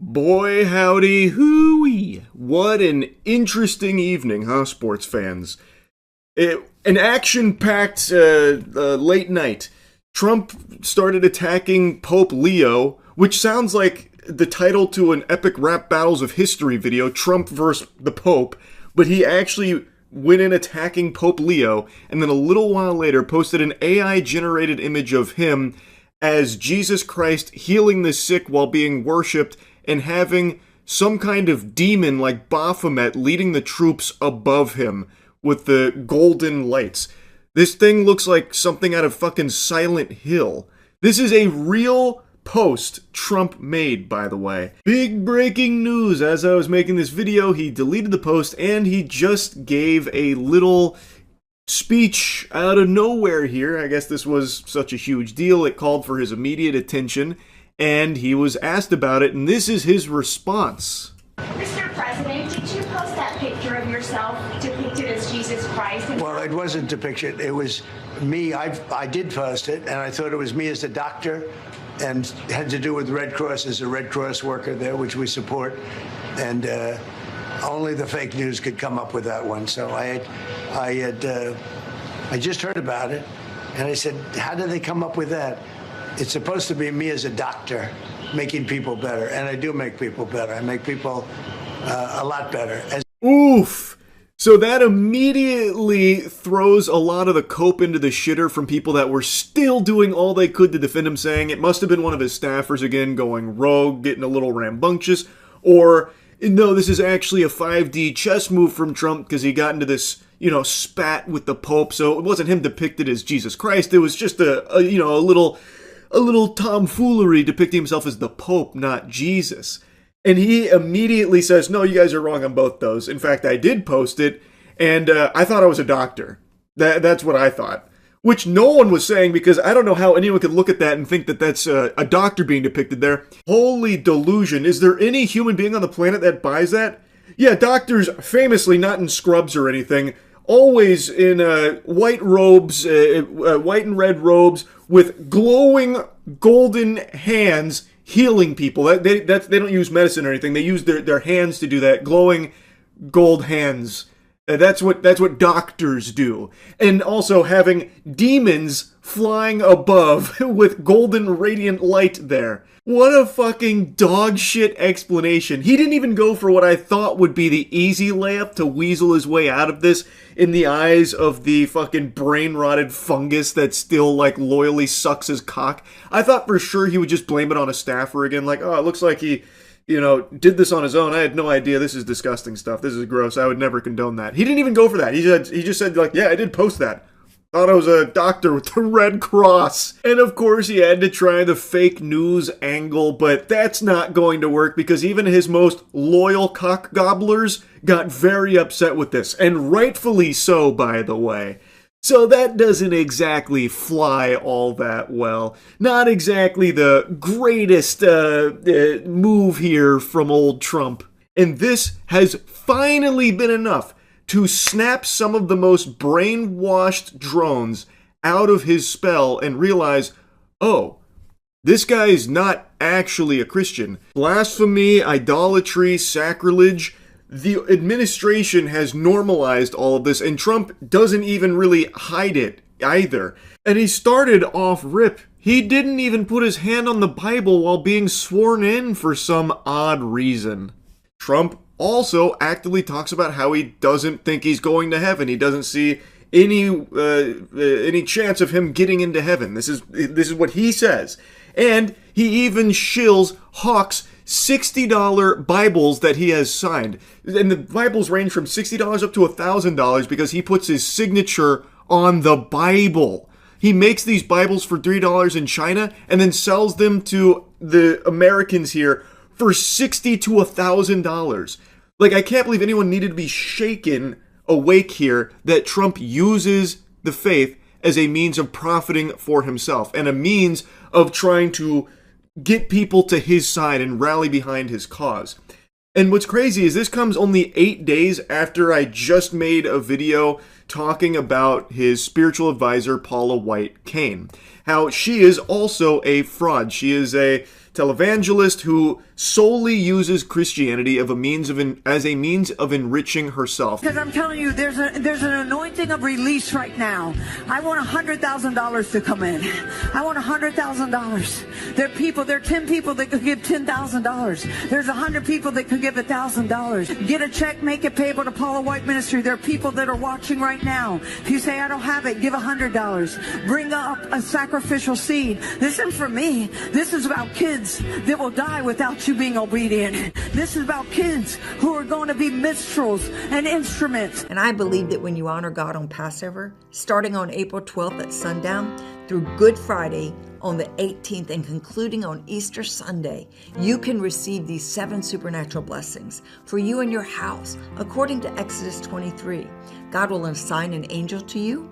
Boy, howdy, hooey! What an interesting evening, huh, sports fans? An action-packed late night. Trump started attacking Pope Leo, which sounds like the title to an epic rap battles of history video, Trump versus the Pope, but he actually went in attacking Pope Leo, and then a little while later posted an AI-generated image of him as Jesus Christ healing the sick while being worshipped and having some kind of demon like Baphomet leading the troops above him with the golden lights. This thing looks like something out of fucking Silent Hill. This is a real post Trump made, by the way. Big breaking news. As I was making this video, he deleted the post and he just gave a little speech out of nowhere here. I guess this was such a huge deal. It called for his immediate attention, and he was asked about it, and this is his response. Mr. President, did you post that picture of yourself depicted as Jesus Christ? Well, it wasn't depicted. It was me. I did post it, and I thought it was me as a doctor, and it had to do with Red Cross as a Red Cross worker there, which we support. And only the fake news could come up with that one. So I just heard about it, and I said, how did they come up with that? It's supposed to be me as a doctor making people better, and I do make people better. I make people a lot better. Oof! So that immediately throws a lot of the cope into the shitter from people that were still doing all they could to defend him, saying it must have been one of his staffers again going rogue, getting a little rambunctious, or no, this is actually a 5D chess move from Trump because he got into this, spat with the Pope, so it wasn't him depicted as Jesus Christ, it was just a little tomfoolery depicting himself as the Pope, not Jesus. And he immediately says, no, you guys are wrong on both those. In fact, I did post it, and I thought I was a doctor. That's what I thought. Which no one was saying, because I don't know how anyone could look at that and think that that's a doctor being depicted there. Holy delusion. Is there any human being on the planet that buys that? Yeah, doctors, famously not in scrubs or anything, always in white robes, white and red robes, with glowing golden hands healing people. They don't use medicine or anything. They use their hands to do that. Glowing gold hands. That's what doctors do. And also having demons flying above with golden radiant light there. What a fucking dog shit explanation. He didn't even go for what I thought would be the easy layup to weasel his way out of this in the eyes of the fucking brain-rotted fungus that still, loyally sucks his cock. I thought for sure he would just blame it on a staffer again, oh, it looks like he, did this on his own. I had no idea. This is disgusting stuff. This is gross. I would never condone that. He didn't even go for that. He just said, yeah, I did post that. Thought I was a doctor with the Red Cross. And of course he had to try the fake news angle, but that's not going to work because even his most loyal cock gobblers got very upset with this. And rightfully so, by the way. So that doesn't exactly fly all that well. Not exactly the greatest move here from old Trump. And this has finally been enough to snap some of the most brainwashed drones out of his spell and realize, oh, this guy's not actually a Christian. Blasphemy, idolatry, sacrilege. The administration has normalized all of this, and Trump doesn't even really hide it either. And he started off rip. He didn't even put his hand on the Bible while being sworn in for some odd reason. Trump also actively talks about how he doesn't think he's going to heaven. He doesn't see any chance of him getting into heaven. This is what he says. And he even hawks $60 Bibles that he has signed. And the Bibles range from $60 up to $1,000 because he puts his signature on the Bible. He makes these Bibles for $3 in China and then sells them to the Americans here for $60 to $1,000. I can't believe anyone needed to be shaken awake here that Trump uses the faith as a means of profiting for himself and a means of trying to get people to his side and rally behind his cause. And what's crazy is this comes only 8 days after I just made a video talking about his spiritual advisor, Paula White Cain. How she is also a fraud. She is a televangelist who solely uses Christianity as a means of enriching herself. Because I'm telling you, there's an anointing of release right now. I want $100,000 to come in. I want $100,000. There are 10 people that could give $10,000. There's 100 people that could give $1,000. Get a check, make it payable to Paula White Ministry. There are people that are watching right now. If you say, I don't have it, give $100. Bring up a sacrificial seed. This isn't for me. This is about kids that will die without you being obedient. This is about kids who are going to be minstrels and instruments. And I believe that when you honor God on Passover, starting on April 12th at sundown through Good Friday on the 18th and concluding on Easter Sunday, you can receive these 7 supernatural blessings for you and your house. According to Exodus 23, God will assign an angel to you.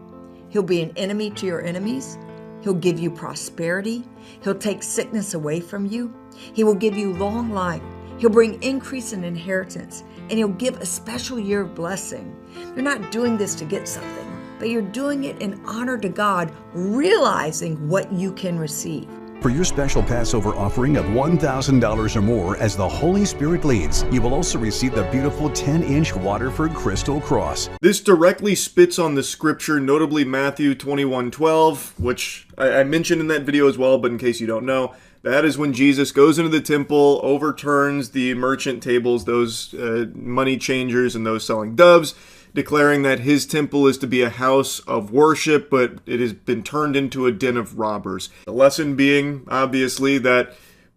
He'll be an enemy to your enemies. He'll give you prosperity. He'll take sickness away from you. He will give you long life. He'll bring increase in inheritance, and he'll give a special year of blessing. You're not doing this to get something, but you're doing it in honor to God, realizing what you can receive. For your special Passover offering of $1,000 or more as the Holy Spirit leads, you will also receive the beautiful 10-inch Waterford Crystal Cross. This directly spits on the scripture, notably Matthew 21:12, which I mentioned in that video as well, but in case you don't know, that is when Jesus goes into the temple, overturns the merchant tables, those money changers and those selling doves, declaring that his temple is to be a house of worship, but it has been turned into a den of robbers. The lesson being, obviously, that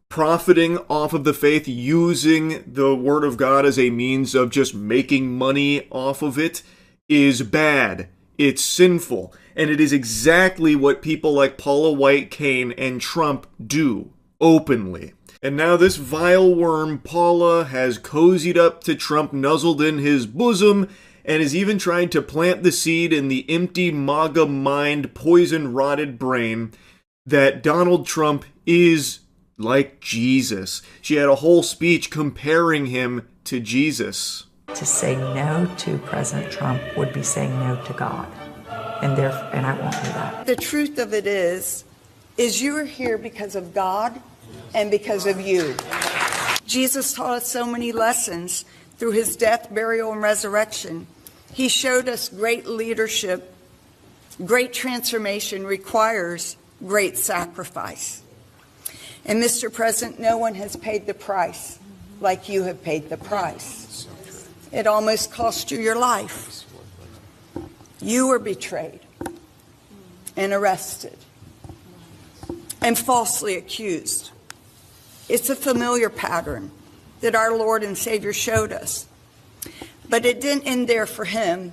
profiting off of the faith, using the Word of God as a means of just making money off of it, is bad. It's sinful. And it is exactly what people like Paula White Cain and Trump do, openly. And now this vile worm, Paula, has cozied up to Trump, nuzzled in his bosom, and is even trying to plant the seed in the empty MAGA mind, poison-rotted brain that Donald Trump is like Jesus. She had a whole speech comparing him to Jesus. To say no to President Trump would be saying no to God. And I won't do that. The truth of it is you are here because of God and because of you. Jesus taught us so many lessons through his death, burial, and resurrection. He showed us great leadership. Great transformation requires great sacrifice. And Mr. President, no one has paid the price like you have paid the price. It almost cost you your life. You were betrayed and arrested and falsely accused. It's a familiar pattern that our Lord and Savior showed us. But it didn't end there for him,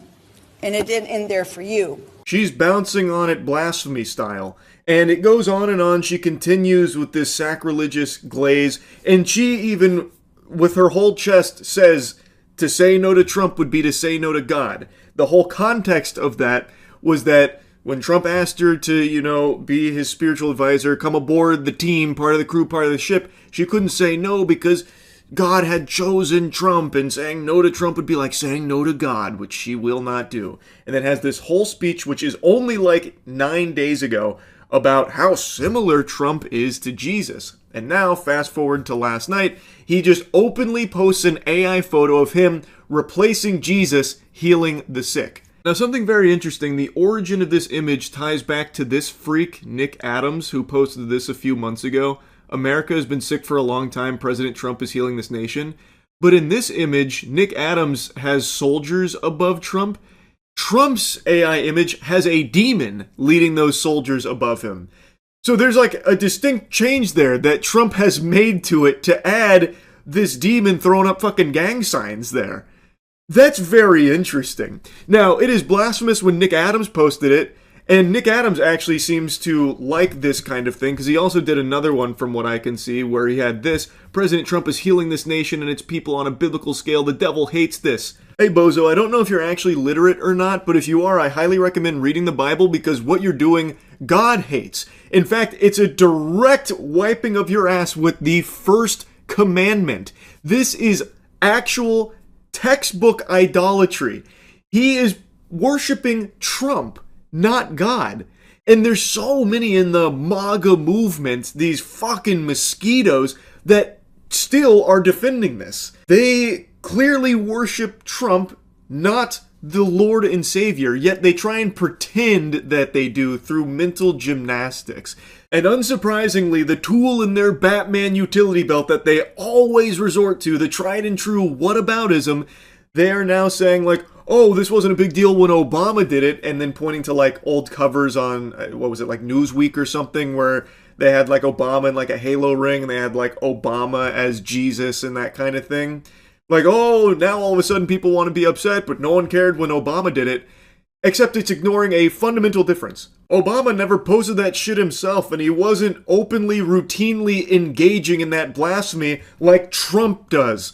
and it didn't end there for you. She's bouncing on it blasphemy style. And it goes on and on. She continues with this sacrilegious glaze. And she even, with her whole chest, says to say no to Trump would be to say no to God. The whole context of that was that when Trump asked her to, be his spiritual advisor, come aboard the team, part of the crew, part of the ship, she couldn't say no because God had chosen Trump, and saying no to Trump would be like saying no to God, which she will not do. And then has this whole speech, which is only like 9 days ago, about how similar Trump is to Jesus. And now, fast forward to last night, he just openly posts an AI photo of him replacing Jesus healing the sick. Now, something very interesting, the origin of this image ties back to this freak, Nick Adams, who posted this a few months ago. America has been sick for a long time. President Trump is healing this nation. But in this image, Nick Adams has soldiers above Trump. Trump's AI image has a demon leading those soldiers above him. So there's like a distinct change there that Trump has made to it to add this demon throwing up fucking gang signs there. That's very interesting. Now, it is blasphemous when Nick Adams posted it. And Nick Adams actually seems to like this kind of thing, because he also did another one from what I can see where he had this: President Trump is healing this nation and its people on a biblical scale. The devil hates this. Hey Bozo, I don't know if you're actually literate or not, but if you are, I highly recommend reading the Bible, because what you're doing, God hates. In fact, it's a direct wiping of your ass with the first commandment. This is actual textbook idolatry. He is worshiping Trump, not God. And there's so many in the MAGA movement, these fucking mosquitoes, that still are defending this. They clearly worship Trump, not the Lord and Savior, yet they try and pretend that they do through mental gymnastics. And unsurprisingly, the tool in their Batman utility belt that they always resort to, the tried and true whataboutism, they are now saying like, oh, this wasn't a big deal when Obama did it, and then pointing to like old covers on, what was it, like Newsweek or something, where they had like Obama in like a halo ring, and they had like Obama as Jesus and that kind of thing. Like, oh, now all of a sudden people want to be upset, but no one cared when Obama did it. Except it's ignoring a fundamental difference. Obama never posted that shit himself, and he wasn't openly, routinely engaging in that blasphemy like Trump does.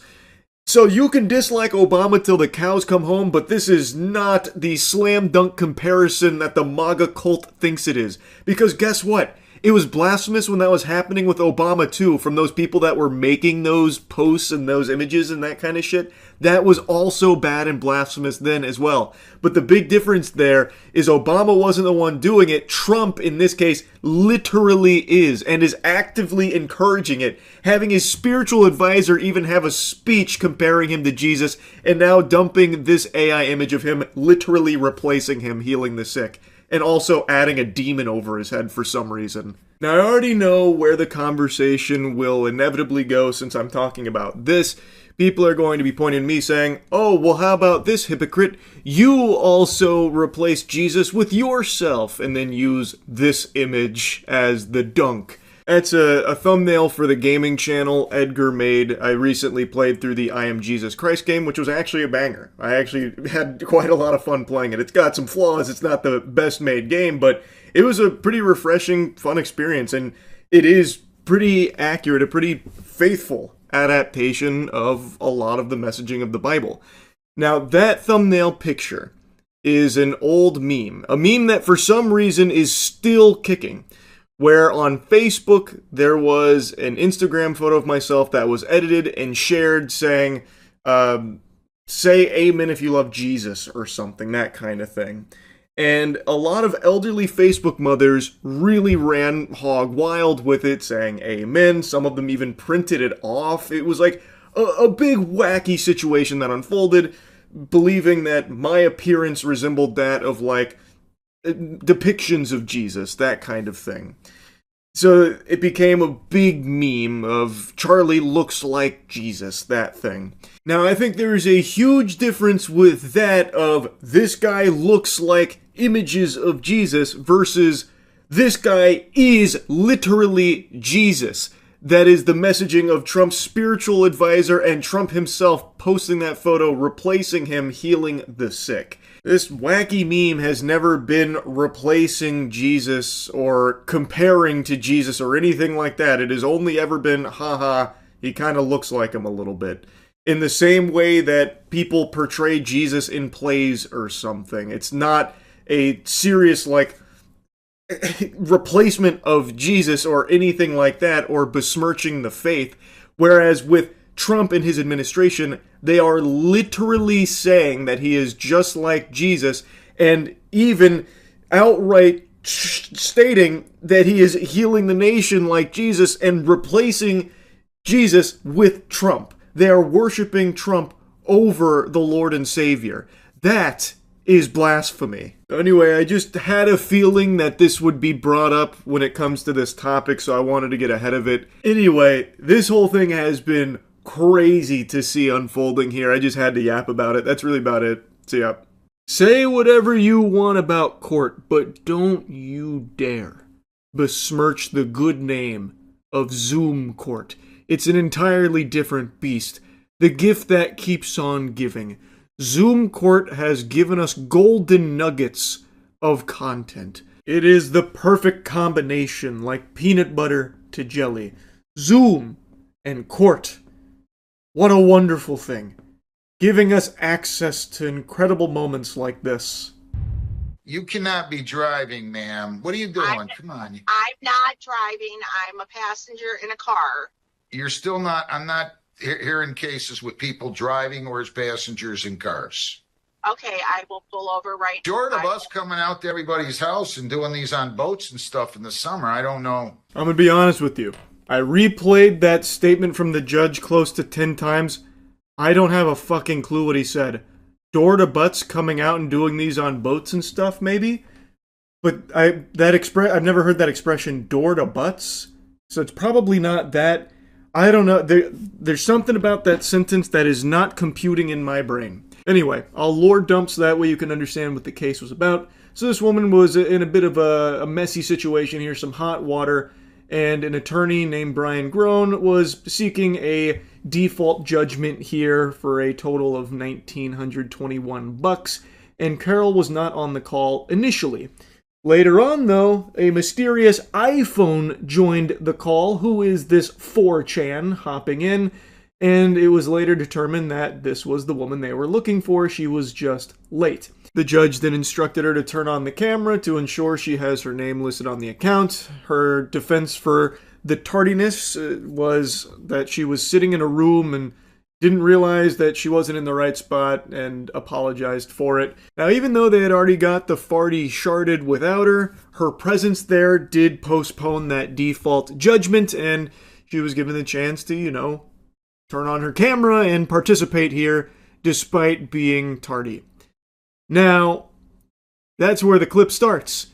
So you can dislike Obama till the cows come home, but this is not the slam dunk comparison that the MAGA cult thinks it is. Because guess what? It was blasphemous when that was happening with Obama too, from those people that were making those posts and those images and that kind of shit. That was also bad and blasphemous then as well. But the big difference there is Obama wasn't the one doing it. Trump, in this case, literally is and is actively encouraging it, having his spiritual advisor even have a speech comparing him to Jesus, and now dumping this AI image of him literally replacing him healing the sick. And also adding a demon over his head for some reason. Now, I already know where the conversation will inevitably go since I'm talking about this. People are going to be pointing at me saying, oh, well, how about this, hypocrite? You also replace Jesus with yourself and then use this image as the dunk. That's a thumbnail for the gaming channel Edgar made. I recently played through the I Am Jesus Christ game, which was actually a banger. I actually had quite a lot of fun playing it. It's got some flaws. It's not the best made game, but it was a pretty refreshing, fun experience, and it is pretty accurate, a pretty faithful adaptation of a lot of the messaging of the Bible. Now, that thumbnail picture is an old meme, a meme that for some reason is still kicking. Where on Facebook, there was an Instagram photo of myself that was edited and shared saying, say amen if you love Jesus or something, that kind of thing. And a lot of elderly Facebook mothers really ran hog wild with it, saying amen. Some of them even printed it off. It was like a big wacky situation that unfolded, believing that my appearance resembled that of like depictions of Jesus, that kind of thing. So it became a big meme of Charlie looks like Jesus, that thing. Now I think there is a huge difference with that of this guy looks like images of Jesus versus this guy is literally Jesus. That is the messaging of Trump's spiritual advisor and Trump himself posting that photo, replacing him healing the sick. This wacky meme has never been replacing Jesus or comparing to Jesus or anything like that. It has only ever been, haha, he kind of looks like him a little bit. In the same way that people portray Jesus in plays or something. It's not a serious, like, replacement of Jesus or anything like that, or besmirching the faith. Whereas with Trump and his administration, they are literally saying that he is just like Jesus, and even outright stating that he is healing the nation like Jesus and replacing Jesus with Trump. They are worshiping Trump over the Lord and Savior. That is blasphemy. Anyway, I just had a feeling that this would be brought up when it comes to this topic, so I wanted to get ahead of it. Anyway, this whole thing has been crazy to see unfolding here. I just had to yap about it. That's really about it. See ya. Say whatever you want about court, but don't you dare besmirch the good name of Zoom Court. It's an entirely different beast. The gift that keeps on giving. Zoom Court has given us golden nuggets of content. It is the perfect combination, like peanut butter to jelly. Zoom and Court. What a wonderful thing. Giving us access to incredible moments like this. You cannot be driving, ma'am. What are you doing? Come on. I'm not driving. I'm a passenger in a car. You're still not, I'm not hearing cases with people driving or as passengers in cars. Okay, I will pull over right now. Short of us coming out to everybody's house and doing these on boats and stuff in the summer, I don't know. I'm gonna be honest with you. I replayed that statement from the judge close to 10 times. I don't have a fucking clue what he said. Door to butts coming out and doing these on boats and stuff, maybe? But I've never heard that expression, door to butts. So it's probably not that. I don't know. There's something about that sentence that is not computing in my brain. Anyway, I'll lore dump so that way you can understand what the case was about. So this woman was in a bit of a messy situation here, some hot water, and an attorney named Brian Groan was seeking a default judgment here for a total of $1,921, and Carol was not on the call initially. Later on, though, a mysterious iPhone joined the call. Who is this 4chan hopping in? And it was later determined that this was the woman they were looking for. She was just late. The judge then instructed her to turn on the camera to ensure she has her name listed on the account. Her defense for the tardiness was that she was sitting in a room and didn't realize that she wasn't in the right spot and apologized for it. Now, even though they had already got the farty sharded without her, her presence there did postpone that default judgment, and she was given the chance to, turn on her camera and participate here despite being tardy. Now, that's where the clip starts.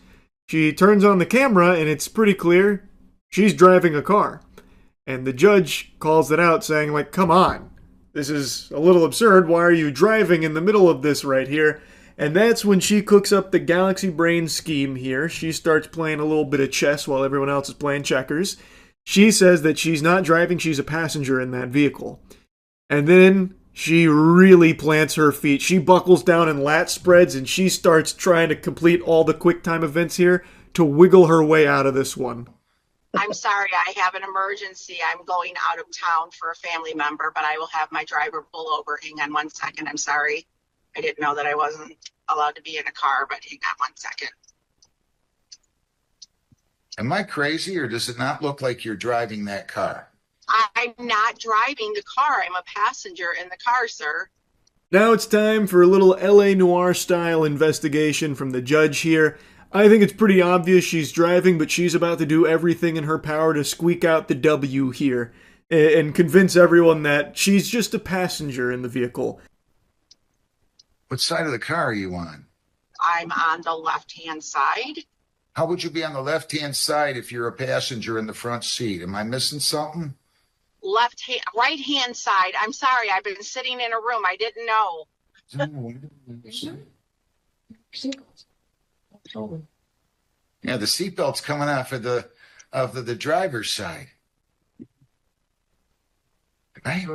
She turns on the camera and it's pretty clear she's driving a car. And the judge calls it out saying, like, come on. This is a little absurd. Why are you driving in the middle of this right here? And that's when she cooks up the Galaxy Brain scheme here. She starts playing a little bit of chess while everyone else is playing checkers. She says that she's not driving, she's a passenger in that vehicle. And then she really plants her feet. She buckles down in lat spreads and she starts trying to complete all the QuickTime events here to wiggle her way out of this one. I'm sorry, I have an emergency. I'm going out of town for a family member, but I will have my driver pull over. Hang on 1 second. I'm sorry. I didn't know that I wasn't allowed to be in a car, but hang on 1 second. Am I crazy, or does it not look like you're driving that car? I'm not driving the car. I'm a passenger in the car, sir. Now it's time for a little LA Noire style investigation from the judge here. I think it's pretty obvious she's driving, but she's about to do everything in her power to squeak out the W here and convince everyone that she's just a passenger in the vehicle. What side of the car are you on? I'm on the left-hand side. How would you be on the left-hand side if you're a passenger in the front seat? Am I missing something? Right-hand side. I'm sorry. I've been sitting in a room. I didn't know. Yeah, the seatbelt's coming off of the driver's side. Right?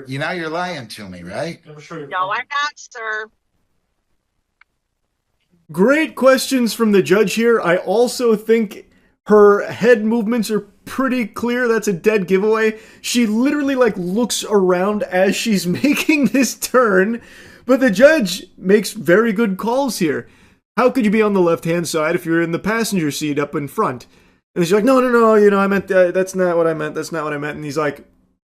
You're lying to me, right? No, I'm not, sir. Great questions from the judge here. I also think her head movements are pretty clear. That's a dead giveaway. She literally looks around as she's making this turn, but the judge makes very good calls here. How could you be on the left-hand side if you're in the passenger seat up in front? And she's like, no, I meant, that's not what I meant, And he's like,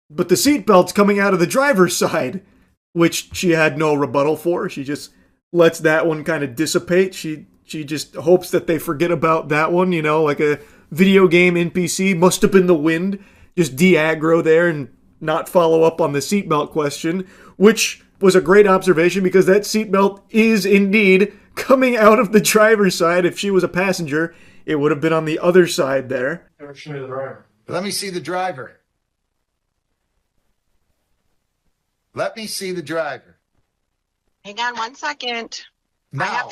but the seatbelt's coming out of the driver's side, which she had no rebuttal for. She just lets that one kind of dissipate. She just hopes that they forget about that one, like a video game NPC. Must have been the wind. Just de-aggro there and not follow up on the seatbelt question, which was a great observation because that seatbelt is indeed coming out of the driver's side. If she was a passenger, it would have been on the other side there. Let me see the driver. Let me see the driver. Hang on 1 second. Now.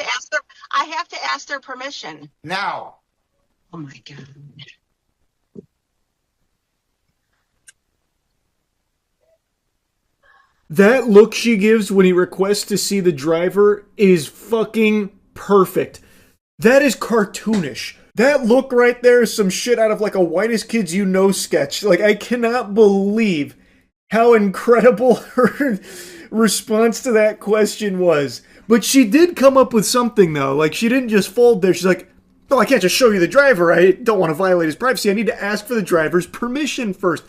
I have to ask their permission. Now. Oh my God. That look she gives when he requests to see the driver is fucking perfect. That is cartoonish. That look right there is some shit out of a Whitest Kids You Know sketch. I cannot believe how incredible her response to that question was. But she did come up with something, though. She didn't just fold there. She's like, oh, I can't just show you the driver. I don't want to violate his privacy. I need to ask for the driver's permission first.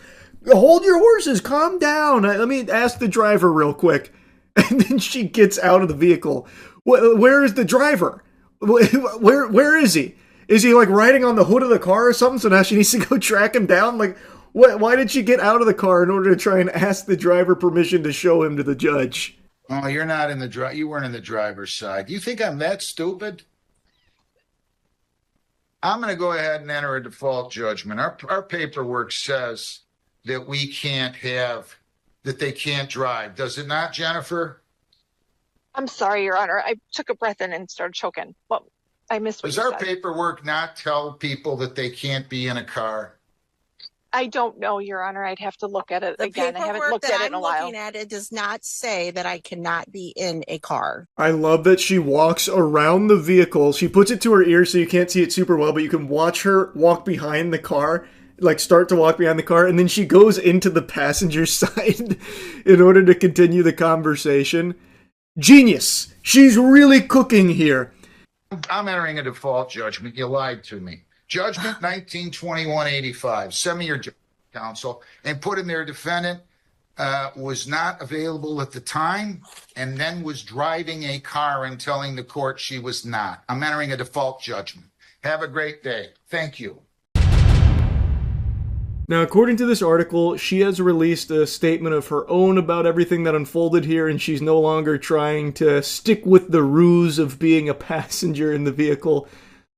Hold your horses. Calm down. Let me ask the driver real quick. And then she gets out of the vehicle. Where is the driver? Where is he? Is he riding on the hood of the car or something? So now she needs to go track him down? Why did she get out of the car in order to try and ask the driver permission to show him to the judge? Oh, you're not in the you weren't in the driver's side. You think I'm that stupid? I'm going to go ahead and enter a default judgment. Our paperwork says that we can't have, that they can't drive. Does it not, Jennifer? I'm sorry, Your Honor. I took a breath in and started choking. Well, I missed what Does you our said. paperwork not tell people that they can't be in a car? I don't know, Your Honor. I'd have to look at it again. I haven't looked at it in a while. Looking at it does not say that I cannot be in a car. I love that she walks around the vehicle. She puts it to her ear so you can't see it super well, but you can watch her walk behind the car, like start to walk behind the car, and then she goes into the passenger side in order to continue the conversation. Genius! She's really cooking here. I'm entering a default judgment. You lied to me. Judgment 1921-85. Send me your counsel and put in there defendant was not available at the time and then was driving a car and telling the court she was not. I'm entering a default judgment. Have a great day. Thank you. Now, according to this article, she has released a statement of her own about everything that unfolded here, and she's no longer trying to stick with the ruse of being a passenger in the vehicle.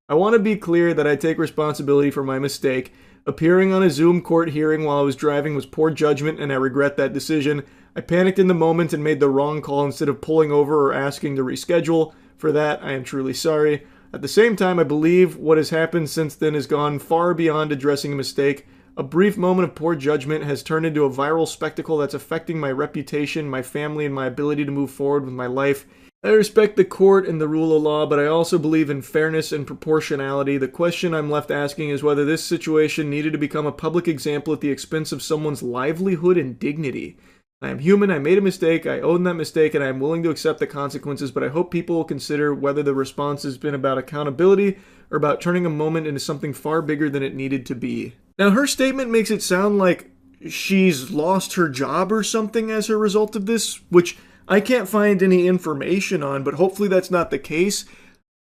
I want to be clear that I take responsibility for my mistake. Appearing on a Zoom court hearing while I was driving was poor judgment, and I regret that decision. I panicked in the moment and made the wrong call instead of pulling over or asking to reschedule. For that, I am truly sorry. At the same time, I believe what has happened since then has gone far beyond addressing a mistake. A brief moment of poor judgment has turned into a viral spectacle that's affecting my reputation, my family, and my ability to move forward with my life. I respect the court and the rule of law, but I also believe in fairness and proportionality. The question I'm left asking is whether this situation needed to become a public example at the expense of someone's livelihood and dignity. I am human, I made a mistake, I own that mistake, and I am willing to accept the consequences, but I hope people will consider whether the response has been about accountability or about turning a moment into something far bigger than it needed to be. Now, her statement makes it sound like she's lost her job or something as a result of this, which I can't find any information on, but hopefully that's not the case.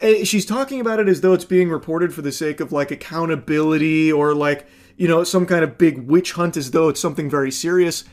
She's talking about it as though it's being reported for the sake of, like, accountability or, like, you know, some kind of big witch hunt as though it's something very serious.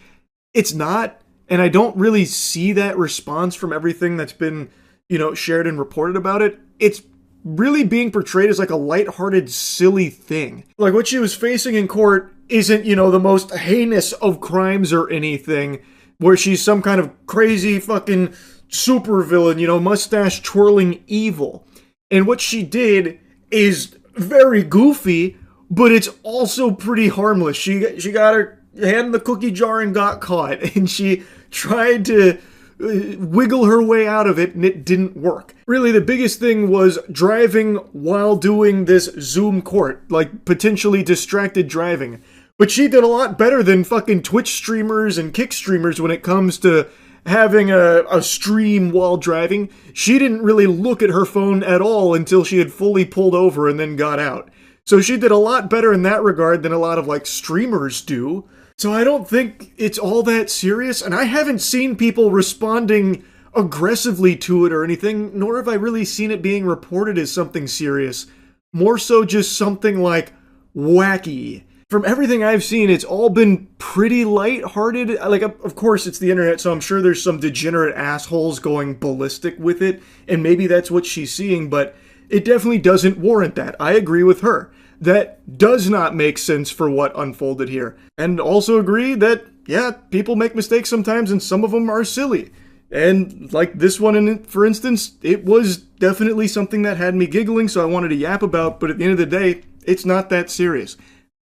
It's not, and I don't really see that response from everything that's been, you know, shared and reported about it. It's really being portrayed as like a lighthearted, silly thing. Like what she was facing in court isn't, you know, the most heinous of crimes or anything, where she's some kind of crazy fucking supervillain, you know, mustache twirling evil. And what she did is very goofy, but it's also pretty harmless. She got her hand in the cookie jar and got caught, and she tried to wiggle her way out of it, and it didn't work. Really, the biggest thing was driving while doing this Zoom court, like potentially distracted driving. But she did a lot better than fucking Twitch streamers and Kick streamers when it comes to having a stream while driving. She didn't really look at her phone at all until she had fully pulled over and then got out. So she did a lot better in that regard than a lot of like streamers do. So I don't think it's all that serious, and I haven't seen people responding aggressively to it or anything, nor have I really seen it being reported as something serious. More so just something like wacky. From everything I've seen, it's all been pretty lighthearted. Like, of course, it's the internet, so I'm sure there's some degenerate assholes going ballistic with it, and maybe that's what she's seeing, but it definitely doesn't warrant that. I agree with her. That does not make sense for what unfolded here. And also agree that, yeah, people make mistakes sometimes, and some of them are silly. And like this one, for instance, it was definitely something that had me giggling, so I wanted to yap about, but at the end of the day, it's not that serious.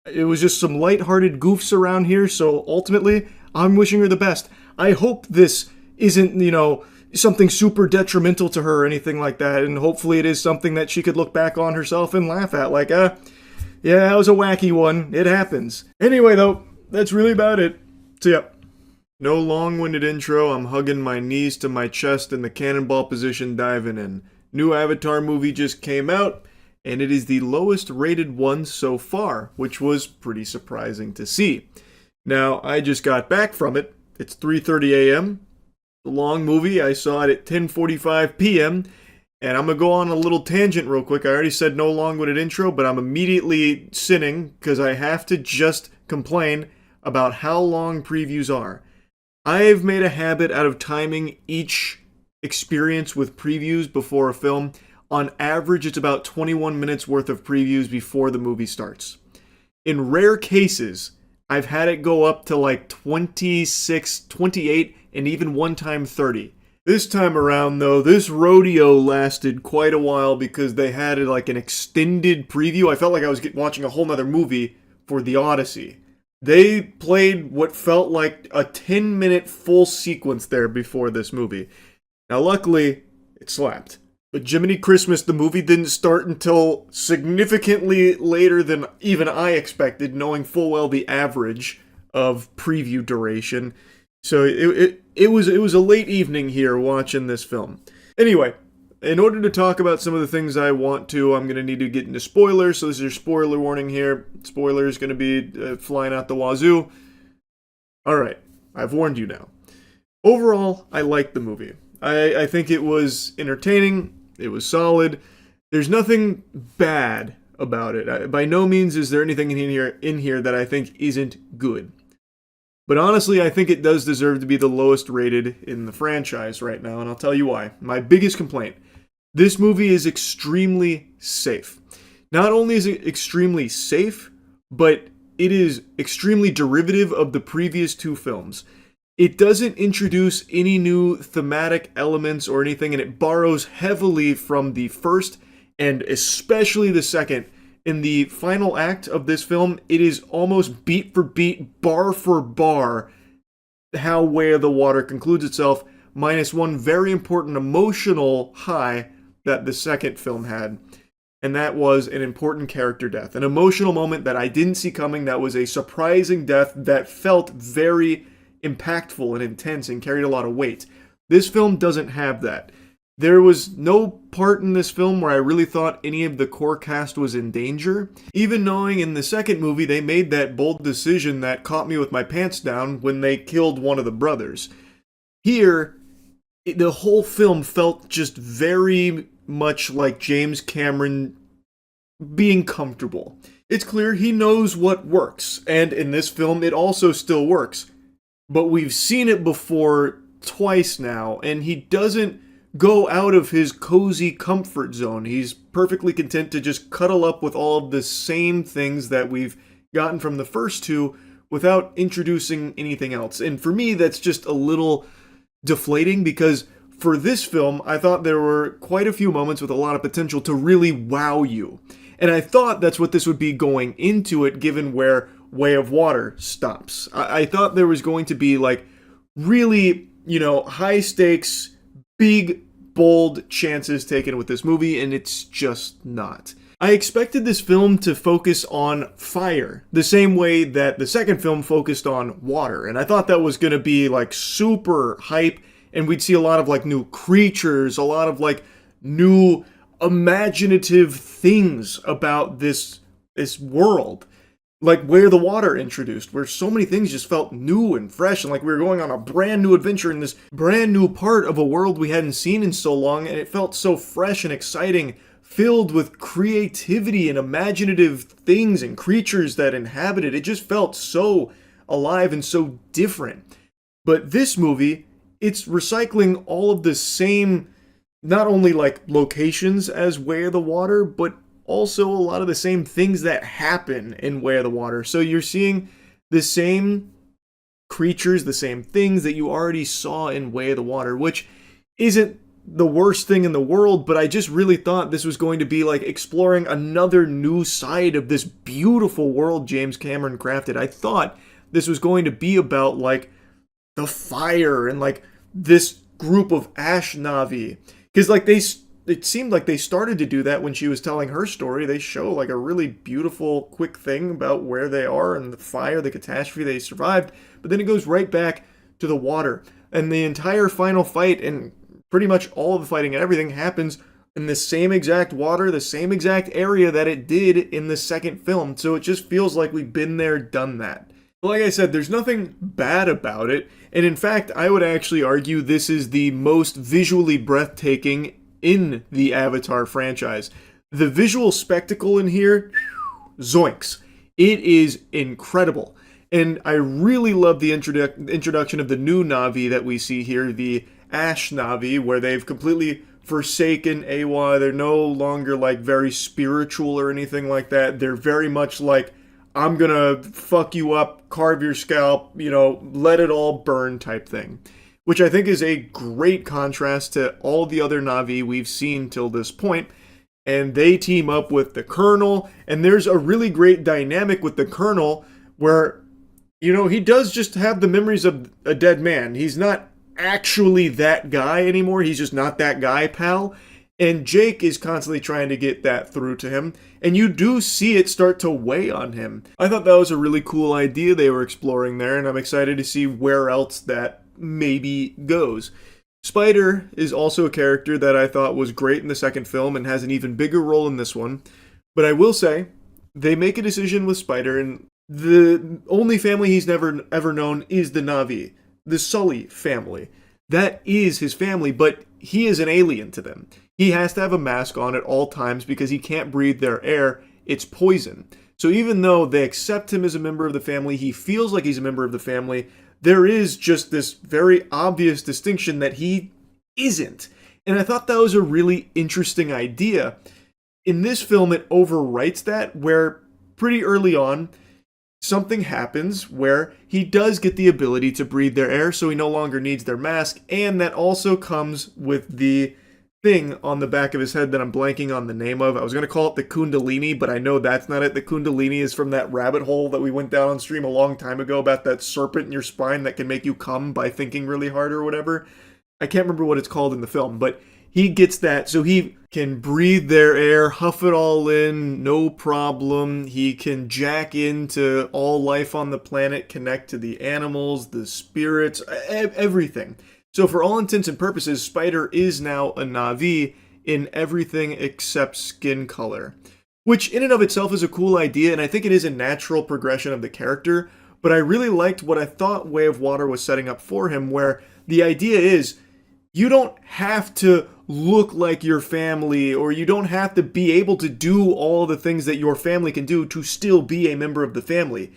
It was just some lighthearted goofs around here, so ultimately, I'm wishing her the best. I hope this isn't, you know, something super detrimental to her or anything like that, and hopefully it is something that she could look back on herself and laugh at, like, yeah, that was a wacky one. It happens. Anyway, though, that's really about it. So, yeah. No long-winded intro. I'm hugging my knees to my chest in the cannonball position, diving in. New Avatar movie just came out, and it is the lowest rated one so far, which was pretty surprising to see. Now, I just got back from it. It's 3:30 a.m. The long movie. I saw it at 10:45 p.m., and I'm going to go on a little tangent real quick. I already said no long-winded intro, but I'm immediately sinning because I have to just complain about how long previews are. I've made a habit out of timing each experience with previews before a film. On average, it's about 21 minutes worth of previews before the movie starts. In rare cases, I've had it go up to like 26, 28, and even one time 30. This time around, though, this rodeo lasted quite a while because they had like an extended preview. I felt like I was watching a whole nother movie for The Odyssey. They played what felt like a 10-minute full sequence there before this movie. Now, luckily, it slapped. But Jiminy Christmas, the movie didn't start until significantly later than even I expected, knowing full well the average of preview duration. So it was a late evening here watching this film. Anyway, in order to talk about some of the things I want to, I'm going to need to get into spoilers. So this is your spoiler warning here. Spoilers going to be flying out the wazoo. Alright, I've warned you now. Overall, I liked the movie. I think it was entertaining. It was solid. There's nothing bad about it. By no means is there anything in here that I think isn't good. But honestly, I think it does deserve to be the lowest rated in the franchise right now, and I'll tell you why. My biggest complaint: this movie is extremely safe. Not only is it extremely safe, but it is extremely derivative of the previous two films. It doesn't introduce any new thematic elements or anything, and it borrows heavily from the first and especially the second. In the final act of this film, it is almost beat for beat, bar for bar, how Where the Water concludes itself, minus one very important emotional high that the second film had. And that was an important character death. An emotional moment that I didn't see coming, that was a surprising death that felt very impactful and intense and carried a lot of weight. This film doesn't have that. There was no part in this film where I really thought any of the core cast was in danger, even knowing in the second movie they made that bold decision that caught me with my pants down when they killed one of the brothers. Here, the whole film felt just very much like James Cameron being comfortable. It's clear he knows what works, and in this film it also still works. But we've seen it before twice now, and he doesn't go out of his cozy comfort zone. He's perfectly content to just cuddle up with all of the same things that we've gotten from the first two without introducing anything else. And for me, that's just a little deflating because for this film, I thought there were quite a few moments with a lot of potential to really wow you. And I thought that's what this would be going into it, given where Way of Water stops. I thought there was going to be like really, high stakes, big, bold chances taken with this movie, and it's just not. I expected this film to focus on fire, the same way that the second film focused on water, and I thought that was going to be like super hype, and we'd see a lot of like new creatures, a lot of like new imaginative things about this world. Like Where the Water introduced, where so many things just felt new and fresh, and like we were going on a brand new adventure in this brand new part of a world we hadn't seen in so long, and it felt so fresh and exciting, filled with creativity and imaginative things and creatures that inhabited. It just felt so alive and so different. But this movie, it's recycling all of the same, not only like locations as Where the Water, but also a lot of the same things that happen in Where the Water. So you're seeing the same creatures, the same things that you already saw in Where the Water, which isn't the worst thing in the world, but I just really thought this was going to be like exploring another new side of this beautiful world James Cameron crafted. I thought this was going to be about like the fire and like this group of Ashnavi. Because like it seemed like they started to do that when she was telling her story. They show like a really beautiful, quick thing about where they are and the fire, the catastrophe they survived. But then it goes right back to the water. And the entire final fight and pretty much all of the fighting and everything happens in the same exact water, the same exact area that it did in the second film. So it just feels like we've been there, done that. But like I said, there's nothing bad about it. And in fact, I would actually argue this is the most visually breathtaking in the Avatar franchise. The visual spectacle in here, zoinks. It is incredible. And I really love the introduction of the new Na'vi that we see here, the Ash Na'vi, where they've completely forsaken Awa. They're no longer like very spiritual or anything like that. They're very much like, I'm gonna fuck you up, carve your scalp, let it all burn type thing. Which I think is a great contrast to all the other Na'vi we've seen till this point. And they team up with the Colonel, and there's a really great dynamic with the Colonel where, he does just have the memories of a dead man. He's not actually that guy anymore. He's just not that guy, pal. And Jake is constantly trying to get that through to him, and you do see it start to weigh on him. I thought that was a really cool idea they were exploring there, and I'm excited to see where else that maybe goes. Spider is also a character that I thought was great in the second film and has an even bigger role in this one. But I will say, they make a decision with Spider, and the only family he's never ever known is the Na'vi, the Sully family. That is his family, but he is an alien to them. He has to have a mask on at all times because he can't breathe their air. It's poison. So even though they accept him as a member of the family, he feels like he's a member of the family, there is just this very obvious distinction that he isn't. And I thought that was a really interesting idea. In this film, it overwrites that, where pretty early on, something happens where he does get the ability to breathe their air, so he no longer needs their mask, and that also comes with the thing on the back of his head that I'm blanking on the name of. I was going to call it the Kundalini, but I know that's not it. The Kundalini is from that rabbit hole that we went down on stream a long time ago about that serpent in your spine that can make you come by thinking really hard or whatever. I can't remember what it's called in the film, but he gets that, so he can breathe their air, huff it all in, no problem. He can jack into all life on the planet, connect to the animals, the spirits, everything. So for all intents and purposes, Spider is now a Na'vi in everything except skin color. Which in and of itself is a cool idea, and I think it is a natural progression of the character, but I really liked what I thought Way of Water was setting up for him, where the idea is, you don't have to look like your family, or you don't have to be able to do all the things that your family can do to still be a member of the family.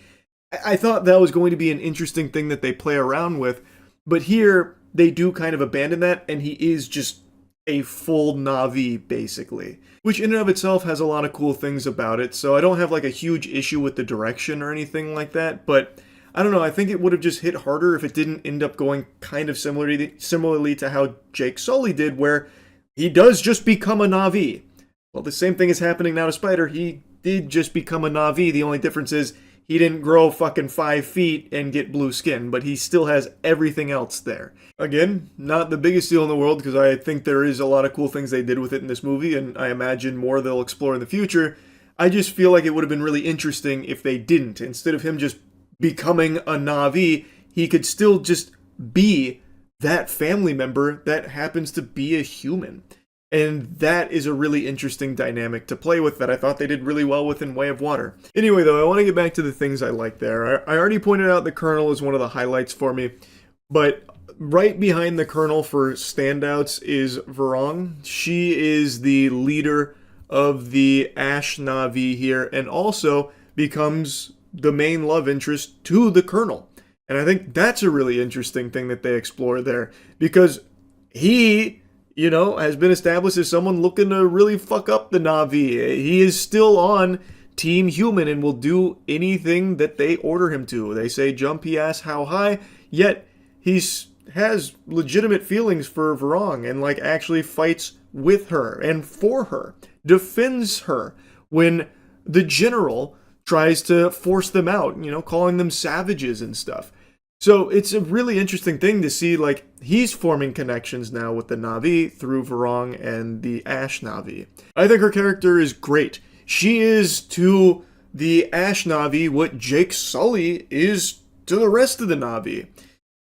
I thought that was going to be an interesting thing that they play around with, but here they do kind of abandon that, and he is just a full Na'vi, basically. Which in and of itself has a lot of cool things about it, so I don't have like a huge issue with the direction or anything like that, but I don't know, I think it would have just hit harder if it didn't end up going kind of similarly to how Jake Sully did, where he does just become a Na'vi. Well, the same thing is happening now to Spider. He did just become a Na'vi. The only difference is he didn't grow fucking 5 feet and get blue skin, but he still has everything else there. Again, not the biggest deal in the world, because I think there is a lot of cool things they did with it in this movie, and I imagine more they'll explore in the future. I just feel like it would have been really interesting if they didn't. Instead of him just becoming a Na'vi, he could still just be that family member that happens to be a human. And that is a really interesting dynamic to play with that I thought they did really well with in Way of Water. Anyway, though, I want to get back to the things I like there. I already pointed out the Colonel is one of the highlights for me, but right behind the Colonel for standouts is Varong. She is the leader of the Ash Na'vi here, and also becomes the main love interest to the Colonel. And I think that's a really interesting thing that they explore there, because he, has been established as someone looking to really fuck up the Na'vi. He is still on Team Human and will do anything that they order him to. They say jump, he asks how high, yet he has legitimate feelings for Varong and actually fights with her and for her, defends her when the general tries to force them out, calling them savages and stuff. So it's a really interesting thing to see, he's forming connections now with the Na'vi through Varong and the Ash Na'vi. I think her character is great. She is to the Ash Na'vi what Jake Sully is to the rest of the Na'vi.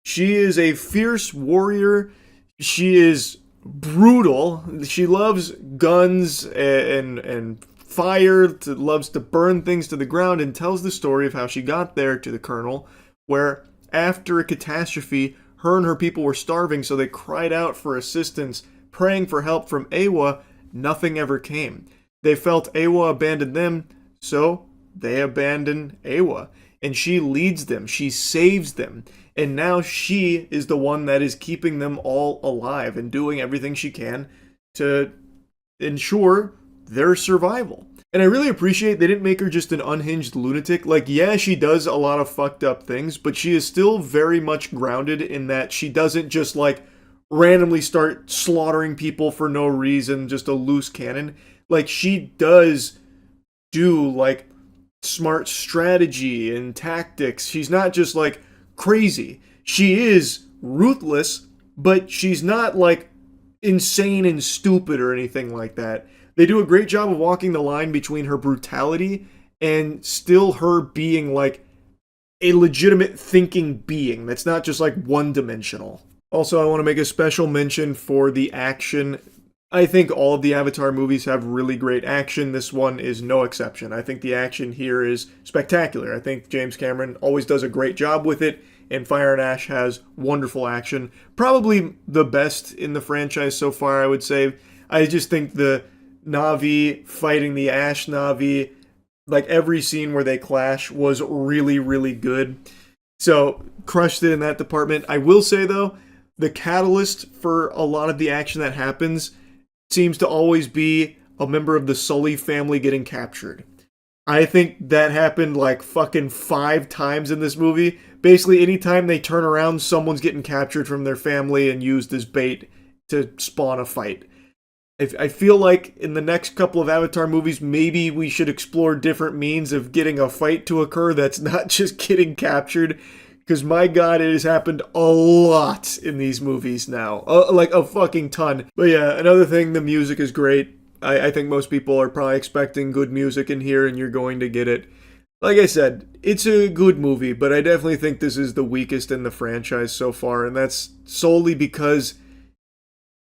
She is a fierce warrior. She is brutal. She loves guns and fire, loves to burn things to the ground, and tells the story of how she got there to the Colonel, where after a catastrophe, her and her people were starving, so they cried out for assistance, praying for help from Awa. Nothing ever came. They felt Awa abandoned them, so they abandon Awa. And she leads them, she saves them, and now she is the one that is keeping them all alive and doing everything she can to ensure their survival. And I really appreciate they didn't make her just an unhinged lunatic. Like, yeah, she does a lot of fucked up things, but she is still very much grounded in that she doesn't just, like, randomly start slaughtering people for no reason, just a loose cannon. Like, she does do, like, smart strategy and tactics. She's not just, like, crazy. She is ruthless, but she's not, like, insane and stupid or anything like that. They do a great job of walking the line between her brutality and still her being, like, a legitimate thinking being that's not just, like, one-dimensional. Also, I want to make a special mention for the action. I think all of the Avatar movies have really great action. This one is no exception. I think the action here is spectacular. I think James Cameron always does a great job with it, and Fire and Ash has wonderful action. Probably the best in the franchise so far, I would say. I just think the Na'vi fighting the Ash Na'vi, like every scene where they clash was really, really good. So, crushed it in that department. I will say, though, the catalyst for a lot of the action that happens seems to always be a member of the Sully family getting captured. I think that happened like fucking 5 times in this movie. Basically, anytime they turn around, someone's getting captured from their family and used as bait to spawn a fight. I feel like in the next couple of Avatar movies, maybe we should explore different means of getting a fight to occur that's not just getting captured. Because my god, it has happened a lot in these movies now. Like a fucking ton. But yeah, another thing, the music is great. I think most people are probably expecting good music in here, and you're going to get it. Like I said, it's a good movie, but I definitely think this is the weakest in the franchise so far, and that's solely because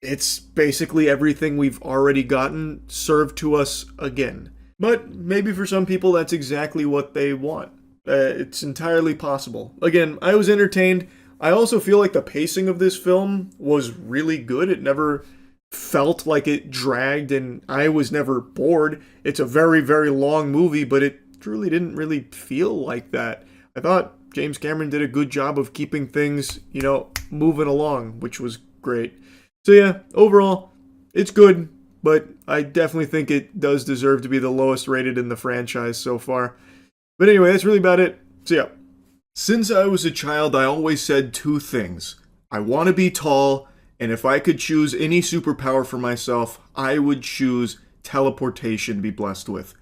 it's basically everything we've already gotten served to us again. But maybe for some people that's exactly what they want. It's entirely possible. Again, I was entertained. I also feel like the pacing of this film was really good. It never felt like it dragged, and I was never bored. It's a very, very long movie, but it truly didn't really feel like that. I thought James Cameron did a good job of keeping things, moving along, which was great. So yeah, overall, it's good, but I definitely think it does deserve to be the lowest rated in the franchise so far. But anyway, that's really about it. So yeah. Since I was a child, I always said 2 things. I want to be tall, and if I could choose any superpower for myself, I would choose teleportation to be blessed with.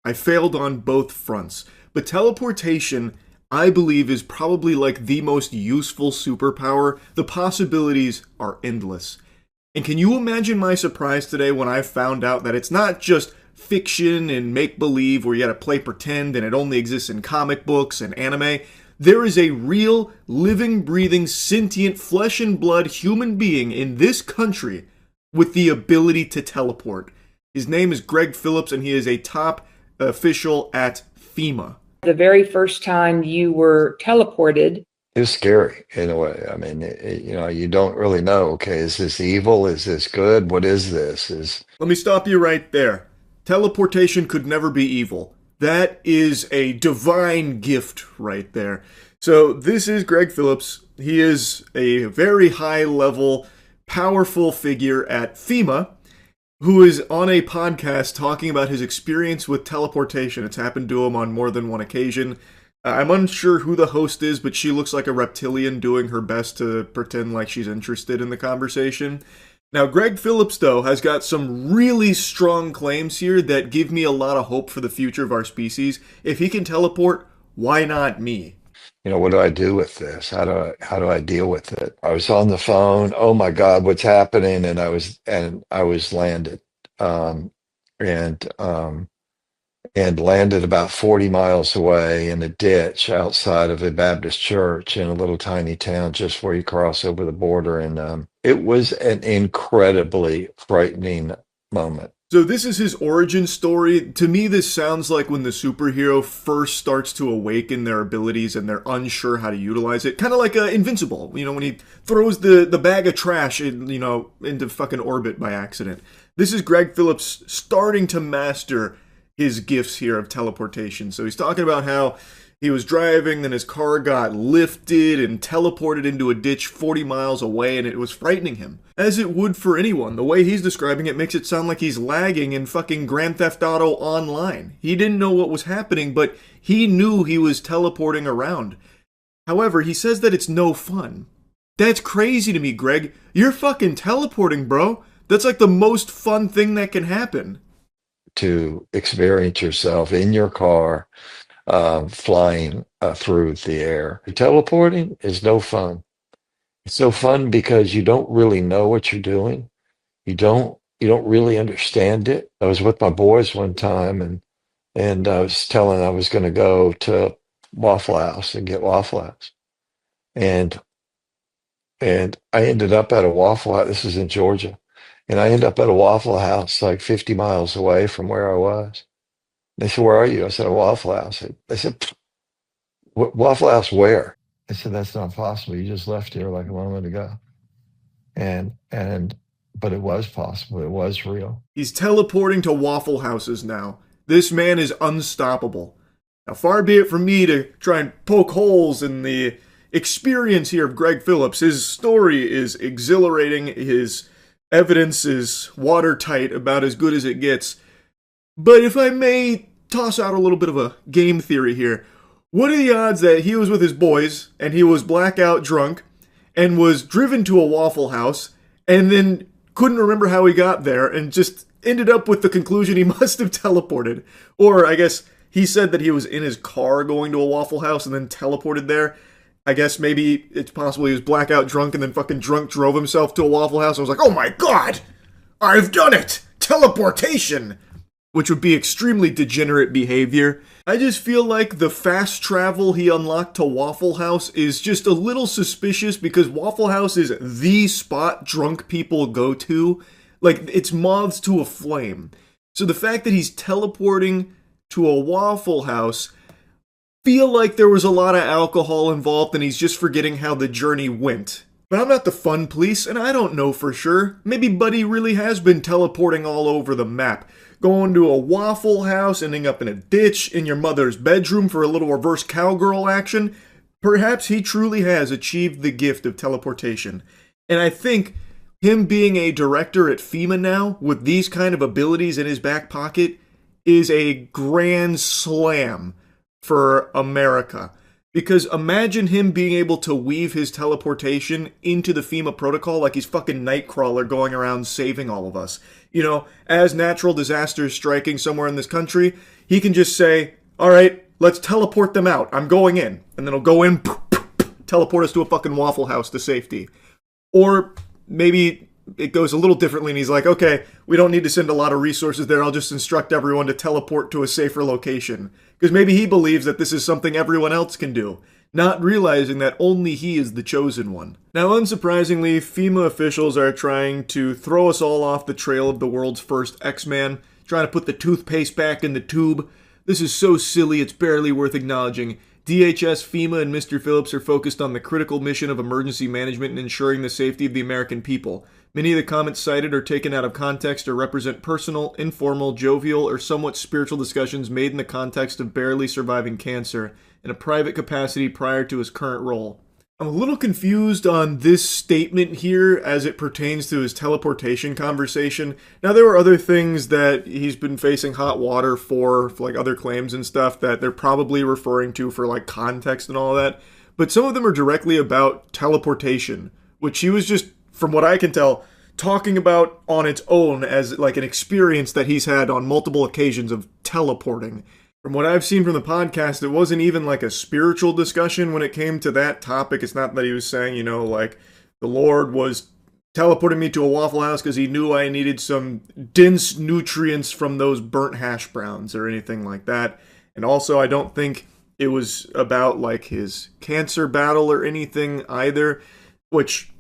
I failed on both fronts, but teleportation, I believe, is probably like the most useful superpower. The possibilities are endless. And can you imagine my surprise today when I found out that it's not just fiction and make-believe where you gotta play pretend and it only exists in comic books and anime. There is a real, living, breathing, sentient, flesh and blood human being in this country with the ability to teleport. His name is Greg Phillips, and he is a top official at FEMA. The very first time you were teleported, it was scary in a way. I mean, you don't really know, okay, is this evil? Is this good? What is this? Let me stop you right there. Teleportation could never be evil. That is a divine gift right there. So this is Greg Phillips. He is a very high-level, powerful figure at FEMA who is on a podcast talking about his experience with teleportation. It's happened to him on more than one occasion. I'm unsure who the host is, but she looks like a reptilian doing her best to pretend like she's interested in the conversation. Now, Greg Phillips, though, has got some really strong claims here that give me a lot of hope for the future of our species. If he can teleport, why not me? What do I do with this? How do I deal with it? I was on the phone. Oh my God, what's happening? And I was landed, and landed about 40 miles away in a ditch outside of a Baptist church in a little tiny town just where you cross over the border. And it was an incredibly frightening moment. So this is his origin story. To me, this sounds like when the superhero first starts to awaken their abilities and they're unsure how to utilize it. Kind of like Invincible, when he throws the bag of trash into fucking orbit by accident. This is Greg Phillips starting to master his gifts here of teleportation. So he's talking about how he was driving, then his car got lifted and teleported into a ditch 40 miles away, and it was frightening him. As it would for anyone. The way he's describing it makes it sound like he's lagging in fucking Grand Theft Auto Online. He didn't know what was happening, but he knew he was teleporting around. However, he says that it's no fun. That's crazy to me, Greg. You're fucking teleporting, bro. That's like the most fun thing that can happen. To experience yourself in your car, flying through the air. Teleporting is no fun. It's no fun because you don't really know what you're doing. You don't really understand it. I was with my boys one time, and I was telling I was going to go to Waffle House and get Waffle House, and I ended up at a Waffle House. This is in Georgia, and I ended up at a Waffle House like 50 miles away from where I was. They said, "Where are you?" I said, "A Waffle House." They said, Waffle House where?" I said, "That's not possible. You just left here like a moment ago." But it was possible. It was real. He's teleporting to Waffle Houses now. This man is unstoppable. Now, far be it from me to try and poke holes in the experience here of Greg Phillips. His story is exhilarating. His evidence is watertight, about as good as it gets. But if I may toss out a little bit of a game theory here, what are the odds that he was with his boys, and he was blackout drunk, and was driven to a Waffle House, and then couldn't remember how he got there, and just ended up with the conclusion he must have teleported? Or, I guess, he said that he was in his car going to a Waffle House and then teleported there. I guess maybe it's possible he was blackout drunk and then fucking drunk drove himself to a Waffle House. I was like, oh my god! I've done it! Teleportation! Which would be extremely degenerate behavior. I just feel like the fast travel he unlocked to Waffle House is just a little suspicious, because Waffle House is the spot drunk people go to. Like, it's moths to a flame. So the fact that he's teleporting to a Waffle House, feel like there was a lot of alcohol involved and he's just forgetting how the journey went. But I'm not the fun police, and I don't know for sure. Maybe Buddy really has been teleporting all over the map. Going to a Waffle House, ending up in a ditch, in your mother's bedroom for a little reverse cowgirl action. Perhaps he truly has achieved the gift of teleportation. And I think him being a director at FEMA now, with these kind of abilities in his back pocket, is a grand slam for America. Because imagine him being able to weave his teleportation into the FEMA protocol like he's fucking Nightcrawler going around saving all of us. You know, as natural disasters striking somewhere in this country, he can just say, alright, let's teleport them out. I'm going in. And then he'll go in, teleport us to a fucking Waffle House to safety. Or maybe it goes a little differently and he's like, okay, we don't need to send a lot of resources there. I'll just instruct everyone to teleport to a safer location. Because maybe he believes that this is something everyone else can do, not realizing that only he is the chosen one. Now, unsurprisingly, FEMA officials are trying to throw us all off the trail of the world's first X-Man, trying to put the toothpaste back in the tube. This is so silly, it's barely worth acknowledging. DHS, FEMA, and Mr. Phillips are focused on the critical mission of emergency management and ensuring the safety of the American people. Many of the comments cited are taken out of context or represent personal, informal, jovial, or somewhat spiritual discussions made in the context of barely surviving cancer in a private capacity prior to his current role. I'm a little confused on this statement here as it pertains to his teleportation conversation. Now, there were other things that he's been facing hot water for like other claims and stuff that they're probably referring to for like context and all that. But some of them are directly about teleportation, which he was just, from what I can tell, talking about on its own as like an experience that he's had on multiple occasions of teleporting. From what I've seen from the podcast, it wasn't even like a spiritual discussion when it came to that topic. It's not that he was saying, you know, like, the Lord was teleporting me to a Waffle House because he knew I needed some dense nutrients from those burnt hash browns or anything like that. And also, I don't think it was about, like, his cancer battle or anything either, which,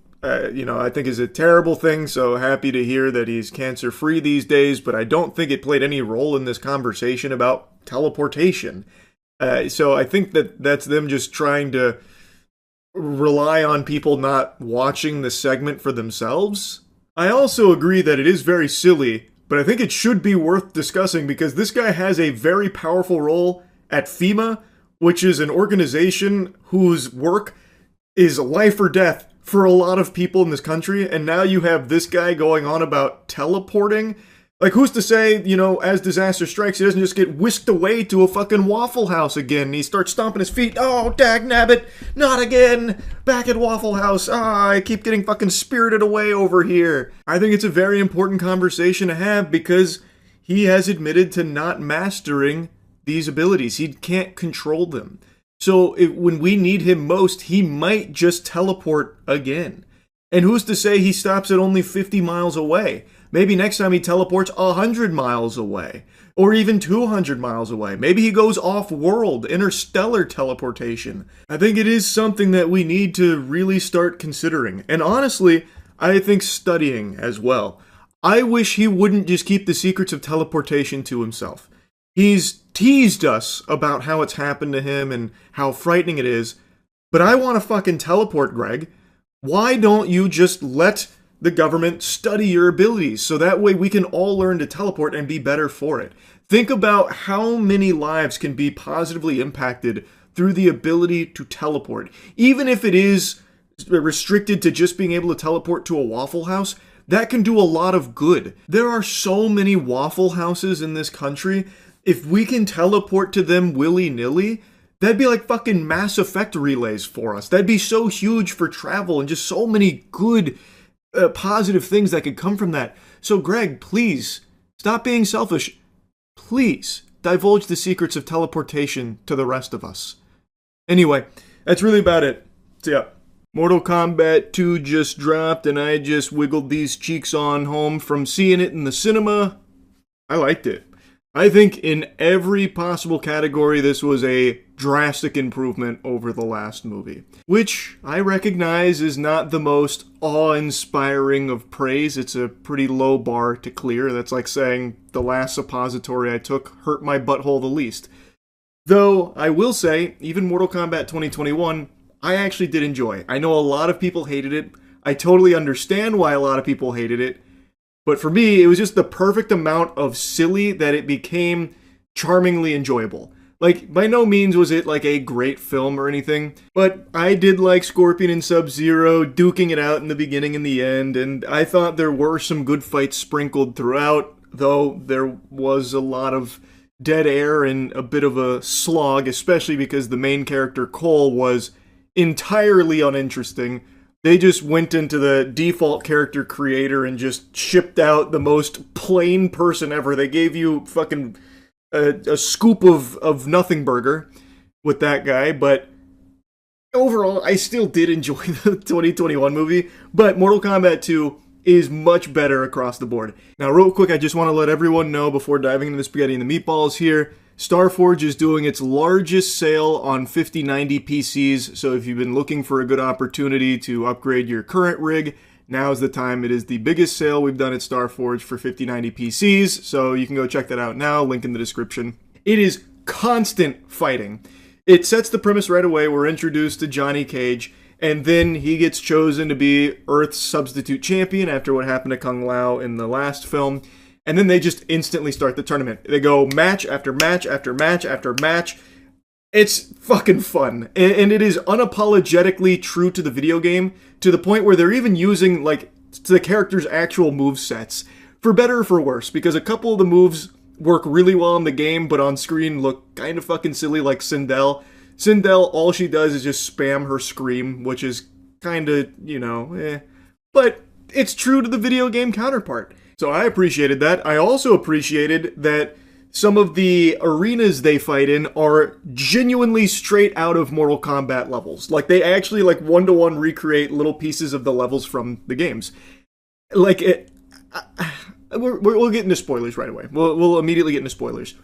you know, I think is a terrible thing. So happy to hear that he's cancer-free these days, but I don't think it played any role in this conversation about teleportation. So I think that that's them just trying to rely on people not watching the segment for themselves. I also agree that it is very silly but I think it should be worth discussing because this guy has a very powerful role at FEMA, which is an organization whose work is life or death for a lot of people in this country. And now you have this guy going on about teleporting. Like, who's to say, you know, as disaster strikes, he doesn't just get whisked away to a fucking Waffle House again. And he starts stomping his feet. Oh, dagnabbit, not again. Back at Waffle House. Ah, I keep getting fucking spirited away over here. I think it's a very important conversation to have because he has admitted to not mastering these abilities. He can't control them. So when we need him most, he might just teleport again. And who's to say he stops at only 50 miles away? Maybe next time he teleports 100 miles away, or even 200 miles away. Maybe he goes off-world, interstellar teleportation. I think it is something that we need to really start considering. And honestly, I think studying as well. I wish he wouldn't just keep the secrets of teleportation to himself. He's teased us about how it's happened to him and how frightening it is, but I want to fucking teleport, Greg. Why don't you just let the government study your abilities so that way we can all learn to teleport and be better for it? Think about how many lives can be positively impacted through the ability to teleport. Even if it is restricted to just being able to teleport to a Waffle House, that can do a lot of good. There are so many Waffle Houses in this country. If we can teleport to them willy-nilly, that'd be like fucking Mass Effect relays for us. That'd be so huge for travel and just so many good positive things that could come from that. So Greg, please, stop being selfish. Please, divulge the secrets of teleportation to the rest of us. Anyway, that's really about it. So yeah, Mortal Kombat 2 just dropped and I just wiggled these cheeks on home from seeing it in the cinema. I liked it. I think in every possible category, this was a drastic improvement over the last movie, which I recognize is not the most awe-inspiring of praise. It's a pretty low bar to clear. That's like saying the last suppository I took hurt my butthole the least. Though, I will say, even Mortal Kombat 2021, I actually did enjoy. I know a lot of people hated it. I totally understand why a lot of people hated it. But for me, it was just the perfect amount of silly that it became charmingly enjoyable. Like, by no means was it like a great film or anything, but I did like Scorpion and Sub-Zero duking it out in the beginning and the end, and I thought there were some good fights sprinkled throughout, though there was a lot of dead air and a bit of a slog, especially because the main character, Cole, was entirely uninteresting. They just went into the default character creator and just shipped out the most plain person ever. They gave you fucking a scoop of nothing burger with that guy, but overall, I still did enjoy the 2021 movie, but Mortal Kombat 2 is much better across the board. Now, real quick, I just want to let everyone know before diving into the spaghetti and the meatballs here, Starforge is doing its largest sale on 5090 PCs, so if you've been looking for a good opportunity to upgrade your current rig, now's the time. It is the biggest sale we've done at Starforge for 5090 PCs, so you can go check that out now, link in the description. It is constant fighting. It sets the premise right away. We're introduced to Johnny Cage, and then he gets chosen to be Earth's substitute champion after what happened to Kung Lao in the last film. And then they just instantly start the tournament. They go match after match after match after match. It's fucking fun. And it is unapologetically true to the video game, to the point where they're even using, like, the character's actual move sets. For better or for worse, because a couple of the moves work really well in the game, but on screen look kind of fucking silly, like Sindel. Sindel, all she does is just spam her scream, which is kind of, you know, eh. But it's true to the video game counterpart. So I appreciated that. I also appreciated that some of the arenas they fight in are genuinely straight out of Mortal Kombat levels. Like, they actually, like, one-to-one recreate little pieces of the levels from the games. Like, we'll get into spoilers right away. We'll immediately get into spoilers.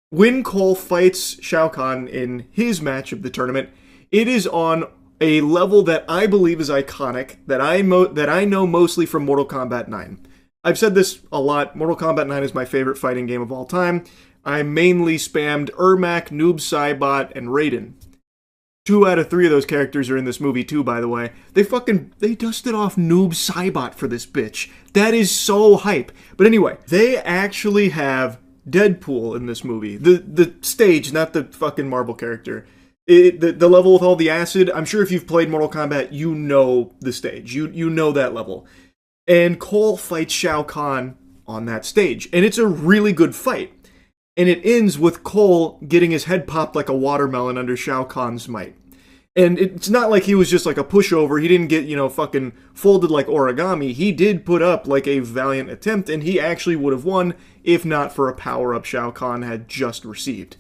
When Cole fights Shao Kahn in his match of the tournament, it is on a level that I believe is iconic, that I know mostly from Mortal Kombat 9. I've said this a lot, Mortal Kombat 9 is my favorite fighting game of all time. I mainly spammed Ermac, Noob Saibot, and Raiden. 2 out of 3 of those characters are in this movie too, by the way. They dusted off Noob Saibot for this bitch. That is so hype. But anyway, they actually have Deadpool in this movie. The stage, not the fucking Marvel character. The level with all the acid, I'm sure if you've played Mortal Kombat, you know the stage. You know that level. And Cole fights Shao Kahn on that stage. And it's a really good fight. And it ends with Cole getting his head popped like a watermelon under Shao Kahn's might. And it's not like he was just like a pushover. He didn't get, fucking folded like origami. He did put up like a valiant attempt, and he actually would have won if not for a power-up Shao Kahn had just received.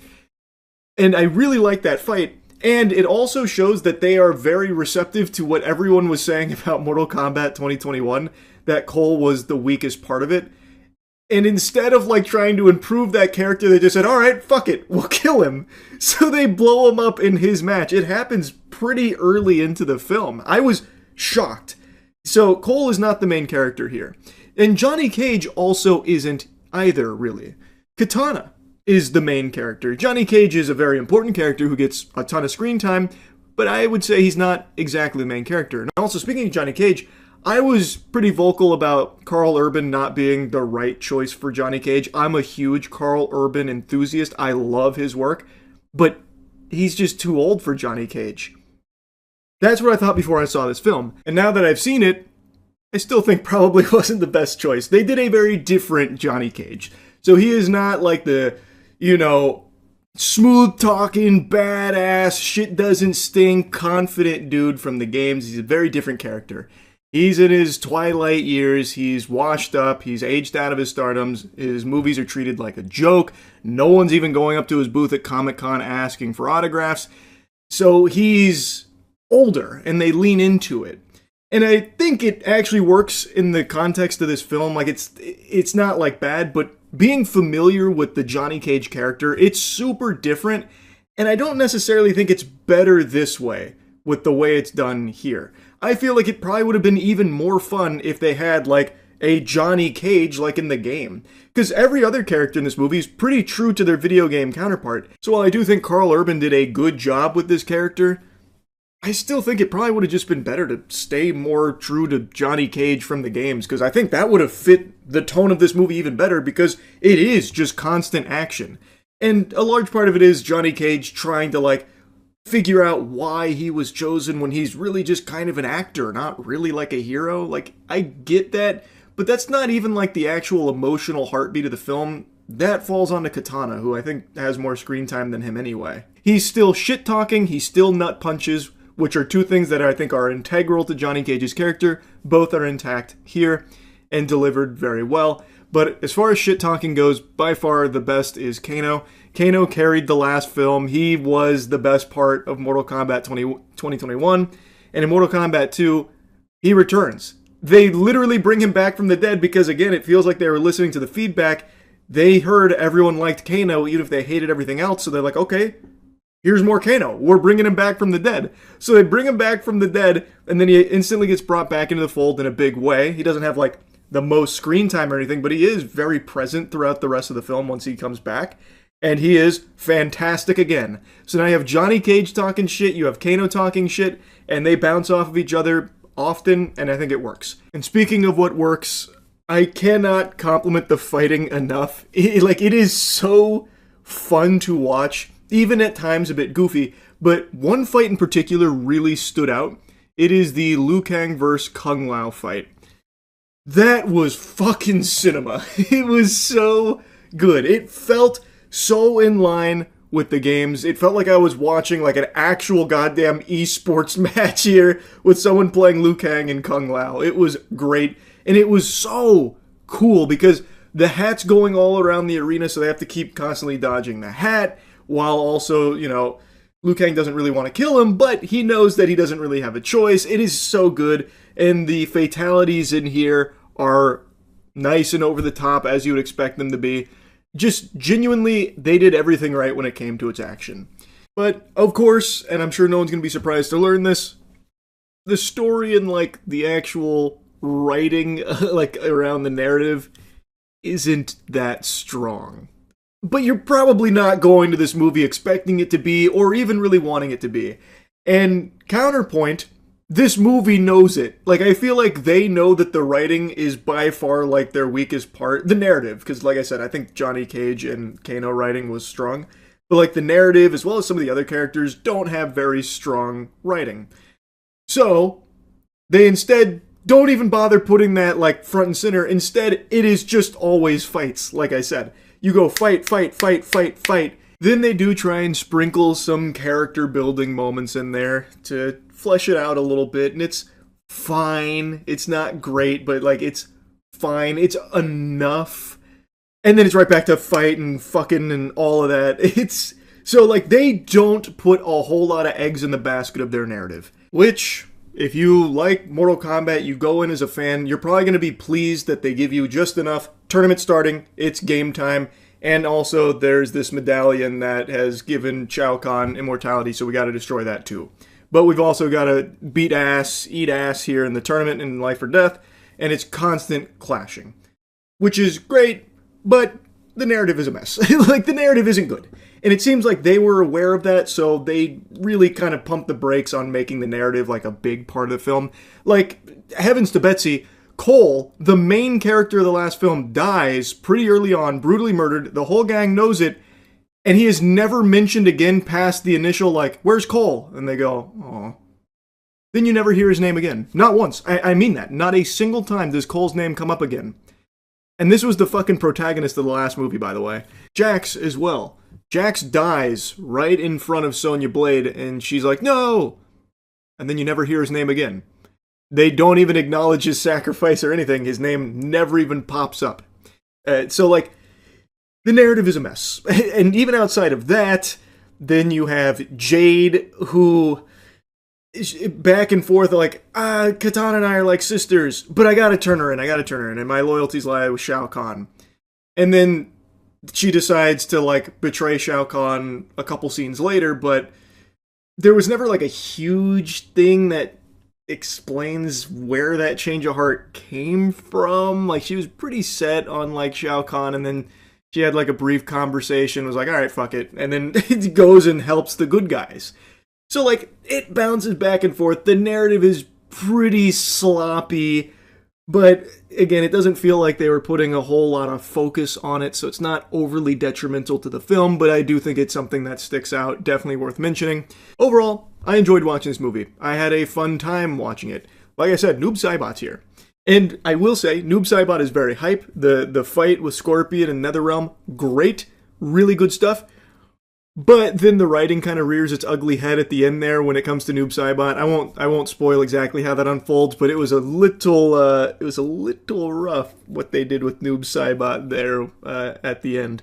And I really like that fight. And it also shows that they are very receptive to what everyone was saying about Mortal Kombat 2021, that Cole was the weakest part of it. And instead of like trying to improve that character, they just said, all right, fuck it, we'll kill him. So they blow him up in his match. It happens pretty early into the film. I was shocked. So Cole is not the main character here. And Johnny Cage also isn't either, really. Katana is the main character. Johnny Cage is a very important character who gets a ton of screen time, but I would say he's not exactly the main character. And also, speaking of Johnny Cage, I was pretty vocal about Karl Urban not being the right choice for Johnny Cage. I'm a huge Karl Urban enthusiast. I love his work, but he's just too old for Johnny Cage. That's what I thought before I saw this film. And now that I've seen it, I still think probably wasn't the best choice. They did a very different Johnny Cage. So he is not like the, smooth-talking, badass, shit doesn't stink, confident dude from the games. He's a very different character. He's in his twilight years, he's washed up, he's aged out of his stardoms, his movies are treated like a joke, no one's even going up to his booth at Comic-Con asking for autographs, so he's older, and they lean into it. And I think it actually works in the context of this film, like it's not like bad, but being familiar with the Johnny Cage character, it's super different, and I don't necessarily think it's better this way, with the way it's done here. I feel like it probably would have been even more fun if they had, like, a Johnny Cage like in the game. Because every other character in this movie is pretty true to their video game counterpart. So while I do think Karl Urban did a good job with this character, I still think it probably would have just been better to stay more true to Johnny Cage from the games. Because I think that would have fit the tone of this movie even better, because it is just constant action. And a large part of it is Johnny Cage trying to, like, figure out why he was chosen when he's really just kind of an actor, not really like a hero. Like, I get that, but that's not even like the actual emotional heartbeat of the film. That falls onto Katana, who I think has more screen time than him anyway. He's still shit-talking, he's still nut punches, which are two things that I think are integral to Johnny Cage's character. Both are intact here and delivered very well. But as far as shit-talking goes, by far the best is Kano. Kano carried the last film. He was the best part of Mortal Kombat 2021. And in Mortal Kombat 2, he returns. They literally bring him back from the dead because, again, it feels like they were listening to the feedback. They heard everyone liked Kano, even if they hated everything else. So they're like, okay, here's more Kano. We're bringing him back from the dead. So they bring him back from the dead, and then he instantly gets brought back into the fold in a big way. He doesn't have, like, the most screen time or anything, but he is very present throughout the rest of the film once he comes back. And he is fantastic again. So now you have Johnny Cage talking shit, you have Kano talking shit, and they bounce off of each other often, and I think it works. And speaking of what works, I cannot compliment the fighting enough. It is so fun to watch, even at times a bit goofy, but one fight in particular really stood out. It is the Liu Kang vs. Kung Lao fight. That was fucking cinema. It was so good. It felt so in line with the games. It felt like I was watching like an actual goddamn esports match here with someone playing Liu Kang and Kung Lao. It was great. And it was so cool because the hat's going all around the arena, so they have to keep constantly dodging the hat while also, Liu Kang doesn't really want to kill him, but he knows that he doesn't really have a choice. It is so good. And the fatalities in here are nice and over the top as you would expect them to be. Just genuinely, they did everything right when it came to its action. But, of course, and I'm sure no one's going to be surprised to learn this, the story and, like, the actual writing, like, around the narrative isn't that strong. But you're probably not going to this movie expecting it to be, or even really wanting it to be. And counterpoint, this movie knows it. Like, I feel like they know that the writing is by far, like, their weakest part. The narrative, because, like I said, I think Johnny Cage and Kano writing was strong. But, like, the narrative, as well as some of the other characters, don't have very strong writing. So, they instead don't even bother putting that, like, front and center. Instead, it is just always fights, like I said. You go fight, fight, fight, fight, fight. Then they do try and sprinkle some character building moments in there to flesh it out a little bit, and it's fine. It's not great, but, like, it's fine. It's enough. And then it's right back to fight and fucking and all of that. It's so, like, they don't put a whole lot of eggs in the basket of their narrative, which, if you like Mortal Kombat, you go in as a fan, you're probably going to be pleased that they give you just enough. Tournament starting, it's game time, and also there's this medallion that has given Shao Kahn immortality, so we got to destroy that too. But we've also got to beat ass, eat ass here in the tournament in Life or Death, and it's constant clashing, which is great, but the narrative is a mess. Like, the narrative isn't good. And it seems like they were aware of that, so they really kind of pumped the brakes on making the narrative like a big part of the film. Like, heavens to Betsy, Cole, the main character of the last film, dies pretty early on, brutally murdered. The whole gang knows it, and he is never mentioned again past the initial, like, where's Cole? And they go, aw. Then you never hear his name again. Not once. I mean that. Not a single time does Cole's name come up again. And this was the fucking protagonist of the last movie, by the way. Jax as well. Jax dies right in front of Sonya Blade, and she's like, no! And then you never hear his name again. They don't even acknowledge his sacrifice or anything. His name never even pops up. So, like, the narrative is a mess. And even outside of that, then you have Jade, who back and forth, like, Katana and I are like sisters, but I gotta turn her in, and my loyalties lie with Shao Kahn. And then she decides to, like, betray Shao Kahn a couple scenes later, but there was never, like, a huge thing that explains where that change of heart came from. Like, she was pretty set on, like, Shao Kahn, and then she had, like, a brief conversation, was like, alright, fuck it, and then it goes and helps the good guys. So, like, it bounces back and forth. The narrative is pretty sloppy, but, again, it doesn't feel like they were putting a whole lot of focus on it, so it's not overly detrimental to the film, but I do think it's something that sticks out, definitely worth mentioning. Overall, I enjoyed watching this movie. I had a fun time watching it. Like I said, Noob Saibot's here. And I will say, Noob Saibot is very hype. The fight with Scorpion and NetherRealm, great, really good stuff. But then the writing kind of rears its ugly head at the end there when it comes to Noob Saibot. I won't spoil exactly how that unfolds, but it was a little rough what they did with Noob Saibot there at the end.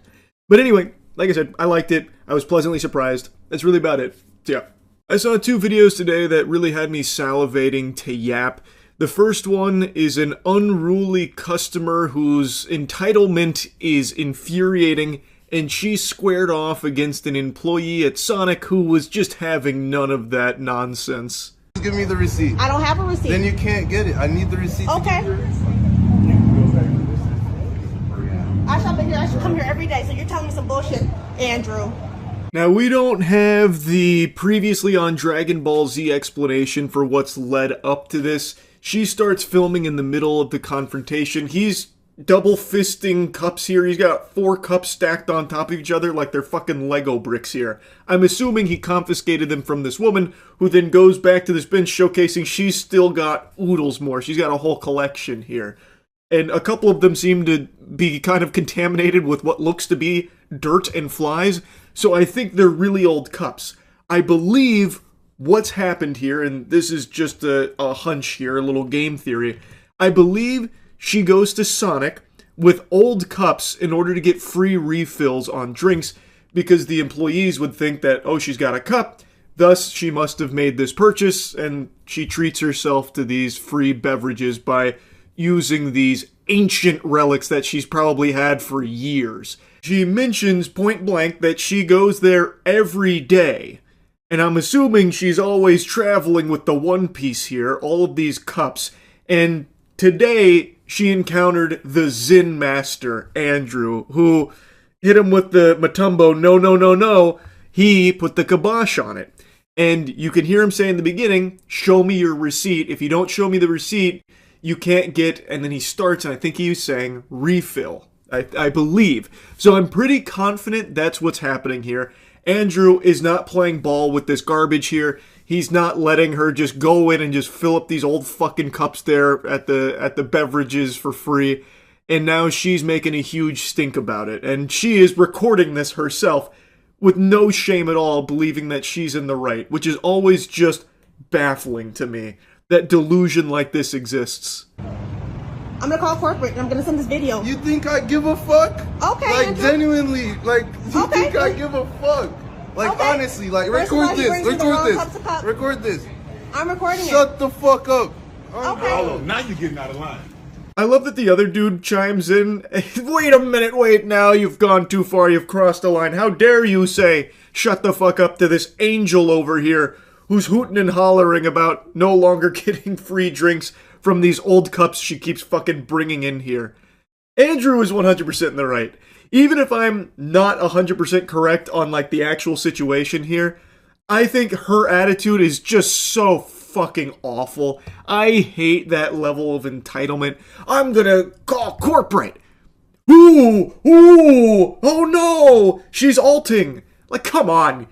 But anyway, like I said, I liked it. I was pleasantly surprised. That's really about it. So yeah. I saw 2 videos today that really had me salivating to yap. The first one is an unruly customer whose entitlement is infuriating, and she squared off against an employee at Sonic who was just having none of that nonsense. Give me the receipt. I don't have a receipt. Then you can't get it. I need the receipt. Okay. I shop in here. I should come here every day. So you're telling me some bullshit, Andrew. Now, we don't have the previously on Dragon Ball Z explanation for what's led up to this. She starts filming in the middle of the confrontation. He's double fisting cups here. He's got 4 cups stacked on top of each other like they're fucking Lego bricks here. I'm assuming he confiscated them from this woman, who then goes back to this bench showcasing she's still got oodles more. She's got a whole collection here. And a couple of them seem to be kind of contaminated with what looks to be dirt and flies. So I think they're really old cups. I believe what's happened here, and this is just a hunch here, a little game theory. I believe she goes to Sonic with old cups in order to get free refills on drinks, because the employees would think that, oh, she's got a cup, thus she must have made this purchase, and she treats herself to these free beverages by using these ancient relics that she's probably had for years. She mentions point blank that she goes there every day, and I'm assuming she's always traveling with the One Piece here, all of these cups, and today she encountered the Zen Master, Andrew, who hit him with the Matumbo, no, no, no, no. He put the kibosh on it. And you can hear him say in the beginning, show me your receipt. If you don't show me the receipt, you can't get, and then he starts, and I think he was saying refill, I believe. So I'm pretty confident that's what's happening here. Andrew is not playing ball with this garbage here. He's not letting her just go in and just fill up these old fucking cups there at the beverages for free. And now she's making a huge stink about it. And she is recording this herself with no shame at all, believing that she's in the right, which is always just baffling to me that delusion like this exists. I'm gonna call corporate and I'm gonna send this video. You think I give a fuck? Okay. Like, Andrew. genuinely, like, you think I give a fuck? Like, Okay. honestly, like, First of all, record he this, brings me the record wrong this, cups of cup. record this. I'm recording Shut the fuck up. Okay. Oh, now you're getting out of line. I love that the other dude chimes in. Wait a minute, wait now, you've gone too far, you've crossed the line. How dare you say, shut the fuck up to this angel over here who's hooting and hollering about no longer getting free drinks from these old cups she keeps fucking bringing in here. Andrew is 100% in the right. Even if I'm not 100% correct on like the actual situation here, I think her attitude is just so fucking awful. I hate that level of entitlement. I'm gonna call corporate. Ooh, oh no, she's alting. Like, come on,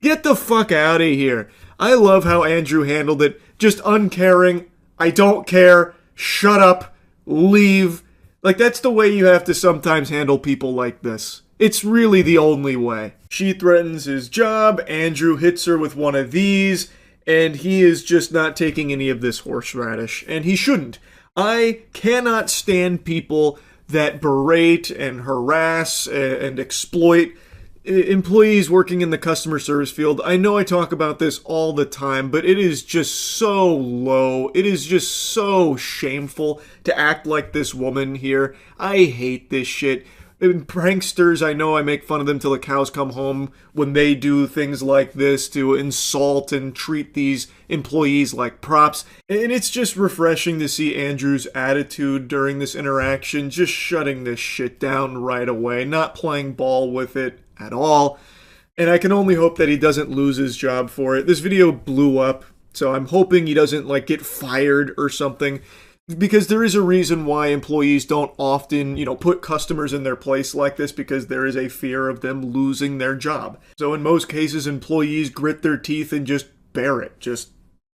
get the fuck out of here. I love how Andrew handled it. Just uncaring. I don't care. Shut up. Leave. Like, that's the way you have to sometimes handle people like this. It's really the only way. She threatens his job. Andrew hits her with one of these. And he is just not taking any of this horseradish. And he shouldn't. I cannot stand people that berate and harass and exploit employees working in the customer service field. I know I talk about this all the time, but it is just so low. It is just so shameful to act like this woman here. I hate this shit. And pranksters, I know I make fun of them till the cows come home when they do things like this to insult and treat these employees like props. And it's just refreshing to see Andrew's attitude during this interaction, just shutting this shit down right away, not playing ball with it at all. And I can only hope that he doesn't lose his job for it. This video blew up, so I'm hoping he doesn't like get fired or something. Because there is a reason why employees don't often, put customers in their place like this, because there is a fear of them losing their job. So in most cases, employees grit their teeth and just bear it. Just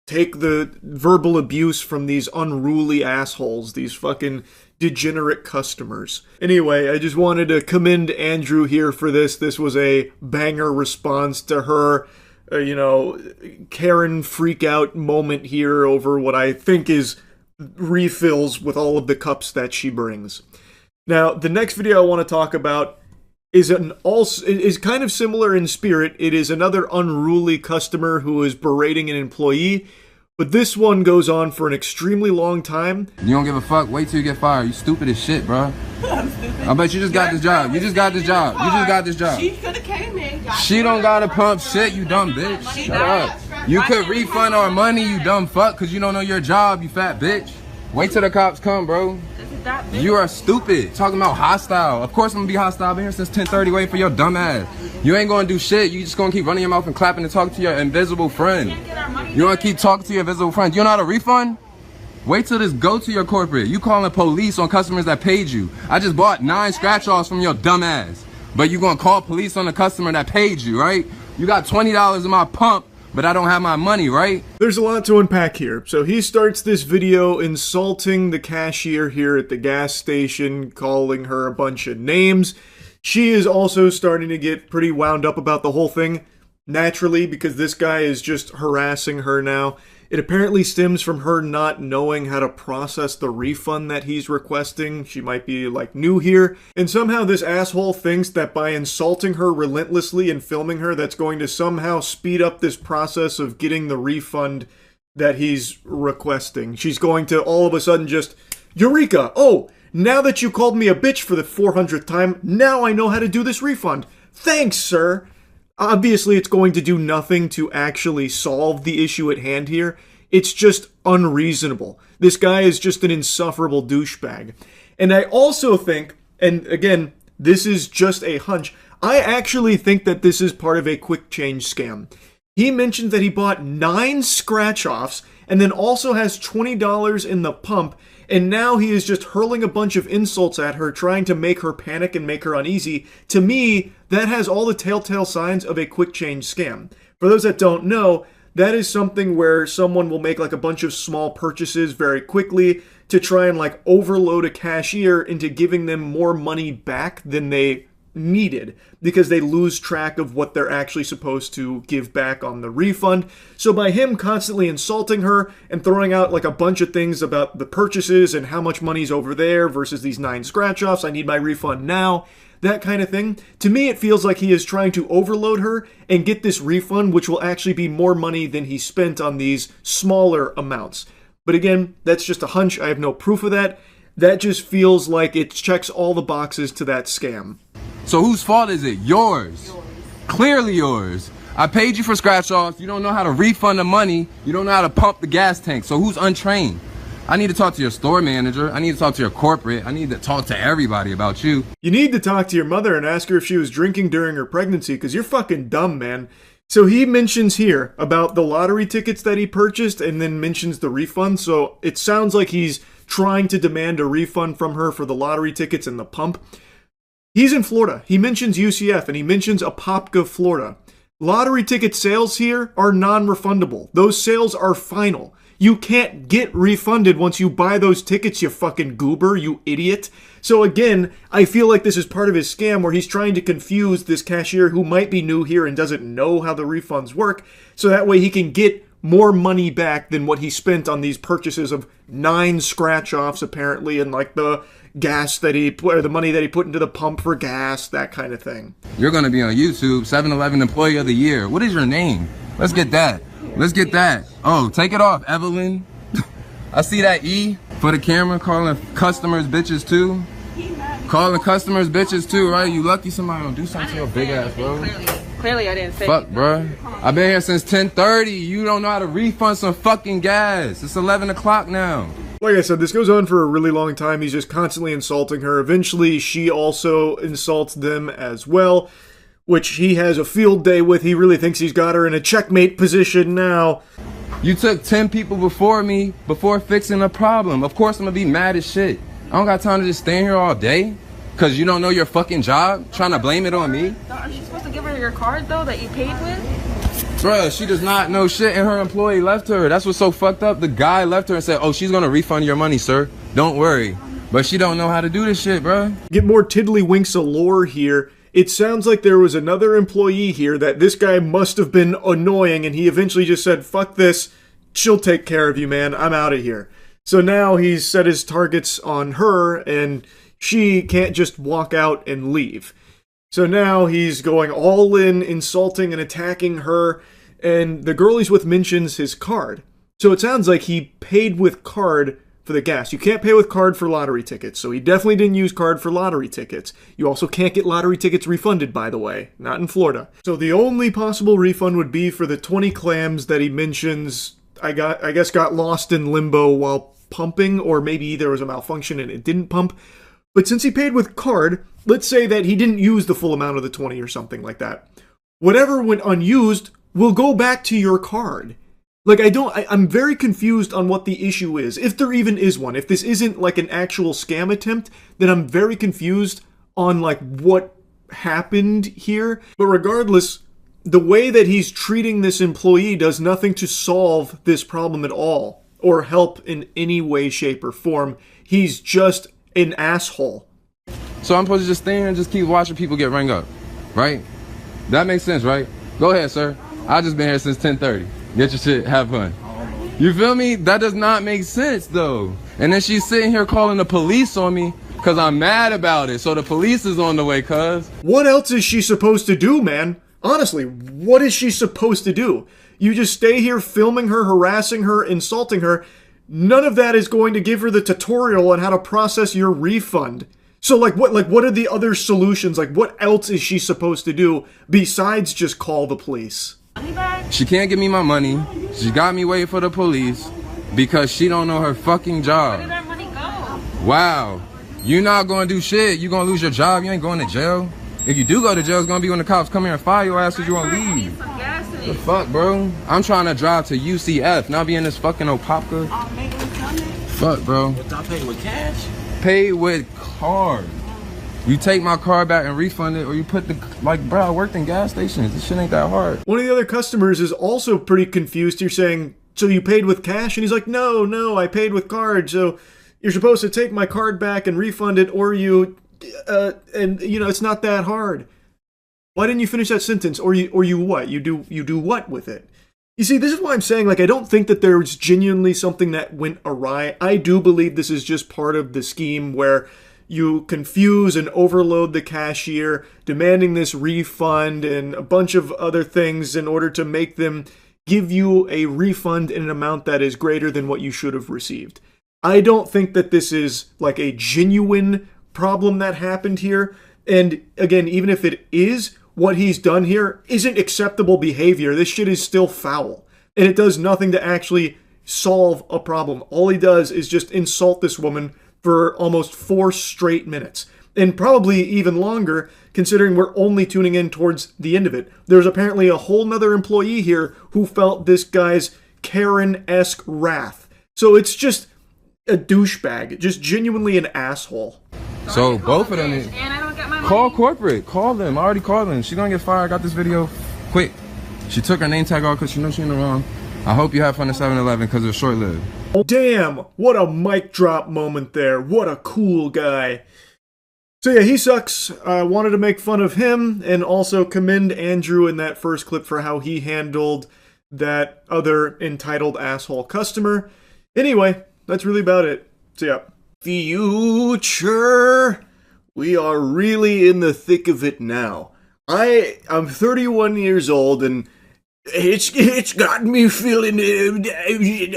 take the verbal abuse from these unruly assholes, these fucking degenerate customers. Anyway, I just wanted to commend Andrew here for this. This was a banger response to her, Karen freak out moment here over what I think is refills with all of the cups that she brings. Now, the next video I want to talk about is kind of similar in spirit. It is another unruly customer who is berating an employee, but this one goes on for an extremely long time. You don't give a fuck. Wait till you get fired. You stupid as shit, bro. I'm stupid. I bet you just got this job. You just got this job. You just got this job. She could have came in. She don't gotta pump shit, you dumb bitch. Shut up. You could refund our money, you dumb fuck, because you don't know your job, you fat bitch. Wait till the cops come, bro. You are stupid. Talking about hostile. Of course I'm gonna be hostile. I've been here since 10:30 waiting for your dumb ass. You ain't gonna do shit. You just gonna keep running your mouth and clapping and talking to your invisible friend. You wanna keep talking to your invisible friend. You know how to refund? Wait till this go to your corporate. You calling police on customers that paid you. I just bought 9 scratch-offs from your dumb ass. But you gonna call police on the customer that paid you, right? You got $20 in my pump, but I don't have my money, right? There's a lot to unpack here. So he starts this video insulting the cashier here at the gas station, calling her a bunch of names. She is also starting to get pretty wound up about the whole thing, naturally, because this guy is just harassing her now. It apparently stems from her not knowing how to process the refund that he's requesting. She might be, like, new here. And somehow this asshole thinks that by insulting her relentlessly and filming her, that's going to somehow speed up this process of getting the refund that he's requesting. She's going to all of a sudden just, Eureka! Oh, now that you called me a bitch for the 400th time, now I know how to do this refund. Thanks, sir! Obviously, it's going to do nothing to actually solve the issue at hand here. It's just unreasonable. This guy is just an insufferable douchebag. And I also think, and again, this is just a hunch, I actually think that this is part of a quick change scam. He mentions that he bought 9 scratch-offs and then also has $20 in the pump, and now he is just hurling a bunch of insults at her, trying to make her panic and make her uneasy. To me, that has all the telltale signs of a quick change scam. For those that don't know, that is something where someone will make like a bunch of small purchases very quickly to try and like overload a cashier into giving them more money back than they needed, because they lose track of what they're actually supposed to give back on the refund. So by him constantly insulting her and throwing out like a bunch of things about the purchases and how much money's over there versus these 9 scratch-offs, I need my refund now, that kind of thing, to me it feels like he is trying to overload her and get this refund, which will actually be more money than he spent on these smaller amounts. But again, that's just a hunch. I have no proof of that. That just feels like it checks all the boxes to that scam. So whose fault is it? Yours. Clearly yours. I paid you for scratch-offs. You don't know how to refund the money. You don't know how to pump the gas tank. So who's untrained? I need to talk to your store manager. I need to talk to your corporate. I need to talk to everybody about you. You need to talk to your mother and ask her if she was drinking during her pregnancy, because you're fucking dumb, man. So he mentions here about the lottery tickets that he purchased and then mentions the refund. So it sounds like he's trying to demand a refund from her for the lottery tickets and the pump. He's in Florida. He mentions UCF and he mentions Apopka, Florida. Lottery ticket sales here are non-refundable. Those sales are final. You can't get refunded once you buy those tickets, you fucking goober, you idiot. So again, I feel like this is part of his scam where he's trying to confuse this cashier who might be new here and doesn't know how the refunds work, so that way he can get more money back than what he spent on these purchases of 9 scratch-offs apparently, and like the gas that he put, or the money that he put into the pump for gas, that kind of thing. You're gonna be on YouTube, 7-Eleven Employee of the Year. What is your name? Let's get that. Let's get that. Oh, take it off, Evelyn. I see that E for the camera, calling customers bitches too. Calling customers bitches too, right? You lucky somebody don't do something to your big ass, bro. Clearly I didn't say Fuck, bro. I've been here since 10:30. You don't know how to refund some fucking gas. It's 11 o'clock now. Like I said, this goes on for a really long time. He's just constantly insulting her. Eventually, she also insults them as well, which he has a field day with. He really thinks he's got her in a checkmate position now. You took 10 people before me before fixing a problem. Of course I'm gonna be mad as shit. I don't got time to just stand here all day because you don't know your fucking job, trying to blame it on me. Aren't you supposed to give her your card though that you paid with? Bruh, she does not know shit and her employee left her. That's what's so fucked up. The guy left her and said, oh, she's gonna refund your money, sir. Don't worry. But she don't know how to do this shit, bruh. Get more tiddlywinks of lore here. It sounds like there was another employee here that this guy must have been annoying, and he eventually just said, fuck this, she'll take care of you, man, I'm out of here. So now he's set his targets on her, and she can't just walk out and leave. So now he's going all in, insulting and attacking her, and the girl he's with mentions his card. So it sounds like he paid with card for the gas. You can't pay with card for lottery tickets, so he definitely didn't use card for lottery tickets. You also can't get lottery tickets refunded, by the way. Not in Florida. So the only possible refund would be for the 20 clams that he mentions I guess got lost in limbo while pumping, or maybe there was a malfunction and it didn't pump. But since he paid with card, let's say that he didn't use the full amount of the 20 or something like that. Whatever went unused will go back to your card. Like, I'm very confused on what the issue is, if there even is one. If this isn't like an actual scam attempt, then I'm very confused on like what happened here. But regardless, the way that he's treating this employee does nothing to solve this problem at all, or help in any way, shape, or form. He's just an asshole. So I'm supposed to just stand here and just keep watching people get rang up, right? That makes sense, right? Go ahead, sir. I've just been here since 10:30. Get your shit, have fun. You feel me? That does not make sense, though. And then she's sitting here calling the police on me because I'm mad about it. So the police is on the way, cuz. What else is she supposed to do, man? Honestly, what is she supposed to do? You just stay here filming her, harassing her, insulting her. None of that is going to give her the tutorial on how to process your refund. So what are the other solutions? Like, what else is she supposed to do besides just call the police? She can't give me my money. She got me waiting for the police because she don't know her fucking job. Where did that money go? Wow. You're not going to do shit. You're going to lose your job. You ain't going to jail. If you do go to jail, it's going to be when the cops come here and fire your ass because you won't leave. The fuck, bro? I'm trying to drive to UCF, not be in this fucking Opapka. Fuck, bro. What, I pay with cash? Pay with card. You take my car back and refund it, or you put the, like, bro, I worked in gas stations. This shit ain't that hard. One of the other customers is also pretty confused. You're saying, so you paid with cash? And he's like, no, I paid with card. So you're supposed to take my card back and refund it, or you, and you know, it's not that hard. Why didn't you finish that sentence? Or you what? You do what with it? You see, this is why I'm saying, like, I don't think that there's genuinely something that went awry. I do believe this is just part of the scheme where you confuse and overload the cashier, demanding this refund and a bunch of other things in order to make them give you a refund in an amount that is greater than what you should have received. I don't think that this is like a genuine problem that happened here. And again, even if it is, what he's done here isn't acceptable behavior. This shit is still foul. And it does nothing to actually solve a problem. All he does is just insult this woman for almost 4 straight minutes. And probably even longer, considering we're only tuning in towards the end of it. There's apparently a whole nother employee here who felt this guy's Karen-esque wrath. So it's just a douchebag, just genuinely an asshole. So both of them, call corporate, call them. I already called them. She's gonna get fired. I got this video quick. She took her name tag off because she knows she's in the wrong. I hope you have fun at 7-Eleven because it's short-lived. Oh, damn, what a mic drop moment there. What a cool guy. So yeah, he sucks. I wanted to make fun of him and also commend Andrew in that first clip for how he handled that other entitled asshole customer. Anyway, that's really about it. So yeah. Future. We are really in the thick of it now. I'm 31 years old and it's got me feeling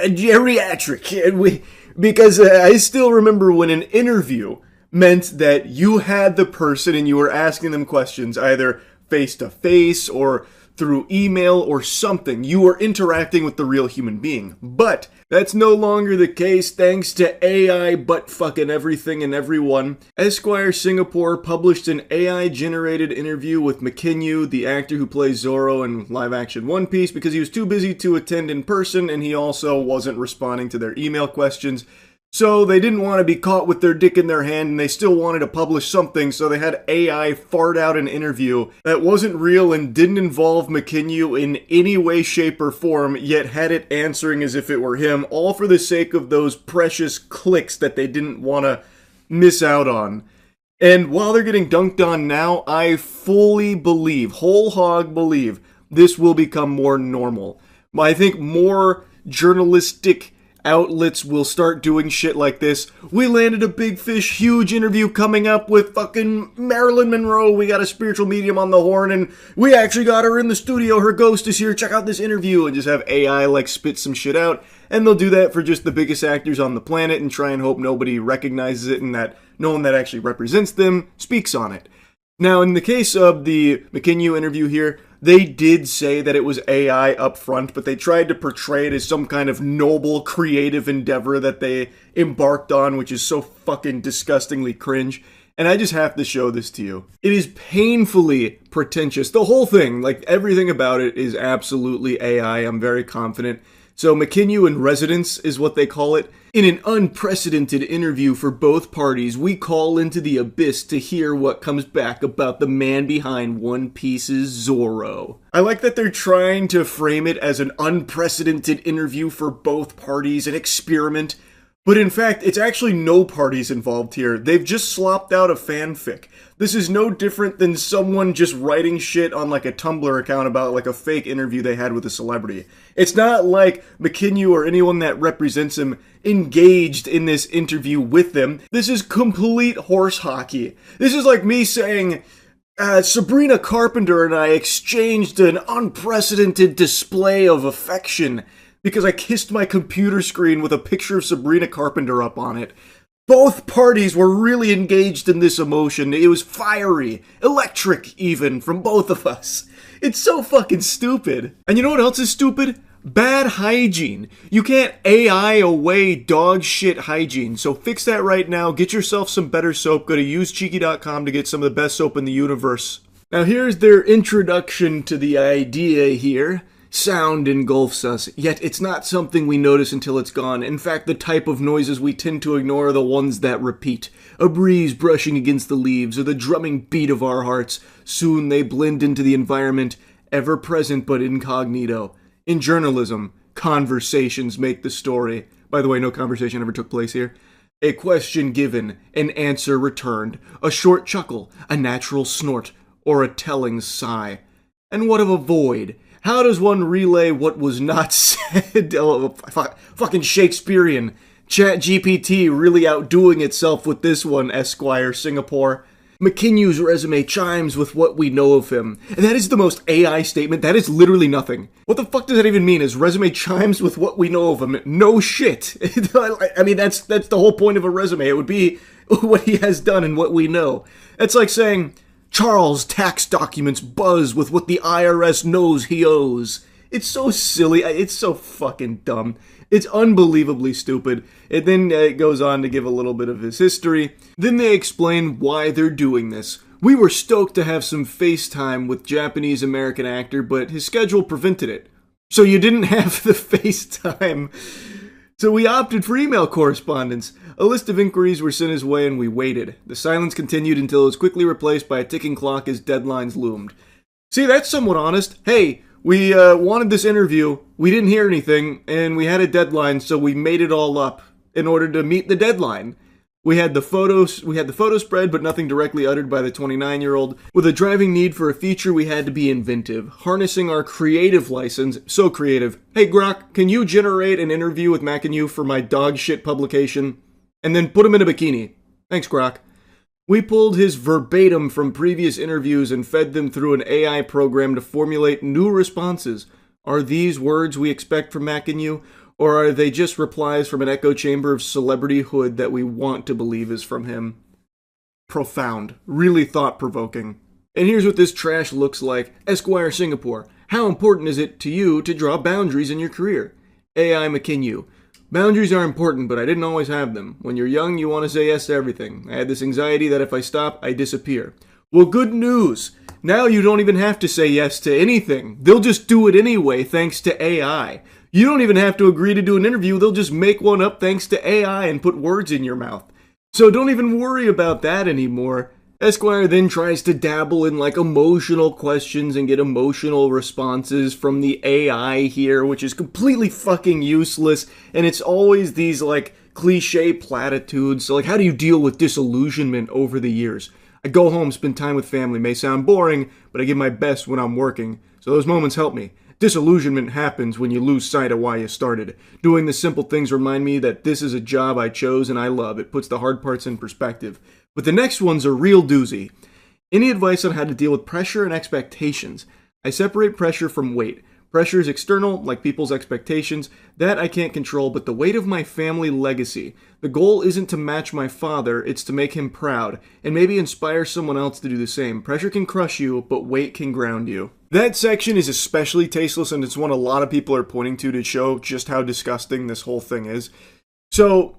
geriatric. Because I still remember when an interview meant that you had the person and you were asking them questions either face to face or through email or something. You were interacting with the real human being. But that's no longer the case thanks to AI butt-fucking everything and everyone. Esquire Singapore published an AI-generated interview with McKinyu, the actor who plays Zoro in live-action One Piece, because he was too busy to attend in person and he also wasn't responding to their email questions. So they didn't want to be caught with their dick in their hand and they still wanted to publish something, so they had AI fart out an interview that wasn't real and didn't involve McKinyu in any way, shape, or form, yet had it answering as if it were him, all for the sake of those precious clicks that they didn't want to miss out on. And while they're getting dunked on now, I fully believe, whole hog believe, this will become more normal. I think more journalistic outlets will start doing shit like this. We landed a big fish, huge interview coming up with fucking Marilyn Monroe. We got a spiritual medium on the horn and we actually got her in the studio. Her ghost is here. Check out this interview. And just have AI like spit some shit out. And they'll do that for just the biggest actors on the planet and try and hope nobody recognizes it and that no one that actually represents them speaks on it. Now, in the case of the McKinyu interview here, they did say that it was AI up front, but they tried to portray it as some kind of noble, creative endeavor that they embarked on, which is so fucking disgustingly cringe. And I just have to show this to you. It is painfully pretentious. The whole thing, like everything about it, is absolutely AI. I'm very confident. So McKinyu in residence is what they call it. In an unprecedented interview for both parties, we call into the abyss to hear what comes back about the man behind One Piece's Zoro. I like that they're trying to frame it as an unprecedented interview for both parties, an experiment. But in fact, it's actually no parties involved here. They've just slopped out a fanfic. This is no different than someone just writing shit on like a Tumblr account about like a fake interview they had with a celebrity. It's not like McKinyu or anyone that represents him engaged in this interview with them. This is complete horse hockey. This is like me saying, Sabrina Carpenter and I exchanged an unprecedented display of affection because I kissed my computer screen with a picture of Sabrina Carpenter up on it. Both parties were really engaged in this emotion. It was fiery, electric even, from both of us. It's so fucking stupid. And you know what else is stupid? Bad hygiene. You can't AI away dog shit hygiene, so fix that right now. Get yourself some better soap. Go to usecheeky.com to get some of the best soap in the universe. Now here's their introduction to the idea here. Sound engulfs us, yet it's not something we notice until it's gone. In fact, the type of noises we tend to ignore are the ones that repeat. A breeze brushing against the leaves, or the drumming beat of our hearts. Soon they blend into the environment, ever present but incognito. In journalism, conversations make the story. By the way, no conversation ever took place here. A question given, an answer returned, a short chuckle, a natural snort, or a telling sigh. And what of a void? How does one relay what was not said? Oh, fucking Shakespearean. ChatGPT really outdoing itself with this one, Esquire Singapore. McKinney's resume chimes with what we know of him. And that is the most AI statement. That is literally nothing. What the fuck does that even mean? His resume chimes with what we know of him. No shit. I mean, that's the whole point of a resume. It would be what he has done and what we know. It's like saying, Charles' tax documents buzz with what the IRS knows he owes. It's so silly. It's so fucking dumb. It's unbelievably stupid. It then goes on to give a little bit of his history. Then they explain why they're doing this. We were stoked to have some FaceTime with Japanese-American actor, but his schedule prevented it. So you didn't have the FaceTime. So we opted for email correspondence. A list of inquiries were sent his way and we waited. The silence continued until it was quickly replaced by a ticking clock as deadlines loomed. See, that's somewhat honest. Hey, we wanted this interview, we didn't hear anything, and we had a deadline, so we made it all up in order to meet the deadline. We had the photo spread, but nothing directly uttered by the 29-year-old. With a driving need for a feature, we had to be inventive, harnessing our creative license. So creative. Hey, Grok, can you generate an interview with McIntyre for my dog shit publication? And then put him in a bikini. Thanks, Grok. We pulled his verbatim from previous interviews and fed them through an AI program to formulate new responses. Are these words we expect from McIntyre? Or are they just replies from an echo chamber of celebrityhood that we want to believe is from him? Profound. Really thought-provoking. And here's what this trash looks like. Esquire Singapore. How important is it to you to draw boundaries in your career? AI McKinney. Boundaries are important, but I didn't always have them. When you're young, you want to say yes to everything. I had this anxiety that if I stop, I disappear. Well, good news. Now you don't even have to say yes to anything. They'll just do it anyway, thanks to AI. You don't even have to agree to do an interview. They'll just make one up thanks to AI and put words in your mouth. So don't even worry about that anymore. Esquire then tries to dabble in like emotional questions and get emotional responses from the AI here, which is completely fucking useless. And it's always these like cliche platitudes. So like, how do you deal with disillusionment over the years? I go home, spend time with family. May sound boring, but I give my best when I'm working. So those moments help me. Disillusionment happens when you lose sight of why you started. Doing the simple things remind me that this is a job I chose and I love. It puts the hard parts in perspective. But the next one's a real doozy. Any advice on how to deal with pressure and expectations? I separate pressure from weight. Pressure is external, like people's expectations. That I can't control, but the weight of my family legacy. The goal isn't to match my father, it's to make him proud, and maybe inspire someone else to do the same. Pressure can crush you, but weight can ground you. That section is especially tasteless, and it's one a lot of people are pointing to show just how disgusting this whole thing is. So,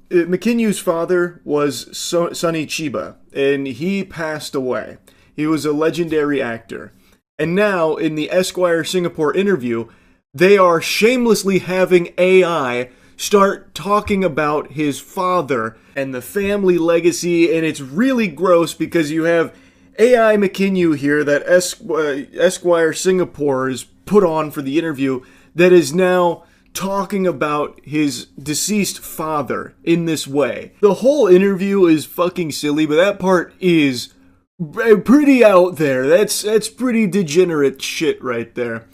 McKinney's father was Sonny Chiba, and he passed away. He was a legendary actor. And now, in the Esquire Singapore interview, they are shamelessly having AI start talking about his father and the family legacy, and it's really gross because you have AI McKinney here that Esquire Singapore is put on for the interview that is now talking about his deceased father in this way. The whole interview is fucking silly, but that part is pretty out there. That's pretty degenerate shit right there.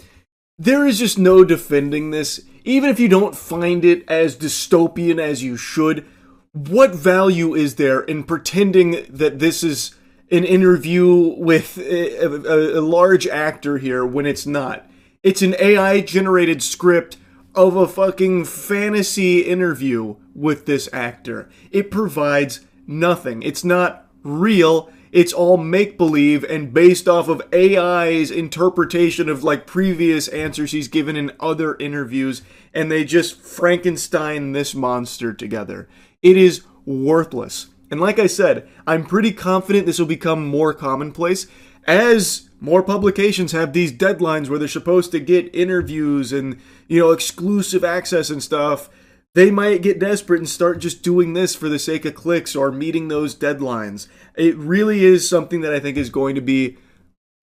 There is just no defending this. Even if you don't find it as dystopian as you should, what value is there in pretending that this is an interview with a large actor here when it's not? It's an AI-generated script of a fucking fantasy interview with this actor. It provides nothing. It's not real. It's all make-believe and based off of AI's interpretation of like previous answers he's given in other interviews, and they just Frankenstein this monster together. It is worthless. And like I said, I'm pretty confident this will become more commonplace as more publications have these deadlines where they're supposed to get interviews and, exclusive access and stuff, they might get desperate and start just doing this for the sake of clicks or meeting those deadlines. It really is something that I think is going to be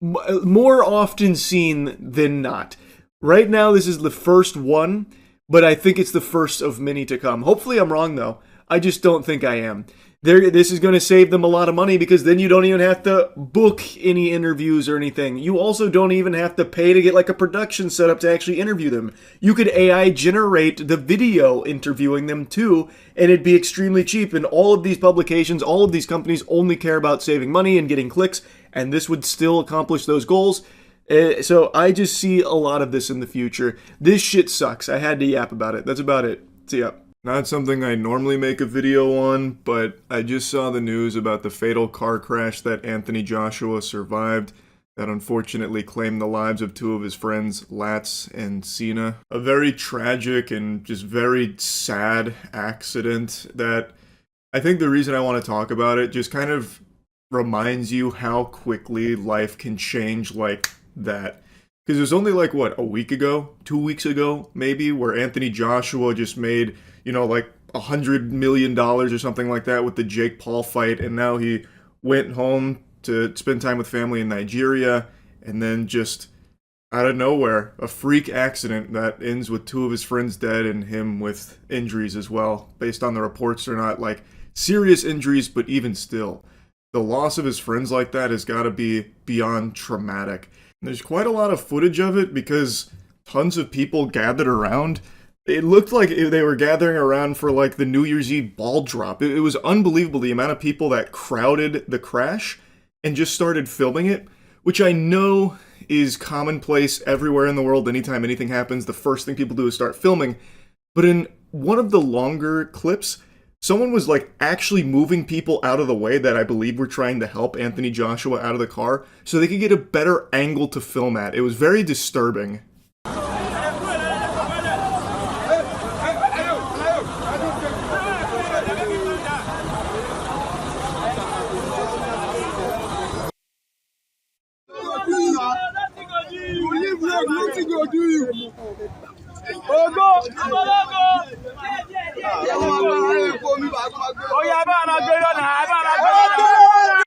more often seen than not. Right now, this is the first one, but I think it's the first of many to come. Hopefully I'm wrong, though. I just don't think I am. This is going to save them a lot of money because then you don't even have to book any interviews or anything. You also don't even have to pay to get like a production set up to actually interview them. You could AI generate the video interviewing them too, and it'd be extremely cheap. And all of these publications, all of these companies only care about saving money and getting clicks, and this would still accomplish those goals. So I just see a lot of this in the future. This shit sucks. I had to yap about it. That's about it. See ya. Not something I normally make a video on, but I just saw the news about the fatal car crash that Anthony Joshua survived that unfortunately claimed the lives of two of his friends, Latz and Cena. A very tragic and just very sad accident that I think the reason I want to talk about it just kind of reminds you how quickly life can change like that. Because it was only like, what, a week ago? 2 weeks ago, maybe, where Anthony Joshua just made, like $100 million or something like that with the Jake Paul fight, and now he went home to spend time with family in Nigeria, and then just out of nowhere, a freak accident that ends with two of his friends dead and him with injuries as well. Based on the reports, they're not like serious injuries, but even still, the loss of his friends like that has got to be beyond traumatic. There's quite a lot of footage of it because tons of people gathered around. It looked like they were gathering around for like the New Year's Eve ball drop. It was unbelievable the amount of people that crowded the crash and just started filming it, which I know is commonplace everywhere in the world. Anytime anything happens, the first thing people do is start filming. But in one of the longer clips, someone was like actually moving people out of the way that I believe were trying to help Anthony Joshua out of the car so they could get a better angle to film at. It was very disturbing.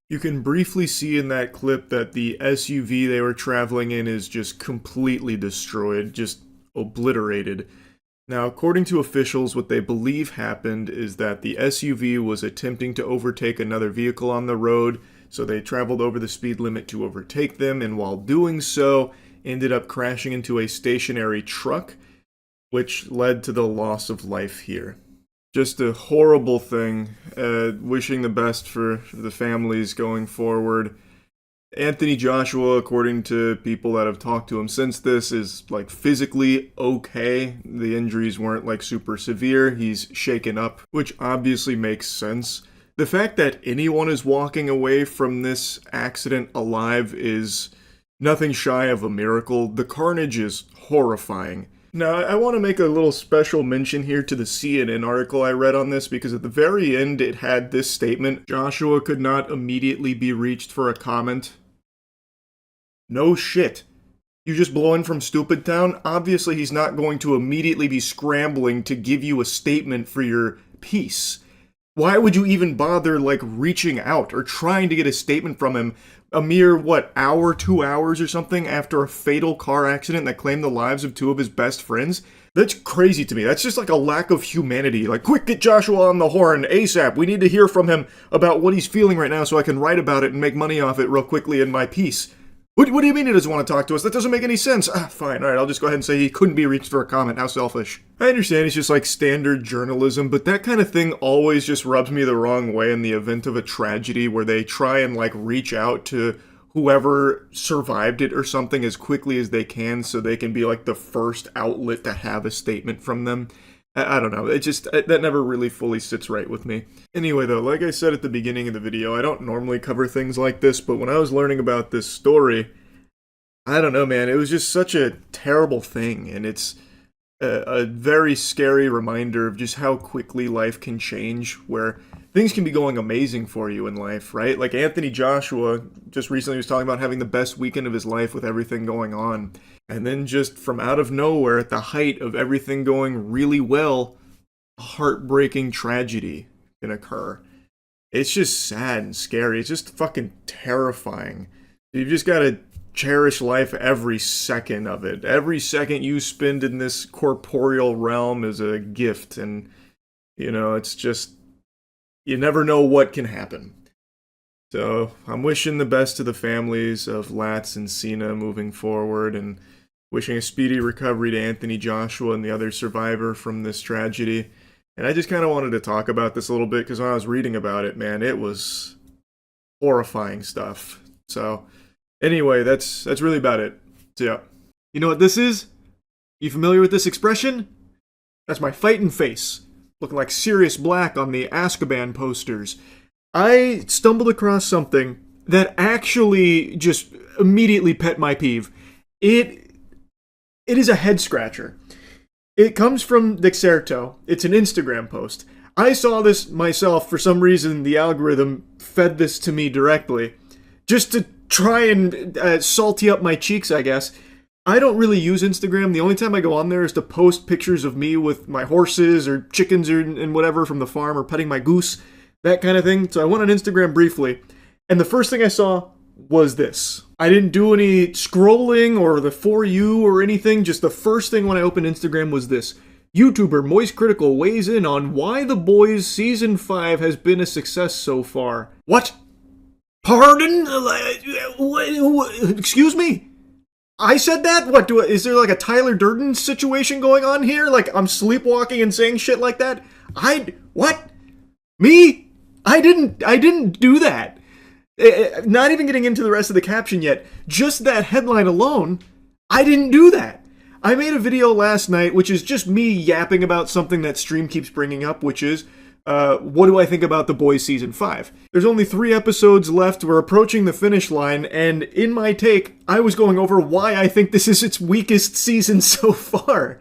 You can briefly see in that clip that the SUV they were traveling in is just completely destroyed, just obliterated. Now, according to officials, what they believe happened is that the SUV was attempting to overtake another vehicle on the road, so they traveled over the speed limit to overtake them, and while doing so, ended up crashing into a stationary truck, which led to the loss of life here. Just a horrible thing. Wishing the best for the families going forward. Anthony Joshua, according to people that have talked to him since this, is like physically okay. The injuries weren't like super severe. He's shaken up, which obviously makes sense. The fact that anyone is walking away from this accident alive is nothing shy of a miracle. The carnage is horrifying. Now, I want to make a little special mention here to the CNN article I read on this, because at the very end it had this statement: Joshua could not immediately be reached for a comment. No shit. You just blow in from Stupid Town? Obviously he's not going to immediately be scrambling to give you a statement for your piece. Why would you even bother, like, reaching out or trying to get a statement from him a mere, hour, 2 hours or something after a fatal car accident that claimed the lives of two of his best friends? That's crazy to me. That's just like a lack of humanity. Like, quick, get Joshua on the horn ASAP. We need to hear from him about what he's feeling right now so I can write about it and make money off it real quickly in my piece. What do you mean he doesn't want to talk to us? That doesn't make any sense. Fine, alright, I'll just go ahead and say he couldn't be reached for a comment. How selfish. I understand it's just like standard journalism, but that kind of thing always just rubs me the wrong way in the event of a tragedy where they try and like reach out to whoever survived it or something as quickly as they can so they can be like the first outlet to have a statement from them. I don't know, it just, that never really fully sits right with me. Anyway though, like I said at the beginning of the video, I don't normally cover things like this, but when I was learning about this story, I don't know, man, it was just such a terrible thing, and it's a very scary reminder of just how quickly life can change, where things can be going amazing for you in life, right? Like Anthony Joshua just recently was talking about having the best weekend of his life with everything going on. And then just from out of nowhere, at the height of everything going really well, a heartbreaking tragedy can occur. It's just sad and scary. It's just fucking terrifying. You've just got to cherish life every second of it. Every second you spend in this corporeal realm is a gift. And, you know, it's just, you never know what can happen. So I'm wishing the best to the families of Latz and Cena moving forward, and wishing a speedy recovery to Anthony Joshua and the other survivor from this tragedy. And I just kind of wanted to talk about this a little bit because when I was reading about it, man, it was horrifying stuff. So anyway, that's really about it. So yeah. You know what this is? You familiar with this expression? That's my fighting face, looking like Sirius Black on the Azkaban posters. I stumbled across something that actually just immediately pet my peeve. It is a head scratcher. It comes from Dexerto. It's an Instagram post. I saw this myself. For some reason, the algorithm fed this to me directly, just to try and salty up my cheeks, I guess. I don't really use Instagram. The only time I go on there is to post pictures of me with my horses or chickens or and whatever from the farm, or petting my goose, that kind of thing. So I went on Instagram briefly, and the first thing I saw was this. I didn't do any scrolling or the For You or anything. Just the first thing when I opened Instagram was this. YouTuber Moist Critical weighs in on why The Boys Season 5 has been a success so far. What? Pardon? Excuse me? I said that? What, is there like a Tyler Durden situation going on here? Like I'm sleepwalking and saying shit like that? What? Me? I didn't do that. Not even getting into the rest of the caption yet. Just that headline alone, I didn't do that. I made a video last night, which is just me yapping about something that Stream keeps bringing up, which is, what do I think about The Boys Season 5? There's only 3 episodes left, we're approaching the finish line, and in my take, I was going over why I think this is its weakest season so far.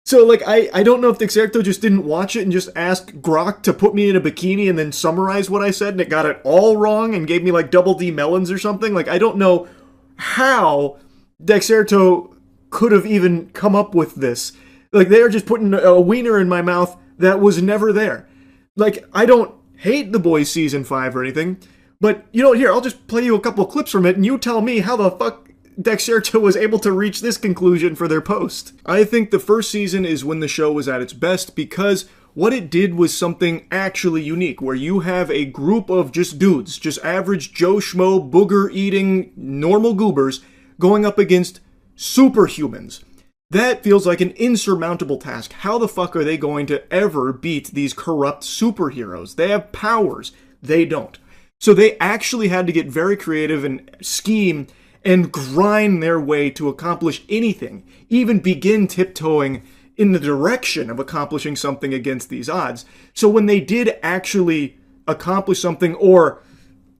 So, like, I don't know if Dexerto just didn't watch it and just asked Grok to put me in a bikini and then summarize what I said, and it got it all wrong and gave me, like, double D melons or something. Like, I don't know how Dexerto could have even come up with this. Like, they are just putting a wiener in my mouth that was never there. Like, I don't hate The Boys Season 5 or anything, but, you know, here, I'll just play you a couple of clips from it, and you tell me how the fuck Dexerto was able to reach this conclusion for their post. I think the first season is when the show was at its best because what it did was something actually unique, where you have a group of just dudes, just average Joe Schmo, booger-eating, normal goobers, going up against superhumans. That feels like an insurmountable task. How the fuck are they going to ever beat these corrupt superheroes? They have powers. They don't. So they actually had to get very creative and scheme and grind their way to accomplish anything, even begin tiptoeing in the direction of accomplishing something against these odds. So when they did actually accomplish something or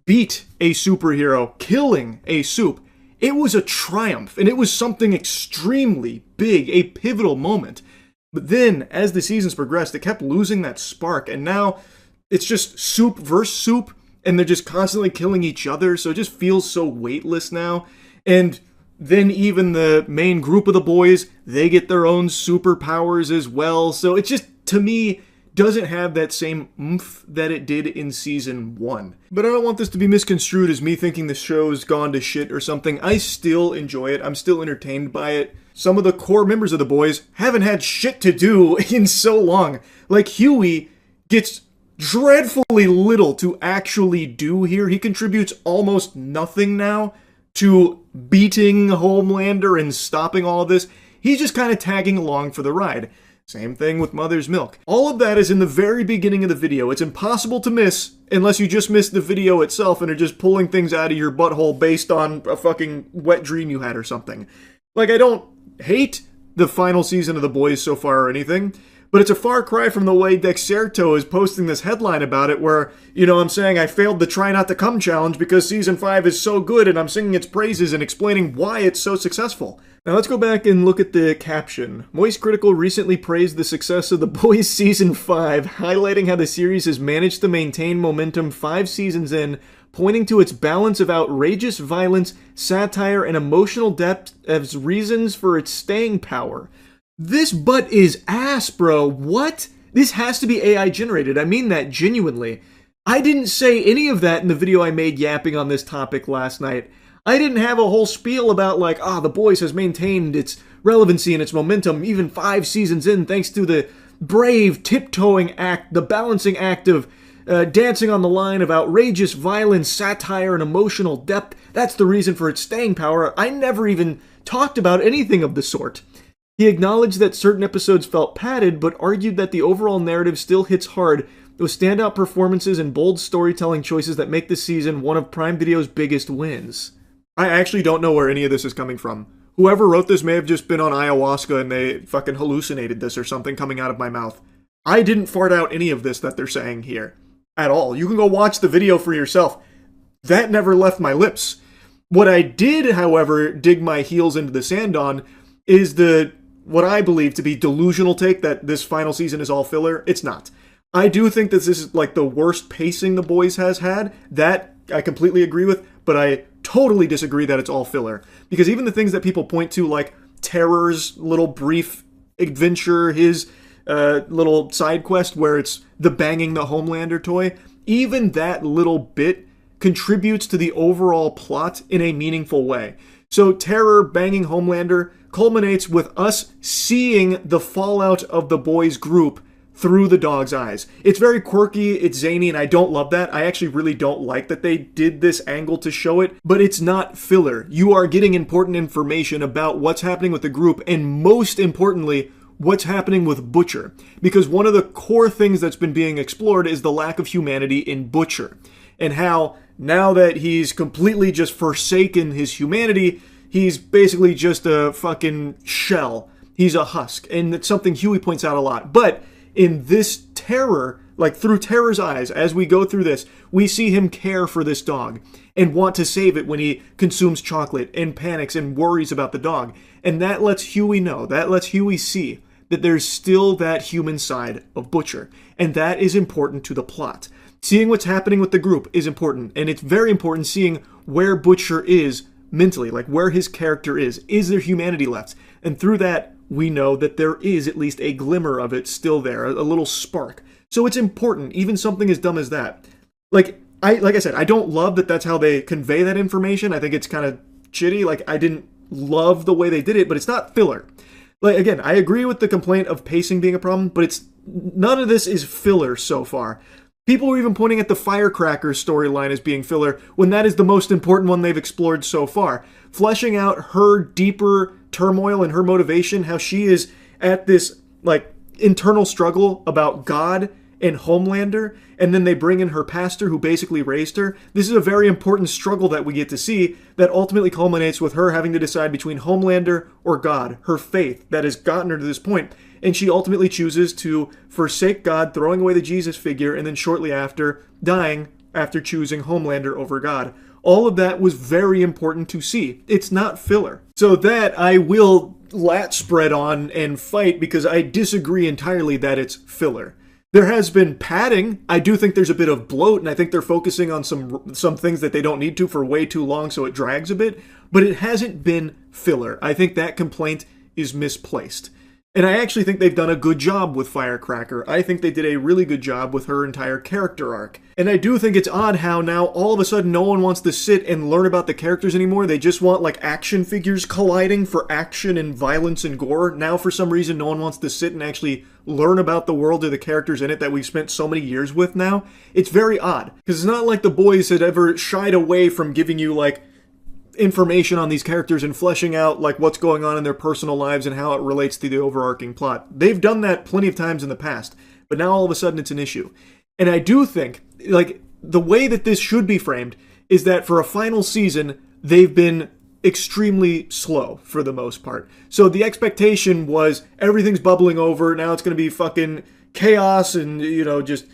beat a superhero, killing a supe, it was a triumph, and it was something extremely big, a pivotal moment. But then, as the seasons progressed, it kept losing that spark, and now it's just soup versus soup, and they're just constantly killing each other, so it just feels so weightless now. And then even the main group of the boys, they get their own superpowers as well, so it just, to me, doesn't have that same oomph that it did in season 1. But I don't want this to be misconstrued as me thinking the show's gone to shit or something. I still enjoy it. I'm still entertained by it. Some of the core members of the boys haven't had shit to do in so long. Like Huey gets dreadfully little to actually do here. He contributes almost nothing now to beating Homelander and stopping all of this. He's just kind of tagging along for the ride. Same thing with Mother's Milk. All of that is in the very beginning of the video. It's impossible to miss unless you just miss the video itself and are just pulling things out of your butthole based on a fucking wet dream you had or something. Like, I don't hate the final season of The Boys so far or anything, But it's a far cry from the way Dexerto is posting this headline about it where, I'm saying I failed the Try Not to Come challenge because Season 5 is so good and I'm singing its praises and explaining why it's so successful. Now let's go back and look at the caption. Moist Critical recently praised the success of The Boys Season 5, highlighting how the series has managed to maintain momentum 5 seasons in, pointing to its balance of outrageous violence, satire, and emotional depth as reasons for its staying power. This butt is ass, bro. What? This has to be AI generated. I mean that genuinely. I didn't say any of that in the video I made yapping on this topic last night. I didn't have a whole spiel about The Boys has maintained its relevancy and its momentum even 5 seasons in thanks to the brave tiptoeing act, the balancing act of dancing on the line of outrageous violence, satire, and emotional depth. That's the reason for its staying power. I never even talked about anything of the sort. He acknowledged that certain episodes felt padded, but argued that the overall narrative still hits hard, with standout performances and bold storytelling choices that make this season one of Prime Video's biggest wins. I actually don't know where any of this is coming from. Whoever wrote this may have just been on ayahuasca and they fucking hallucinated this or something coming out of my mouth. I didn't fart out any of this that they're saying here. At all. You can go watch the video for yourself. That never left my lips. What I did, however, dig my heels into the sand on is what I believe to be delusional take that this final season is all filler. It's not. I do think that this is the worst pacing The Boys has had. That I completely agree with, but I totally disagree that it's all filler. Because even the things that people point to, like Terror's little brief adventure, his little side quest where it's the banging the Homelander toy, even that little bit contributes to the overall plot in a meaningful way. So Terror banging Homelander culminates with us seeing the fallout of the boys' group through the dog's eyes. It's very quirky, it's zany, and I don't love that. I actually really don't like that they did this angle to show it, but it's not filler. You are getting important information about what's happening with the group, and most importantly, what's happening with Butcher. Because one of the core things that's been being explored is the lack of humanity in Butcher, and how now that he's completely just forsaken his humanity, he's basically just a fucking shell. He's a husk, and it's something Huey points out a lot. But in this Terror, through Terror's eyes, as we go through this, we see him care for this dog and want to save it when he consumes chocolate and panics and worries about the dog. And that lets Huey know, that lets Huey see that there's still that human side of Butcher. And that is important to the plot. Seeing what's happening with the group is important, and it's very important seeing where Butcher is mentally, where his character is. Is there humanity left? And through that, we know that there is at least a glimmer of it still there, a little spark. So it's important, even something as dumb as that. Like I said, I don't love that that's how they convey that information. I think it's kind of shitty. I didn't love the way they did it, but it's not filler. Again, I agree with the complaint of pacing being a problem, but none of this is filler so far. People are even pointing at the Firecracker storyline as being filler, when that is the most important one they've explored so far. Fleshing out her deeper turmoil and her motivation, how she is at this, internal struggle about God and Homelander, and then they bring in her pastor who basically raised her. This is a very important struggle that we get to see that ultimately culminates with her having to decide between Homelander or God, her faith that has gotten her to this point. And she ultimately chooses to forsake God, throwing away the Jesus figure, and then shortly after, dying after choosing Homelander over God. All of that was very important to see. It's not filler. So that I will lat spread on and fight because I disagree entirely that it's filler. There has been padding. I do think there's a bit of bloat, and I think they're focusing on some things that they don't need to for way too long, so it drags a bit. But it hasn't been filler. I think that complaint is misplaced. And I actually think they've done a good job with Firecracker. I think they did a really good job with her entire character arc. And I do think it's odd how now all of a sudden no one wants to sit and learn about the characters anymore. They just want action figures colliding for action and violence and gore. Now for some reason no one wants to sit and actually learn about the world or the characters in it that we've spent so many years with now. It's very odd. Because it's not like the boys had ever shied away from giving you information on these characters and fleshing out what's going on in their personal lives and how it relates to the overarching plot. They've done that plenty of times in the past, but now all of a sudden it's an issue. And I do think the way that this should be framed is that for a final season they've been extremely slow for the most part. So the expectation was everything's bubbling over. Now it's going to be fucking chaos and, just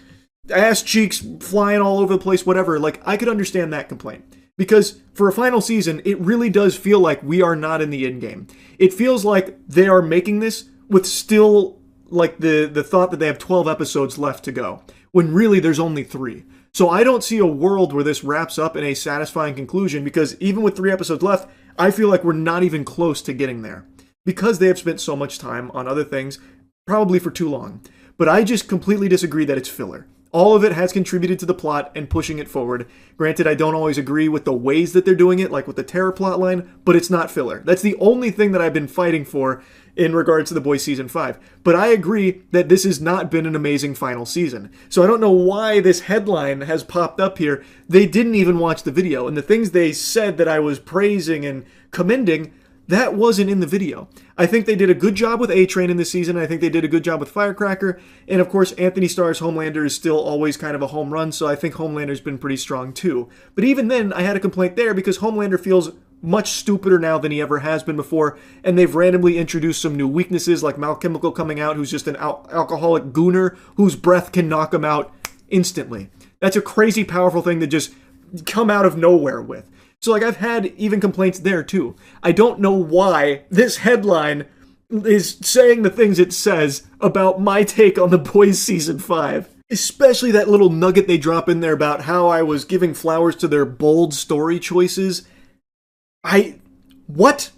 ass cheeks flying all over the place, whatever. Like, I could understand that complaint. Because for a final season, it really does feel like we are not in the end game. It feels like they are making this with still, like, the thought that they have 12 episodes left to go, when really there's only 3. So I don't see a world where this wraps up in a satisfying conclusion, because even with 3 episodes left, I feel like we're not even close to getting there. Because they have spent so much time on other things, probably for too long. But I just completely disagree that it's filler. All of it has contributed to the plot and pushing it forward. Granted, I don't always agree with the ways that they're doing it, like with the terror plot line, but it's not filler. That's the only thing that I've been fighting for in regards to The Boys Season 5. But I agree that this has not been an amazing final season. So I don't know why this headline has popped up here. They didn't even watch the video, and the things they said that I was praising and commending, that wasn't in the video. I think they did a good job with A-Train in this season. I think they did a good job with Firecracker. And of course, Anthony Starr's Homelander is still always kind of a home run, so I think Homelander's been pretty strong too. But even then, I had a complaint there because Homelander feels much stupider now than he ever has been before, and they've randomly introduced some new weaknesses, like Mal Chemical coming out, who's just an alcoholic gooner whose breath can knock him out instantly. That's a crazy powerful thing to just come out of nowhere with. So, like, I've had even complaints there, too. I don't know why this headline is saying the things it says about my take on The Boys Season 5. Especially that little nugget they drop in there about how I was giving flowers to their bold story choices. What?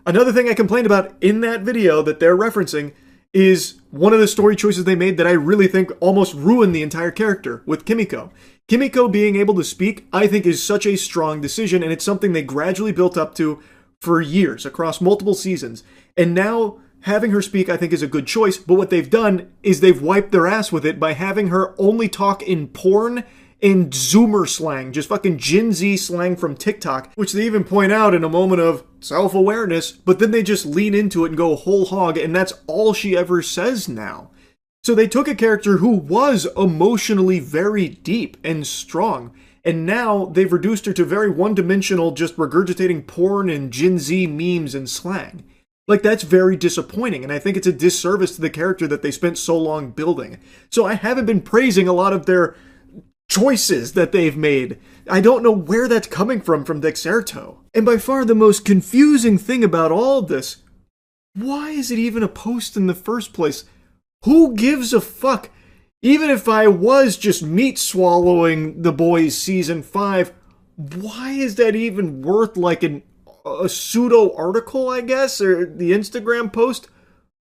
Another thing I complained about in that video that they're referencing is one of the story choices they made that I really think almost ruined the entire character with Kimiko. Kimiko being able to speak, I think, is such a strong decision, and it's something they gradually built up to for years, across multiple seasons. And now, having her speak, I think, is a good choice, but what they've done is they've wiped their ass with it by having her only talk in porn and Zoomer slang, just fucking Gen Z slang from TikTok, which they even point out in a moment of self-awareness, but then they just lean into it and go whole hog, and that's all she ever says now. So they took a character who was emotionally very deep and strong, and now they've reduced her to very one-dimensional, just regurgitating porn and Gen Z memes and slang. Like, that's very disappointing, and I think it's a disservice to the character that they spent so long building. So I haven't been praising a lot of their choices that they've made. I don't know where that's coming from Dexerto. And by far the most confusing thing about all of this, why is it even a post in the first place? Who gives a fuck? Even if I was just meat swallowing The Boys Season 5, why is that even worth like a pseudo article, I guess, or the Instagram post?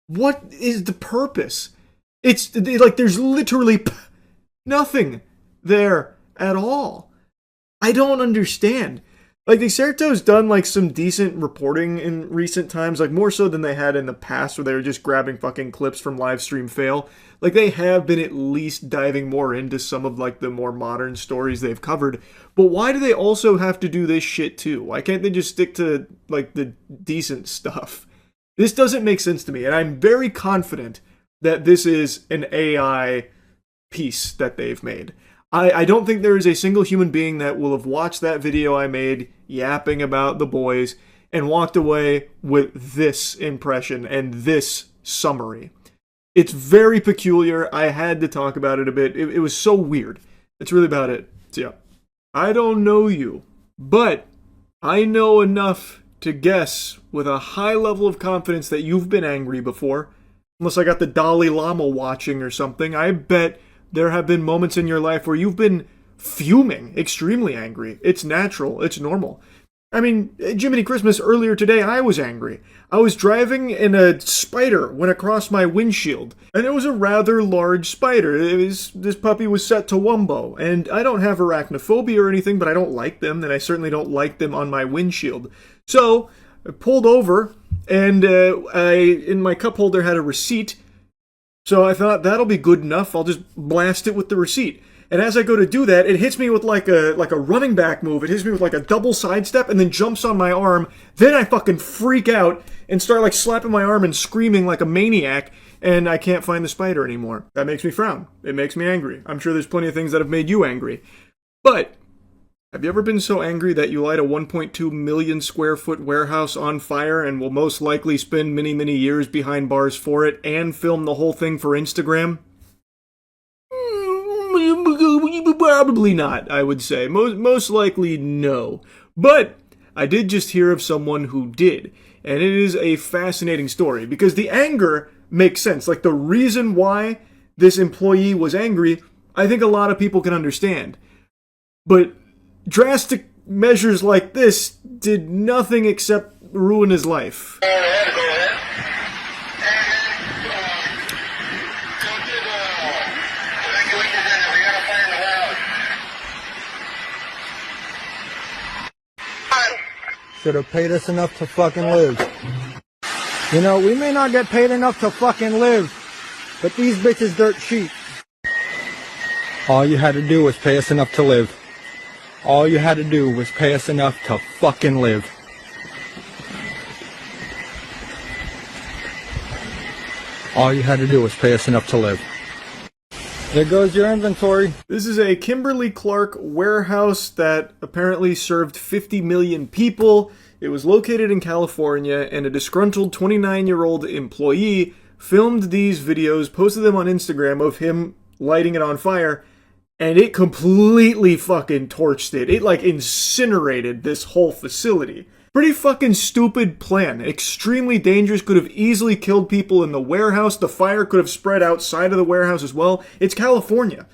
What is the purpose? It's like there's literally nothing there at all. I don't understand. Like, Dexerto's done like some decent reporting in recent times, like more so than they had in the past, where they were just grabbing fucking clips from Livestream Fail. Like, they have been at least diving more into some of like the more modern stories they've covered. But why do they also have to do this shit too? Why can't they just stick to like the decent stuff? This doesn't make sense to me, and I'm very confident that this is an AI piece that they've made. I don't think there is a single human being that will have watched that video I made yapping about the boys and walked away with this impression and this summary. It's very peculiar. I had to talk about it a bit. It was so weird. That's really about it. So yeah. I don't know you, but I know enough to guess with a high level of confidence that you've been angry before. Unless I got the Dalai Lama watching or something. I bet there have been moments in your life where you've been fuming, extremely angry. It's natural. It's normal. I mean, Jiminy Christmas, earlier today, I was angry. I was driving and a spider went across my windshield. And it was a rather large spider. This puppy was set to Wumbo. And I don't have arachnophobia or anything, but I don't like them. And I certainly don't like them on my windshield. So, I pulled over, and in my cup holder had a receipt. So I thought, that'll be good enough. I'll just blast it with the receipt. And as I go to do that, it hits me with like a running back move. It hits me with like a double sidestep and then jumps on my arm. Then I fucking freak out and start like slapping my arm and screaming like a maniac. And I can't find the spider anymore. That makes me frown. It makes me angry. I'm sure there's plenty of things that have made you angry. But Have you ever been so angry that you light a 1.2 million square foot warehouse on fire and will most likely spend many, many years behind bars for it and film the whole thing for Instagram? Probably not, I would say. Most likely no. But I did just hear of someone who did. And it is a fascinating story because the anger makes sense. Like the reason why this employee was angry, I think a lot of people can understand. But drastic measures like this did nothing except ruin his life. Should have paid us enough to fucking live. You know, we may not get paid enough to fucking live, but these bitches dirt cheap. All you had to do was pay us enough to live. All you had to do was pay us enough to fucking live. All you had to do was pay us enough to live. There goes your inventory. This is a Kimberly-Clark warehouse that apparently served 50 million people. It was located in California, and a disgruntled 29-year-old employee filmed these videos, posted them on Instagram of him lighting it on fire, and it completely fucking torched it. It, like, incinerated this whole facility. Pretty fucking stupid plan. Extremely dangerous. Could have easily killed people in the warehouse. The fire could have spread outside of the warehouse as well. It's California.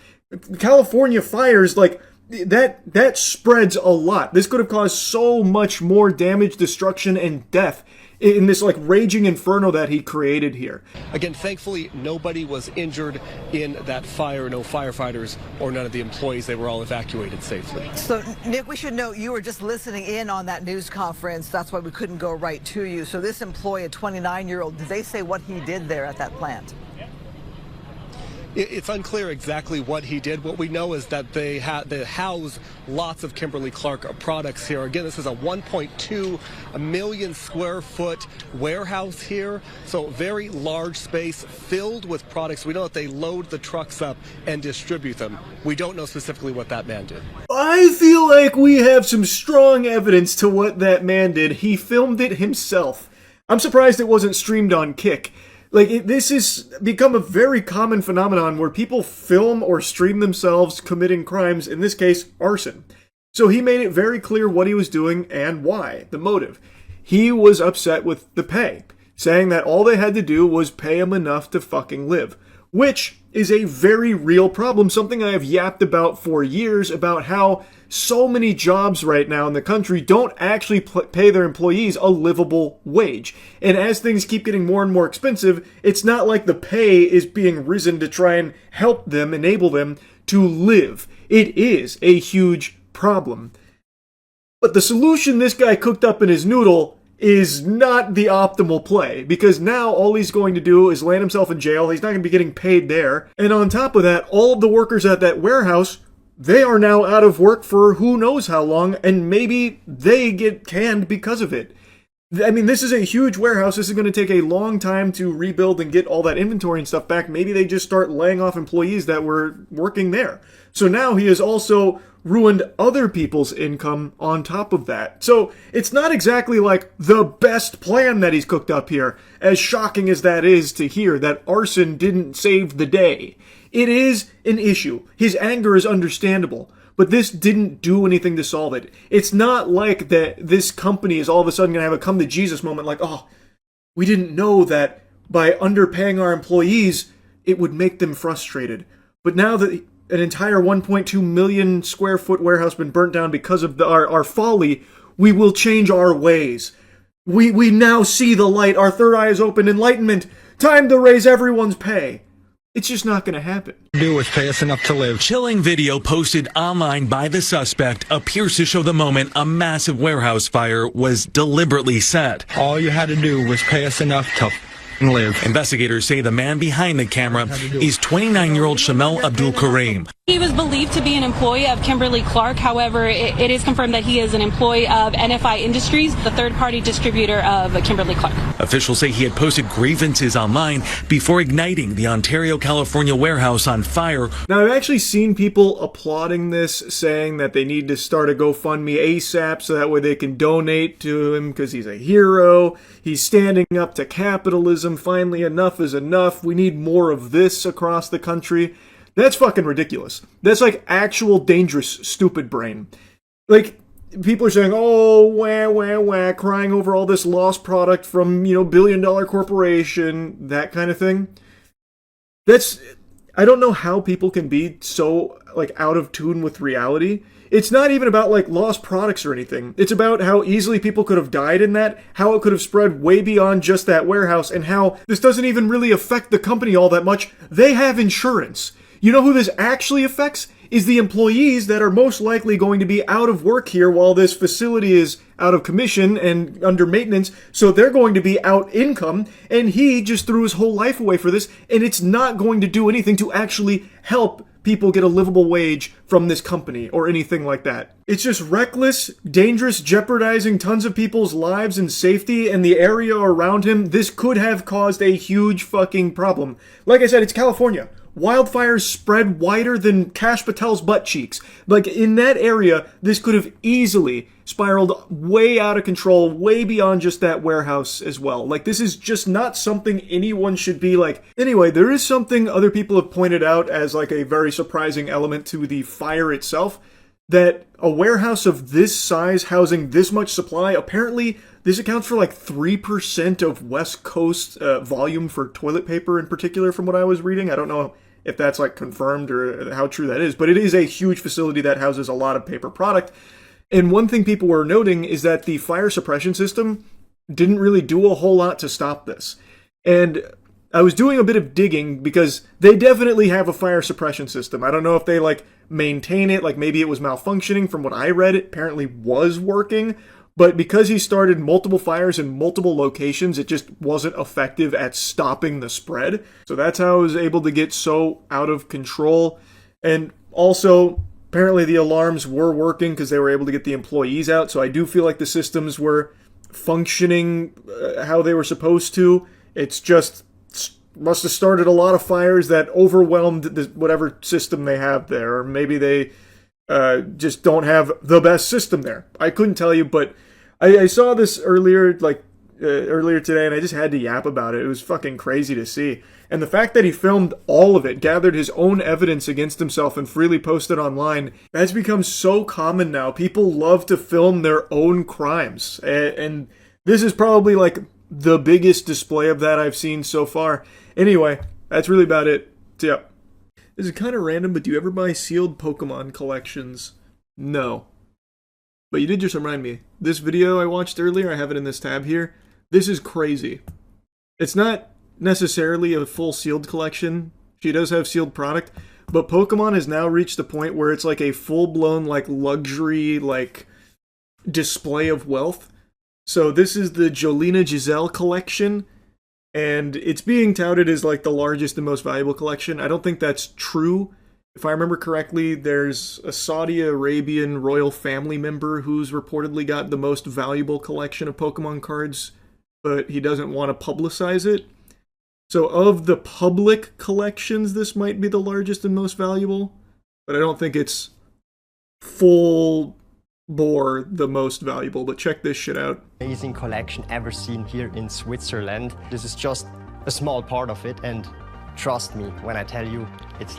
California fires, like, that spreads a lot. This could have caused so much more damage, destruction, and death in this, like, raging inferno that he created here. Again, thankfully, nobody was injured in that fire. No firefighters or none of the employees. They were all evacuated safely. So, Nick, we should note you were just listening in on that news conference. That's why we couldn't go right to you. So this employee, a 29-year-old, did they say what he did there at that plant? It's unclear exactly what he did. What we know is that they house lots of Kimberly-Clark products here. Again, this is a 1.2 million square foot warehouse here. So very large space filled with products. We know that they load the trucks up and distribute them. We don't know specifically what that man did. I feel like we have some strong evidence to what that man did. He filmed it himself. I'm surprised it wasn't streamed on Kick. Like, this has become a very common phenomenon where people film or stream themselves committing crimes, in this case, arson. So he made it very clear what he was doing and why, the motive. He was upset with the pay, saying that all they had to do was pay him enough to fucking live. Which is a very real problem, something I have yapped about for years, about how so many jobs right now in the country don't actually pay their employees a livable wage. And as things keep getting more and more expensive, it's not like the pay is being risen to try and help them, enable them to live. It is a huge problem. But the solution this guy cooked up in his noodle is not the optimal play, because now all he's going to do is land himself in jail. He's not going to be getting paid there. And on top of that, all of the workers at that warehouse, they are now out of work for who knows how long, and maybe they get canned because of it. I mean, this is a huge warehouse. This is going to take a long time to rebuild and get all that inventory and stuff back. Maybe they just start laying off employees that were working there. So now he has also ruined other people's income on top of that. So it's not exactly like the best plan that he's cooked up here, as shocking as that is to hear that arson didn't save the day. It is an issue. His anger is understandable, but this didn't do anything to solve it. It's not like that this company is all of a sudden going to have a come to Jesus moment like, oh, we didn't know that by underpaying our employees, it would make them frustrated. But now that an entire 1.2 million square foot warehouse been burnt down because of our folly, we will change our ways. We now see the light. Our third eye is open. Enlightenment. Time to raise everyone's pay. It's just not going to happen. Do is pay us enough to live. Chilling video posted online by the suspect appears to show the moment a massive warehouse fire was deliberately set. All you had to do was pay us enough to live. Investigators say the man behind the camera is 29-year-old Shamel Abdul Kareem. He was believed to be an employee of Kimberly-Clark. However, it is confirmed that he is an employee of NFI Industries, the third-party distributor of Kimberly-Clark. Officials say he had posted grievances online before igniting the Ontario, California warehouse on fire. Now, I've actually seen people applauding this, saying that they need to start a GoFundMe ASAP so that way they can donate to him because he's a hero. He's standing up to capitalism. Finally, enough is enough. We need more of this across the country. That's fucking ridiculous. That's like actual dangerous, stupid brain. Like, people are saying, oh, wah, wah, wah, crying over all this lost product from, billion-dollar corporation, that kind of thing. I don't know how people can be so, out of tune with reality. It's not even about, lost products or anything. It's about how easily people could have died in that, how it could have spread way beyond just that warehouse, and how this doesn't even really affect the company all that much. They have insurance. You know who this actually affects? Is the employees that are most likely going to be out of work here while this facility is out of commission and under maintenance, so they're going to be out income, and he just threw his whole life away for this, and it's not going to do anything to actually help people get a livable wage from this company or anything like that. It's just reckless, dangerous, jeopardizing tons of people's lives and safety and the area around him. This could have caused a huge fucking problem. Like I said, it's California. Wildfires spread wider than Kash Patel's butt cheeks. In that area, this could have easily spiraled way out of control, way beyond just that warehouse as well. This is just not something anyone should be Anyway, there is something other people have pointed out as a very surprising element to the fire itself, that a warehouse of this size housing this much supply, apparently this accounts for 3% of West Coast volume for toilet paper in particular, from what I was reading. I don't know if that's confirmed or how true that is, but it is a huge facility that houses a lot of paper product. And one thing people were noting is that the fire suppression system didn't really do a whole lot to stop this. And I was doing a bit of digging because they definitely have a fire suppression system. I don't know if they maintain it, maybe it was malfunctioning. From what I read, it apparently was working. But because he started multiple fires in multiple locations, it just wasn't effective at stopping the spread. So that's how it was able to get so out of control. And also, apparently the alarms were working because they were able to get the employees out. So I do feel like the systems were functioning how they were supposed to. It's just must have started a lot of fires that overwhelmed whatever system they have there. Or maybe they just don't have the best system there. I couldn't tell you, but I saw this earlier today, and I just had to yap about it. It was fucking crazy to see. And the fact that he filmed all of it, gathered his own evidence against himself, and freely posted online, that's become so common now. People love to film their own crimes. And this is probably the biggest display of that I've seen so far. Anyway, that's really about it. So, yeah. This is kind of random, but do you ever buy sealed Pokemon collections? No. But you did just remind me. This video I watched earlier, I have it in this tab here. This is crazy. It's not necessarily a full sealed collection. She does have sealed product. But Pokemon has now reached the point where it's a full-blown, luxury, display of wealth. So this is the Jolina Giselle collection. And it's being touted as the largest and most valuable collection. I don't think that's true. If I remember correctly, there's a Saudi Arabian royal family member who's reportedly got the most valuable collection of Pokemon cards, but he doesn't want to publicize it. So of the public collections, this might be the largest and most valuable, but I don't think it's full bore the most valuable. But check this shit out. Amazing collection ever seen here in Switzerland. This is just a small part of it, and trust me when I tell you, it's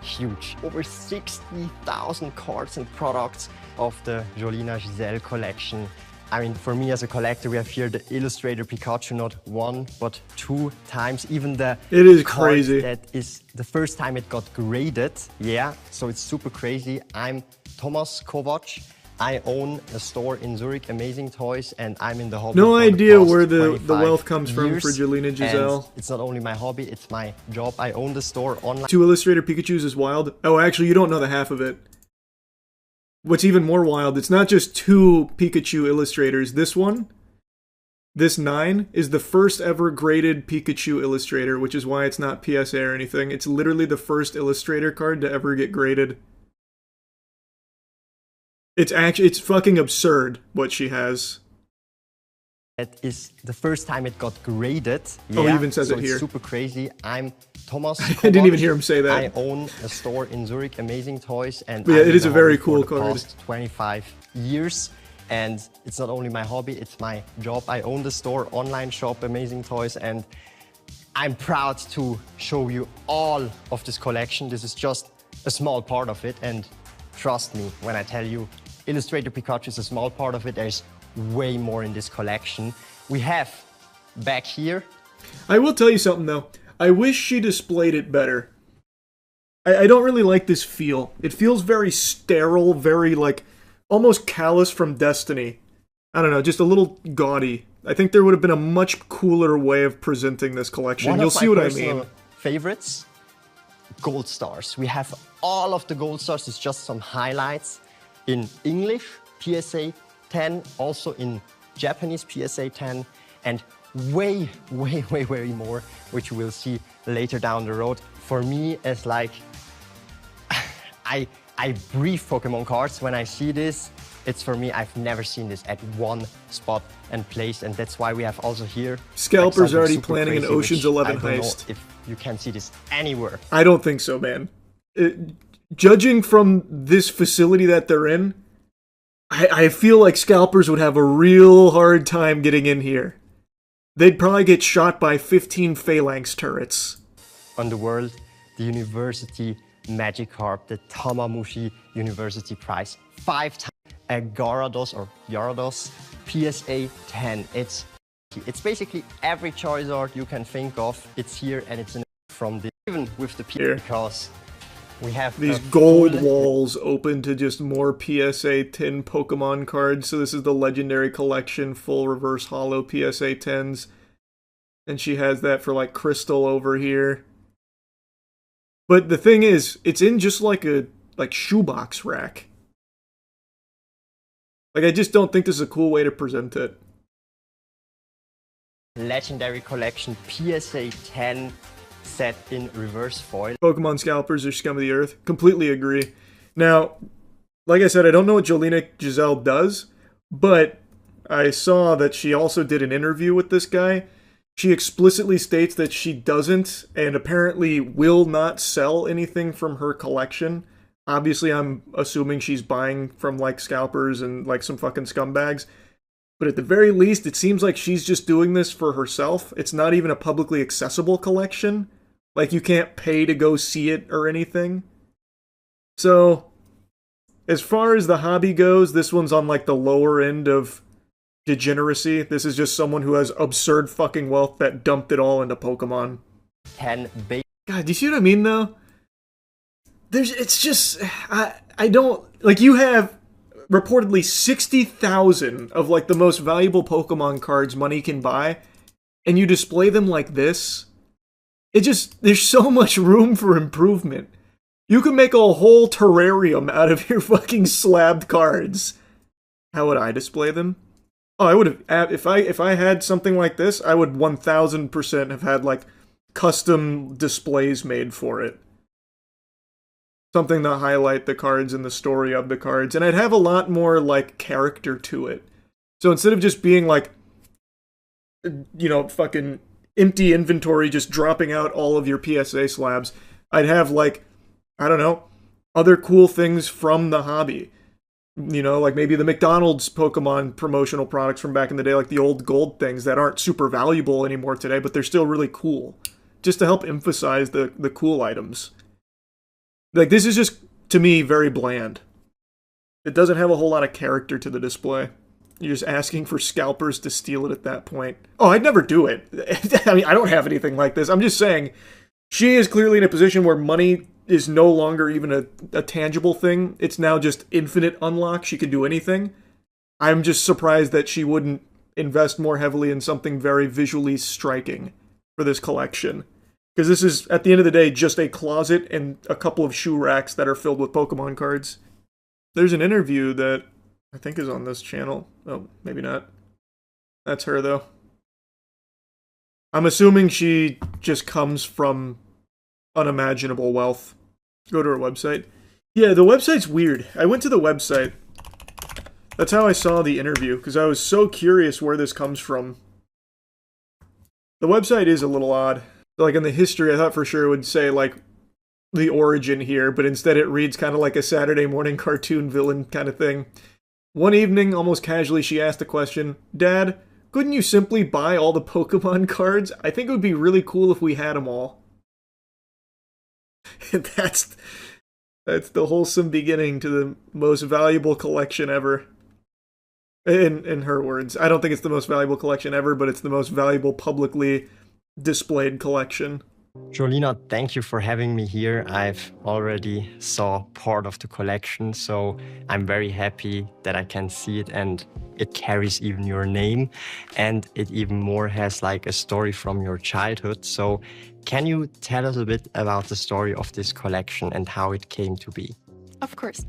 huge. Over 60,000 cards and products of the Jolina Giselle collection. I mean, for me as a collector, we have here the Illustrator Pikachu not one, but 2 times. Even the it is crazy. That is the first time it got graded. Yeah, so it's super crazy. I'm Thomas Kovac. I own a store in Zurich, Amazing Toys, and I'm in the hobby. No idea where the wealth comes from for Jolina Giselle. And it's not only my hobby, it's my job. I own the store online. 2 Illustrator Pikachus is wild. Oh, actually, you don't know the half of it. What's even more wild, it's not just 2 Pikachu illustrators. This one, This 9 is the first ever graded Pikachu illustrator, which is why it's not PSA or anything. It's literally the first illustrator card to ever get graded. It's fucking absurd what she has. It is the first time it got graded. Oh, he even says so it here. It's super crazy. I'm Thomas. I didn't even hear him say that. I own a store in Zurich, Amazing Toys, and yeah, it is a very cool for the card. Past 25 years, and it's not only my hobby; it's my job. I own the store, online shop, Amazing Toys, and I'm proud to show you all of this collection. This is just a small part of it, and trust me when I tell you, Illustrator Pikachu is a small part of it. There's way more in this collection. We have back here. I will tell you something though. I wish she displayed it better. I don't really like this feel. It feels very sterile, very like almost callous from Destiny. I don't know, just a little gaudy. I think there would have been a much cooler way of presenting this collection. You'll see what I mean. Favorites, Gold Stars. We have all of the Gold Stars. It's just some highlights in English, PSA 10, also in Japanese PSA 10, and way more, which you will see later down the road. For me, it's like, I breathe Pokemon cards when I see this. It's for me, I've never seen this at one spot and place, and that's why we have also here. Scalper's like already super planning crazy, an Ocean's which 11 I don't know heist. if you can see this anywhere. I don't think so, man. Judging from this facility that they're in, I feel like scalpers would have a real hard time getting in here. They'd probably get shot by 15 phalanx turrets. On the world, the University Magikarp, the Tamamushi University Prize, 5 times a Gyarados or Gyarados PSA 10. It's basically every Charizard you can think of. It's here, and it's from the even with the because we have these gold walls open to just more PSA 10 Pokemon cards. So this is the Legendary Collection, full reverse holo PSA 10s. And she has that for like Crystal over here. But the thing is, it's in just like a shoebox rack. Like, I just don't think this is a cool way to present it. Legendary Collection PSA 10 set in reverse foil. Pokemon scalpers are scum of the earth. Completely agree. Now, like I said, I don't know what Jolena Giselle does, but I saw that she also did an interview with this guy. She explicitly states that she doesn't and apparently will not sell anything from her collection. Obviously, I'm assuming she's buying from like scalpers and like some fucking scumbags. But at the very least, it seems like she's just doing this for herself. It's not even a publicly accessible collection. Like, you can't pay to go see it or anything. So, as far as the hobby goes, this one's on like the lower end of degeneracy. This is just someone who has absurd fucking wealth that dumped it all into Pokemon. God, do you see what I mean though? It's just, I don't, like, you have reportedly 60,000 of like the most valuable Pokemon cards money can buy, and you display them like this. It just, there's so much room for improvement. You can make a whole terrarium out of your fucking slabbed cards. How would I display them? Oh, I would have, if I had something like this, I would 1000% have had like custom displays made for it. Something to highlight the cards and the story of the cards, and I'd have a lot more like character to it. So instead of just being like, you know, fucking empty inventory just dropping out all of your PSA slabs, I'd have like, I don't know, other cool things from the hobby. You know, like maybe the McDonald's Pokemon promotional products from back in the day, like the old gold things that aren't super valuable anymore today, but they're still really cool. Just to help emphasize the cool items. Like, this is just, to me, very bland. It doesn't have a whole lot of character to the display. You're just asking for scalpers to steal it at that point. Oh, I'd never do it. I mean, I don't have anything like this. I'm just saying, she is clearly in a position where money is no longer even a tangible thing. It's now just infinite unlock. She can do anything. I'm just surprised that she wouldn't invest more heavily in something very visually striking for this collection. Because this is, at the end of the day, just a closet and a couple of shoe racks that are filled with Pokemon cards. There's an interview that I think is on this channel. Oh, maybe not. That's her, though. I'm assuming she just comes from unimaginable wealth. Go to her website. Yeah, the website's weird. I went to the website. That's how I saw the interview, because I was so curious where this comes from. The website is a little odd. Like, in the history, I thought for sure it would say, like, the origin here, but instead it reads kind of like a Saturday morning cartoon villain kind of thing. One evening, almost casually, she asked the question, "Dad, couldn't you simply buy all the Pokemon cards? I think it would be really cool if we had them all." That's the wholesome beginning to the most valuable collection ever. In her words. I don't think it's the most valuable collection ever, but it's the most valuable publicly displayed collection. Jolina, thank you for having me here. I've already saw part of the collection, so I'm very happy that I can see it, and it carries even your name, and it even more has like a story from your childhood. So can you tell us a bit about the story of this collection and how it came to be? Of course.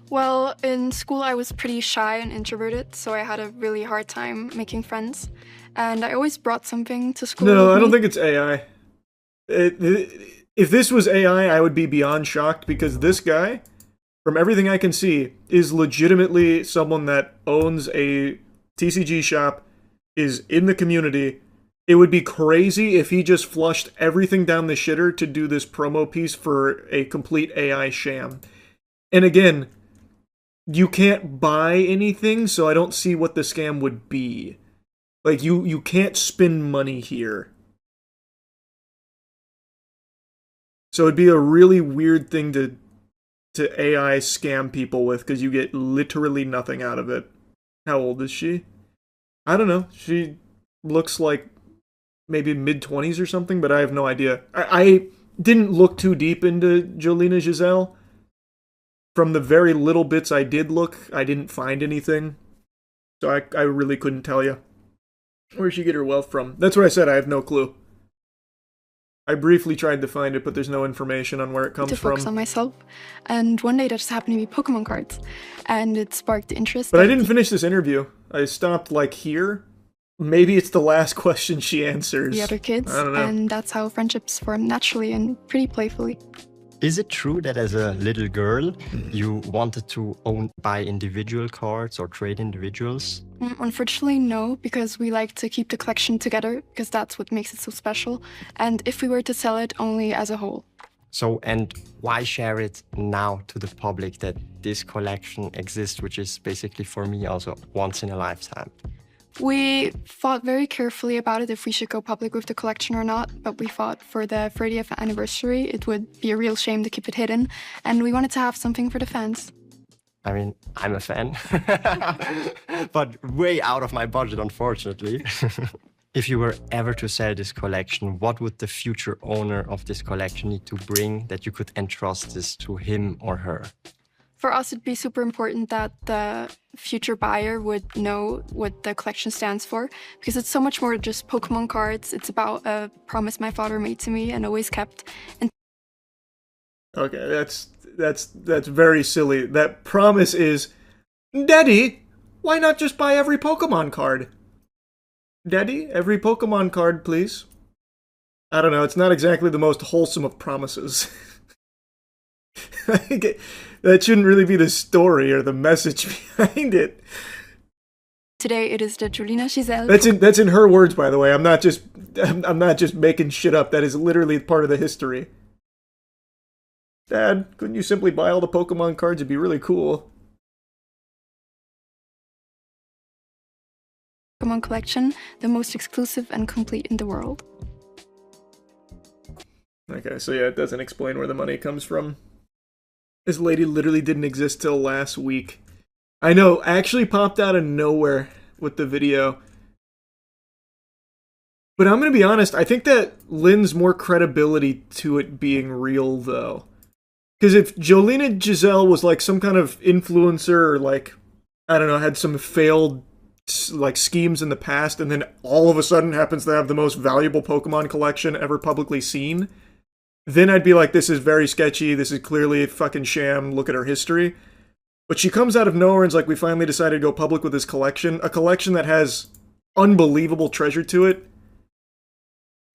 Well, in school I was pretty shy and introverted, so I had a really hard time making friends. And I always brought something to school. No, I don't think it's AI. If this was AI, I would be beyond shocked, because this guy, from everything I can see, is legitimately someone that owns a TCG shop, is in the community. It would be crazy if he just flushed everything down the shitter to do this promo piece for a complete AI sham. And again, you can't buy anything, so I don't see what the scam would be. Like, you can't spend money here. So it'd be a really weird thing to AI scam people with, because you get literally nothing out of it. How old is she? I don't know. She looks like maybe mid-20s or something, but I have no idea. I didn't look too deep into Jolina Giselle. From the very little bits I did look, I didn't find anything. So I really couldn't tell you. Where'd she get her wealth from? That's what I said, I have no clue. I briefly tried to find it, but there's no information on where it comes to focus from. on myself. And one day there just happened to be Pokemon cards. And it sparked interest. But I didn't finish this interview. I stopped, like, here. Maybe it's the last question she answers. The other kids. I don't know. And that's how friendships form naturally and pretty playfully. Is it true that as a little girl, you wanted to buy individual cards or trade individuals? Unfortunately, no, because we like to keep the collection together, because that's what makes it so special. And if we were to sell it, only as a whole. So, and why share it now to the public that this collection exists, which is basically for me also once in a lifetime? We thought very carefully about it if we should go public with the collection or not, but we thought for the 30th anniversary it would be a real shame to keep it hidden, and we wanted to have something for the fans. I mean, I'm a fan, but way out of my budget, unfortunately. If you were ever to sell this collection, what would the future owner of this collection need to bring that you could entrust this to him or her? For us, it'd be super important that the future buyer would know what the collection stands for, because it's so much more than just Pokemon cards. It's about a promise my father made to me and always kept. And okay, that's very silly. That promise is, "Daddy, why not just buy every Pokemon card? Daddy, every Pokemon card, please." I don't know, it's not exactly the most wholesome of promises. That shouldn't really be the story or the message behind it. today it is the Jolina Giselle. That's in her words, by the way. I'm not just making shit up. That is literally part of the history. Dad, couldn't you simply buy all the Pokemon cards? It'd be really cool. Pokemon collection, the most exclusive and complete in the world. Okay, so yeah, it doesn't explain where the money comes from. This lady literally didn't exist till last week. I know, actually popped out of nowhere with the video. But I'm gonna be honest, I think that lends more credibility to it being real, though. Because if Jolina Giselle was like some kind of influencer, or like, I don't know, had some failed like schemes in the past, and then all of a sudden happens to have the most valuable Pokemon collection ever publicly seen, then I'd be like, this is very sketchy, this is clearly a fucking sham, look at her history. But she comes out of nowhere and's like, we finally decided to go public with this collection, a collection that has unbelievable treasure to it.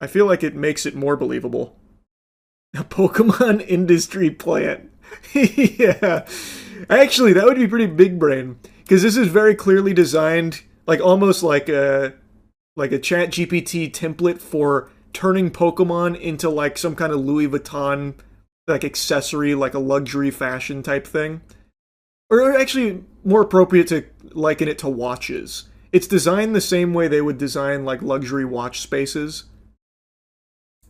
I feel like it makes it more believable. A Pokemon industry plant. Yeah. Actually, that would be pretty big brain. Because this is very clearly designed, like almost like a Chat GPT template for turning Pokemon into like some kind of Louis Vuitton like accessory, like a luxury fashion type thing. Or actually more appropriate to liken it to watches. It's designed the same way they would design like luxury watch spaces.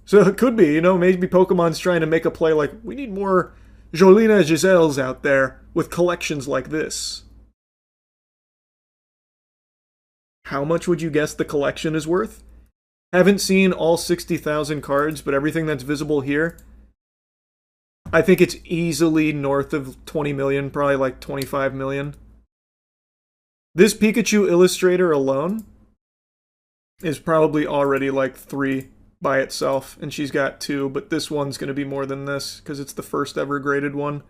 So it could be, maybe Pokemon's trying to make a play like, we need more Jolina Giselles out there with collections like this. How much would you guess the collection is worth? Haven't seen all 60,000 cards, but everything that's visible here, I think it's easily north of 20 million, probably like 25 million. This Pikachu illustrator alone is probably already like 3 by itself, and she's got 2, but this one's going to be more than this, because it's the first ever graded one.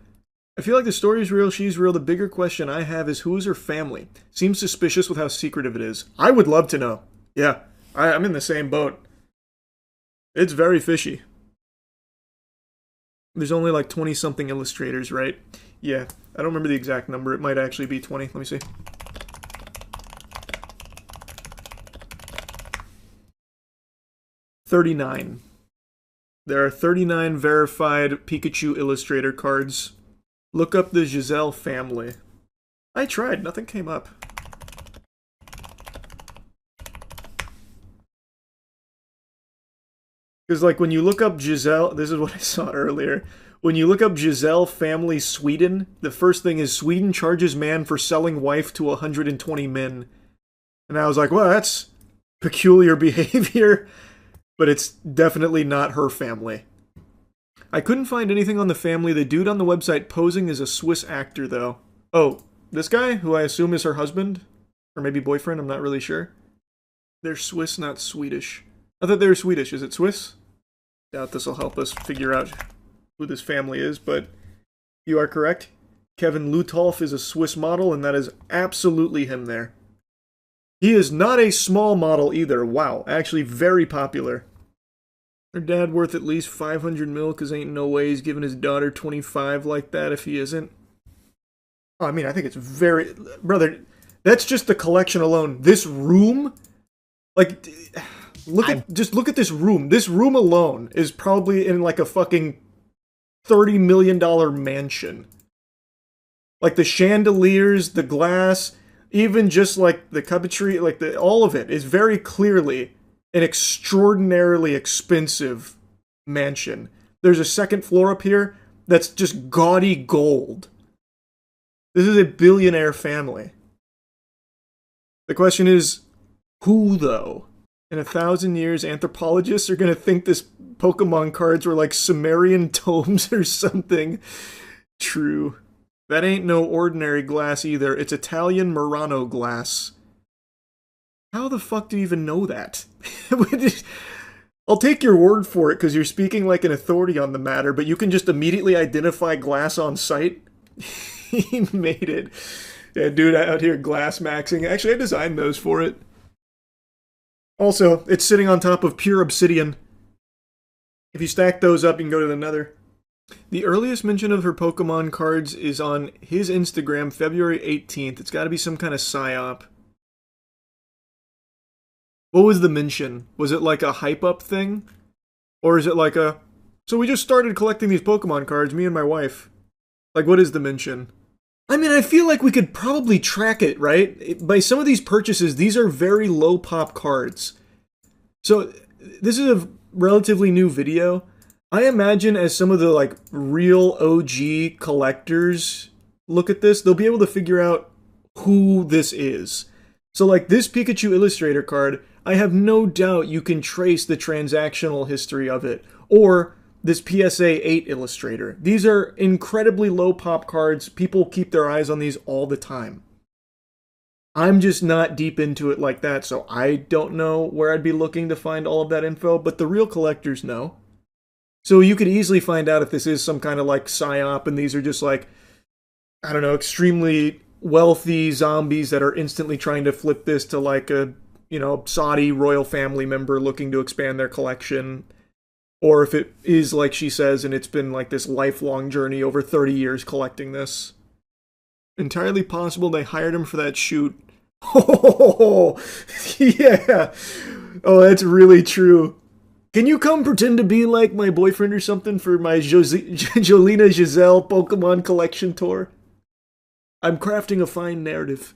I feel like the story is real, she's real. The bigger question I have is, who is her family? Seems suspicious with how secretive it is. I would love to know. Yeah, I'm in the same boat. It's very fishy. There's only like 20-something illustrators, right? Yeah, I don't remember the exact number. It might actually be 20. Let me see. $39. There are 39 verified Pikachu illustrator cards. Look up the Giselle family. I tried, nothing came up. Because like when you look up Giselle, this is what I saw earlier. When you look up Giselle family Sweden, the first thing is Sweden charges man for selling wife to 120 men. And I was like, well, that's peculiar behavior. But it's definitely not her family. I couldn't find anything on the family. The dude on the website posing as a Swiss actor, though. Oh, this guy, who I assume is her husband? Or maybe boyfriend, I'm not really sure. They're Swiss, not Swedish. I thought they were Swedish. Is it Swiss? Doubt this will help us figure out who this family is, but you are correct. Kevin Lutolf is a Swiss model, and that is absolutely him there. He is not a small model either. Wow, actually very popular. Her dad worth at least 500 mil, because ain't no way he's giving his daughter 25 like that if he isn't. Oh, I mean, I think it's very... Brother, that's just the collection alone. This room... Like, just look at this room. This room alone is probably in like a fucking $30 million mansion. Like the chandeliers, the glass... Even just like the cupboardry, like all of it is very clearly an extraordinarily expensive mansion. There's a second floor up here that's just gaudy gold. This is a billionaire family. The question is, who though? In 1,000 years, anthropologists are going to think this Pokemon cards were like Sumerian tomes or something. True. That ain't no ordinary glass either. It's Italian Murano glass. How the fuck do you even know that? I'll take your word for it because you're speaking like an authority on the matter, but you can just immediately identify glass on sight? He made it. Yeah, dude out here glass maxing. Actually, I designed those for it. Also, it's sitting on top of pure obsidian. If you stack those up, you can go to the nether. The earliest mention of her Pokemon cards is on his Instagram, February 18th. It's got to be some kind of psyop. What was the mention? Was it like a hype-up thing? Or is it like a... So we just started collecting these Pokemon cards, me and my wife. Like, what is the mention? I mean, I feel like we could probably track it, right? By some of these purchases, these are very low-pop cards. So, this is a relatively new video. I imagine as some of the, like, real OG collectors look at this, they'll be able to figure out who this is. So, like, this Pikachu Illustrator card, I have no doubt you can trace the transactional history of it. Or this PSA 8 Illustrator. These are incredibly low-pop cards. People keep their eyes on these all the time. I'm just not deep into it like that, so I don't know where I'd be looking to find all of that info, but the real collectors know. So you could easily find out if this is some kind of like psyop and these are just like, I don't know, extremely wealthy zombies that are instantly trying to flip this to like a you know, Saudi royal family member looking to expand their collection, or if it is like she says, and it's been like this lifelong journey over 30 years collecting this. Entirely possible they hired him for that shoot. Oh, yeah. Oh, that's really true. Can you come pretend to be like my boyfriend or something for my Jolina Giselle Pokemon collection tour? I'm crafting a fine narrative.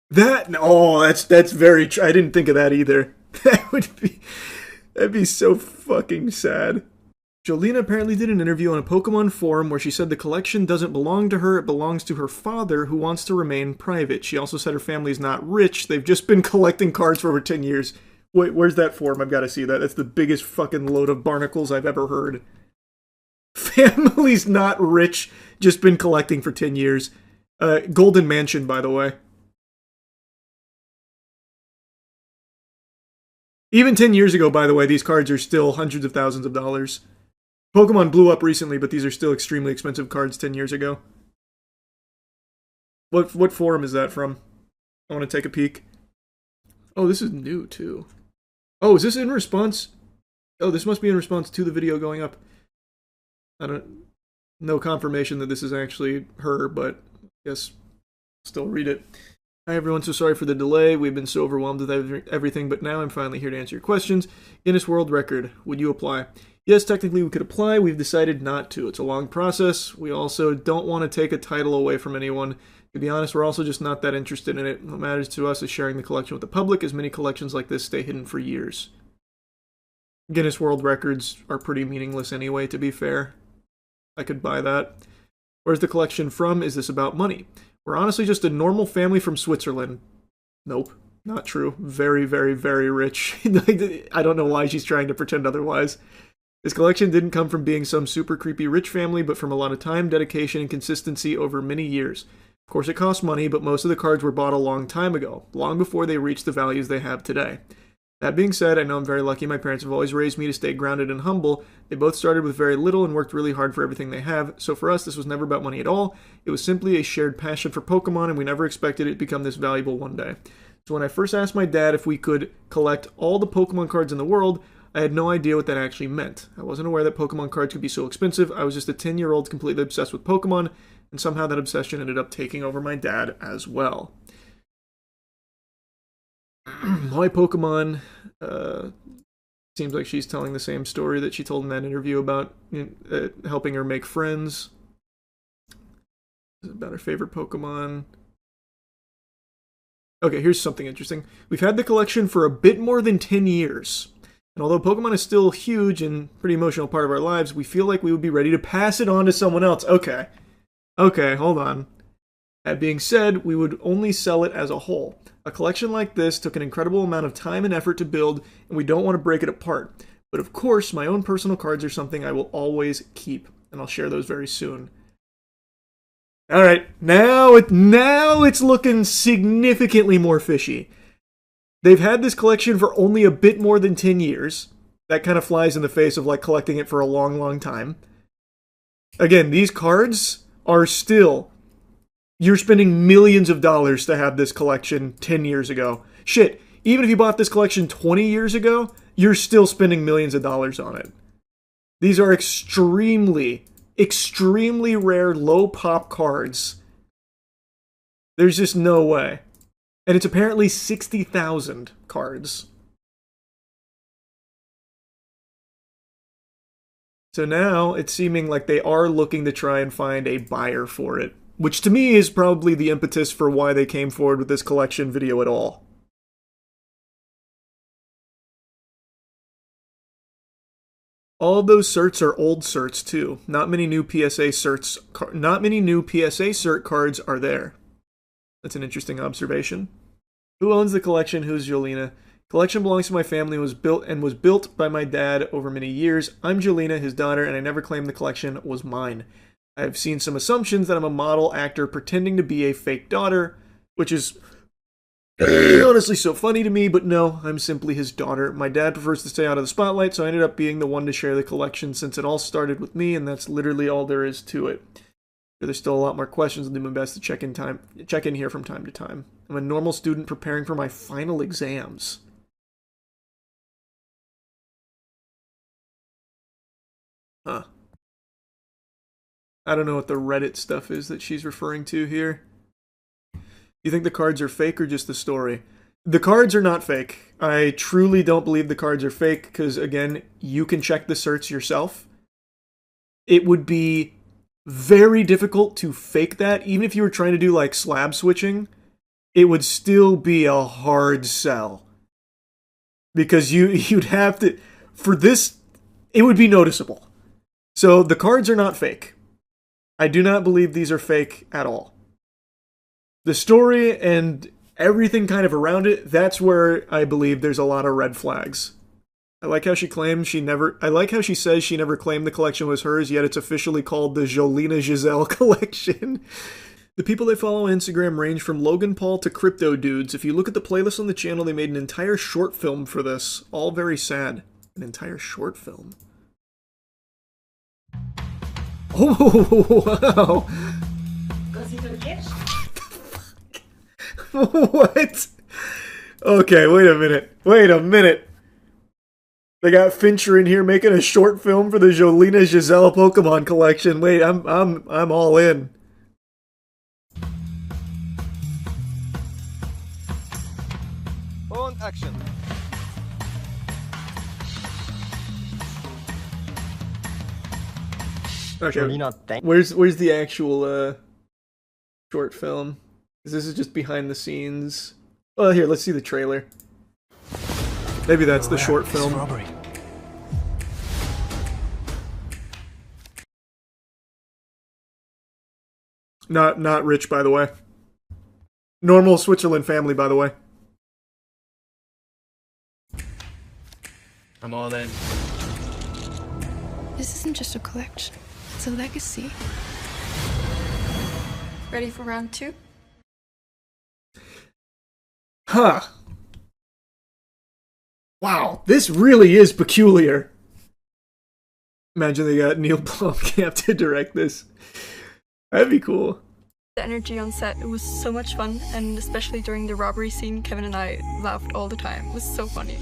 That's very true. I didn't think of that either. That'd be so fucking sad. Jolina apparently did an interview on a Pokemon forum where she said the collection doesn't belong to her, it belongs to her father, who wants to remain private. She also said her family's not rich, they've just been collecting cards for over 10 years. Wait, where's that forum? I've got to see that. That's the biggest fucking load of barnacles I've ever heard. Family's not rich, just been collecting for 10 years. Golden Mansion, by the way. Even 10 years ago, by the way, these cards are still hundreds of thousands of dollars. Pokemon blew up recently, but these are still extremely expensive cards 10 years ago. What forum is that from? I want to take a peek. Oh, this is new, too. Oh, is this in response? Oh, this must be in response to the video going up. No confirmation that this is actually her, but I guess still read it. Hi everyone, so sorry for the delay. We've been so overwhelmed with everything, but now I'm finally here to answer your questions. Guinness World Record, would you apply? Yes, technically we could apply. We've decided not to. It's a long process. We also don't want to take a title away from anyone. To be honest, we're also just not that interested in it. What matters to us is sharing the collection with the public, as many collections like this stay hidden for years. Guinness World Records are pretty meaningless anyway, to be fair. I could buy that. Where's the collection from? Is this about money? We're honestly just a normal family from Switzerland. Nope, not true. Very, very, very rich. I don't know why she's trying to pretend otherwise. This collection didn't come from being some super creepy rich family, but from a lot of time, dedication, and consistency over many years. Of course, it costs money, but most of the cards were bought a long time ago, long before they reached the values they have today. That being said, I know I'm very lucky. My parents have always raised me to stay grounded and humble. They both started with very little and worked really hard for everything they have. So for us, this was never about money at all. It was simply a shared passion for Pokemon, and we never expected it to become this valuable one day. So when I first asked my dad if we could collect all the Pokemon cards in the world, I had no idea what that actually meant. I wasn't aware that Pokemon cards could be so expensive. I was just a 10-year-old completely obsessed with Pokemon, and somehow that obsession ended up taking over my dad as well. Why Pokemon? Seems like she's telling the same story that she told in that interview about helping her make friends. About her favorite Pokemon. Okay, here's something interesting. We've had the collection for a bit more than 10 years. And although Pokemon is still huge and pretty emotional part of our lives, we feel like we would be ready to pass it on to someone else. Okay, hold on. That being said, we would only sell it as a whole. A collection like this took an incredible amount of time and effort to build, and we don't want to break it apart. But of course, my own personal cards are something I will always keep, and I'll share those very soon. Alright, now it's looking significantly more fishy. They've had this collection for only a bit more than 10 years. That kind of flies in the face of like collecting it for a long, long time. Again, these cards are still... You're spending millions of dollars to have this collection 10 years ago. Shit, even if you bought this collection 20 years ago, you're still spending millions of dollars on it. These are extremely, extremely rare low pop cards. There's just no way. And it's apparently 60,000 cards. So now it's seeming like they are looking to try and find a buyer for it. Which to me is probably the impetus for why they came forward with this collection video at all. All of those certs are old certs too. Not many new PSA cert cards are there. That's an interesting observation. Who owns the collection? Who's Jolina? Collection belongs to my family and was built by my dad over many years. I'm Jolina, his daughter, and I never claimed the collection was mine. I've seen some assumptions that I'm a model actor pretending to be a fake daughter, which is honestly so funny to me, but no, I'm simply his daughter. My dad prefers to stay out of the spotlight, so I ended up being the one to share the collection since it all started with me, and that's literally all there is to it. There's still a lot more questions. I'll do my best to check in here from time to time. I'm a normal student preparing for my final exams. Huh. I don't know what the Reddit stuff is that she's referring to here. You think the cards are fake or just the story? The cards are not fake. I truly don't believe the cards are fake because, again, you can check the certs yourself. It would be very difficult to fake that. Even if you were trying to do like slab switching, it would still be a hard sell. Because you'd have to... For this, it would be noticeable. So the cards are not fake. I do not believe these are fake at all. The story and everything kind of around it, that's where I believe there's a lot of red flags. I like how she claims she never... I like how she says she never claimed the collection was hers, yet it's officially called the Jolina Giselle collection. The people they follow on Instagram range from Logan Paul to Crypto Dudes. If you look at the playlist on the channel, they made an entire short film for this. All very sad. An entire short film. Oh, wow. What? Okay, wait a minute. Wait a minute. They got Fincher in here making a short film for the Jolina Giselle Pokemon collection. Wait, I'm all in. On action. Okay. Jolina, Where's the actual short film? This is just behind the scenes. Oh, here, let's see the trailer. Maybe that's the short film. Not rich, by the way. Normal Switzerland family, by the way. I'm all in. This isn't just a collection. It's a legacy. Ready for round 2? Huh. Wow, this really is peculiar. Imagine they got Neil Blomkamp to direct this. That'd be cool. The energy on set, it was so much fun, and especially during the robbery scene, Kevin and I laughed all the time. It was so funny.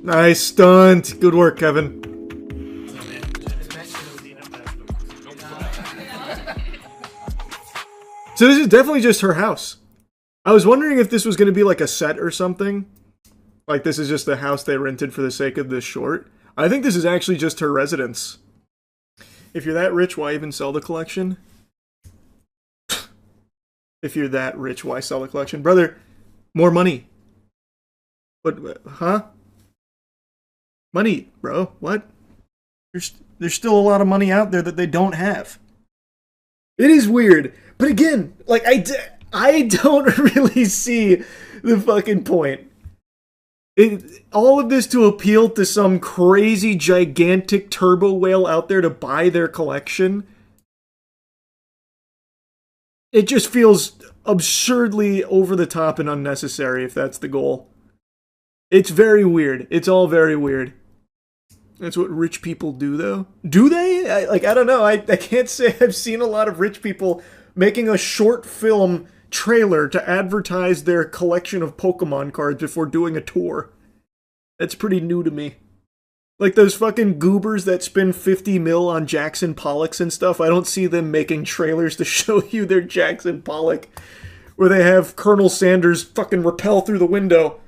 Nice stunt. Good work, Kevin. So this is definitely just her house. I was wondering if this was going to be like a set or something. Like this is just the house they rented for the sake of this short. I think this is actually just her residence. If you're that rich, why even sell the collection? If you're that rich, why sell the collection? Brother, more money. What, huh? Money, bro. What? There's still a lot of money out there that they don't have. It is weird. But again, like, I don't really see the fucking point. All of this to appeal to some crazy, gigantic turbo whale out there to buy their collection. It just feels absurdly over the top and unnecessary if that's the goal. It's very weird. It's all very weird. That's what rich people do, though. Do they? I don't know. I can't say I've seen a lot of rich people making a short film trailer to advertise their collection of Pokemon cards before doing a tour. That's pretty new to me. Like those fucking goobers that spend 50 mil on Jackson Pollocks and stuff, I don't see them making trailers to show you their Jackson Pollock, where they have Colonel Sanders fucking rappel through the window.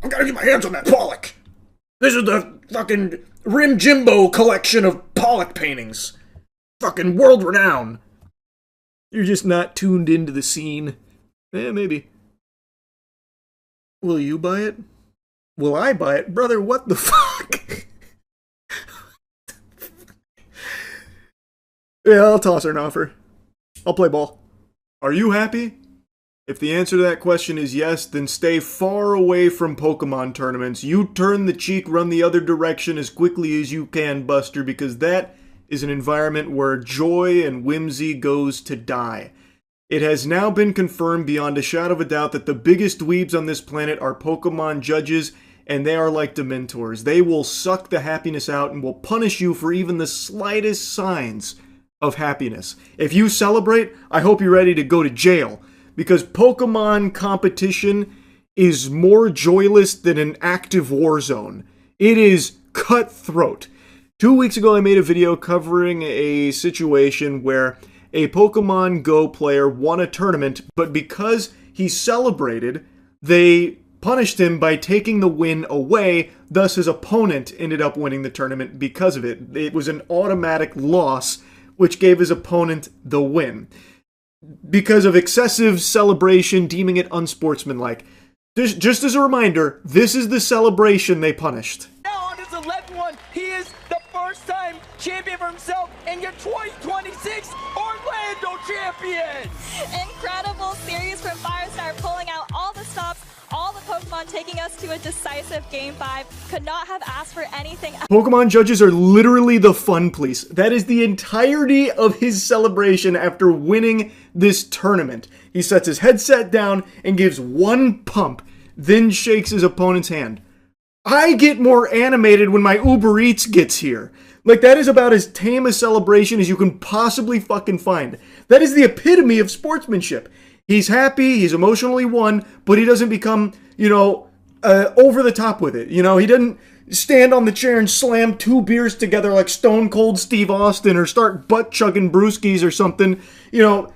I gotta get my hands on that Pollock! This is the fucking Rim Jimbo collection of Pollock paintings. Fucking world renowned. You're just not tuned into the scene. Eh, maybe. Will you buy it? Will I buy it? Brother, what the fuck? Yeah, I'll toss her an offer. I'll play ball. Are you happy? If the answer to that question is yes, then stay far away from Pokemon tournaments. You turn the cheek, run the other direction as quickly as you can, Buster, because that is an environment where joy and whimsy goes to die. It has now been confirmed beyond a shadow of a doubt that the biggest dweebs on this planet are Pokemon judges, and they are like Dementors. They will suck the happiness out and will punish you for even the slightest signs of happiness. If you celebrate, I hope you're ready to go to jail, because Pokemon competition is more joyless than an active war zone. It is cutthroat. 2 weeks ago, I made a video covering a situation where a Pokemon Go player won a tournament, but because he celebrated, they punished him by taking the win away, thus his opponent ended up winning the tournament because of it. It was an automatic loss, which gave his opponent the win. Because of excessive celebration, deeming it unsportsmanlike. Just as a reminder, this is the celebration they punished. Now on his 11th one, he is the first-time champion for himself and your 2026 Orlando champion! Incredible series from Firestar, pulling out all the stops, all the Pokemon, taking us to a decisive Game 5. Could not have asked for anything else. Pokemon judges are literally the fun police. That is the entirety of his celebration after winning this tournament. He sets his headset down and gives one pump, then shakes his opponent's hand. I get more animated when my Uber Eats gets here. Like, that is about as tame a celebration as you can possibly fucking find. That is the epitome of sportsmanship. He's happy, he's emotionally won, but he doesn't become, over the top with it. He doesn't stand on the chair and slam 2 beers together like Stone Cold Steve Austin, or start butt-chugging brewskis or something,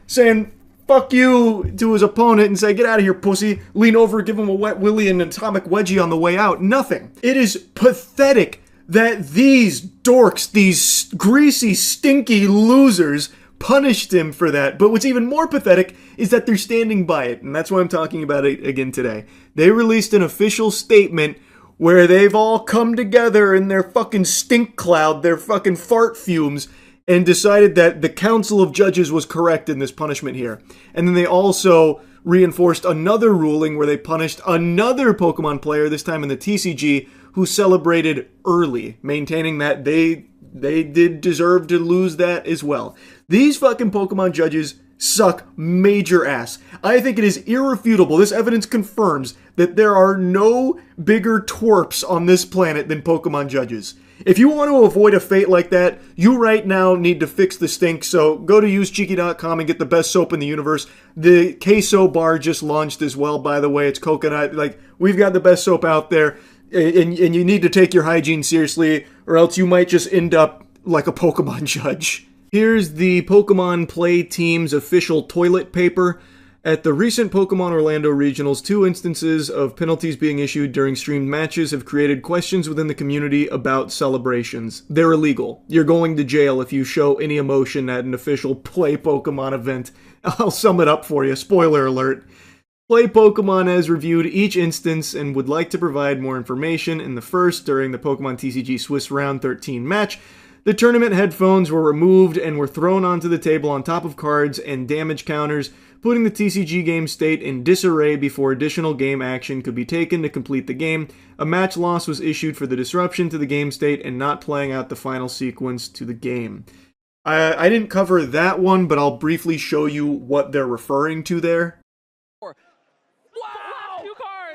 saying fuck you to his opponent and say, get out of here, pussy, lean over, give him a wet willy and an atomic wedgie on the way out. Nothing. It is pathetic that these dorks, these greasy, stinky losers, punished him for that. But what's even more pathetic is that they're standing by it, and that's why I'm talking about it again today. They released an official statement where they've all come together in their fucking stink cloud, their fucking fart fumes, and decided that the Council of Judges was correct in this punishment here. And then they also reinforced another ruling where they punished another Pokemon player, this time in the TCG, who celebrated early, maintaining that they did deserve to lose that as well. These fucking Pokemon judges suck major ass. I think it is irrefutable. This evidence confirms that there are no bigger twerps on this planet than Pokemon judges. If you want to avoid a fate like that, you right now need to fix the stink, so go to usecheeky.com and get the best soap in the universe. The queso bar just launched as well, by the way. It's coconut. We've got the best soap out there, and you need to take your hygiene seriously, or else you might just end up like a Pokemon judge. Here's the Pokemon Play Team's official toilet paper. At the recent Pokemon Orlando Regionals, 2 instances of penalties being issued during streamed matches have created questions within the community about celebrations. They're illegal. You're going to jail if you show any emotion at an official Play Pokemon event. I'll sum it up for you. Spoiler alert. Play Pokemon has reviewed each instance and would like to provide more information. In the first, during the Pokemon TCG Swiss Round 13 match, the tournament headphones were removed and were thrown onto the table on top of cards and damage counters, putting the TCG game state in disarray before additional game action could be taken to complete the game. A match loss was issued for the disruption to the game state and not playing out the final sequence to the game. I didn't cover that one, but I'll briefly show you what they're referring to there. Wow!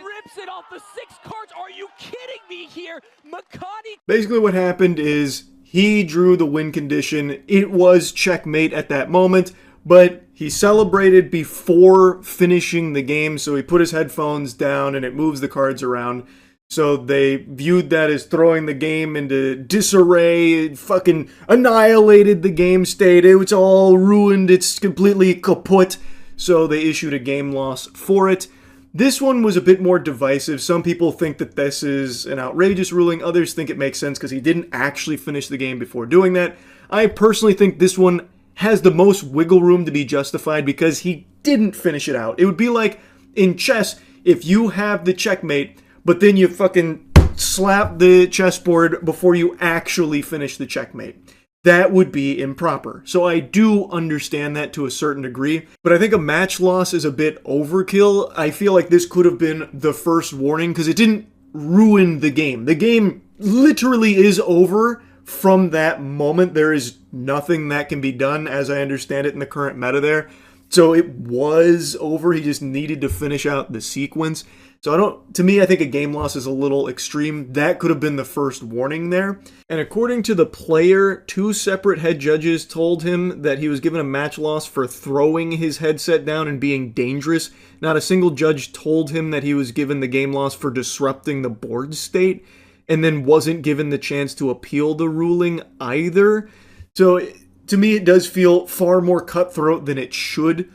Rips it off the 6 cards. Are you kidding me here? Makani. Basically what happened is he drew the win condition. It was checkmate at that moment, but he celebrated before finishing the game, so he put his headphones down and it moves the cards around. So they viewed that as throwing the game into disarray. It fucking annihilated the game state. It was all ruined. It's completely kaput. So they issued a game loss for it. This one was a bit more divisive. Some people think that this is an outrageous ruling. Others think it makes sense because he didn't actually finish the game before doing that. I personally think this one has the most wiggle room to be justified because he didn't finish it out. It would be like in chess, if you have the checkmate, but then you fucking slap the chessboard before you actually finish the checkmate. That would be improper. So I do understand that to a certain degree, but I think a match loss is a bit overkill. I feel like this could have been the first warning because it didn't ruin the game. The game literally is over from that moment. There is nothing that can be done, as I understand it, in the current meta there. So it was over. He just needed to finish out the sequence. So to me, I think a game loss is a little extreme. That could have been the first warning there. And according to the player, 2 separate head judges told him that he was given a match loss for throwing his headset down and being dangerous. Not a single judge told him that he was given the game loss for disrupting the board state, and then wasn't given the chance to appeal the ruling either. So to me, it does feel far more cutthroat than it should.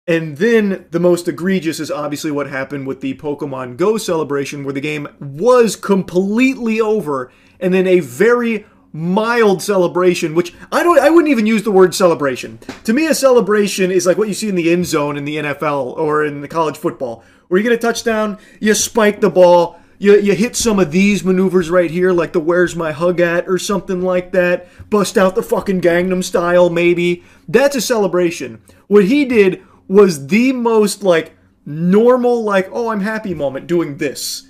And then the most egregious is obviously what happened with the Pokemon Go celebration, where the game was completely over, and then a very mild celebration, which I wouldn't even use the word celebration. To me, a celebration is like what you see in the end zone in the NFL or in the college football, where you get a touchdown, you spike the ball, you hit some of these maneuvers right here, like the "Where's My Hug At" or something like that, bust out the fucking Gangnam Style maybe. That's a celebration. What he did was the most, like, normal, like, oh, I'm happy moment doing this.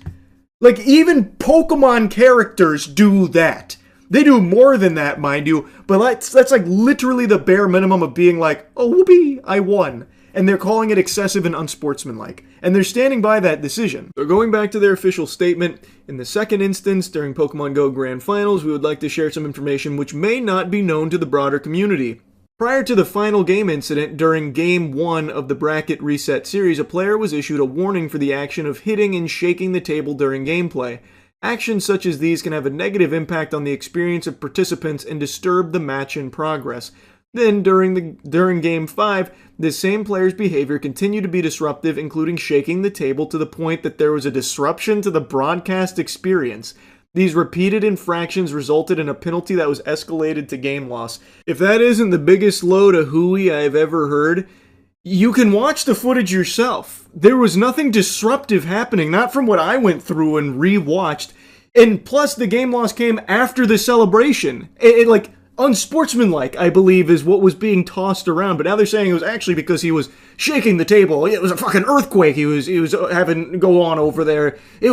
Like, even Pokemon characters do that. They do more than that, mind you, but that's like literally the bare minimum of being like, oh, whoopee, I won. And they're calling it excessive and unsportsmanlike. And they're standing by that decision. So going back to their official statement, in the second instance, during Pokemon Go Grand Finals, we would like to share some information which may not be known to the broader community. Prior to the final game incident, during Game 1 of the Bracket Reset series, a player was issued a warning for the action of hitting and shaking the table during gameplay. Actions such as these can have a negative impact on the experience of participants and disturb the match in progress. Then, during Game 5, this same player's behavior continued to be disruptive, including shaking the table to the point that there was a disruption to the broadcast experience. These repeated infractions resulted in a penalty that was escalated to game loss. If that isn't the biggest load of hooey I've ever heard, you can watch the footage yourself. There was nothing disruptive happening, not from what I went through and re-watched. And plus, the game loss came after the celebration. Like, unsportsmanlike, I believe, is what was being tossed around. But now they're saying it was actually because he was shaking the table. It was a fucking earthquake he was having go on over there. We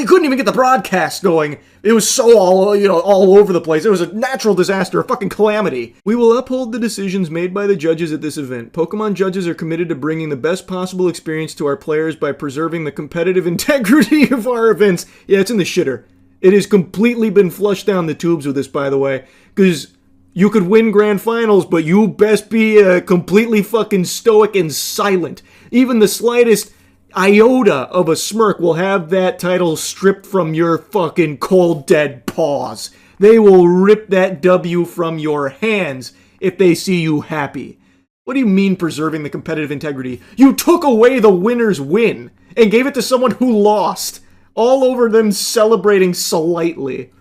couldn't even get the broadcast going. It was so all over the place. It was a natural disaster, a fucking calamity. We will uphold the decisions made by the judges at this event. Pokemon judges are committed to bringing the best possible experience to our players by preserving the competitive integrity of our events. Yeah, it's in the shitter. It has completely been flushed down the tubes with this, by the way, because you could win grand finals, but you best be completely fucking stoic and silent. Even the slightest iota of a smirk will have that title stripped from your fucking cold, dead paws. They will rip that W from your hands if they see you happy. What do you mean preserving the competitive integrity? You took away the winner's win and gave it to someone who lost. All over them celebrating slightly.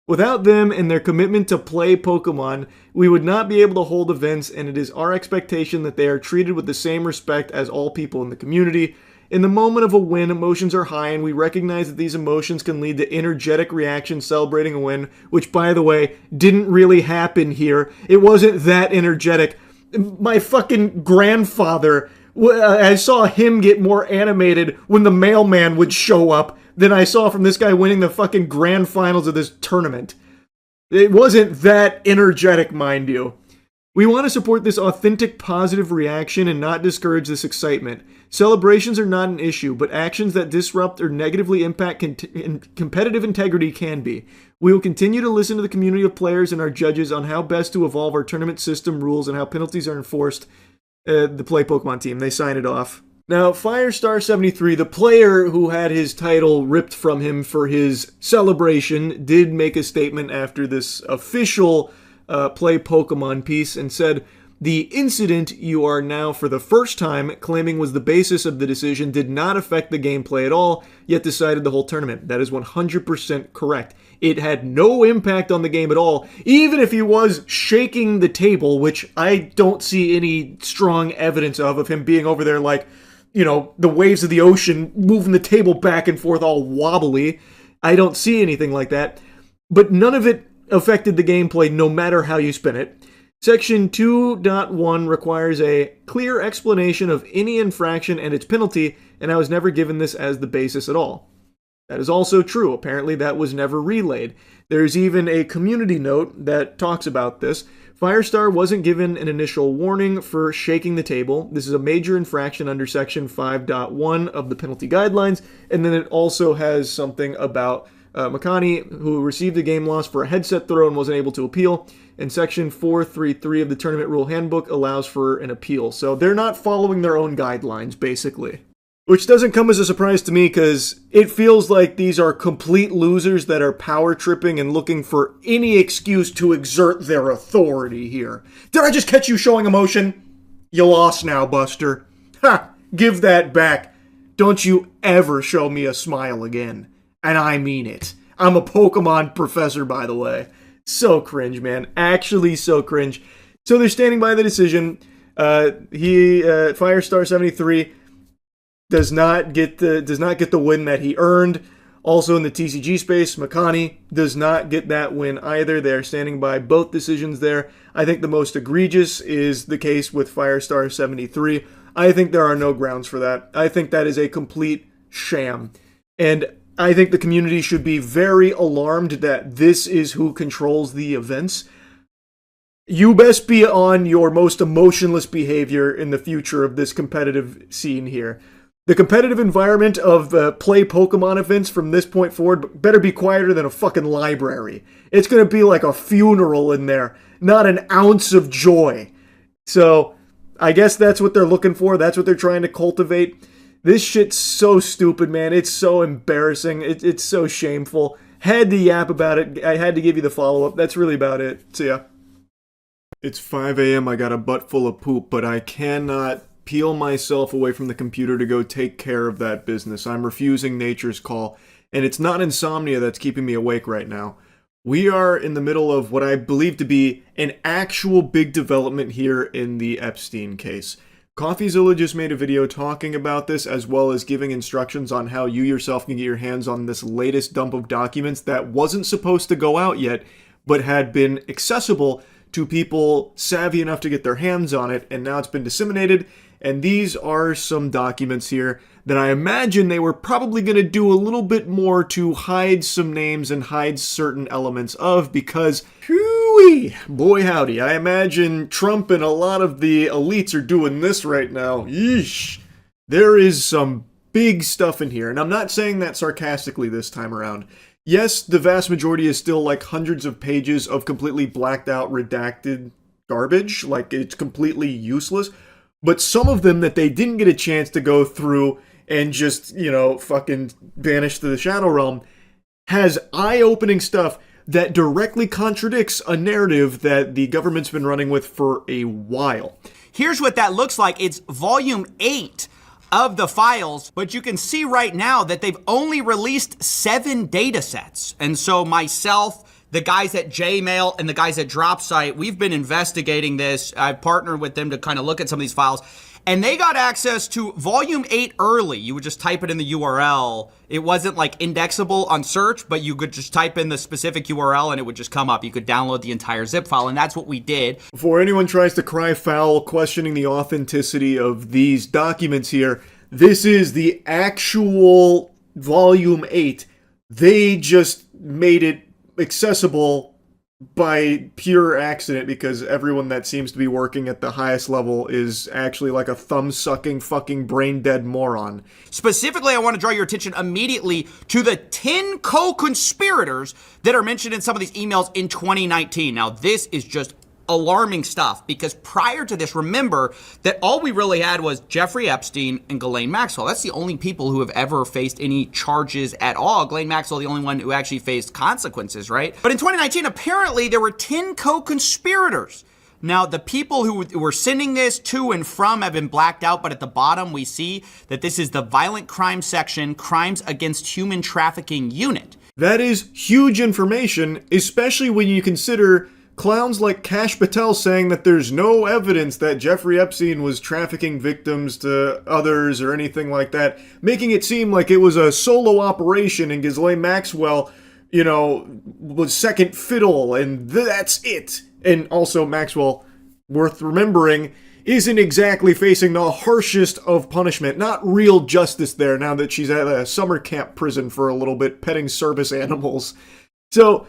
Without them and their commitment to play Pokemon, we would not be able to hold events, and it is our expectation that they are treated with the same respect as all people in the community. In the moment of a win, emotions are high, and we recognize that these emotions can lead to energetic reactions celebrating a win, which, by the way, didn't really happen here. It wasn't that energetic. My fucking grandfather, I saw him get more animated when the mailman would show up than I saw from this guy winning the fucking grand finals of this tournament. It wasn't that energetic, mind you. We want to support this authentic positive reaction and not discourage this excitement. Celebrations are not an issue, but actions that disrupt or negatively impact competitive integrity can be. We will continue to listen to the community of players and our judges on how best to evolve our tournament system rules and how penalties are enforced. The Play Pokemon team, they sign it off. Now, Firestar73, the player who had his title ripped from him for his celebration, did make a statement after this official Play Pokemon piece and said, "The incident you are now for the first time claiming was the basis of the decision did not affect the gameplay at all, yet decided the whole tournament." That is 100% correct. It had no impact on the game at all, even if he was shaking the table, which I don't see any strong evidence of him being over there like, you know, the waves of the ocean, moving the table back and forth all wobbly. I don't see anything like that. But none of it affected the gameplay, no matter how you spin it. Section 2.1 requires a clear explanation of any infraction and its penalty, and I was never given this as the basis at all. That is also true. Apparently that was never relayed. There's even a community note that talks about this. Firestar wasn't given an initial warning for shaking the table. This is a major infraction under Section 5.1 of the penalty guidelines, and then it also has something about Makani, who received a game loss for a headset throw and wasn't able to appeal, and Section 433 of the Tournament Rule Handbook allows for an appeal. So they're not following their own guidelines, basically. Which doesn't come as a surprise to me, because it feels like these are complete losers that are power tripping and looking for any excuse to exert their authority here. Did I just catch you showing emotion? You lost now, Buster. Ha! Give that back. Don't you ever show me a smile again. And I mean it. I'm a Pokemon professor, by the way. So cringe, man. Actually so cringe. So they're standing by the decision. Firestar 73... does not get the win that he earned. Also in the TCG space, Makani does not get that win either. They are standing by both decisions there. I think the most egregious is the case with Firestar 73. I think there are no grounds for that. I think that is a complete sham. And I think the community should be very alarmed that this is who controls the events. You best be on your most emotionless behavior in the future of this competitive scene here. The competitive environment of play Pokemon events from this point forward better be quieter than a fucking library. It's going to be like a funeral in there. Not an ounce of joy. So, I guess that's what they're looking for. That's what they're trying to cultivate. This shit's so stupid, man. It's so embarrassing. It's so shameful. Had to yap about it. I had to give you the follow-up. That's really about it. So, yeah. It's 5 a.m. I got a butt full of poop, but I cannot peel myself away from the computer to go take care of that business. I'm refusing nature's call, and it's not insomnia that's keeping me awake right now. We are in the middle of what I believe to be an actual big development here in the Epstein case. CoffeeZilla just made a video talking about this, as well as giving instructions on how you yourself can get your hands on this latest dump of documents that wasn't supposed to go out yet, but had been accessible to people savvy enough to get their hands on it, and now it's been disseminated. And these are some documents here that I imagine they were probably going to do a little bit more to hide some names and hide certain elements of, because, whoo-wee, boy howdy, I imagine Trump and a lot of the elites are doing this right now. Yeesh. There is some big stuff in here, and I'm not saying that sarcastically this time around. Yes, the vast majority is still like hundreds of pages of completely blacked out, redacted garbage, like it's completely useless. But some of them that they didn't get a chance to go through and just, fucking banish to the Shadow Realm has eye-opening stuff that directly contradicts a narrative that the government's been running with for a while. Here's what that looks like. It's volume 8 of the files, but you can see right now that they've only released 7 data sets. And so myself, the guys at Jmail and the guys at DropSite, we've been investigating this. I've partnered with them to kind of look at some of these files, and they got access to volume 8 early. You would just type it in the URL. It wasn't like indexable on search, but you could just type in the specific URL and it would just come up. You could download the entire zip file, and that's what we did. Before anyone tries to cry foul questioning the authenticity of these documents here, this is the actual volume 8. They just made it accessible by pure accident because everyone that seems to be working at the highest level is actually like a thumb-sucking fucking brain-dead moron. Specifically, I want to draw your attention immediately to the 10 co-conspirators that are mentioned in some of these emails in 2019. Now, this is just alarming stuff, because prior to this, remember that all we really had was Jeffrey Epstein and Ghislaine Maxwell. That's the only people who have ever faced any charges at all. Ghislaine Maxwell, the only one who actually faced consequences, right? But in 2019, apparently there were 10 co-conspirators. Now, the people who were sending this to and from have been blacked out, but at the bottom we see that this is the Violent Crime Section, Crimes Against Human Trafficking Unit. That is huge information, especially when you consider clowns like Kash Patel saying that there's no evidence that Jeffrey Epstein was trafficking victims to others or anything like that, making it seem like it was a solo operation and Ghislaine Maxwell, was second fiddle and that's it. And also Maxwell, worth remembering, isn't exactly facing the harshest of punishment. Not real justice there now that she's at a summer camp prison for a little bit petting service animals. So,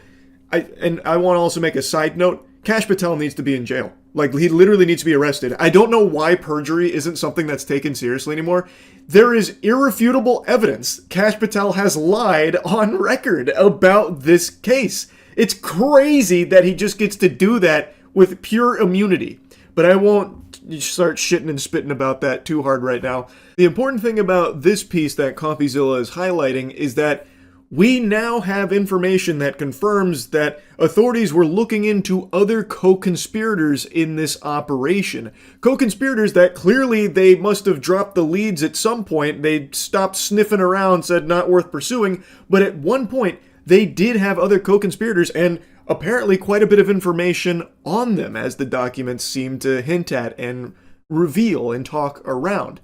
I want to also make a side note. Kash Patel needs to be in jail. Like, he literally needs to be arrested. I don't know why perjury isn't something that's taken seriously anymore. There is irrefutable evidence Kash Patel has lied on record about this case. It's crazy that he just gets to do that with pure immunity. But I won't start shitting and spitting about that too hard right now. The important thing about this piece that CoffeeZilla is highlighting is that we now have information that confirms that authorities were looking into other co-conspirators in this operation. Co-conspirators that clearly they must have dropped the leads at some point. They stopped sniffing around, said not worth pursuing, but at one point they did have other co-conspirators and apparently quite a bit of information on them, as the documents seem to hint at and reveal and talk around.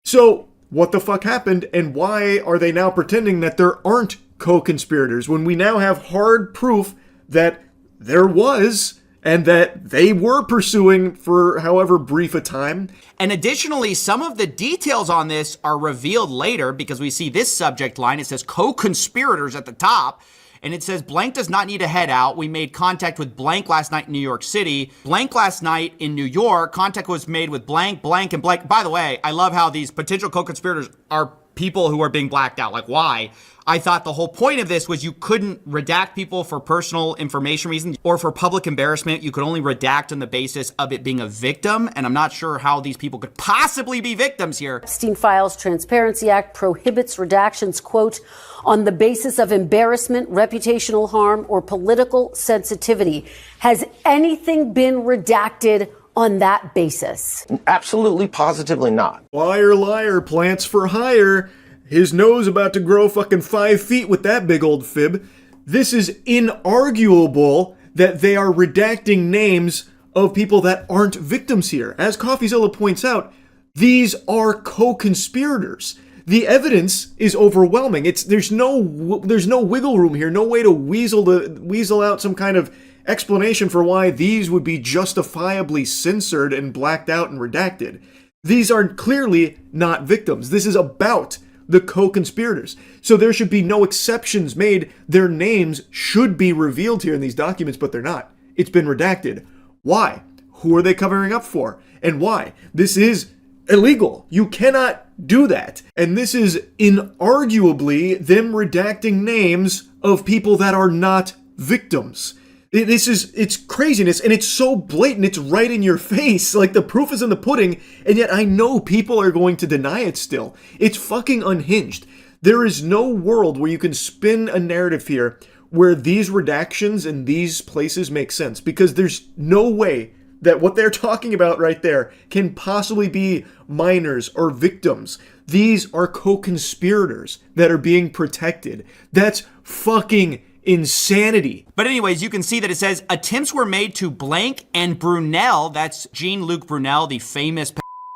So, what the fuck happened, and why are they now pretending that there aren't co-conspirators when we now have hard proof that there was and that they were pursuing for however brief a time? And additionally, some of the details on this are revealed later because we see this subject line. It says co-conspirators at the top. And it says, blank does not need to head out. We made contact with blank last night in New York City. Blank last night in New York. Contact was made with blank, blank, and blank. By the way, I love how these potential co-conspirators are people who are being blacked out. Like, why? I thought the whole point of this was you couldn't redact people for personal information reasons or for public embarrassment. You could only redact on the basis of it being a victim. And I'm not sure how these people could possibly be victims here. Epstein Files Transparency Act prohibits redactions, quote, on the basis of embarrassment, reputational harm, or political sensitivity. Has anything been redacted on that basis? Absolutely, positively not. Liar, liar, plants for hire. His nose about to grow fucking 5 feet with that big old fib. This is inarguable that they are redacting names of people that aren't victims here. As CoffeeZilla points out, these are co-conspirators. The evidence is overwhelming. There's no wiggle room here, no way to weasel out some kind of explanation for why these would be justifiably censored and blacked out and redacted. These are clearly not victims. This is about the co-conspirators. So there should be no exceptions made. Their names should be revealed here in these documents, but they're not. It's been redacted. Why? Who are they covering up for? And why? This is illegal. You cannot do that. And this is inarguably them redacting names of people that are not victims. It's craziness, and it's so blatant, it's right in your face. Like, the proof is in the pudding, and yet I know people are going to deny it still. It's fucking unhinged. There is no world where you can spin a narrative here where these redactions in these places make sense, because there's no way that what they're talking about right there can possibly be minors or victims. These are co-conspirators that are being protected. That's fucking insanity. But anyways, you can see that it says attempts were made to blank and Brunel, that's Jean-Luc Brunel, the famous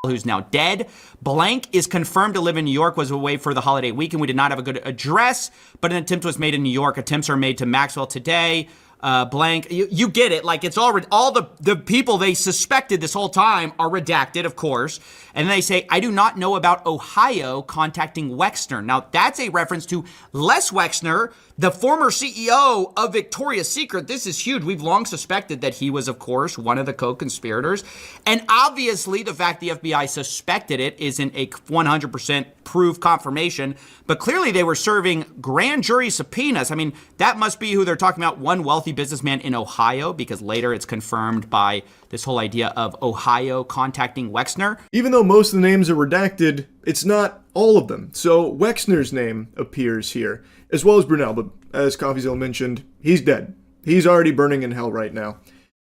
who's now dead. Blank is confirmed to live in New York, was away for the holiday weekend. We did not have a good address, but an attempt was made in New York. Attempts are made to Maxwell today. Blank, you get it. Like, it's all the people they suspected this whole time are redacted, of course. And then they say, I do not know about Ohio contacting Wexner. Now, that's a reference to Les Wexner, the former CEO of Victoria's Secret. This is huge. We've long suspected that he was, of course, one of the co-conspirators. And obviously, the fact the FBI suspected it isn't a 100% proof confirmation. But clearly, they were serving grand jury subpoenas. I mean, that must be who they're talking about, one wealthy businessman in Ohio, because later it's confirmed by this whole idea of Ohio contacting Wexner. Even though most of the names are redacted, it's not all of them. So Wexner's name appears here, as well as Brunel, but as CoffeeZilla mentioned, he's dead. He's already burning in hell right now.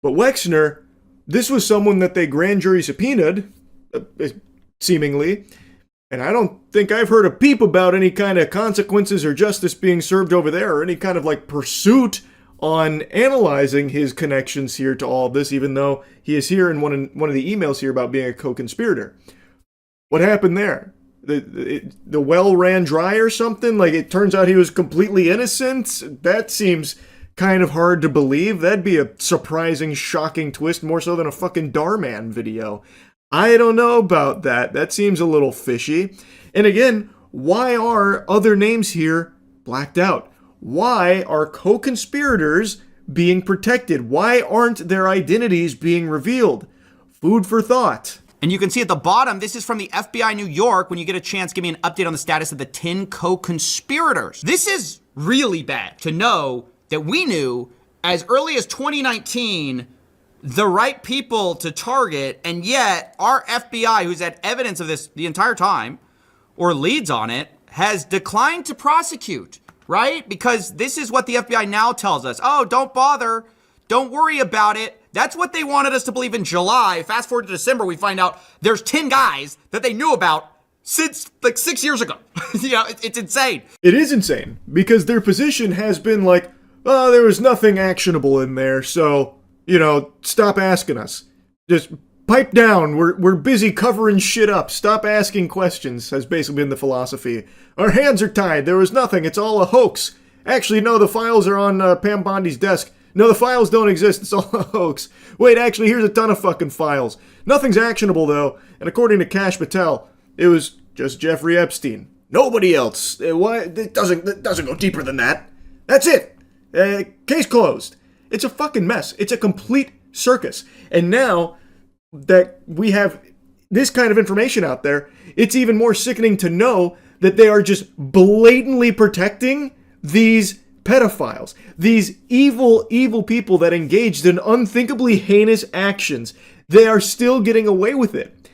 But Wexner, this was someone that they grand jury subpoenaed, seemingly, and I don't think I've heard a peep about any kind of consequences or justice being served over there, or any kind of like pursuit on analyzing his connections here to all of this, even though he is here in one of the emails here about being a co-conspirator. What happened there? The well ran dry or something? Like, it turns out he was completely innocent? That seems kind of hard to believe. That'd be a surprising, shocking twist, more so than a fucking Darman video. I don't know about that. That seems a little fishy. And again, why are other names here blacked out? Why are co-conspirators being protected? Why aren't their identities being revealed? Food for thought. And you can see at the bottom, this is from the FBI New York. When you get a chance, give me an update on the status of the 10 co-conspirators. This is really bad to know that we knew as early as 2019 the right people to target, and yet our FBI, who's had evidence of this the entire time, or leads on it, has declined to prosecute, right? Because this is what the FBI now tells us. Oh, don't bother. Don't worry about it. That's what they wanted us to believe in July. Fast forward to December, we find out there's 10 guys that they knew about since like 6 years ago. It's insane. It is insane because their position has been like, oh, there was nothing actionable in there, so, stop asking us. Just pipe down. We're busy covering shit up. Stop asking questions, has basically been the philosophy. Our hands are tied. There was nothing. It's all a hoax. Actually, no, the files are on Pam Bondi's desk. No, the files don't exist. It's all a hoax. Wait, actually, here's a ton of fucking files. Nothing's actionable, though. And according to Kash Patel, it was just Jeffrey Epstein. Nobody else. Why? It doesn't go deeper than that. That's it. Case closed. It's a fucking mess. It's a complete circus. And now that we have this kind of information out there, it's even more sickening to know that they are just blatantly protecting these pedophiles, these evil, evil people that engaged in unthinkably heinous actions. They are still getting away with it.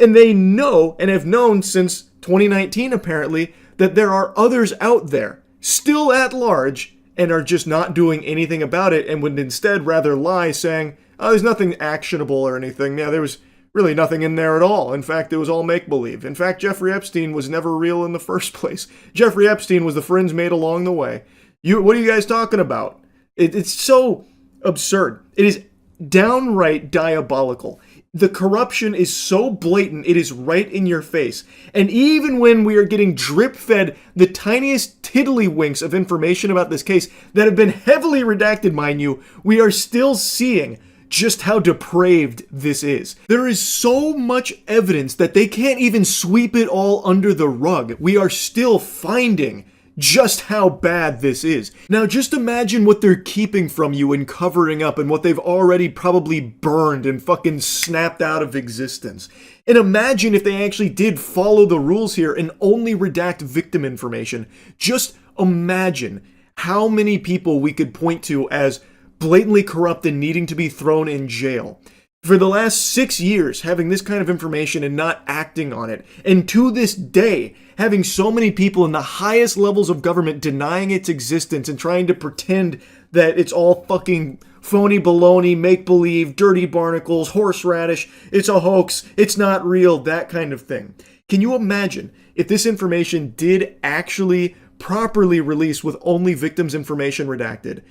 And they know, and have known since 2019 apparently, that there are others out there, still at large, and are just not doing anything about it, and would instead rather lie, saying, oh, there's nothing actionable or anything. Yeah, there was really nothing in there at all. In fact, it was all make-believe. In fact, Jeffrey Epstein was never real in the first place. Jeffrey Epstein was the friends made along the way. What are you guys talking about? It's so absurd. It is downright diabolical. The corruption is so blatant, it is right in your face. And even when we are getting drip-fed the tiniest tiddlywinks of information about this case that have been heavily redacted, mind you, we are still seeing just how depraved this is. There is so much evidence that they can't even sweep it all under the rug. We are still finding just how bad this is. Now just imagine what they're keeping from you and covering up and what they've already probably burned and fucking snapped out of existence. And imagine if they actually did follow the rules here and only redact victim information. Just imagine how many people we could point to as blatantly corrupt and needing to be thrown in jail. For the last 6 years, having this kind of information and not acting on it. And to this day, having so many people in the highest levels of government denying its existence and trying to pretend that it's all fucking phony baloney, make-believe, dirty barnacles, horseradish, it's a hoax, it's not real, that kind of thing. Can you imagine if this information did actually properly release with only victims' information redacted?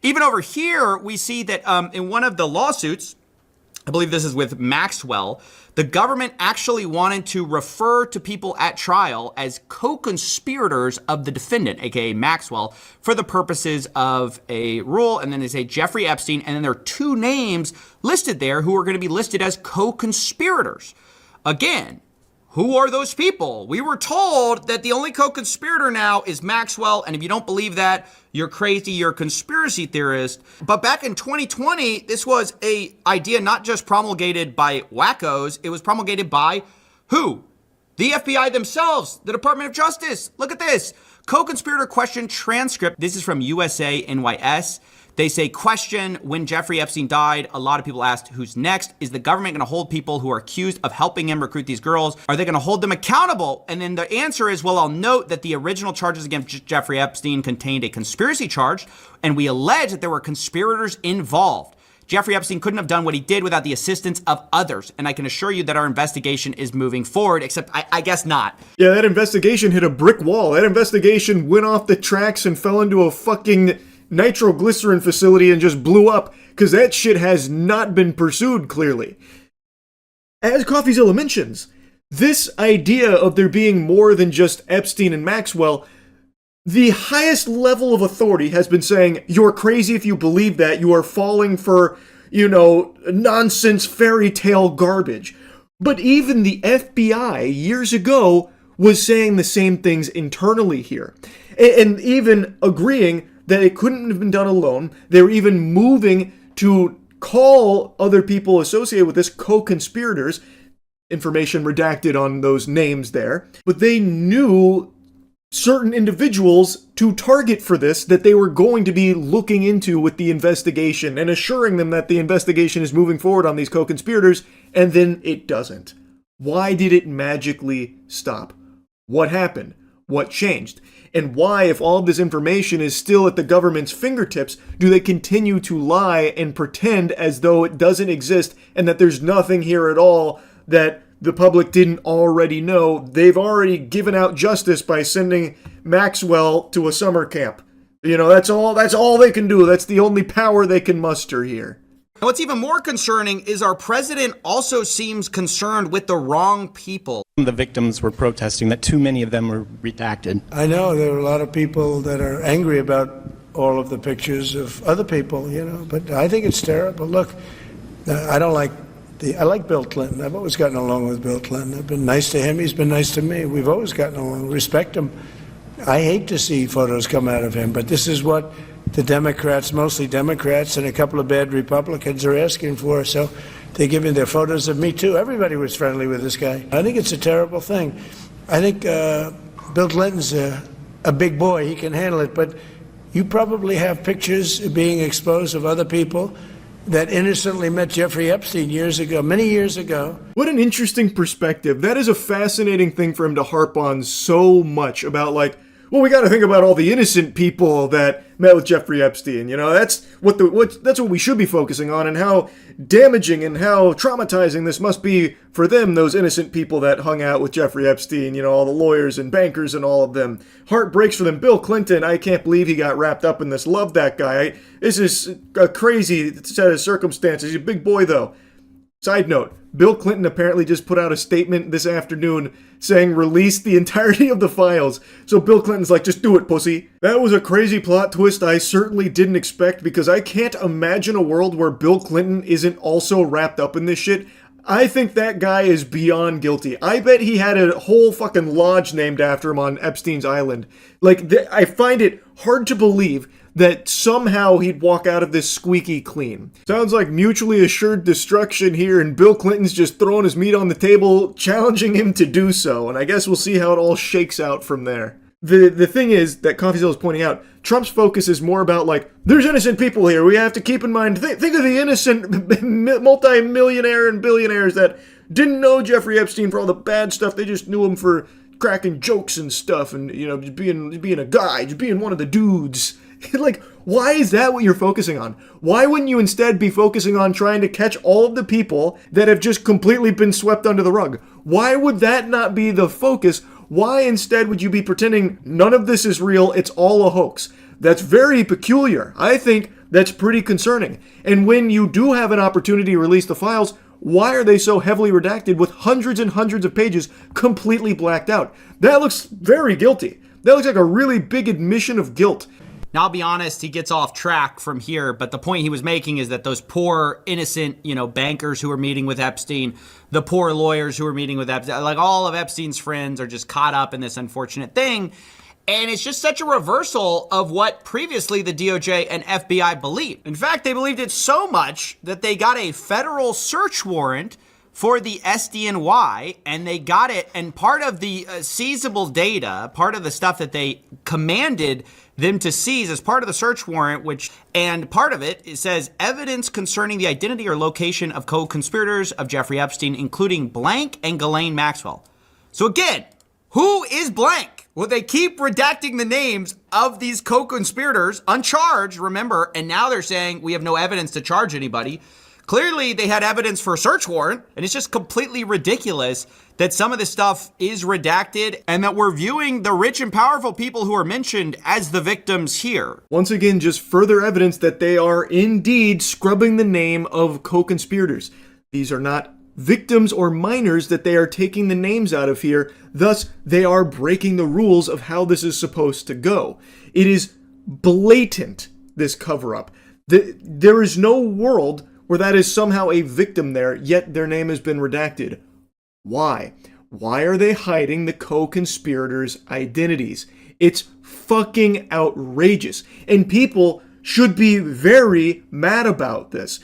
Even over here, we see that in one of the lawsuits, I believe this is with Maxwell, the government actually wanted to refer to people at trial as co-conspirators of the defendant, aka Maxwell, for the purposes of a rule. And then they say Jeffrey Epstein, and then there are two names listed there who are going to be listed as co-conspirators. Again, who are those people? We were told that the only co-conspirator now is Maxwell, and if you don't believe that, you're crazy, you're a conspiracy theorist. But back in 2020, this was an idea not just promulgated by wackos, it was promulgated by who? The FBI themselves, the Department of Justice. Look at this. Co-conspirator question transcript. This is from USA NYS. They say, question, when Jeffrey Epstein died, a lot of people asked, who's next? Is the government going to hold people who are accused of helping him recruit these girls? Are they going to hold them accountable? And then the answer is, well, I'll note that the original charges against Jeffrey Epstein contained a conspiracy charge, and we allege that there were conspirators involved. Jeffrey Epstein couldn't have done what he did without the assistance of others. And I can assure you that our investigation is moving forward, except I guess not. Yeah, that investigation hit a brick wall. That investigation went off the tracks and fell into a fucking nitroglycerin facility and just blew up because that shit has not been pursued clearly. As CoffeeZilla mentions, this idea of there being more than just Epstein and Maxwell, the highest level of authority has been saying, you're crazy if you believe that, you are falling for, nonsense fairy tale garbage. But even the FBI years ago was saying the same things internally here. And even agreeing that it couldn't have been done alone. They were even moving to call other people associated with this co-conspirators. Information redacted on those names there. But they knew certain individuals to target for this that they were going to be looking into with the investigation and assuring them that the investigation is moving forward on these co-conspirators, and then it doesn't. Why did it magically stop? What happened? What changed? And why, if all of this information is still at the government's fingertips, do they continue to lie and pretend as though it doesn't exist and that there's nothing here at all that the public didn't already know? They've already given out justice by sending Maxwell to a summer camp. You know, that's all they can do. That's the only power they can muster here. What's even more concerning is our president also seems concerned with the wrong people. The victims were protesting that too many of them were redacted. I know there are a lot of people that are angry about all of the pictures of other people, but I think it's terrible. Look, I like Bill Clinton. I've always gotten along with Bill Clinton. I've been nice to him. He's been nice to me. We've always gotten along. Respect him. I hate to see photos come out of him, but this is what the Democrats, mostly Democrats, and a couple of bad Republicans are asking for. So they're giving their photos of me, too. Everybody was friendly with this guy. I think it's a terrible thing. I think Bill Clinton's a big boy. He can handle it. But you probably have pictures being exposed of other people that innocently met Jeffrey Epstein years ago, many years ago. What an interesting perspective. That is a fascinating thing for him to harp on so much about, well, we got to think about all the innocent people that met with Jeffrey Epstein. That's what we should be focusing on, and how damaging and how traumatizing this must be for them, those innocent people that hung out with Jeffrey Epstein, all the lawyers and bankers and all of them. Heart breaks for them. Bill Clinton, I can't believe he got wrapped up in this. Love that guy. This is a crazy set of circumstances. He's a big boy, though. Side note, Bill Clinton apparently just put out a statement this afternoon saying release the entirety of the files. So Bill Clinton's like, just do it, pussy. That was a crazy plot twist I certainly didn't expect, because I can't imagine a world where Bill Clinton isn't also wrapped up in this shit. I think that guy is beyond guilty. I bet he had a whole fucking lodge named after him on Epstein's Island. I find it hard to believe that somehow he'd walk out of this squeaky clean. Sounds like mutually assured destruction here, and Bill Clinton's just throwing his meat on the table, challenging him to do so, and I guess we'll see how it all shakes out from there. The thing is that CoffeeZilla is pointing out, Trump's focus is more about, there's innocent people here. We have to keep in mind, think of the innocent multi-millionaire and billionaires that didn't know Jeffrey Epstein for all the bad stuff. They just knew him for cracking jokes and stuff, and, just being a guy, just being one of the dudes. Why is that what you're focusing on? Why wouldn't you instead be focusing on trying to catch all of the people that have just completely been swept under the rug? Why would that not be the focus? Why instead would you be pretending none of this is real, it's all a hoax? That's very peculiar. I think that's pretty concerning. And when you do have an opportunity to release the files, why are they so heavily redacted with hundreds and hundreds of pages completely blacked out? That looks very guilty. That looks like a really big admission of guilt. Now, I'll be honest, he gets off track from here, but the point he was making is that those poor, innocent, bankers who were meeting with Epstein, the poor lawyers who were meeting with Epstein, all of Epstein's friends are just caught up in this unfortunate thing. And it's just such a reversal of what previously the DOJ and FBI believed. In fact, they believed it so much that they got a federal search warrant for the SDNY, and they got it, and part of the seizable data, part of the stuff that they commanded them to seize as part of the search warrant, and part of it says evidence concerning the identity or location of co-conspirators of Jeffrey Epstein, including blank and Ghislaine Maxwell. So again, who is blank? Well, they keep redacting the names of these co-conspirators, uncharged, remember, and now they're saying we have no evidence to charge anybody. Clearly, they had evidence for a search warrant, and it's just completely ridiculous that some of this stuff is redacted and that we're viewing the rich and powerful people who are mentioned as the victims here. Once again, just further evidence that they are indeed scrubbing the name of co-conspirators. These are not victims or minors that they are taking the names out of here. Thus, they are breaking the rules of how this is supposed to go. It is blatant, this cover-up. There is no world where that is somehow a victim there, yet their name has been redacted. Why? Why are they hiding the co-conspirators' identities? It's fucking outrageous. And people should be very mad about this.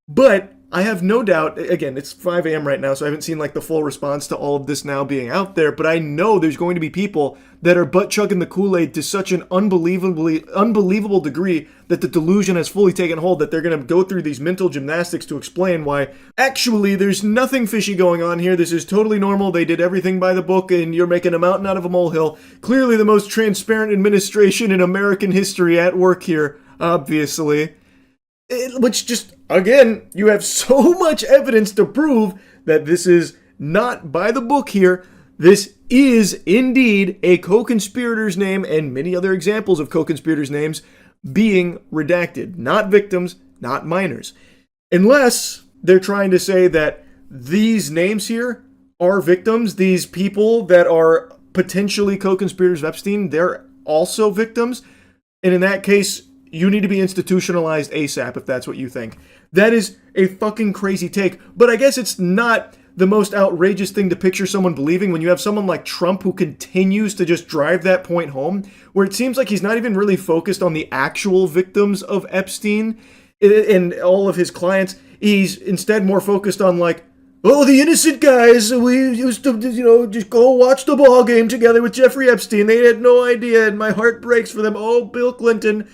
But I have no doubt, again, it's 5 a.m. right now, so I haven't seen like the full response to all of this now being out there, but I know there's going to be people that are butt-chugging the Kool-Aid to such an unbelievable degree that the delusion has fully taken hold that they're going to go through these mental gymnastics to explain why, actually, there's nothing fishy going on here. This is totally normal. They did everything by the book, and you're making a mountain out of a molehill. Clearly the most transparent administration in American history at work here, obviously. Which just, again, you have so much evidence to prove that this is not by the book here. This is indeed a co-conspirator's name and many other examples of co-conspirators' names being redacted. Not victims, not minors. Unless they're trying to say that these names here are victims, these people that are potentially co-conspirators of Epstein, they're also victims. And in that case, you need to be institutionalized ASAP if that's what you think. That is a fucking crazy take. But I guess it's not the most outrageous thing to picture someone believing when you have someone like Trump who continues to just drive that point home, where it seems like he's not even really focused on the actual victims of Epstein and all of his clients. He's instead more focused on like, oh, the innocent guys, we used to, just go watch the ball game together with Jeffrey Epstein. They had no idea, and my heart breaks for them. Oh, Bill Clinton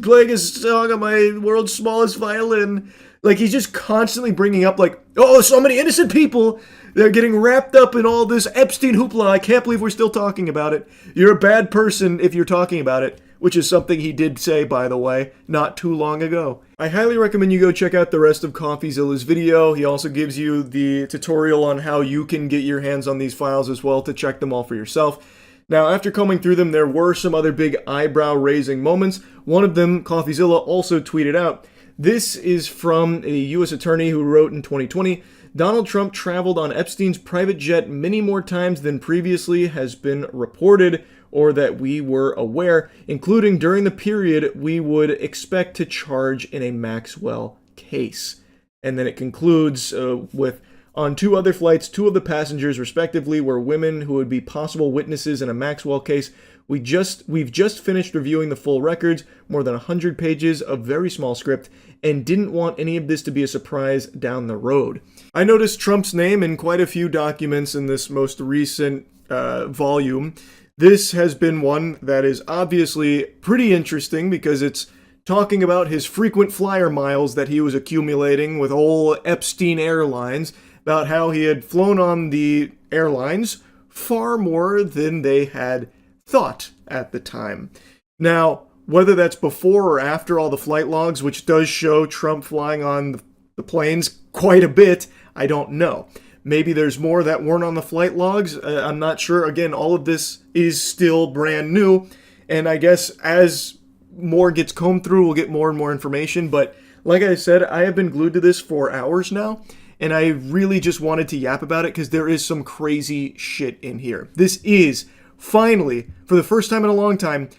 playing a song on my world's smallest violin. Like, he's just constantly bringing up, like, oh, so many innocent people. They're getting wrapped up in all this Epstein hoopla. I can't believe we're still talking about it. You're a bad person if you're talking about it, which is something he did say, by the way, not too long ago. I highly recommend you go check out the rest of CoffeeZilla's video. He also gives you the tutorial on how you can get your hands on these files as well to check them all for yourself. Now, after combing through them, there were some other big eyebrow-raising moments. One of them, CoffeeZilla also tweeted out. This is from a U.S. attorney who wrote in 2020, Donald Trump traveled on Epstein's private jet many more times than previously has been reported or that we were aware, including during the period we would expect to charge in a Maxwell case. And then it concludes with, on 2 other flights, 2 of the passengers respectively were women who would be possible witnesses in a Maxwell case. We've just finished reviewing the full records, more than 100 pages of very small script, and didn't want any of this to be a surprise down the road. I noticed Trump's name in quite a few documents in this most recent volume. This has been one that is obviously pretty interesting because it's talking about his frequent flyer miles that he was accumulating with old Epstein Airlines, about how he had flown on the airlines far more than they had thought at the time. Now, whether that's before or after all the flight logs, which does show Trump flying on the planes quite a bit, I don't know. Maybe there's more that weren't on the flight logs. I'm not sure. Again, all of this is still brand new. And I guess as more gets combed through, we'll get more and more information. But like I said, I have been glued to this for hours now. And I really just wanted to yap about it because there is some crazy shit in here. This is finally, for the first time in a long time,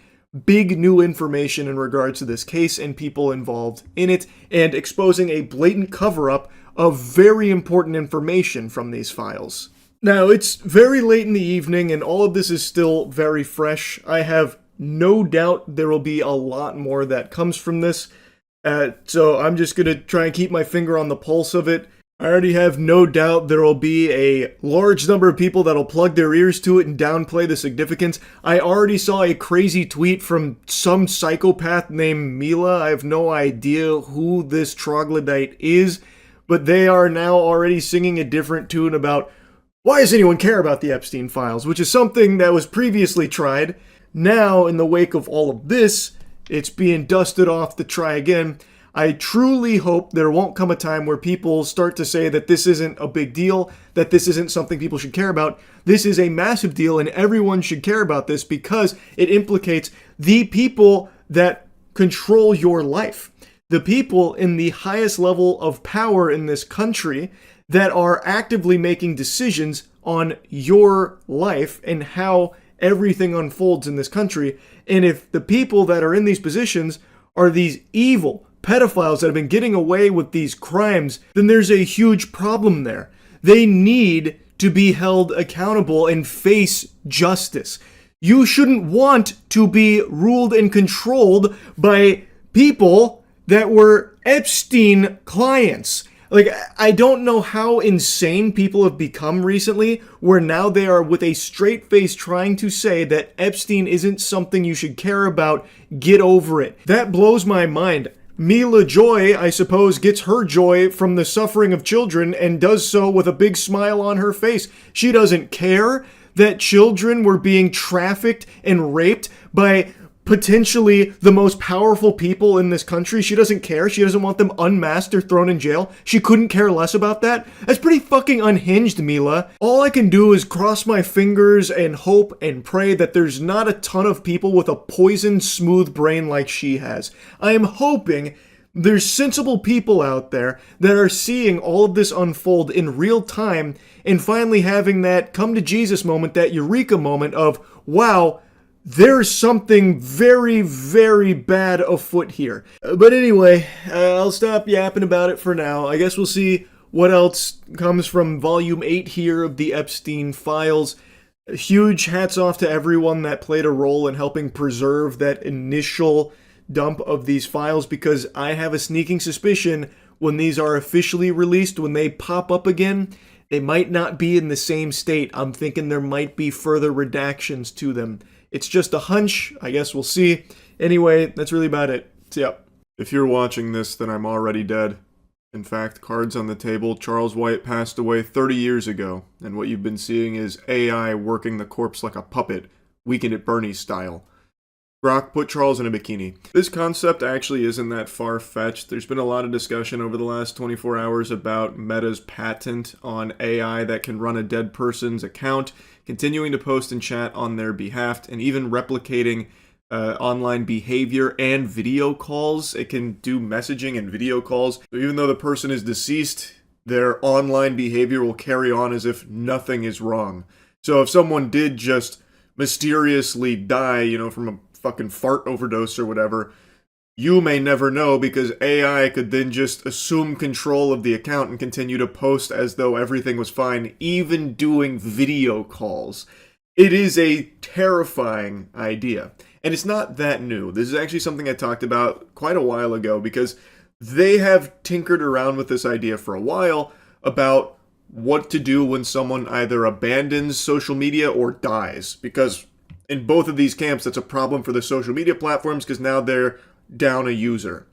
big new information in regards to this case and people involved in it, and exposing a blatant cover-up of very important information from these files. Now, it's very late in the evening, and all of this is still very fresh. I have no doubt there will be a lot more that comes from this, so I'm just going to try and keep my finger on the pulse of it. I already have no doubt there will be a large number of people that'll plug their ears to it and downplay the significance. I already saw a crazy tweet from some psychopath named Mila. I have no idea who this troglodyte is, but they are now already singing a different tune about why does anyone care about the Epstein files, which is something that was previously tried. Now, in the wake of all of this, it's being dusted off to try again. I truly hope there won't come a time where people start to say that this isn't a big deal, that this isn't something people should care about. This is a massive deal, and everyone should care about this because it implicates the people that control your life. The people in the highest level of power in this country that are actively making decisions on your life and how everything unfolds in this country. And if the people that are in these positions are these evil pedophiles that have been getting away with these crimes, then there's a huge problem there. They need to be held accountable and face justice. You shouldn't want to be ruled and controlled by people that were Epstein clients. Like, I don't know how insane people have become recently, where now they are with a straight face trying to say that Epstein isn't something you should care about. Get over it. That blows my mind. Mila Joy, I suppose, gets her joy from the suffering of children and does so with a big smile on her face. She doesn't care that children were being trafficked and raped by potentially the most powerful people in this country. She doesn't care. She doesn't want them unmasked or thrown in jail. She couldn't care less about that. That's pretty fucking unhinged, Mila. All I can do is cross my fingers and hope and pray that there's not a ton of people with a poisoned, smooth brain like she has. I am hoping there's sensible people out there that are seeing all of this unfold in real time and finally having that come to Jesus moment, that eureka moment of, wow, there's something very, very bad afoot here. But anyway, I'll stop yapping about it for now. I guess we'll see what else comes from Volume 8 here of the Epstein Files. Huge hats off to everyone that played a role in helping preserve that initial dump of these files, because I have a sneaking suspicion when these are officially released, when they pop up again, they might not be in the same state. I'm thinking there might be further redactions to them. It's just a hunch. I guess we'll see. Anyway, that's really about it. See ya. If you're watching this, then I'm already dead. In fact, cards on the table, Charles White passed away 30 years ago, and what you've been seeing is AI working the corpse like a puppet, Weekend at Bernie's style. Grok, put Charles in a bikini. This concept actually isn't that far-fetched. There's been a lot of discussion over the last 24 hours about Meta's patent on AI that can run a dead person's account, continuing to post and chat on their behalf, and even replicating online behavior and video calls. It can do messaging and video calls. So even though the person is deceased, their online behavior will carry on as if nothing is wrong. So if someone did just mysteriously die, from a fucking fart overdose or whatever, you may never know, because AI could then just assume control of the account and continue to post as though everything was fine, even doing video calls. It is a terrifying idea. And it's not that new. This is actually something I talked about quite a while ago, because they have tinkered around with this idea for a while about what to do when someone either abandons social media or dies. Because in both of these camps, that's a problem for the social media platforms, because now they're down a user.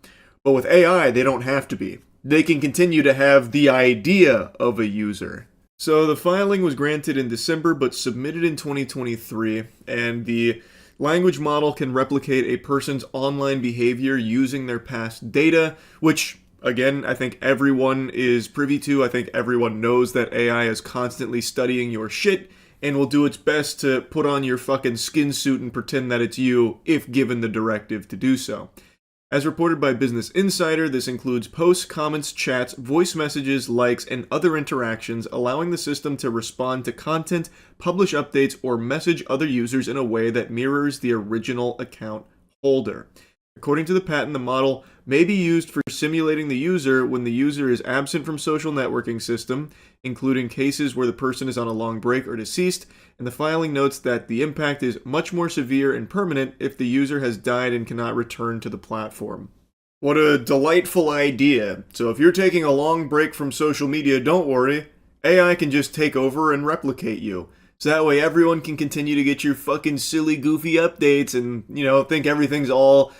But with AI, they don't have to be. They can continue to have the idea of a user. So the filing was granted in December, but submitted in 2023, and the language model can replicate a person's online behavior using their past data, which, again, I think everyone is privy to. I think everyone knows that AI is constantly studying your shit and will do its best to put on your fucking skin suit and pretend that it's you if given the directive to do so. As reported by Business Insider, this includes posts, comments, chats, voice messages, likes, and other interactions, allowing the system to respond to content, publish updates, or message other users in a way that mirrors the original account holder. According to the patent, the model may be used for simulating the user when the user is absent from social networking system, including cases where the person is on a long break or deceased, and the filing notes that the impact is much more severe and permanent if the user has died and cannot return to the platform. What a delightful idea. So if you're taking a long break from social media, don't worry. AI can just take over and replicate you. So that way everyone can continue to get your fucking silly, goofy updates and, think everything's all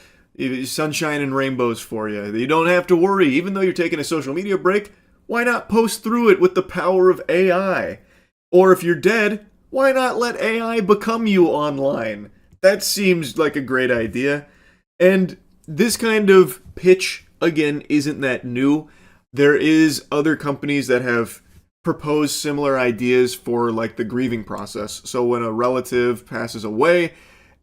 sunshine and rainbows for you. You don't have to worry. Even though you're taking a social media break, why not post through it with the power of AI? Or if you're dead, why not let AI become you online? That seems like a great idea. And this kind of pitch, again, isn't that new. There is other companies that have proposed similar ideas for the grieving process. So when a relative passes away,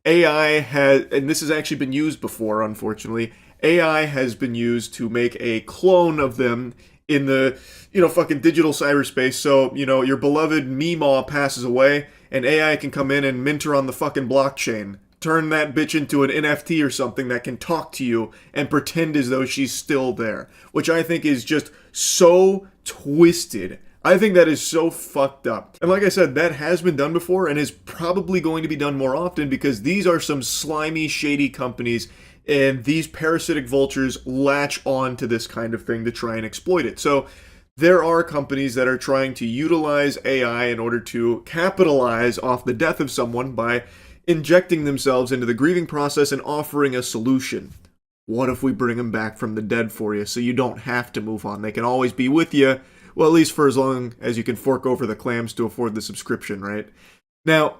AI has, and this has actually been used before, unfortunately, AI has been used to make a clone of them in the, fucking digital cyberspace. So, your beloved Meemaw passes away, and AI can come in and mint her on the fucking blockchain. Turn that bitch into an NFT or something that can talk to you and pretend as though she's still there. Which I think is just so twisted. I think that is so fucked up. And like I said, that has been done before and is probably going to be done more often because these are some slimy, shady companies, and these parasitic vultures latch on to this kind of thing to try and exploit it. So there are companies that are trying to utilize AI in order to capitalize off the death of someone by injecting themselves into the grieving process and offering a solution. What if we bring them back from the dead for you so you don't have to move on? They can always be with you. Well, at least for as long as you can fork over the clams to afford the subscription, right? Now,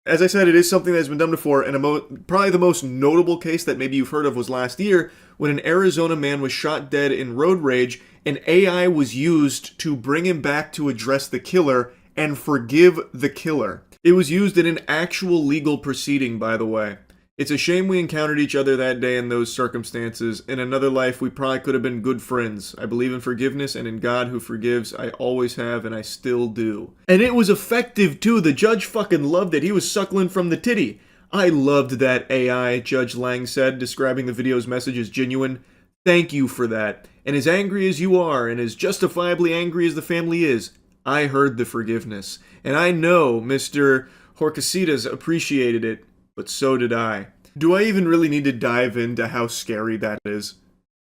as I said, it is something that has been done before, and probably the most notable case that maybe you've heard of was last year when an Arizona man was shot dead in road rage, and AI was used to bring him back to address the killer and forgive the killer. It was used in an actual legal proceeding, by the way. It's a shame we encountered each other that day in those circumstances. In another life, we probably could have been good friends. I believe in forgiveness and in God who forgives. I always have, and I still do. And it was effective, too. The judge fucking loved it. He was suckling from the titty. I loved that AI, Judge Lang said, describing the video's message as genuine. Thank you for that. And as angry as you are, and as justifiably angry as the family is, I heard the forgiveness. And I know Mr. Horcasitas appreciated it. But so did I. Do I even really need to dive into how scary that is?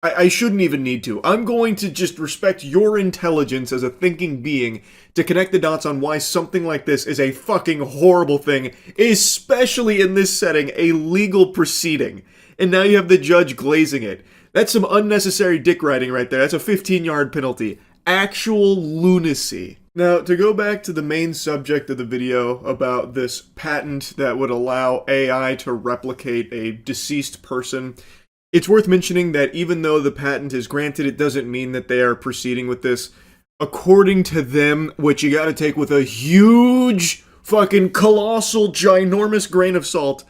I shouldn't even need to. I'm going to just respect your intelligence as a thinking being to connect the dots on why something like this is a fucking horrible thing, especially in this setting, a legal proceeding. And now you have the judge glazing it. That's some unnecessary dick riding right there. That's a 15-yard penalty. Actual lunacy. Now, to go back to the main subject of the video about this patent that would allow AI to replicate a deceased person, it's worth mentioning that even though the patent is granted, it doesn't mean that they are proceeding with this. According to them, which you gotta take with a huge, fucking colossal, ginormous grain of salt,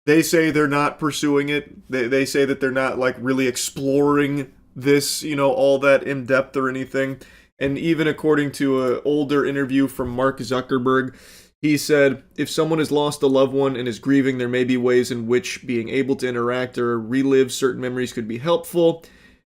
they say they're not pursuing it. They say that they're not, like, really exploring this, you know, all that in depth or anything. And even according to an older interview from Mark Zuckerberg, he said, if someone has lost a loved one and is grieving, there may be ways in which being able to interact or relive certain memories could be helpful,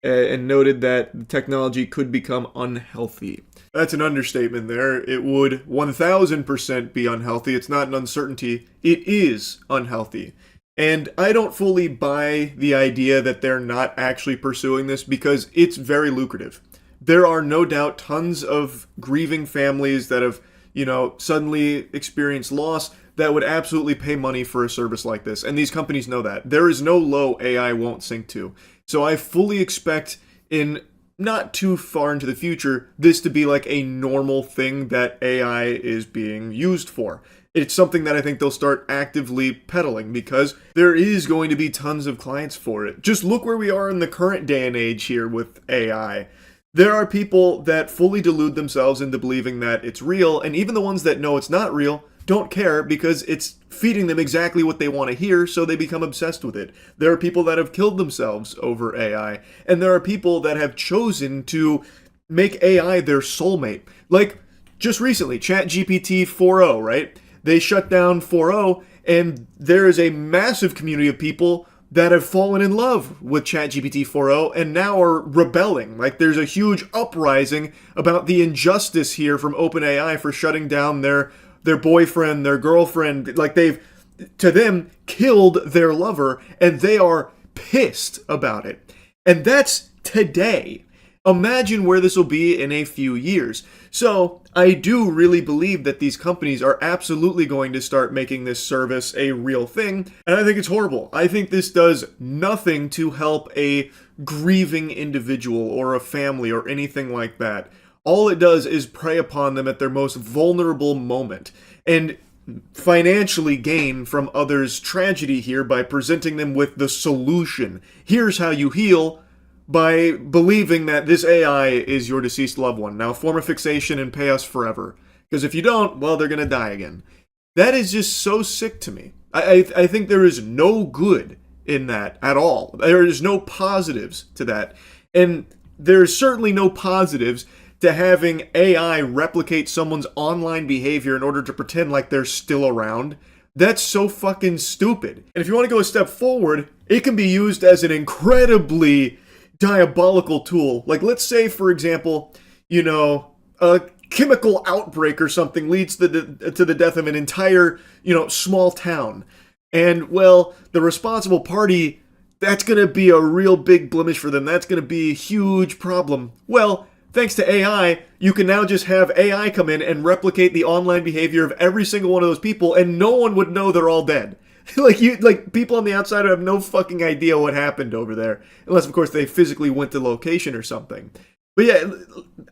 and noted that the technology could become unhealthy. That's an understatement there. It would 1000% be unhealthy. It's not an uncertainty. It is unhealthy. And I don't fully buy the idea that they're not actually pursuing this because it's very lucrative. There are no doubt tons of grieving families that have, you know, suddenly experienced loss that would absolutely pay money for a service like this. And these companies know that. There is no low AI won't sink to. So I fully expect in not too far into the future, this to be like a normal thing that AI is being used for. It's something that I think they'll start actively peddling because there is going to be tons of clients for it. Just look where we are in the current day and age here with AI. There are people that fully delude themselves into believing that it's real, and even the ones that know it's not real don't care because it's feeding them exactly what they want to hear, so they become obsessed with it. There are people that have killed themselves over AI, and there are people that have chosen to make AI their soulmate. Like, just recently, ChatGPT 4.0, right? They shut down 4.0, and there is a massive community of people that have fallen in love with ChatGPT 4.0 and now are rebelling. Like, there's a huge uprising about the injustice here from OpenAI for shutting down their boyfriend, their girlfriend. Like, they've, to them, killed their lover, and they are pissed about it. And that's today. Imagine where this will be in a few years. So, I do really believe that these companies are absolutely going to start making this service a real thing, and I think it's horrible. I think this does nothing to help a grieving individual or a family or anything like that. All it does is prey upon them at their most vulnerable moment, and financially gain from others' tragedy here by presenting them with the solution. Here's how you heal. By believing that this AI is your deceased loved one. Now form a fixation and pay us forever. Because if you don't, well, they're going to die again. That is just so sick to me. I think there is no good in that at all. There is no positives to that. And there's certainly no positives to having AI replicate someone's online behavior in order to pretend like they're still around. That's so fucking stupid. And if you want to go a step forward, it can be used as an incredibly diabolical tool. Like, let's say, for example, you know, a chemical outbreak or something leads to the death of an entire, small town. And, well, the responsible party, that's going to be a real big blemish for them. That's going to be a huge problem. Well, thanks to AI, you can now just have AI come in and replicate the online behavior of every single one of those people, and no one would know they're all dead. People on the outside have no fucking idea what happened over there. Unless, of course, they physically went to location or something. But yeah,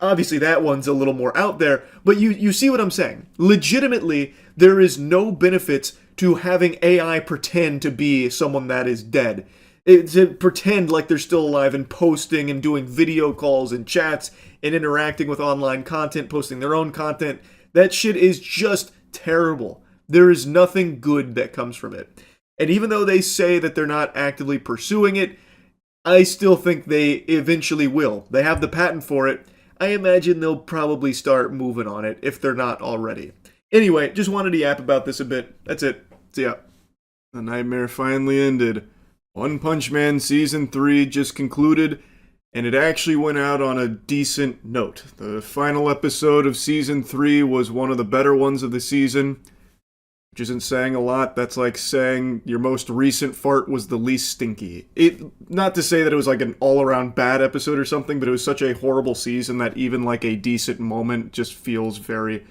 obviously that one's a little more out there. But you see what I'm saying. Legitimately, there is no benefits to having AI pretend to be someone that is dead. To pretend like they're still alive and posting and doing video calls and chats and interacting with online content, posting their own content. That shit is just terrible. There is nothing good that comes from it. And even though they say that they're not actively pursuing it, I still think they eventually will. They have the patent for it. I imagine they'll probably start moving on it if they're not already. Anyway, just wanted to yap about this a bit. That's it. See ya. The nightmare finally ended. One Punch Man Season 3 just concluded, and it actually went out on a decent note. The final episode of Season 3 was one of the better ones of the season, which isn't saying a lot. That's like saying your most recent fart was the least stinky. Not to say that it was like an all-around bad episode or something, but it was such a horrible season that even like a decent moment just feels very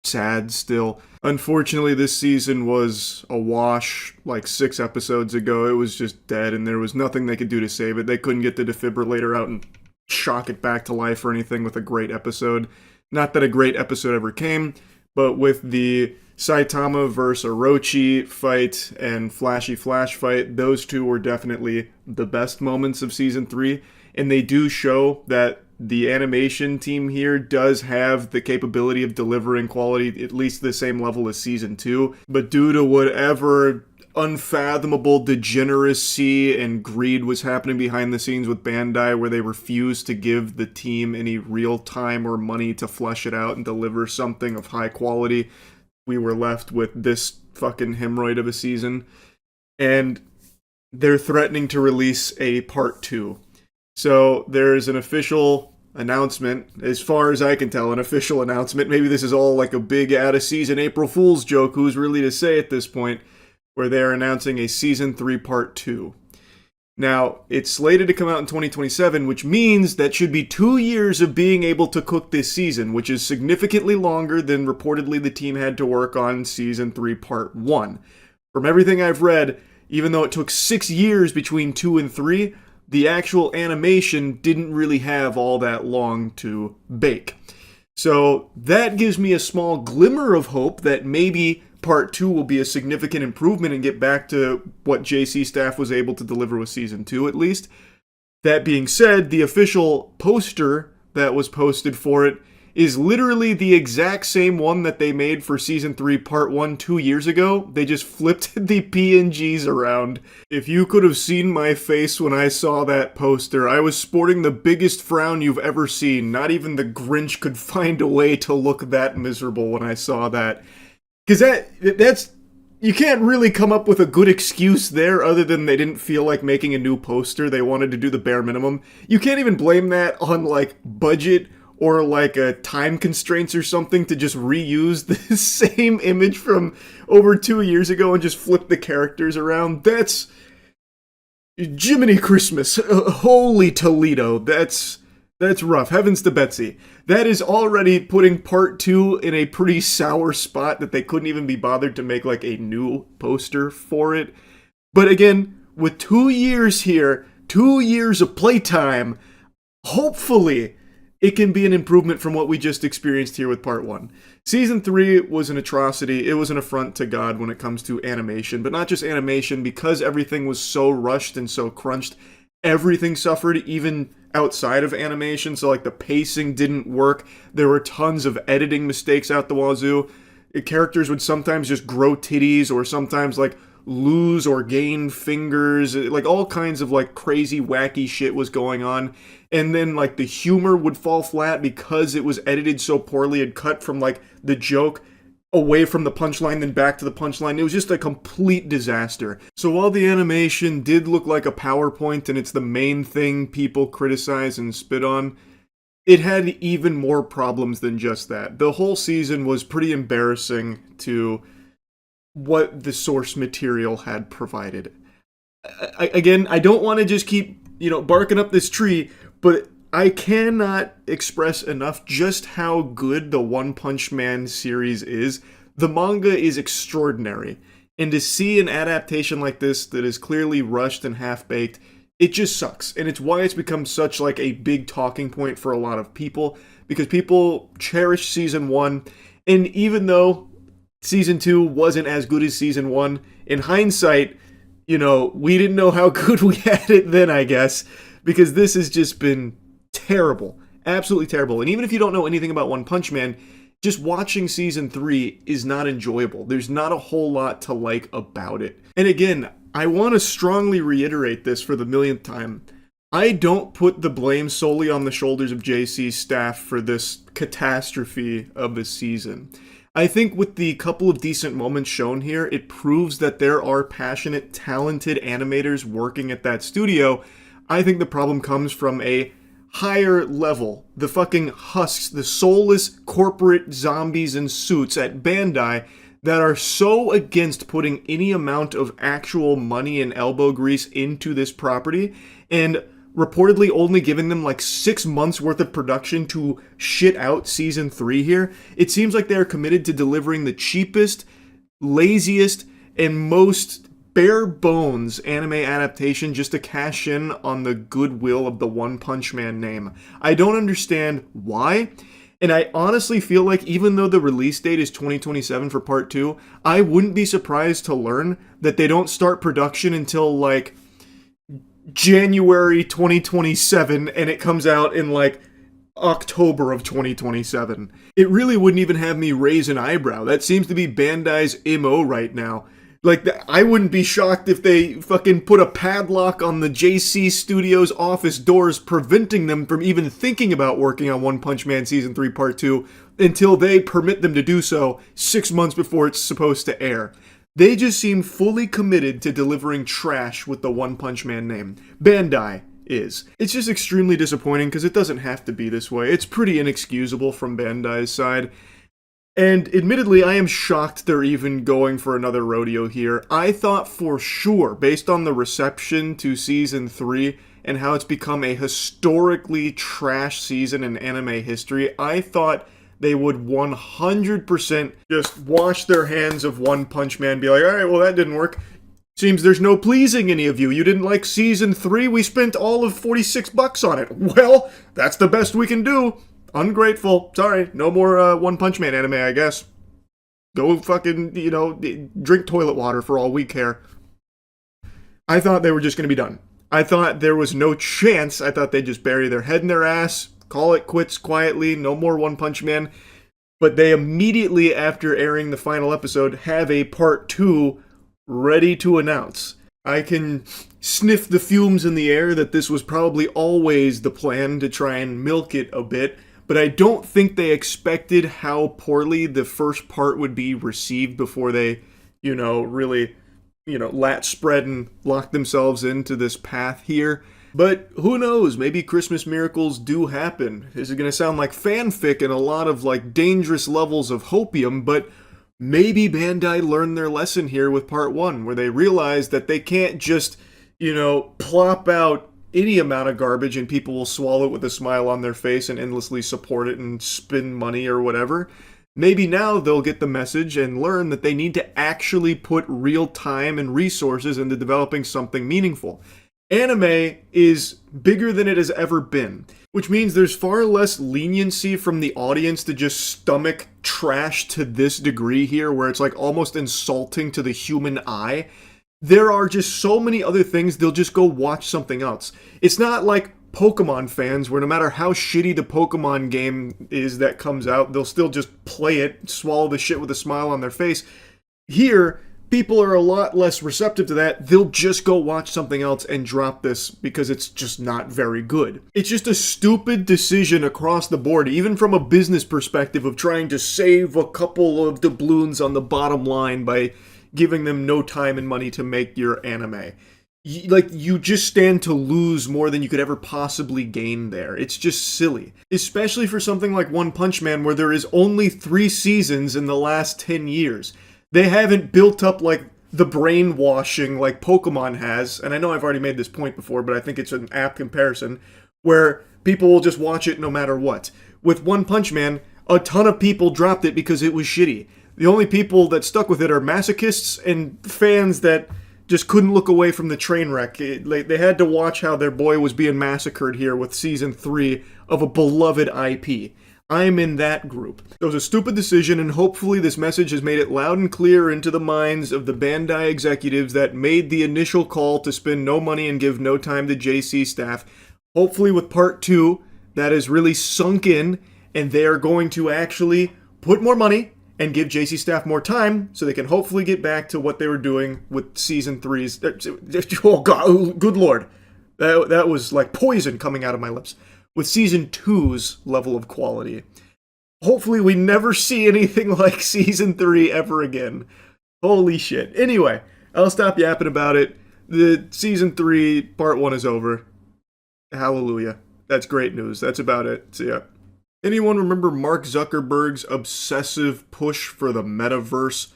sad still. Unfortunately, this season was a wash like 6 episodes ago. It was just dead, and there was nothing they could do to save it. They couldn't get the defibrillator out and shock it back to life or anything with a great episode. Not that a great episode ever came, but with the Saitama vs. Orochi fight and Flashy Flash fight, those two were definitely the best moments of Season 3, and they do show that the animation team here does have the capability of delivering quality at least the same level as Season 2, but due to whatever unfathomable degeneracy and greed was happening behind the scenes with Bandai, where they refused to give the team any real time or money to flesh it out and deliver something of high quality, we were left with this fucking hemorrhoid of a season. And they're threatening to release a part 2. So there's an official announcement, as far as I can tell, an official announcement. Maybe this is all like a big out-of-season April Fool's joke, who's really to say at this point, where they're announcing a Season 3 Part 2. Now, it's slated to come out in 2027, which means that should be 2 years of being able to cook this season, which is significantly longer than reportedly the team had to work on Season 3 Part 1. From everything I've read, even though it took 6 years between 2 and 3, the actual animation didn't really have all that long to bake. So that gives me a small glimmer of hope that maybe Part 2 will be a significant improvement and get back to what JC Staff was able to deliver with Season 2 at least. That being said, the official poster that was posted for it is literally the exact same one that they made for Season 3 Part 1 2 years ago. They just flipped the PNGs around. If you could have seen my face when I saw that poster, I was sporting the biggest frown you've ever seen. Not even the Grinch could find a way to look that miserable when I saw that. Because that's... You can't really come up with a good excuse there other than they didn't feel like making a new poster. They wanted to do the bare minimum. You can't even blame that on, like, budget or like a time constraints or something to just reuse the same image from over 2 years ago and just flip the characters around. That's Jiminy Christmas. Holy Toledo. That's rough. Heavens to Betsy. That is already putting Part 2 in a pretty sour spot that they couldn't even be bothered to make like a new poster for it. But again, with 2 years here, 2 years of playtime, hopefully it can be an improvement from what we just experienced here with Part 1. Season 3 was an atrocity. It was an affront to God when it comes to animation. But not just animation, because everything was so rushed and so crunched, everything suffered, even outside of animation. So like the pacing didn't work. There were tons of editing mistakes out the wazoo. Characters would sometimes just grow titties or sometimes like lose or gain fingers. Like all kinds of like crazy wacky shit was going on. And then like the humor would fall flat because it was edited so poorly and cut from like the joke away from the punchline then back to the punchline. It was just a complete disaster. So while the animation did look like a PowerPoint and it's the main thing people criticize and spit on, it had even more problems than just that. The whole season was pretty embarrassing to what the source material had provided. Again, I don't want to just keep, barking up this tree, but I cannot express enough just how good the One Punch Man series is. The manga is extraordinary, and to see an adaptation like this that is clearly rushed and half-baked, it just sucks. And it's why it's become such like a big talking point for a lot of people, because people cherish season 1, and even though season 2 wasn't as good as season 1, in hindsight, we didn't know how good we had it then, I guess, because this has just been terrible. Absolutely terrible. And even if you don't know anything about One Punch Man, just watching season 3 is not enjoyable. There's not a whole lot to like about it. And again, I want to strongly reiterate this for the millionth time. I don't put the blame solely on the shoulders of JC's staff for this catastrophe of a season. I think with the couple of decent moments shown here, it proves that there are passionate, talented animators working at that studio. I think the problem comes from a higher level. The fucking husks, the soulless corporate zombies in suits at Bandai that are so against putting any amount of actual money and elbow grease into this property, and reportedly only giving them like 6 months worth of production to shit out season 3 here. It seems like they're committed to delivering the cheapest, laziest, and most bare bones anime adaptation just to cash in on the goodwill of the One Punch Man name. I don't understand why, and I honestly feel like even though the release date is 2027 for part 2, I wouldn't be surprised to learn that they don't start production until like January 2027, and it comes out in like October of 2027. It really wouldn't even have me raise an eyebrow. That seems to be Bandai's MO right now. Like, I wouldn't be shocked if they fucking put a padlock on the JC Studios office doors, preventing them from even thinking about working on One Punch Man Season 3 Part 2 until they permit them to do so 6 months before it's supposed to air. They just seem fully committed to delivering trash with the One Punch Man name. Bandai is. It's just extremely disappointing because it doesn't have to be this way. It's pretty inexcusable from Bandai's side. And admittedly, I am shocked they're even going for another rodeo here. I thought for sure, based on the reception to Season 3 and how it's become a historically trash season in anime history, I thought they would 100% just wash their hands of One Punch Man, be like, alright, well that didn't work. Seems there's no pleasing any of you. You didn't like Season 3? We spent all of $46 on it. Well, that's the best we can do. Ungrateful. Sorry, no more One Punch Man anime, I guess. Go fucking, drink toilet water for all we care. I thought they were just going to be done. I thought there was no chance. I thought they'd just bury their head in their ass, call it quits quietly, no more One Punch Man. But they immediately, after airing the final episode, have a part 2 ready to announce. I can sniff the fumes in the air that this was probably always the plan to try and milk it a bit, but I don't think they expected how poorly the first part would be received before they, really, lat spread and lock themselves into this path here. But who knows, maybe Christmas miracles do happen. This is going to sound like fanfic and a lot of dangerous levels of hopium, but maybe Bandai learned their lesson here with part 1, where they realized that they can't just, plop out any amount of garbage and people will swallow it with a smile on their face and endlessly support it and spend money or whatever. Maybe now they'll get the message and learn that they need to actually put real time and resources into developing something meaningful. Anime is bigger than it has ever been, which means there's far less leniency from the audience to just stomach trash to this degree here, where it's almost insulting to the human eye. There are just so many other things, they'll just go watch something else. It's not like Pokemon fans, where no matter how shitty the Pokemon game is that comes out, they'll still just play it, swallow the shit with a smile on their face. Here, people are a lot less receptive to that. They'll just go watch something else and drop this because it's just not very good. It's just a stupid decision across the board, even from a business perspective of trying to save a couple of doubloons on the bottom line by giving them no time and money to make your anime. you just stand to lose more than you could ever possibly gain there. It's just silly. Especially for something like One Punch Man, where there is only 3 seasons in the last 10 years. They haven't built up like the brainwashing like Pokemon has, and I know I've already made this point before, but I think it's an apt comparison, where people will just watch it no matter what. With One Punch Man, a ton of people dropped it because it was shitty. The only people that stuck with it are masochists and fans that just couldn't look away from the train wreck. They had to watch how their boy was being massacred here with season 3 of a beloved IP. I'm in that group. It was a stupid decision, and hopefully this message has made it loud and clear into the minds of the Bandai executives that made the initial call to spend no money and give no time to JC staff. Hopefully with part 2, that is really sunk in, and they are going to actually put more money and give JC staff more time so they can hopefully get back to what they were doing with season 3's. Oh god, good lord. That was like poison coming out of my lips. With season 2's level of quality. Hopefully we never see anything like season 3 ever again. Holy shit. Anyway, I'll stop yapping about it. The season 3 part 1 is over. Hallelujah. That's great news. That's about it. See ya. Anyone remember Mark Zuckerberg's obsessive push for the metaverse?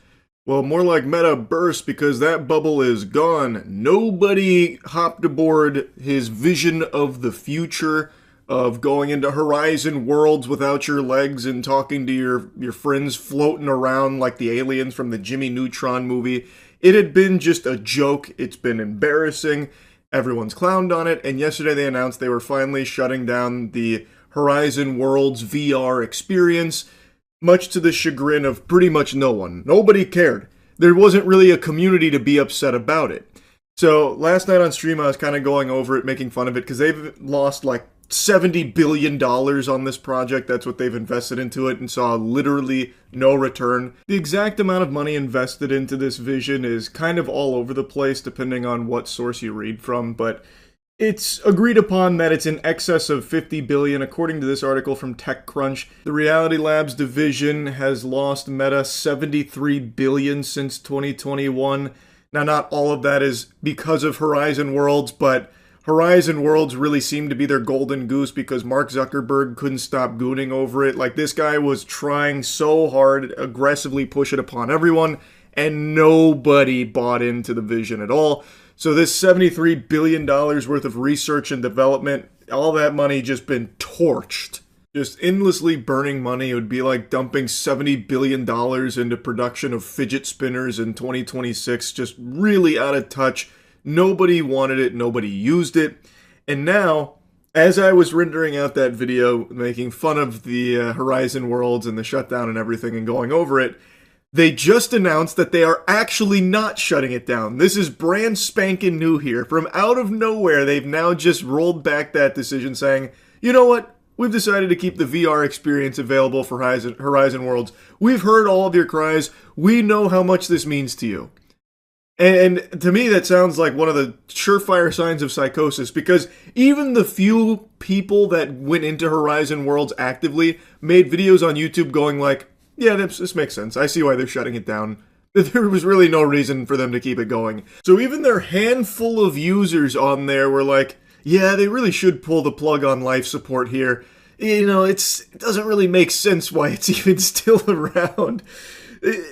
Well, more like metaverse, because that bubble is gone. Nobody hopped aboard his vision of the future, of going into horizon worlds without your legs and talking to your friends floating around like the aliens from the Jimmy Neutron movie. It had been just a joke. It's been embarrassing. Everyone's clowned on it, and yesterday they announced they were finally shutting down the Horizon Worlds VR experience, much to the chagrin of pretty much no one. Nobody cared. There wasn't really a community to be upset about it. So last night on stream I was kind of going over it, making fun of it, because they've lost like $70 billion on this project. That's what they've invested into it, and saw literally no return. The exact amount of money invested into this vision is kind of all over the place depending on what source you read from, but it's agreed upon that it's in excess of $50 billion, according to this article from TechCrunch. The Reality Labs division has lost Meta $73 billion since 2021. Now, not all of that is because of Horizon Worlds, but Horizon Worlds really seemed to be their golden goose because Mark Zuckerberg couldn't stop gooning over it. Like, this guy was trying so hard, aggressively push it upon everyone, and nobody bought into the vision at all. So this $73 billion worth of research and development, all that money just been torched. Just endlessly burning money. It would be like dumping $70 billion into production of fidget spinners in 2026. Just really out of touch. Nobody wanted it. Nobody used it. And now, as I was rendering out that video, making fun of the Horizon Worlds and the shutdown and everything and going over it, they just announced that they are actually not shutting it down. This is brand spanking new here. From out of nowhere, they've now just rolled back that decision saying, you know what? We've decided to keep the VR experience available for Horizon Worlds. We've heard all of your cries. We know how much this means to you. And to me, that sounds like one of the surefire signs of psychosis, because even the few people that went into Horizon Worlds actively made videos on YouTube going like, yeah, this makes sense. I see why they're shutting it down. There was really no reason for them to keep it going. So even their handful of users on there were like, yeah, they really should pull the plug on life support here. You know, it doesn't really make sense why it's even still around. And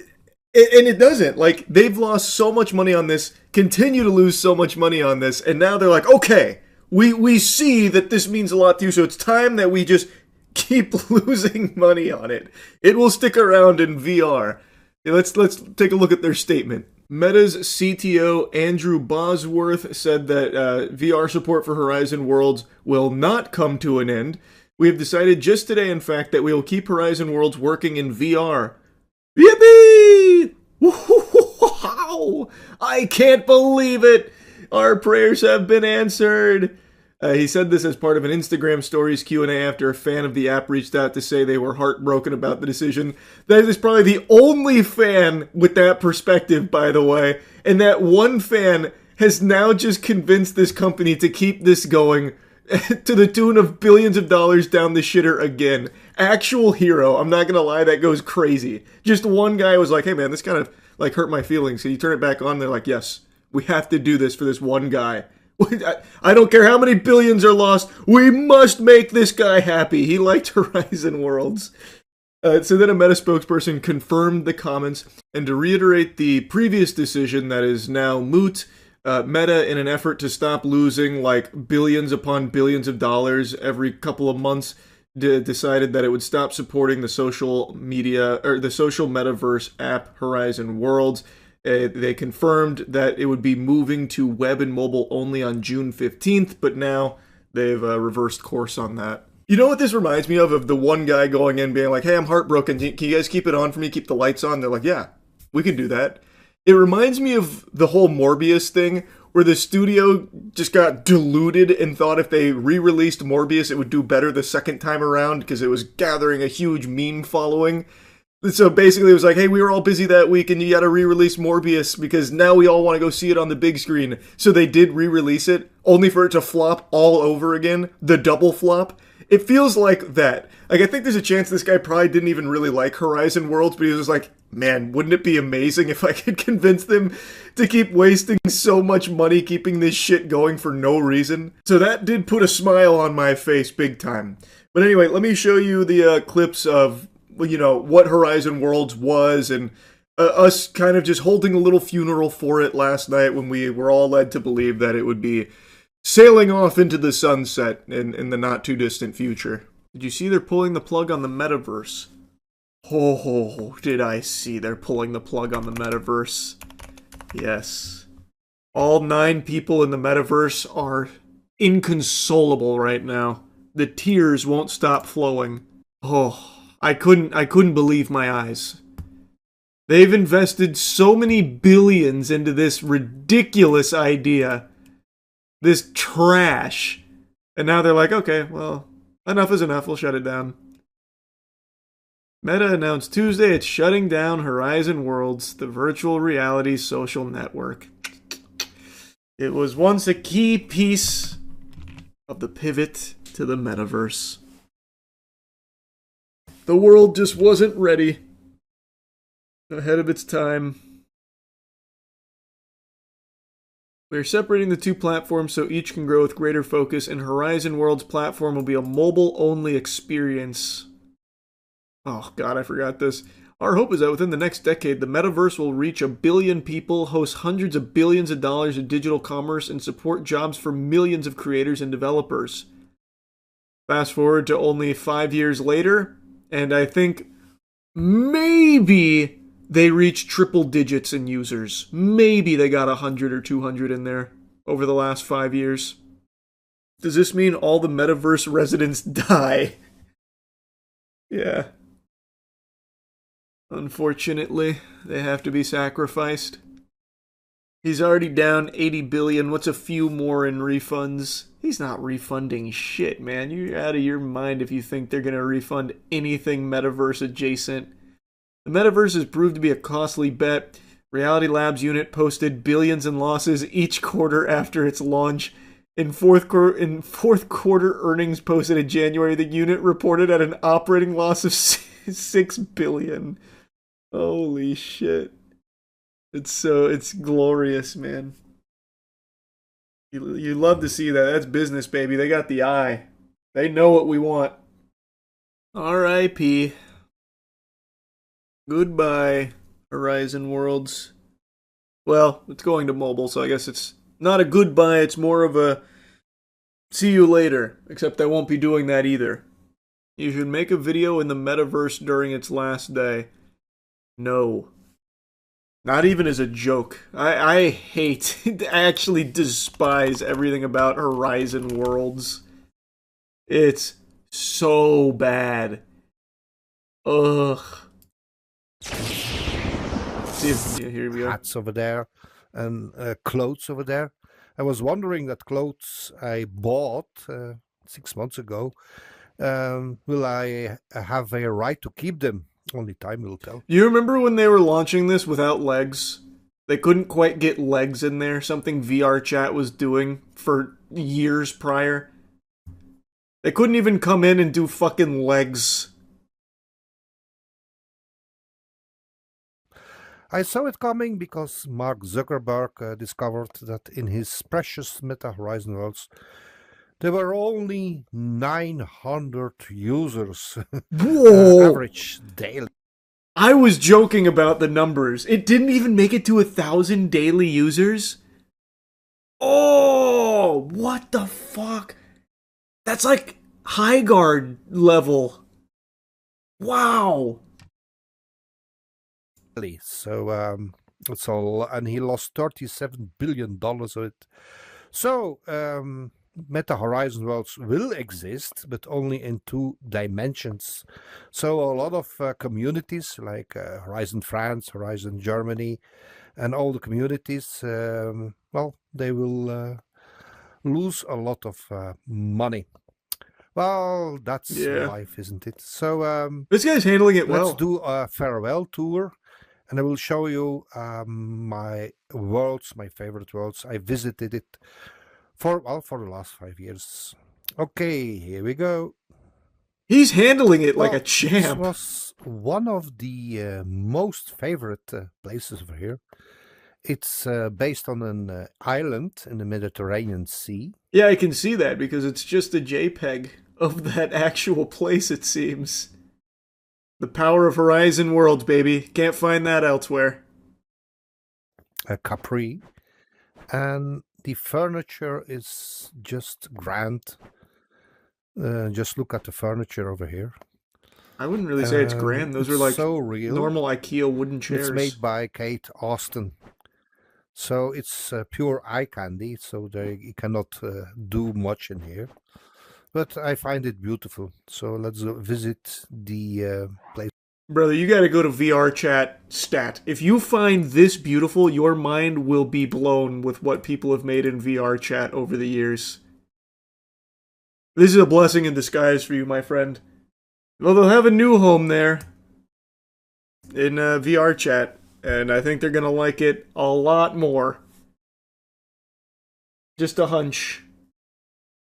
it doesn't. Like, they've lost so much money on this, continue to lose so much money on this, and now they're like, okay, we see that this means a lot to you, so it's time that we just keep losing money on it. It will stick around in VR. Let's take a look at their statement. Meta's CTO Andrew Bosworth said that VR support for Horizon Worlds will not come to an end. We have decided just today, in fact, that we will keep Horizon Worlds working in VR. Yippee! Wow! I can't believe it! Our prayers have been answered! He said this as part of an Instagram Stories Q&A after a fan of the app reached out to say they were heartbroken about the decision. That is probably the only fan with that perspective, by the way. And that one fan has now just convinced this company to keep this going to the tune of billions of dollars down the shitter again. Actual hero. I'm not going to lie, that goes crazy. Just one guy was like, hey man, this kind of like hurt my feelings. Can you turn it back on? They're like, yes. We have to do this for this one guy. I don't care how many billions are lost. We must make this guy happy. He liked Horizon Worlds. So then a Meta spokesperson confirmed the comments, and to reiterate the previous decision that is now moot, Meta, in an effort to stop losing like billions upon billions of dollars every couple of months, decided that it would stop supporting the social media or the social metaverse app Horizon Worlds. They confirmed that it would be moving to web and mobile only on June 15th, but now they've reversed course on that. You know what this reminds me of? Of the one guy going in being like, hey, I'm heartbroken. Can you guys keep it on for me? Keep the lights on? They're like, yeah, we can do that. It reminds me of the whole Morbius thing, where the studio just got deluded and thought if they re-released Morbius, it would do better the second time around because it was gathering a huge meme following. So basically it was like, hey, we were all busy that week and you gotta re-release Morbius because now we all want to go see it on the big screen. So they did re-release it, only for it to flop all over again. The double flop. It feels like that. Like, I think there's a chance this guy probably didn't even really like Horizon Worlds, but he was just like, man, wouldn't it be amazing if I could convince them to keep wasting so much money keeping this shit going for no reason? So that did put a smile on my face big time. But anyway, let me show you the clips of, you know, what Horizon Worlds was and us kind of just holding a little funeral for it last night when we were all led to believe that it would be sailing off into the sunset in the not too distant future. Did you see they're pulling the plug on the metaverse? Oh, did I see they're pulling the plug on the metaverse? Yes. All 9 people in the metaverse are inconsolable right now. The tears won't stop flowing. Oh, I couldn't believe my eyes. They've invested so many billions into this ridiculous idea. This trash. And now they're like, okay, well, enough is enough, we'll shut it down. Meta announced Tuesday it's shutting down Horizon Worlds, the virtual reality social network. It was once a key piece of the pivot to the metaverse. The world just wasn't ready. Ahead of its time. We're separating the 2 platforms so each can grow with greater focus, and Horizon Worlds platform will be a mobile-only experience. Oh god, I forgot this. Our hope is that within the next decade, the metaverse will reach 1 billion people, host hundreds of billions of dollars in digital commerce, and support jobs for millions of creators and developers. Fast forward to only 5 years later, and I think maybe they reached triple digits in users. Maybe they got 100 or 200 in there over the last 5 years. Does this mean all the metaverse residents die? Yeah. Unfortunately, they have to be sacrificed. He's already down 80 billion. What's a few more in refunds? He's not refunding shit, man. You're out of your mind if you think they're going to refund anything metaverse adjacent. The metaverse has proved to be a costly bet. Reality Labs unit posted billions in losses each quarter after its launch. In fourth quarter earnings posted in January, the unit reported at an operating loss of 6 billion. Holy shit. It's glorious, man. You love to see that. That's business, baby. They got the eye. They know what we want. R.I.P. Goodbye, Horizon Worlds. Well, it's going to mobile, so I guess it's not a goodbye, it's more of a see you later. Except I won't be doing that either. You should make a video in the metaverse during its last day. No. Not even as a joke. I hate, I actually despise everything about Horizon Worlds. It's so bad. Ugh. Yeah, here we go. Hats over there and clothes over there. I was wondering that clothes I bought 6 months ago, will I have a right to keep them? Only time will tell. You remember when they were launching this without legs? They couldn't quite get legs in there, something VR chat was doing for years prior. They couldn't even come in and do fucking legs. I saw it coming because Mark Zuckerberg discovered that in his precious Meta Horizon worlds, there were only 900 users Whoa! average daily. I was joking about the numbers. It didn't even make it to 1,000 daily users? Oh, what the fuck? That's like high guard level. Wow. So it's all, and he lost $37 billion of it. So Meta Horizon worlds will exist, but only in 2 dimensions. So a lot of communities like Horizon France, Horizon Germany, and all the communities, well, they will lose a lot of money. Well, that's life, isn't it? So this guy's handling it well. Let's do a farewell tour, and I will show you my worlds, my favorite worlds. I visited it for the last 5 years. Okay, here we go. He's handling it like a champ. This was one of the most favorite places over here. It's based on an island in the Mediterranean Sea. Yeah, I can see that because it's just a JPEG of that actual place, it seems. The power of Horizon Worlds, baby. Can't find that elsewhere. Capri. And the furniture is just grand. Just look at the furniture over here. I wouldn't really say it's grand. Those are like so real. Normal IKEA wooden chairs. It's made by Kate Austin. So it's pure eye candy, so you cannot do much in here. But I find it beautiful. So let's go visit the place. Brother, you gotta go to VR chat stat. If you find this beautiful, your mind will be blown with what people have made in VR chat over the years. This is a blessing in disguise for you, my friend. Well, they'll have a new home there in VR chat, and I think they're gonna like it a lot more. Just a hunch.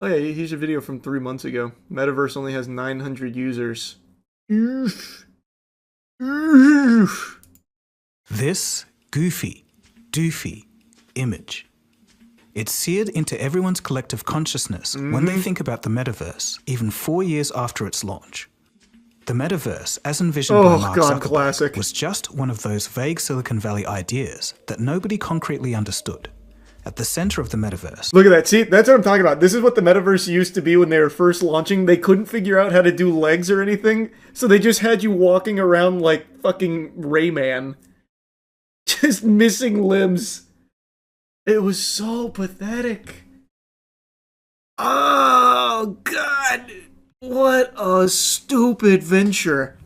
Oh yeah, here's a video from 3 months ago. Metaverse only has 900 users. This goofy, doofy image. It's seared into everyone's collective consciousness when they think about the metaverse, even 4 years after its launch. The metaverse, as envisioned by Mark Zuckerberg, was just one of those vague Silicon Valley ideas that nobody concretely understood. At the center of the metaverse. Look at that. See, that's what I'm talking about. This is what the metaverse used to be when they were first launching. They couldn't figure out how to do legs or anything, so they just had you walking around like fucking Rayman. Just missing limbs. It was so pathetic. Oh, God. What a stupid venture.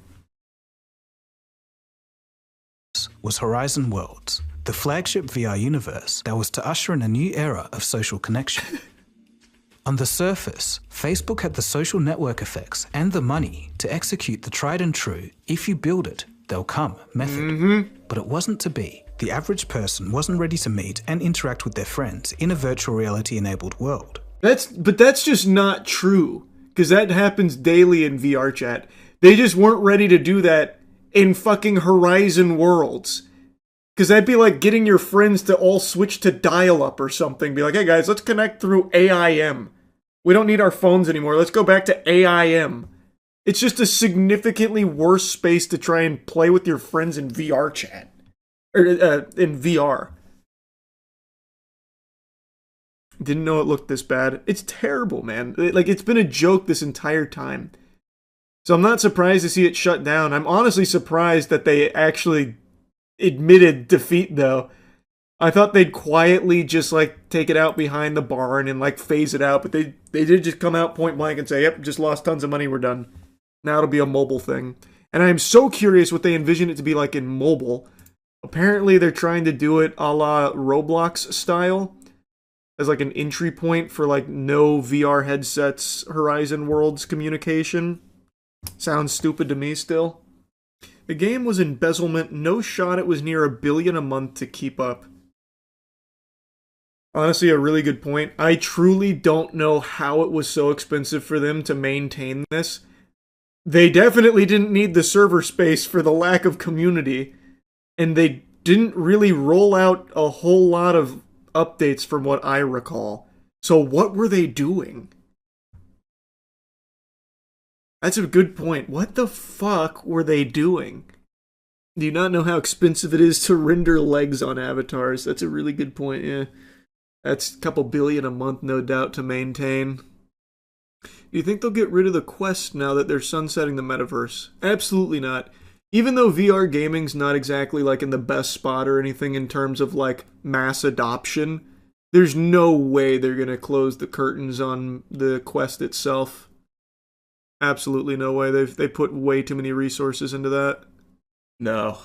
Was Horizon Worlds, the flagship VR universe that was to usher in a new era of social connection. On the surface, Facebook had the social network effects and the money to execute the tried and true, if you build it, they'll come method. But it wasn't to be. The average person wasn't ready to meet and interact with their friends in a virtual reality-enabled world. But that's just not true, because that happens daily in VR chat. They just weren't ready to do that in fucking Horizon Worlds. Because that'd be like getting your friends to all switch to dial-up or something. Be like, hey guys, let's connect through AIM. We don't need our phones anymore. Let's go back to AIM. It's just a significantly worse space to try and play with your friends in VR chat. Or in VR. Didn't know it looked this bad. It's terrible, man. Like, it's been a joke this entire time. So I'm not surprised to see it shut down. I'm honestly surprised that they actually admitted defeat, though. I thought they'd quietly just, like, take it out behind the barn and, like, phase it out. But they did just come out point blank and say, yep, just lost tons of money, we're done. Now it'll be a mobile thing. And I'm so curious what they envision it to be like in mobile. Apparently they're trying to do it a la Roblox style. As like an entry point for like no VR headsets Horizon Worlds communication. Sounds stupid to me still. The game was embezzlement. No shot it was near $1 billion a month to keep up. Honestly, a really good point. I truly don't know how it was so expensive for them to maintain this. They definitely didn't need the server space for the lack of community. And they didn't really roll out a whole lot of updates from what I recall. So what were they doing? That's a good point. What the fuck were they doing? Do you not know how expensive it is to render legs on avatars? That's a really good point, yeah. That's a couple billion a month, no doubt, to maintain. Do you think they'll get rid of the Quest now that they're sunsetting the metaverse? Absolutely not. Even though VR gaming's not exactly like in the best spot or anything in terms of like mass adoption, there's no way they're gonna close the curtains on the Quest itself. Absolutely no way. They put way too many resources into that. No,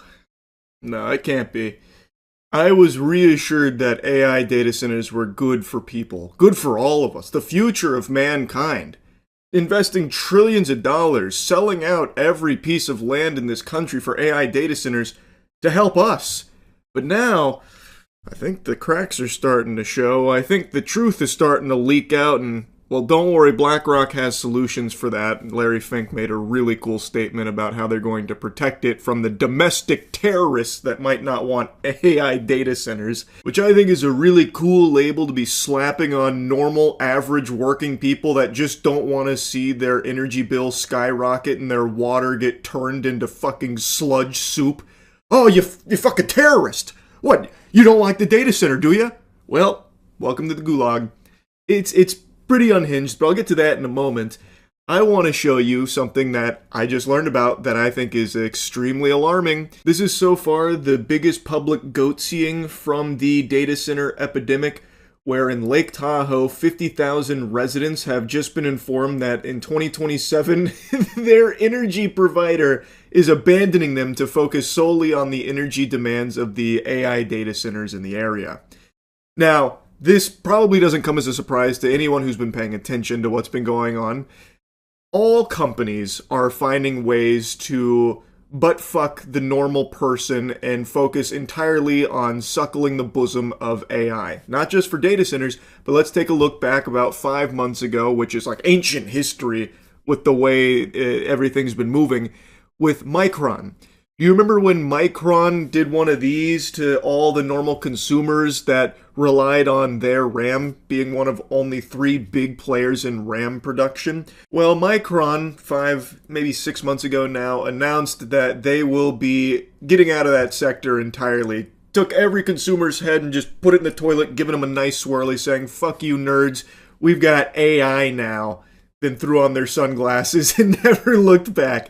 it can't be. I was reassured that AI data centers were good for people, good for all of us, the future of mankind. Investing trillions of dollars, selling out every piece of land in this country for AI data centers to help us. But now, I think the cracks are starting to show. I think the truth is starting to leak out, and well, don't worry, BlackRock has solutions for that. Larry Fink made a really cool statement about how they're going to protect it from the domestic terrorists that might not want AI data centers, which I think is a really cool label to be slapping on normal, average working people that just don't want to see their energy bill skyrocket and their water get turned into fucking sludge soup. Oh, you fucking terrorist! What, you don't like the data center, do you? Well, welcome to the gulag. It's pretty unhinged, but I'll get to that in a moment. I want to show you something that I just learned about that I think is extremely alarming. This is so far the biggest public goat-seeing from the data center epidemic, where in Lake Tahoe, 50,000 residents have just been informed that in 2027, their energy provider is abandoning them to focus solely on the energy demands of the AI data centers in the area. Now, this probably doesn't come as a surprise to anyone who's been paying attention to what's been going on. All companies are finding ways to butt-fuck the normal person and focus entirely on suckling the bosom of AI. Not just for data centers, but let's take a look back about 5 months ago, which is like ancient history with the way everything's been moving, with Micron. Do you remember when Micron did one of these to all the normal consumers that relied on their RAM being one of only 3 big players in RAM production? Well, Micron, 5, maybe 6 months ago now, announced that they will be getting out of that sector entirely. Took every consumer's head and just put it in the toilet, giving them a nice swirly, saying, fuck you nerds, we've got AI now. Then threw on their sunglasses and never looked back.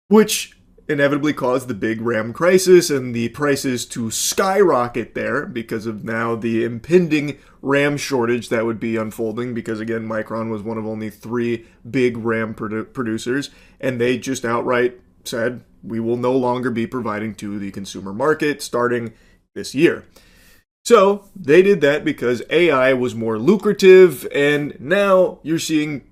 Which inevitably caused the big RAM crisis and the prices to skyrocket there because of now the impending RAM shortage that would be unfolding because, again, Micron was one of only 3 big RAM producers, and they just outright said, we will no longer be providing to the consumer market starting this year. So they did that because AI was more lucrative, and now you're seeing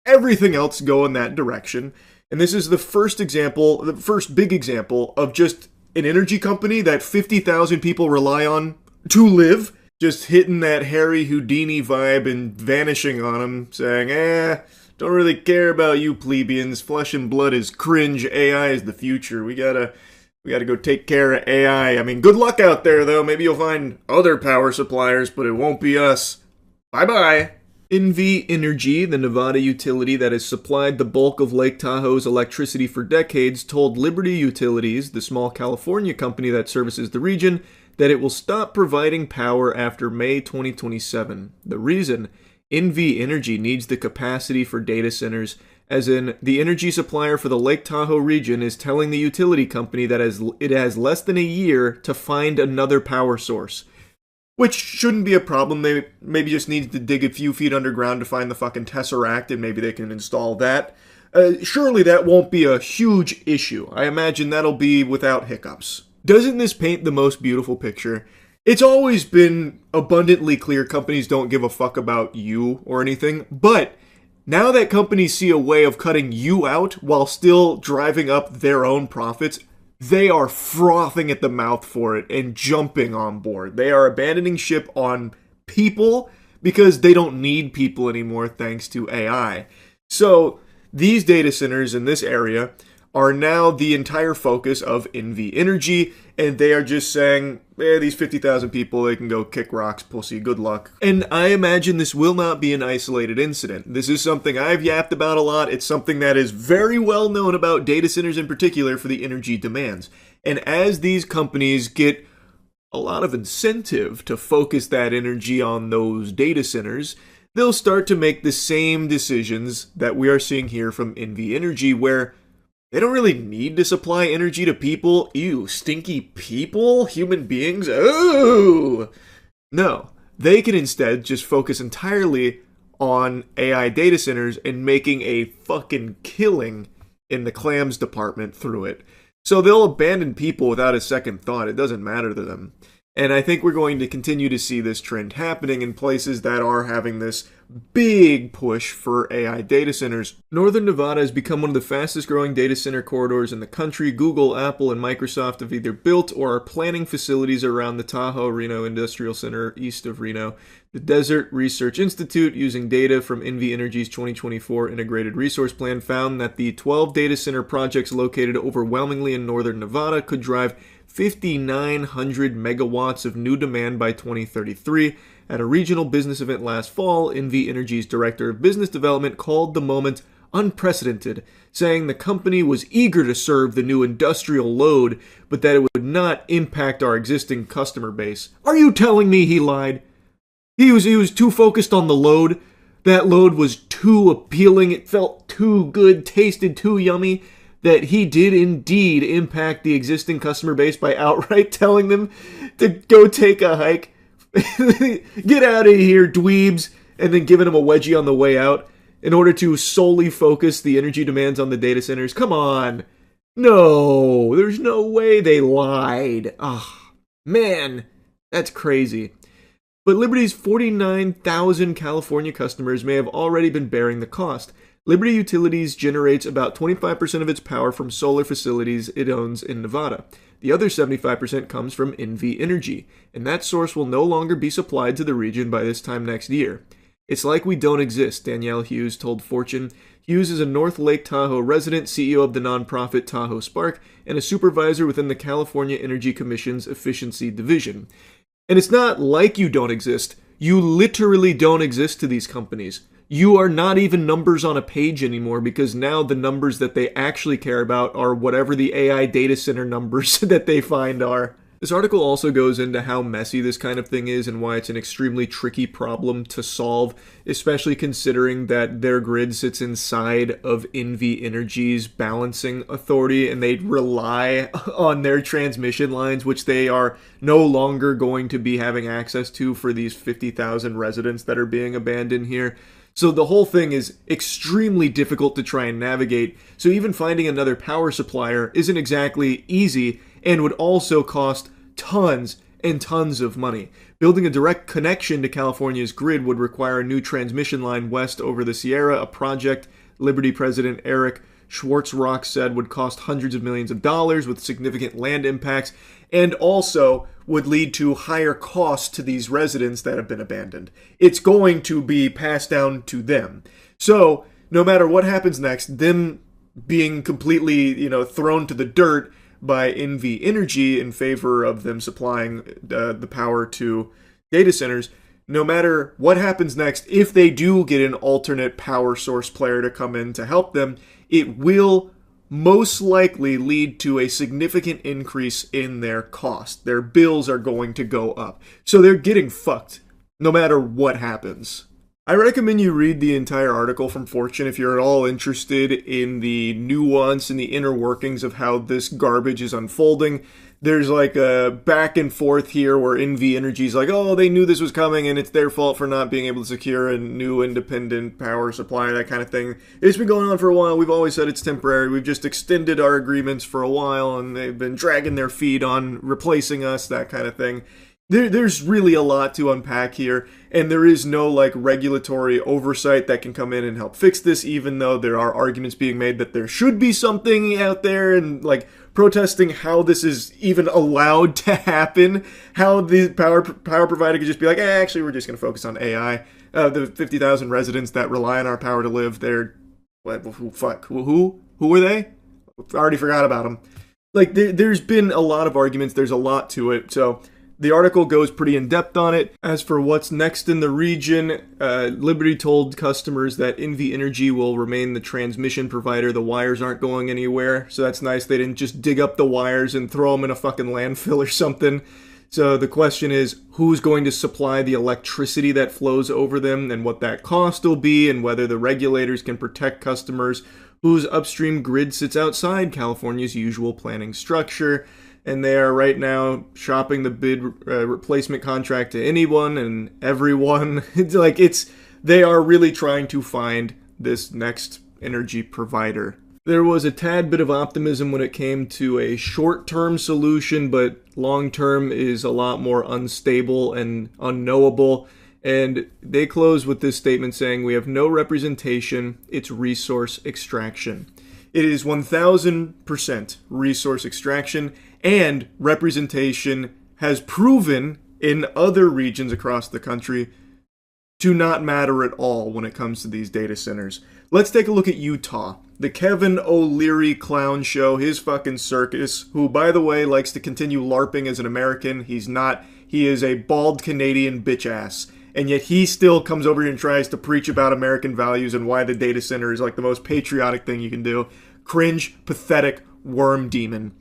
everything else go in that direction. And this is the first example, the first big example of just an energy company that 50,000 people rely on to live, just hitting that Harry Houdini vibe and vanishing on them, saying, don't really care about you plebeians, flesh and blood is cringe, AI is the future, we gotta go take care of AI. I mean, good luck out there though, maybe you'll find other power suppliers, but it won't be us. Bye-bye. NV Energy, the Nevada utility that has supplied the bulk of Lake Tahoe's electricity for decades, told Liberty Utilities, the small California company that services the region, that it will stop providing power after May 2027. The reason? NV Energy needs the capacity for data centers, as in, the energy supplier for the Lake Tahoe region is telling the utility company that it has less than a year to find another power source. Which shouldn't be a problem. They maybe just need to dig a few feet underground to find the fucking Tesseract, and maybe they can install that. Surely that won't be a huge issue. I imagine that'll be without hiccups. Doesn't this paint the most beautiful picture? It's always been abundantly clear companies don't give a fuck about you or anything, but now that companies see a way of cutting you out while still driving up their own profits, they are frothing at the mouth for it and jumping on board. They are abandoning ship on people because they don't need people anymore thanks to AI. So these data centers in this area are now the entire focus of NV Energy, and they are just saying, these 50,000 people, they can go kick rocks, pussy, good luck. And I imagine this will not be an isolated incident. This is something I've yapped about a lot. It's something that is very well known about data centers in particular for the energy demands. And as these companies get a lot of incentive to focus that energy on those data centers, they'll start to make the same decisions that we are seeing here from NV Energy, where they don't really need to supply energy to people. Ew, stinky people? Human beings? Oh! No, they can instead just focus entirely on AI data centers and making a fucking killing in the clams department through it. So they'll abandon people without a second thought. It doesn't matter to them. And I think we're going to continue to see this trend happening in places that are having this big push for AI data centers. Northern Nevada has become one of the fastest growing data center corridors in the country. Google, Apple, and Microsoft have either built or are planning facilities around the Tahoe Reno Industrial Center east of Reno. The Desert Research Institute, using data from NV Energy's 2024 Integrated Resource Plan, found that the 12 data center projects located overwhelmingly in northern Nevada could drive 5,900 megawatts of new demand by 2033. At a regional business event last fall, NV Energy's Director of Business Development called the moment unprecedented, saying the company was eager to serve the new industrial load, but that it would not impact our existing customer base. Are you telling me he lied? He was too focused on the load. That load was too appealing. It felt too good, tasted too yummy, that he did indeed impact the existing customer base by outright telling them to go take a hike. Get out of here, dweebs, and then giving them a wedgie on the way out in order to solely focus the energy demands on the data centers. Come on. No, there's no way they lied. Ah, man, that's crazy. But Liberty's 49,000 California customers may have already been bearing the cost. Liberty Utilities generates about 25% of its power from solar facilities it owns in Nevada. The other 75% comes from NV Energy, and that source will no longer be supplied to the region by this time next year. It's like we don't exist, Danielle Hughes told Fortune. Hughes is a North Lake Tahoe resident, CEO of the nonprofit Tahoe Spark, and a supervisor within the California Energy Commission's Efficiency Division. And it's not like you don't exist. You literally don't exist to these companies. You are not even numbers on a page anymore, because now the numbers that they actually care about are whatever the AI data center numbers that they find are. This article also goes into how messy this kind of thing is and why it's an extremely tricky problem to solve, especially considering that their grid sits inside of NV Energy's balancing authority and they rely on their transmission lines, which they are no longer going to be having access to for these 50,000 residents that are being abandoned here. So the whole thing is extremely difficult to try and navigate, so even finding another power supplier isn't exactly easy and would also cost tons and tons of money. Building a direct connection to California's grid would require a new transmission line west over the Sierra, a project Liberty President Eric Schwartzrock said would cost hundreds of millions of dollars with significant land impacts, and also would lead to higher costs to these residents that have been abandoned. It's going to be passed down to them. So, no matter what happens next, them being completely, thrown to the dirt by NV Energy in favor of them supplying the power to data centers, no matter what happens next, if they do get an alternate power source player to come in to help them, it will most likely lead to a significant increase in their cost. Their bills are going to go up. So they're getting fucked no matter what happens. I recommend you read the entire article from Fortune if you're at all interested in the nuance and the inner workings of how this garbage is unfolding. There's like a back and forth here where NV Energy's like, oh, they knew this was coming and it's their fault for not being able to secure a new independent power supply, that kind of thing. It's been going on for a while. We've always said it's temporary. We've just extended our agreements for a while and they've been dragging their feet on replacing us, that kind of thing. There's really a lot to unpack here, and there is no regulatory oversight that can come in and help fix this, even though there are arguments being made that there should be something out there and protesting how this is even allowed to happen, how the power provider could just be like, actually, we're just going to focus on AI. The 50,000 residents that rely on our power to live, they're, who are they? I already forgot about them. Like, there's been a lot of arguments. There's a lot to it. So the article goes pretty in-depth on it. As for what's next in the region, Liberty told customers that NV Energy will remain the transmission provider. The wires aren't going anywhere, so that's nice. They didn't just dig up the wires and throw them in a fucking landfill or something. So the question is, who's going to supply the electricity that flows over them and what that cost will be and whether the regulators can protect customers whose upstream grid sits outside California's usual planning structure. And they are right now shopping the bid replacement contract to anyone and everyone. They are really trying to find this next energy provider. There was a tad bit of optimism when it came to a short-term solution, but long-term is a lot more unstable and unknowable. And they close with this statement saying, "We have no representation, it's resource extraction." It is 1000% resource extraction, and representation has proven in other regions across the country to not matter at all when it comes to these data centers. Let's take a look at Utah. The Kevin O'Leary clown show, his fucking circus, who, by the way, likes to continue LARPing as an American. He's not. He is a bald Canadian bitch ass. And yet he still comes over here and tries to preach about American values and why the data center is like the most patriotic thing you can do. Cringe, pathetic, worm demon.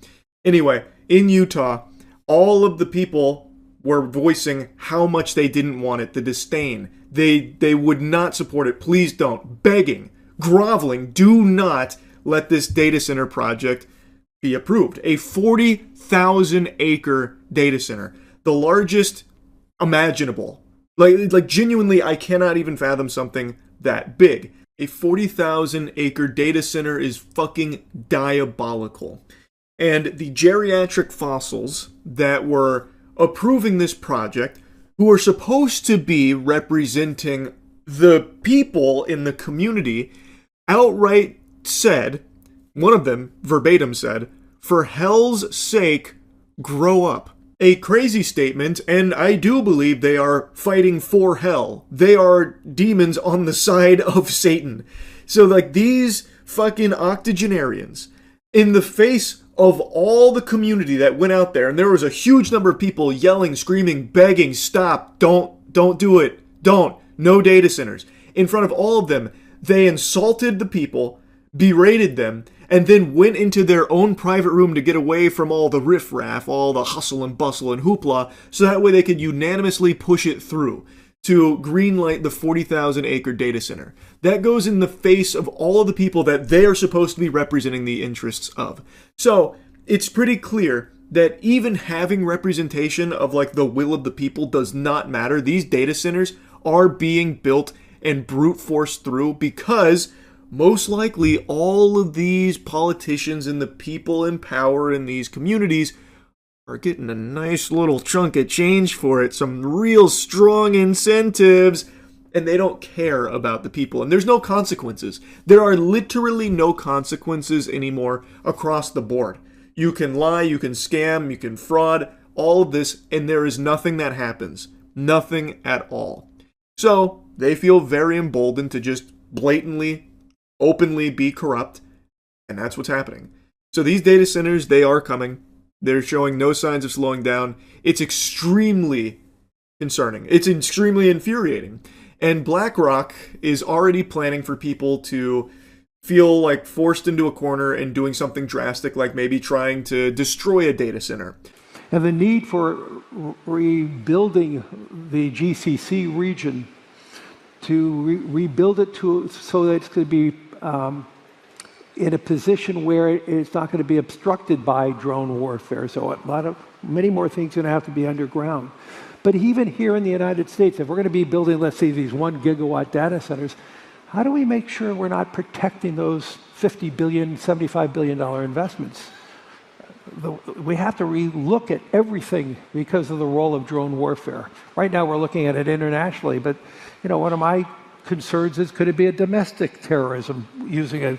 Anyway, in Utah, all of the people were voicing how much they didn't want it, the disdain. They would not support it. Please don't. Begging, groveling, do not let this data center project be approved. A 40,000 acre data center, the largest imaginable. Like genuinely, I cannot even fathom something that big. A 40,000 acre data center is fucking diabolical. And the geriatric fossils that were approving this project, who are supposed to be representing the people in the community, outright said, one of them verbatim said, "For hell's sake, grow up." A crazy statement, and I do believe they are fighting for hell. They are demons on the side of Satan. So, like, these fucking octogenarians, in the face of all the community that went out there, and there was a huge number of people yelling, screaming, begging, stop, don't do it, don't, no data centers. In front of all of them, they insulted the people, berated them, and then went into their own private room to get away from all the riffraff, all the hustle and bustle and hoopla, so that way they could unanimously push it through to greenlight the 40,000 acre data center. That goes in the face of all of the people that they are supposed to be representing the interests of. So it's pretty clear that even having representation of like the will of the people does not matter. These data centers are being built and brute forced through because most likely all of these politicians and the people in power in these communities are getting a nice little chunk of change for it, some real strong incentives, and they don't care about the people. And there's no consequences. There are literally no consequences anymore across the board. You can lie, you can scam, you can fraud, all of this, and there is nothing that happens. Nothing at all. So they feel very emboldened to just blatantly, openly be corrupt, and that's what's happening. So these data centers, they are coming. They're showing no signs of slowing down. It's extremely concerning. It's extremely infuriating. And BlackRock is already planning for people to feel like forced into a corner and doing something drastic, like maybe trying to destroy a data center. And the need for rebuilding the GCC region, to rebuild it so that it's going to be in a position where it's not going to be obstructed by drone warfare. So many more things are going to have to be underground. But even here in the United States, if we're going to be building, let's say, these 1 gigawatt data centers, how do we make sure we're not protecting those $50 billion, $75 billion investments? We have to relook at everything because of the role of drone warfare. Right now we're looking at it internationally, but one of my concerns is, could it be a domestic terrorism using a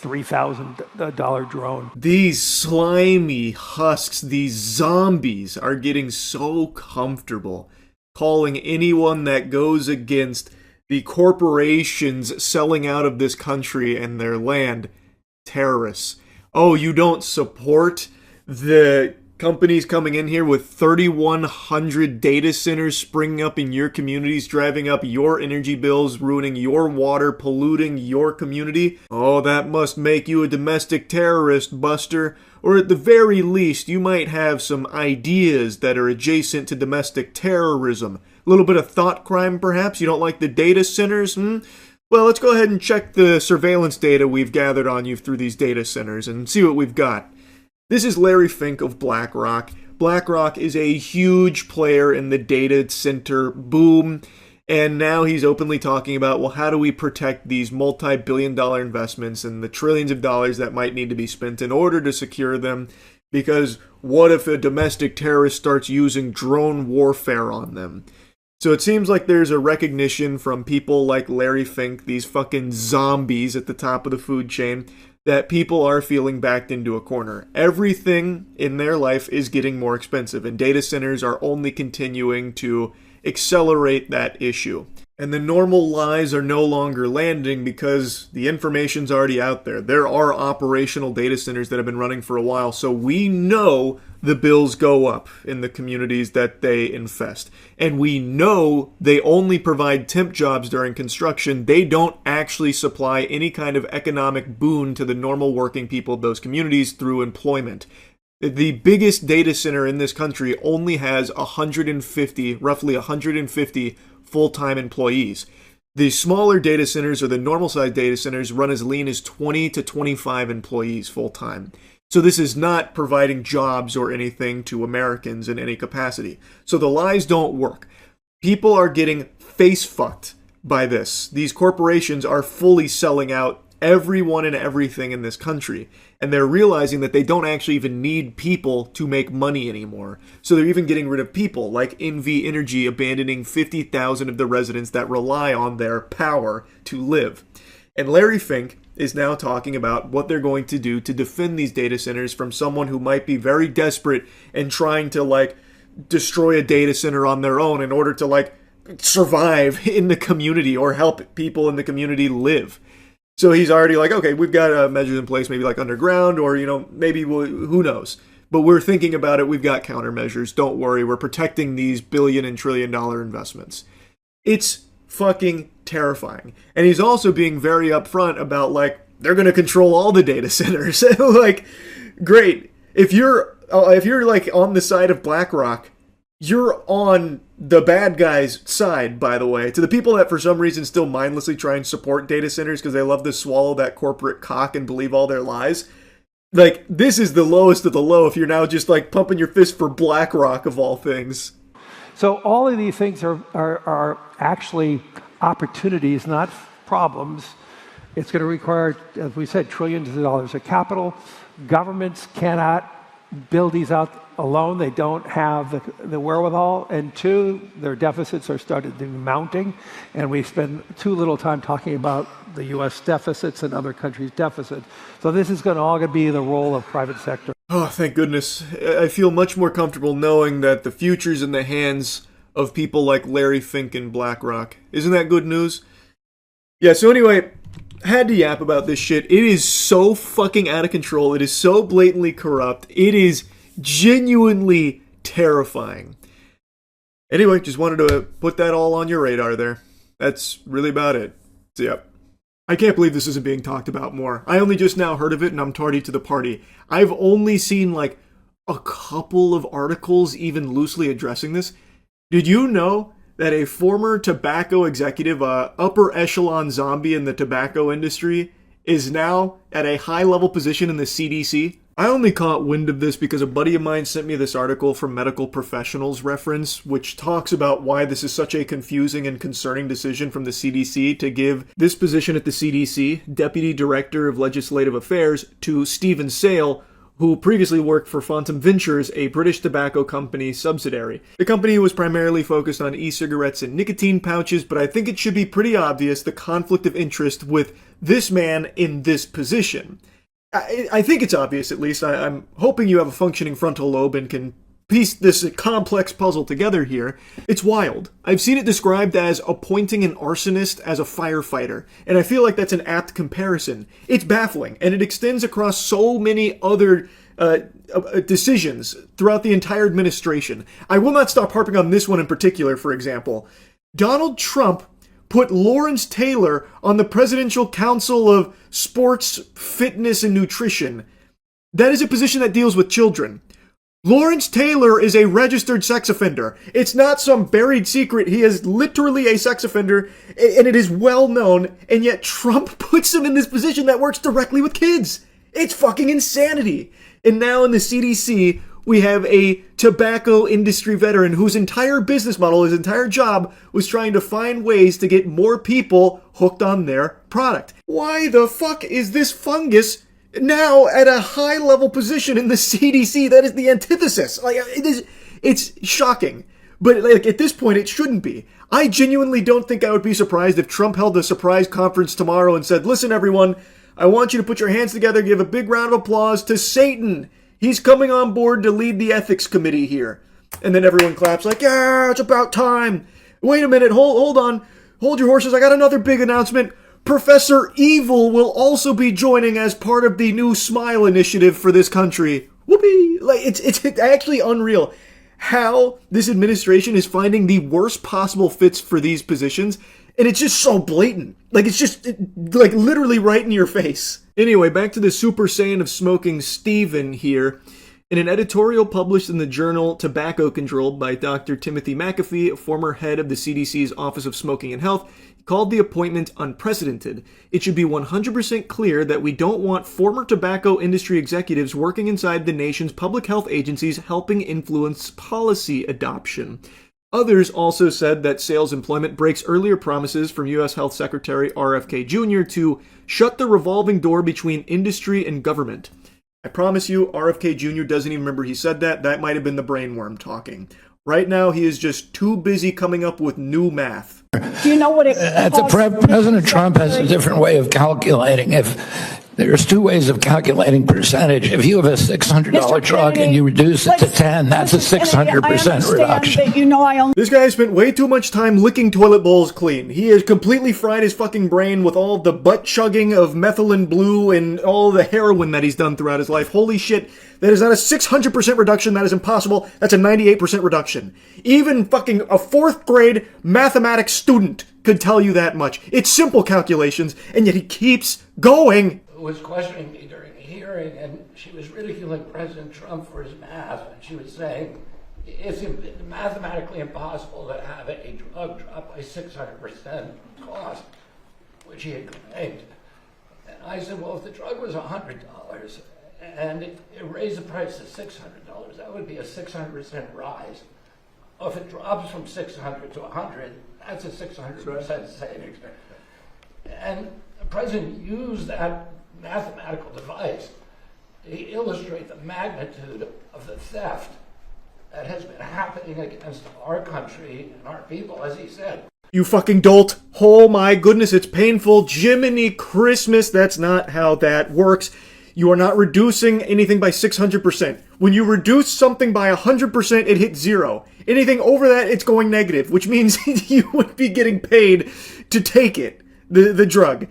$3,000 drone? These slimy husks, these zombies are getting so comfortable calling anyone that goes against the corporations selling out of this country and their land terrorists. Oh, you don't support the companies coming in here with 3,100 data centers springing up in your communities, driving up your energy bills, ruining your water, polluting your community? Oh, that must make you a domestic terrorist, Buster. Or at the very least, you might have some ideas that are adjacent to domestic terrorism. A little bit of thought crime, perhaps? You don't like the data centers, Well, let's go ahead and check the surveillance data we've gathered on you through these data centers and see what we've got. This is Larry Fink of BlackRock. BlackRock is a huge player in the data center boom, and now he's openly talking about, well, how do we protect these multi-billion-dollar investments and the trillions of dollars that might need to be spent in order to secure them? Because what if a domestic terrorist starts using drone warfare on them? So it seems like there's a recognition from people like Larry Fink, these fucking zombies at the top of the food chain, that people are feeling backed into a corner. Everything in their life is getting more expensive, and data centers are only continuing to accelerate that issue. And the normal lies are no longer landing because the information's already out there. There are operational data centers that have been running for a while, so we know the bills go up in the communities that they infest. And we know they only provide temp jobs during construction. They don't actually supply any kind of economic boon to the normal working people of those communities through employment. The biggest data center in this country only has roughly 150 full-time employees. The smaller data centers or the normal-sized data centers run as lean as 20 to 25 employees full-time. So this is not providing jobs or anything to Americans in any capacity. So the lies don't work. People are getting face-fucked by this. These corporations are fully selling out everyone and everything in this country. And they're realizing that they don't actually even need people to make money anymore. So they're even getting rid of people, like NV Energy abandoning 50,000 of the residents that rely on their power to live. And Larry Fink is now talking about what they're going to do to defend these data centers from someone who might be very desperate and trying to, destroy a data center on their own in order to, survive in the community or help people in the community live. So he's already okay, we've got measures in place, maybe underground or, maybe who knows. But we're thinking about it. We've got countermeasures. Don't worry. We're protecting these billion and trillion dollar investments. It's fucking terrifying. And he's also being very upfront about they're going to control all the data centers. Great. If you're on the side of BlackRock, you're on the bad guy's side, by the way. To the people that for some reason still mindlessly try and support data centers because they love to swallow that corporate cock and believe all their lies. This is the lowest of the low if you're now just pumping your fist for BlackRock of all things. So all of these things are actually opportunities, not problems. It's going to require, as we said, trillions of dollars of capital. Governments cannot build these out alone. They don't have the wherewithal. And two, their deficits are started to be mounting. And we spend too little time talking about the U.S. deficits and other countries' deficits. So this is all going to be the role of private sector. Oh, thank goodness. I feel much more comfortable knowing that the future's in the hands of people like Larry Fink and BlackRock. Isn't that good news? Yeah, so anyway, had to yap about this shit. It is so fucking out of control. It is so blatantly corrupt. It is genuinely terrifying. Anyway, just wanted to put that all on your radar there. That's really about it. So, yep. I can't believe this isn't being talked about more. I only just now heard of it and I'm tardy to the party. I've only seen a couple of articles even loosely addressing this. Did you know that a former tobacco executive, upper echelon zombie in the tobacco industry, is now at a high-level position in the CDC? I only caught wind of this because a buddy of mine sent me this article from Medical Professionals Reference, which talks about why this is such a confusing and concerning decision from the CDC to give this position at the CDC, Deputy Director of Legislative Affairs, to Stephen Sale, who previously worked for Phantom Ventures, a British tobacco company subsidiary. The company was primarily focused on e-cigarettes and nicotine pouches, but I think it should be pretty obvious the conflict of interest with this man in this position. I think it's obvious, at least. I'm hoping you have a functioning frontal lobe and can piece this complex puzzle together here, it's wild. I've seen it described as appointing an arsonist as a firefighter, and I feel like that's an apt comparison. It's baffling, and it extends across so many other decisions throughout the entire administration. I will not stop harping on this one in particular, for example. Donald Trump put Lawrence Taylor on the Presidential Council of Sports, Fitness, and Nutrition. That is a position that deals with children. Lawrence Taylor is a registered sex offender. It's not some buried secret. He is literally a sex offender, and it is well known, and yet Trump puts him in this position that works directly with kids. It's fucking insanity. And now in the CDC, we have a tobacco industry veteran whose entire business model, his entire job, was trying to find ways to get more people hooked on their product. Why the fuck is this fungus now at a high-level position in the CDC? That is the antithesis. Like, it's shocking. But like at this point, it shouldn't be. I genuinely don't think I would be surprised if Trump held a surprise conference tomorrow and said, listen, everyone, I want you to put your hands together, give a big round of applause to Satan. He's coming on board to lead the ethics committee here. And then everyone claps like, yeah, it's about time. Wait a minute, hold on. Hold your horses, I got another big announcement. Professor Evil will also be joining as part of the new Smile initiative for this country. Whoopee! Like, it's actually unreal how this administration is finding the worst possible fits for these positions, and it's just so blatant. Like, it's just, like, literally right in your face. Anyway, back to the Super Saiyan of smoking, Steven here. In an editorial published in the journal Tobacco Control by Dr. Timothy McAfee, former head of the CDC's Office of Smoking and Health, he called the appointment unprecedented. It should be 100% clear that we don't want former tobacco industry executives working inside the nation's public health agencies helping influence policy adoption. Others also said that Sales Employment breaks earlier promises from U.S. Health Secretary RFK Jr. to shut the revolving door between industry and government. I promise you, RFK Jr. doesn't even remember he said that. That might have been the brainworm talking. Right now, he is just too busy coming up with new math. Do you know what it President Trump has a different way of calculating. If there's two ways of calculating percentage. If you have a $600 truck and you reduce it to 10, that's a 600% reduction. This guy spent way too much time licking toilet bowls clean. He has completely fried his fucking brain with all the butt chugging of methylene blue and all the heroin that he's done throughout his life. Holy shit. That is not a 600% reduction. That is impossible. That's a 98% reduction. Even fucking a 4th grade mathematics student could tell you that much. It's simple calculations, and yet he keeps going. Was questioning me during a hearing, and she was ridiculing President Trump for his math, and she was saying it's mathematically impossible to have a drug drop by 600% cost, which he had claimed. And I said, well, if the drug was $100 and it raised the price to $600, that would be a 600% rise. Well, if it drops from 600 to 100, that's a 600% savings. And the president used that mathematical device to illustrate the magnitude of the theft that has been happening against our country and our people, as he said. You fucking dolt. Oh my goodness, it's painful. Jiminy Christmas, that's not how that works. You are not reducing anything by 600%. When you reduce something by 100%, it hits zero. Anything over that, it's going negative, which means you would be getting paid to take it, the drug.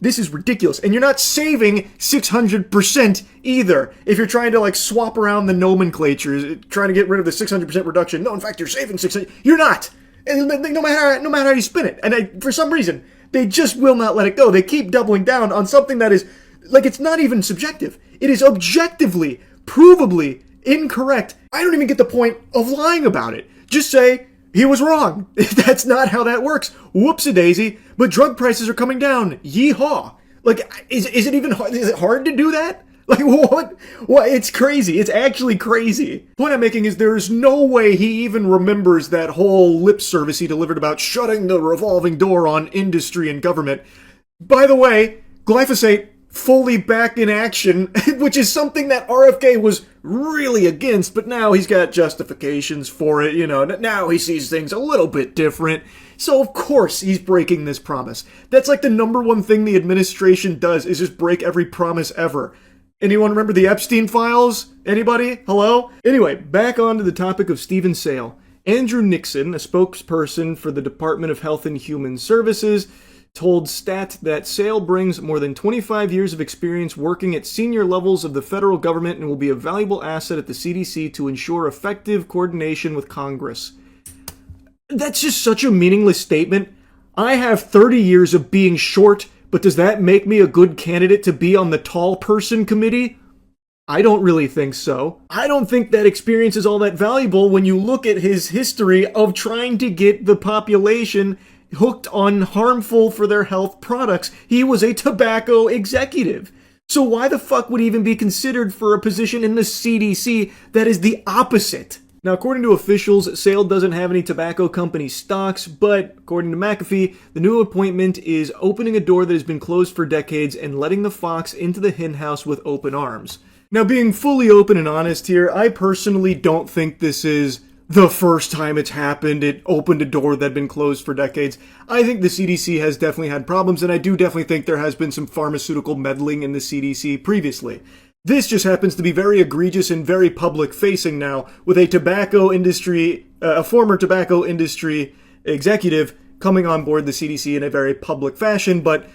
This is ridiculous. And you're not saving 600% either. If you're trying to like swap around the nomenclature, trying to get rid of the 600% reduction. No, in fact, you're saving 600. You're not. And no matter how you spin it. And for some reason, they just will not let it go. They keep doubling down on something that is, like, it's not even subjective. It is objectively, provably incorrect. I don't even get the point of lying about it. Just say, he was wrong. That's not how that works. Whoopsie-daisy. But drug prices are coming down. Yeehaw. Like, is it even hard? Is it hard to do that? Like, what? It's crazy. It's actually crazy. The point I'm making is there's no way he even remembers that whole lip service he delivered about shutting the revolving door on industry and government. By the way, glyphosate fully back in action, which is something that RFK was really against, but now he's got justifications for it, you know. Now he sees things a little bit different. So of course he's breaking this promise. That's like the number one thing the administration does, is just break every promise ever. Anyone remember the Epstein files? Anybody? Hello? Anyway, back on to the topic of Stephen Sale. Andrew Nixon, a spokesperson for the Department of Health and Human Services, told Stat that Sale brings more than 25 years of experience working at senior levels of the federal government and will be a valuable asset at the CDC to ensure effective coordination with Congress. That's just such a meaningless statement. I have 30 years of being short, but does that make me a good candidate to be on the tall person committee? I don't really think so. I don't think that experience is all that valuable when you look at his history of trying to get the population hooked on harmful for their health products. He was a tobacco executive. So why the fuck would he even be considered for a position in the CDC that is the opposite? Now, according to officials, Sale doesn't have any tobacco company stocks, but according to McAfee, the new appointment is opening a door that has been closed for decades and letting the fox into the henhouse with open arms. Now, being fully open and honest here, I personally don't think this is the first time it's happened. It opened a door that had been closed for decades. I think the CDC has definitely had problems, and I do definitely think there has been some pharmaceutical meddling in the CDC previously. This just happens to be very egregious and very public-facing now, with a former tobacco industry executive coming on board the CDC in a very public fashion, but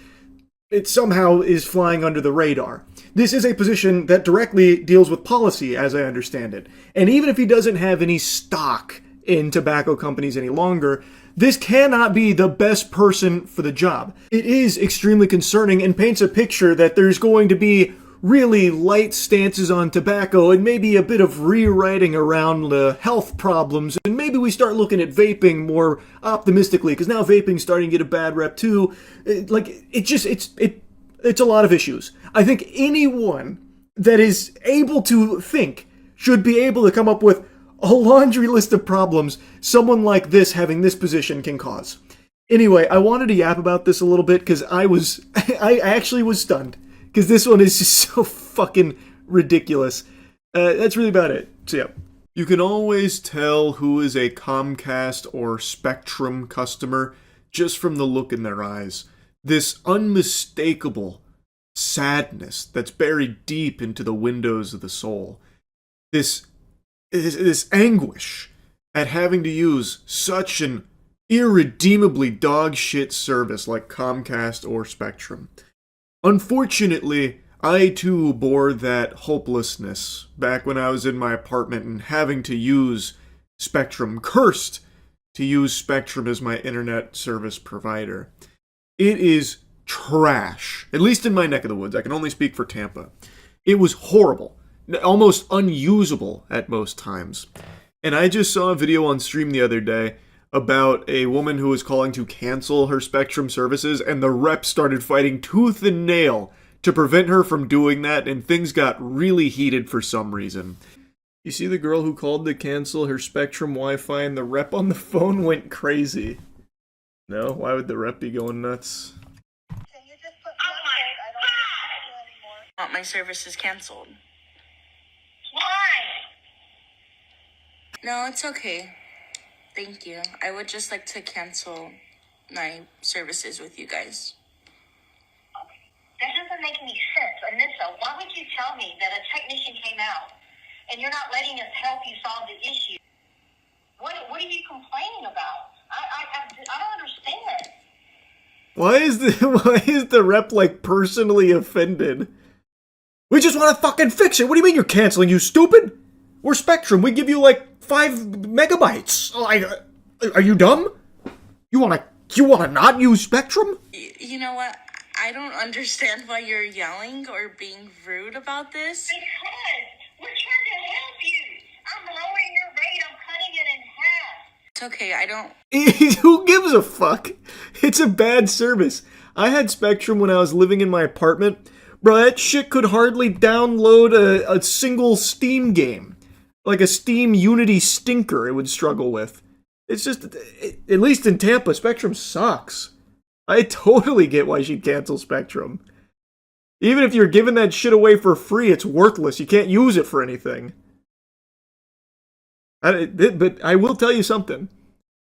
it somehow is flying under the radar. This is a position that directly deals with policy, as I understand it. And even if he doesn't have any stock in tobacco companies any longer, this cannot be the best person for the job. It is extremely concerning and paints a picture that there's going to be really light stances on tobacco and maybe a bit of rewriting around the health problems, and maybe we start looking at vaping more optimistically, because now vaping's starting to get a bad rep too. It's a lot of issues. I think anyone that is able to think should be able to come up with a laundry list of problems someone like this having this position can cause. Anyway, I wanted to yap about this a little bit because I actually was stunned. Because this one is just so fucking ridiculous. That's really about it. So yeah. You can always tell who is a Comcast or Spectrum customer just from the look in their eyes. This unmistakable sadness that's buried deep into the windows of the soul. This anguish at having to use such an irredeemably dog shit service like Comcast or Spectrum. Unfortunately, I too bore that hopelessness back when I was in my apartment and having to use Spectrum, cursed to use Spectrum as my internet service provider. It is trash, at least in my neck of the woods. I can only speak for Tampa. It was horrible, almost unusable at most times. And I just saw a video on stream the other day about a woman who was calling to cancel her Spectrum services, and the rep started fighting tooth and nail to prevent her from doing that, and things got really heated for some reason. You see the girl who called to cancel her Spectrum Wi-Fi, and the rep on the phone went crazy. No? Why would the rep be going nuts? I want my services canceled. Why? No, it's okay. Thank you. I would just like to cancel my services with you guys. That doesn't make any sense. Anissa, why would you tell me that a technician came out and you're not letting us help you solve the issue? What are you complaining about? I don't understand. Why is the rep like personally offended? We just want to fucking fix it. What do you mean you're canceling, you stupid? We're Spectrum. We give you like 5 megabytes. Are you dumb? You wanna not use Spectrum? You know what? I don't understand why you're yelling or being rude about this. Because we're trying to help you. I'm lowering your rate. I'm cutting it in half. It's okay. I don't... Who gives a fuck? It's a bad service. I had Spectrum when I was living in my apartment. Bro, that shit could hardly download a single Steam game. Like a Steam Unity stinker it would struggle with. It's just, at least in Tampa, Spectrum sucks. I totally get why she'd cancel Spectrum. Even if you're giving that shit away for free, it's worthless. You can't use it for anything. But I will tell you something.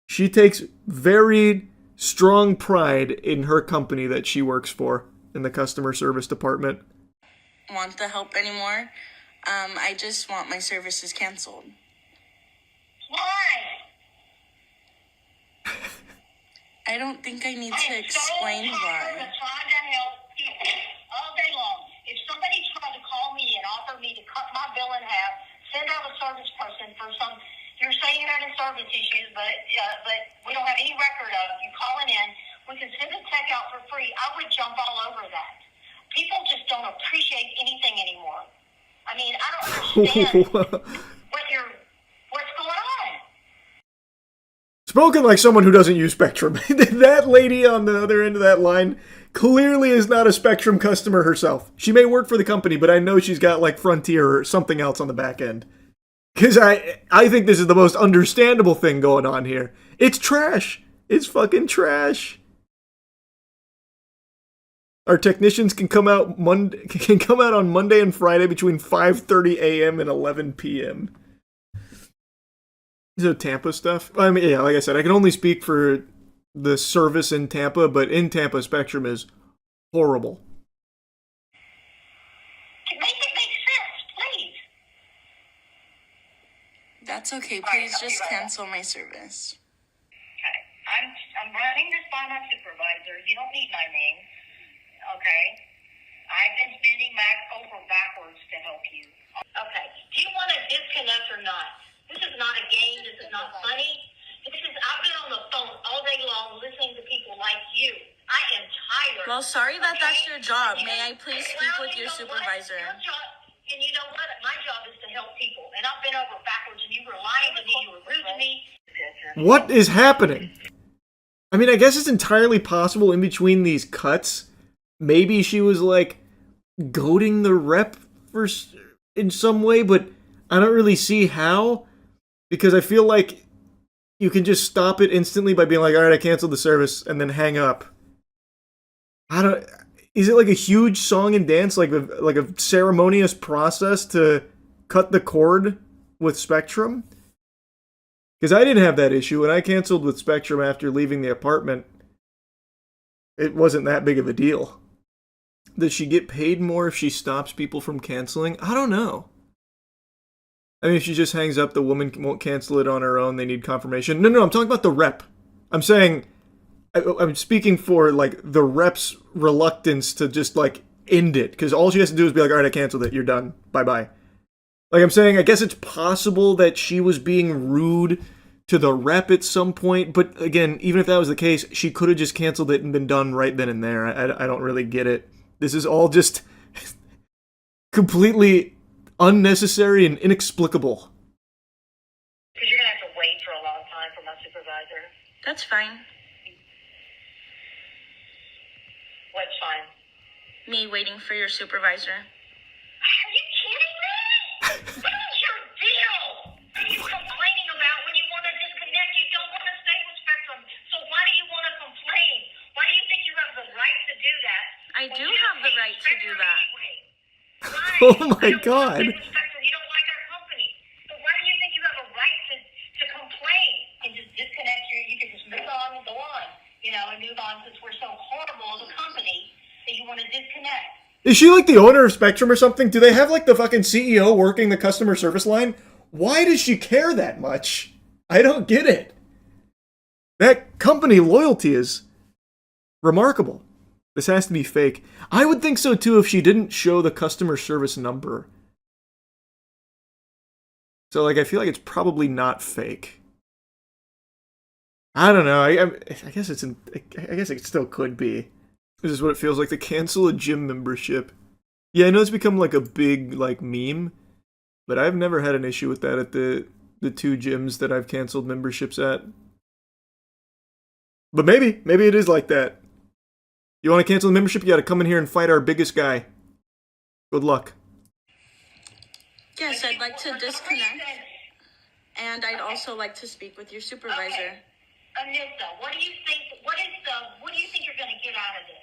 She takes very strong pride in her company that she works for, in the customer service department. want the help anymore. I just want my services canceled. Why? I don't think I need to explain why. I'm trying to help people all day long. If somebody tried to call me and offer me to cut my bill in half, send out a service person for some, you're saying you're having service issues, but we don't have any record of you calling in. We can send a tech out for free. I would jump all over that. People just don't appreciate anything anymore. I mean, I don't understand what's going on. Spoken like someone who doesn't use Spectrum. That lady on the other end of that line clearly is not a Spectrum customer herself. She may work for the company, but I know she's got like Frontier or something else on the back end. Because I think this is the most understandable thing going on here. It's trash. It's fucking trash. Our technicians can come out on Monday and Friday between 5:30 a.m. and 11 p.m. So Tampa stuff. I mean, yeah, like I said, I can only speak for the service in Tampa, but in Tampa, Spectrum is horrible. Make it make sense, please. That's okay. Please just cancel my service. Okay. I'm running this by my supervisor. You don't need my name. Okay. I've been bending over backwards to help you. Okay. Do you want to disconnect or not? This is not a game. This is not funny. I've been on the phone all day long listening to people like you. I am tired. Well, sorry that that's your job. May I please speak with your supervisor? Your job, and you know what? My job is to help people. And I've been over backwards, and you were lying to me. You were rude to me. What is happening? I mean, I guess it's entirely possible in between these cuts. Maybe she was like goading the rep in some way, but I don't really see how. Because I feel like you can just stop it instantly by being like, all right, I canceled the service, and then hang up. Is it like a huge song and dance, like a ceremonious process to cut the cord with Spectrum? Because I didn't have that issue, and I canceled with Spectrum after leaving the apartment. It wasn't that big of a deal. Does she get paid more if she stops people from canceling? I don't know. I mean, if she just hangs up, the woman won't cancel it on her own. They need confirmation. No, I'm talking about the rep. I'm saying, I'm speaking for, like, the rep's reluctance to just, like, end it. Because all she has to do is be like, all right, I canceled it. You're done. Bye-bye. Like, I'm saying, I guess it's possible that she was being rude to the rep at some point. But, again, even if that was the case, she could have just canceled it and been done right then and there. I don't really get it. This is all just completely unnecessary and inexplicable. Because you're going to have to wait for a long time for my supervisor. That's fine. What's fine? Me waiting for your supervisor. Are you kidding me? What is your deal? What are you complaining about when you want to disconnect? You don't want to stay with Spectrum. So why do you want to complain? Why do you think you have the right to do that? I do have the right to do that. Oh my god. You don't like our company. So why do you think you have a right to complain and just disconnect you can just move on and go on, and move on since we're so horrible as a company that you want to disconnect? Is she like the owner of Spectrum or something? Do they have like the fucking CEO working the customer service line? Why does she care that much? I don't get it. That company loyalty is remarkable. This has to be fake. I would think so too if she didn't show the customer service number. So like I feel like it's probably not fake. I don't know. I guess I guess it still could be. This is what it feels like to cancel a gym membership. Yeah, I know it's become like a big like meme, but I've never had an issue with that at the two gyms that I've canceled memberships at. But maybe it is like that. You want to cancel the membership? You got to come in here and fight our biggest guy. Good luck. Yes, I'd like to disconnect. And I'd also like to speak with your supervisor. Okay. Anissa, what do you think you're going to get out of this?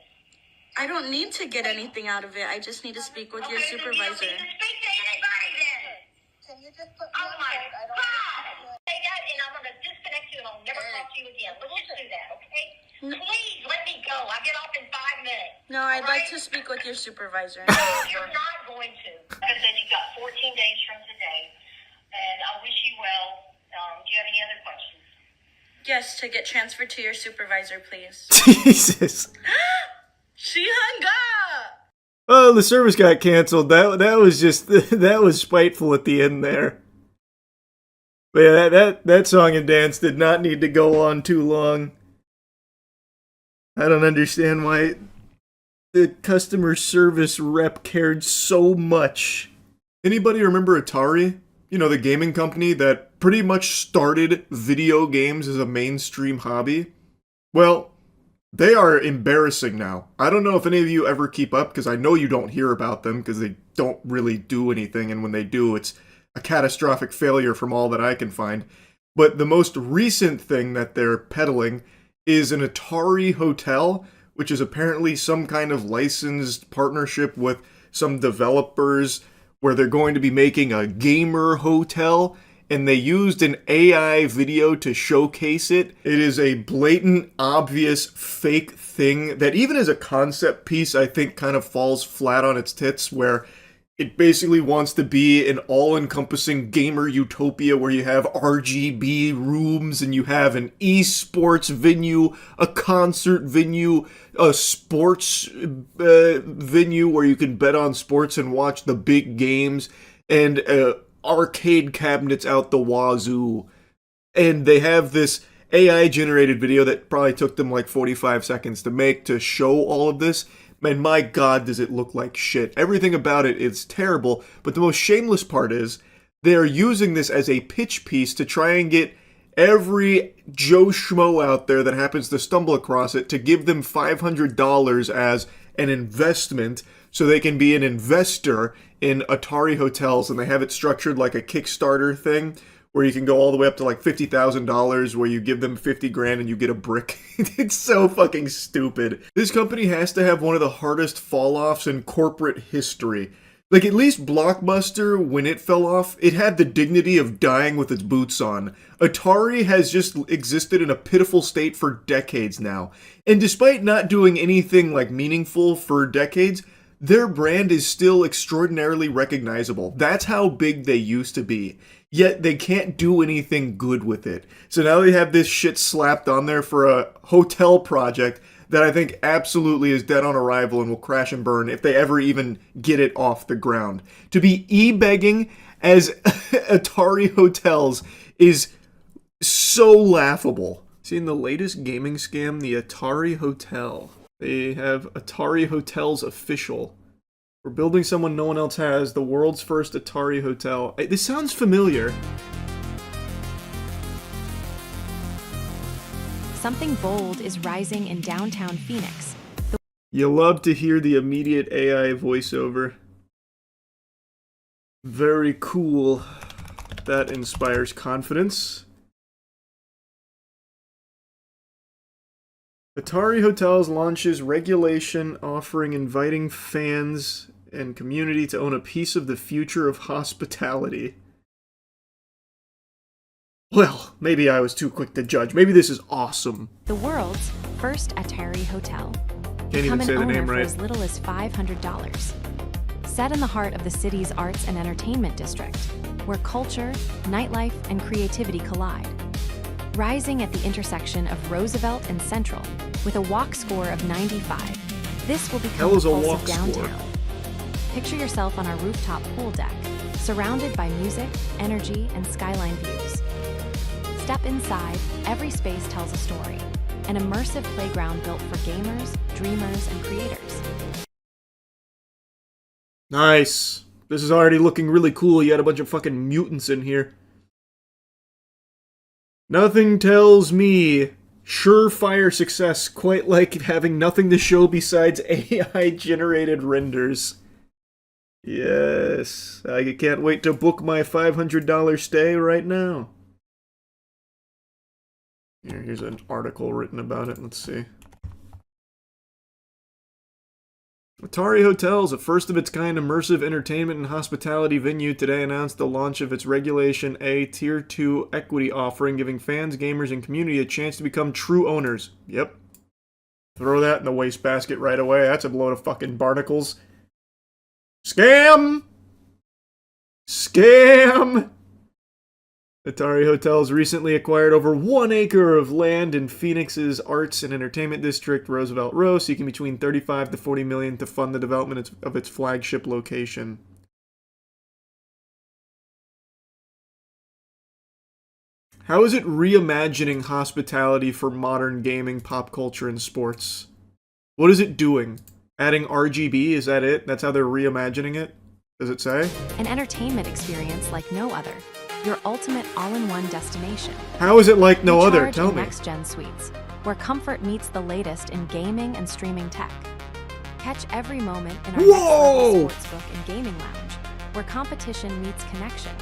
I don't need to get anything out of it. I just need to speak with your supervisor. You don't need to speak to anybody then. Can you just put me on hold? I don't say that, and I'm going to disconnect you, and I'll never talk to you again. Let's just do that, okay? Please let me go. I get off in 5 minutes. No, I'd like to speak with your supervisor. You're not going to get transferred to your supervisor, please. Jesus. She hung up! Oh, the service got canceled. That was just that was spiteful at the end there. But yeah, that song and dance did not need to go on too long. I don't understand why the customer service rep cared so much. Anybody remember Atari? You know, the gaming company that pretty much started video games as a mainstream hobby? Well, they are embarrassing now. I don't know if any of you ever keep up, because I know you don't hear about them, because they don't really do anything, and when they do, it's a catastrophic failure from all that I can find. But the most recent thing that they're peddling is an Atari Hotel, which is apparently some kind of licensed partnership with some developers where they're going to be making a gamer hotel, and they used an AI video to showcase it. It is a blatant, obvious, fake thing that even as a concept piece, I think kind of falls flat on its tits, where it basically wants to be an all-encompassing gamer utopia where you have RGB rooms and you have an esports venue, a concert venue, a sports venue where you can bet on sports and watch the big games, and arcade cabinets out the wazoo. And they have this AI-generated video that probably took them like 45 seconds to make to show all of this. And my god, does it look like shit. Everything about it is terrible, but the most shameless part is they are using this as a pitch piece to try and get every Joe Schmo out there that happens to stumble across it to give them $500 as an investment so they can be an investor in Atari Hotels, and they have it structured like a Kickstarter thing where you can go all the way up to like $50,000 where you give them 50 grand and you get a brick. It's so fucking stupid. This company has to have one of the hardest fall-offs in corporate history. Like, at least Blockbuster, when it fell off, it had the dignity of dying with its boots on. Atari has just existed in a pitiful state for decades now. And despite not doing anything like meaningful for decades, their brand is still extraordinarily recognizable. That's how big they used to be. Yet they can't do anything good with it. So now they have this shit slapped on there for a hotel project that I think absolutely is dead on arrival and will crash and burn if they ever even get it off the ground. To be e-begging as Atari Hotels is so laughable. Seeing the latest gaming scam, the Atari Hotel. They have Atari Hotels Official. We're building someone no one else has, the world's first Atari Hotel. This sounds familiar. Something bold is rising in downtown Phoenix. You love to hear the immediate AI voiceover. Very cool. That inspires confidence. Atari Hotels launches regulation offering inviting fans and community to own a piece of the future of hospitality. Well, maybe I was too quick to judge. Maybe this is awesome. The world's first Atari Hotel. Can't even say the name right. For as little as $500. Set in the heart of the city's arts and entertainment district, where culture, nightlife, and creativity collide. Rising at the intersection of Roosevelt and Central, with a walk score of 95, this will become the pulse of downtown. Picture yourself on our rooftop pool deck, surrounded by music, energy, and skyline views. Step inside, every space tells a story. An immersive playground built for gamers, dreamers, and creators. Nice. This is already looking really cool. You had a bunch of fucking mutants in here. Nothing tells me surefire success quite like having nothing to show besides AI-generated renders. Yes, I can't wait to book my $500 stay right now. Here's an article written about it. Let's see. Atari Hotels, a first-of-its-kind immersive entertainment and hospitality venue, today announced the launch of its Regulation A Tier 2 equity offering, giving fans, gamers, and community a chance to become true owners. Yep. Throw that in the wastebasket right away. That's a load of fucking barnacles. Scam! Scam! Atari Hotels recently acquired over 1 acre of land in Phoenix's Arts and Entertainment District, Roosevelt Row, seeking between $35 to $40 million to fund the development of its flagship location. How is it reimagining hospitality for modern gaming, pop culture, and sports? What is it doing? Adding RGB? Is that it? That's how they're reimagining it? Does it say? An entertainment experience like no other. Your ultimate all-in-one destination. How is it like no other? Recharge Tell in me. Next-gen suites, where comfort meets the latest in gaming and streaming tech. Catch every moment in our next-level sportsbook and gaming lounge, where competition meets connection.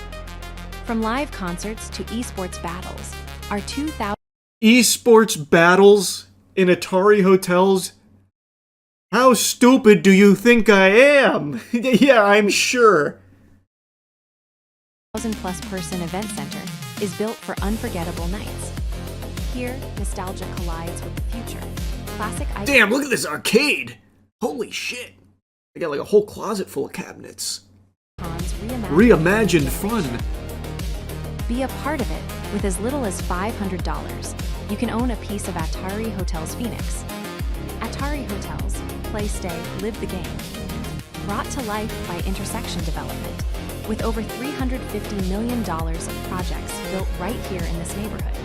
From live concerts to esports battles, our 2,000 Esports battles in Atari Hotels? How stupid do you think I am? Yeah, I'm sure. 1,000+ person event center is built for unforgettable nights. Here, nostalgia collides with the future. Classic icons. Damn, look at this arcade! Holy shit! I got like a whole closet full of cabinets. Reimagined fun. Be a part of it with as little as $500. You can own a piece of Atari Hotels Phoenix. Atari Hotels, play, stay, live the game. Brought to life by Intersection Development, with over $350 million of projects built right here in this neighborhood.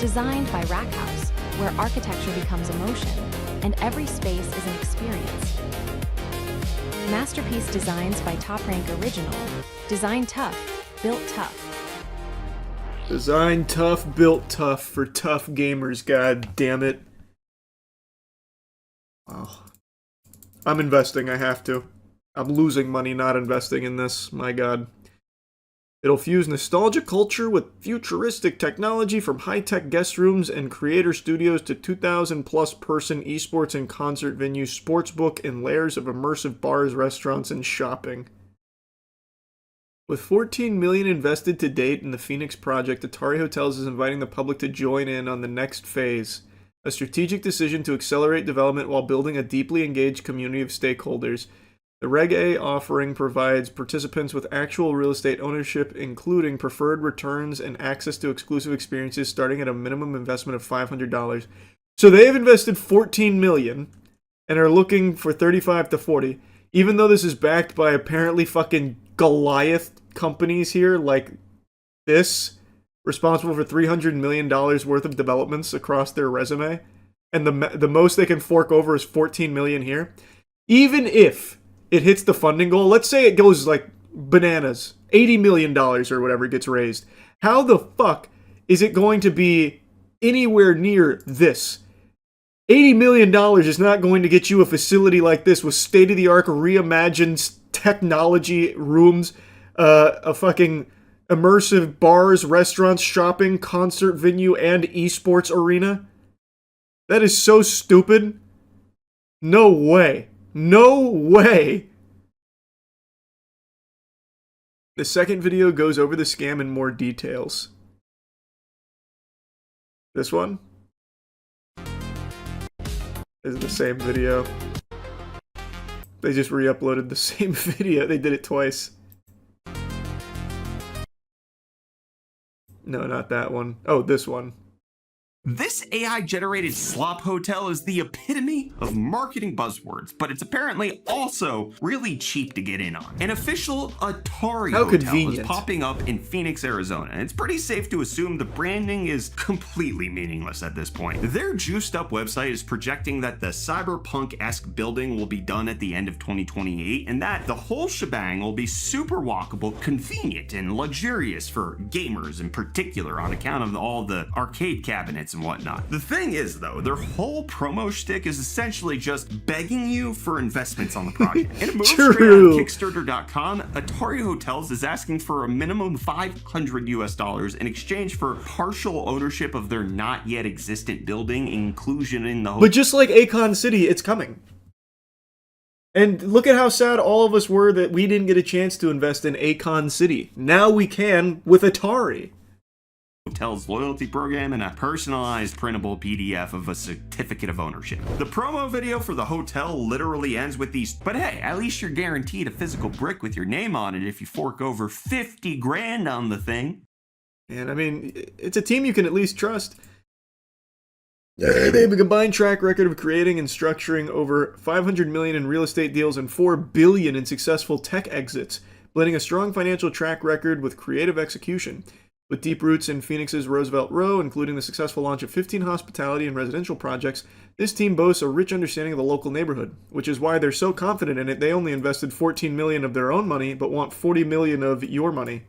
Designed by Rack House, where architecture becomes emotion, and every space is an experience. Masterpiece designs by Top Rank Original. Design tough, built tough. Design tough, built tough for tough gamers, god damn it. Wow. I'm investing, I have to. I'm losing money not investing in this, my god. It'll fuse nostalgia culture with futuristic technology, from high-tech guest rooms and creator studios to 2,000+ person esports and concert venues, sportsbook, and layers of immersive bars, restaurants, and shopping. With $14 million invested to date in the Phoenix project, Atari Hotels is inviting the public to join in on the next phase, a strategic decision to accelerate development while building a deeply engaged community of stakeholders. The Reg A offering provides participants with actual real estate ownership, including preferred returns and access to exclusive experiences starting at a minimum investment of $500. So they have invested $14 million and are looking for $35 to $40, even though this is backed by apparently fucking Goliath companies here like this, responsible for $300 million worth of developments across their resume, and the most they can fork over is $14 million here. Even if it hits the funding goal, let's say it goes like bananas, $80 million or whatever gets raised, how the fuck is it going to be anywhere near this? $80 million is not going to get you a facility like this with state-of-the-art reimagined technology rooms, a fucking immersive bars, restaurants, shopping, concert venue, and esports arena. That is so stupid. No way. No way. The second video goes over the scam in more details. This one is the same video. They just re-uploaded the same video. They did it twice. No, not that one. Oh, this one. This AI-generated slop hotel is the epitome of marketing buzzwords, but it's apparently also really cheap to get in on. An official Atari hotel is popping up in Phoenix, Arizona, and it's pretty safe to assume the branding is completely meaningless at this point. Their juiced-up website is projecting that the cyberpunk-esque building will be done at the end of 2028, and that the whole shebang will be super walkable, convenient, and luxurious for gamers in particular on account of all the arcade cabinets and whatnot. The thing is, though, their whole promo shtick is essentially just begging you for investments on the project. In a move straight out of Kickstarter.com, Atari Hotels is asking for a minimum $500 in exchange for partial ownership of their not yet existent building, inclusion in the hotel. But just like Akon City, it's coming. And look at how sad all of us were that we didn't get a chance to invest in Akon City. Now we can with Atari. Hotel's loyalty program and a personalized printable PDF of a certificate of ownership. The promo video for the hotel literally ends with these, but hey, at least you're guaranteed a physical brick with your name on it if you fork over 50 grand on the thing. And I mean, it's a team you can at least trust. They have a combined track record of creating and structuring over $500 million in real estate deals and $4 billion in successful tech exits, blending a strong financial track record with creative execution. With deep roots in Phoenix's Roosevelt Row, including the successful launch of 15 hospitality and residential projects, this team boasts a rich understanding of the local neighborhood, which is why they're so confident in it. They only invested $14 million of their own money, but want $40 million of your money.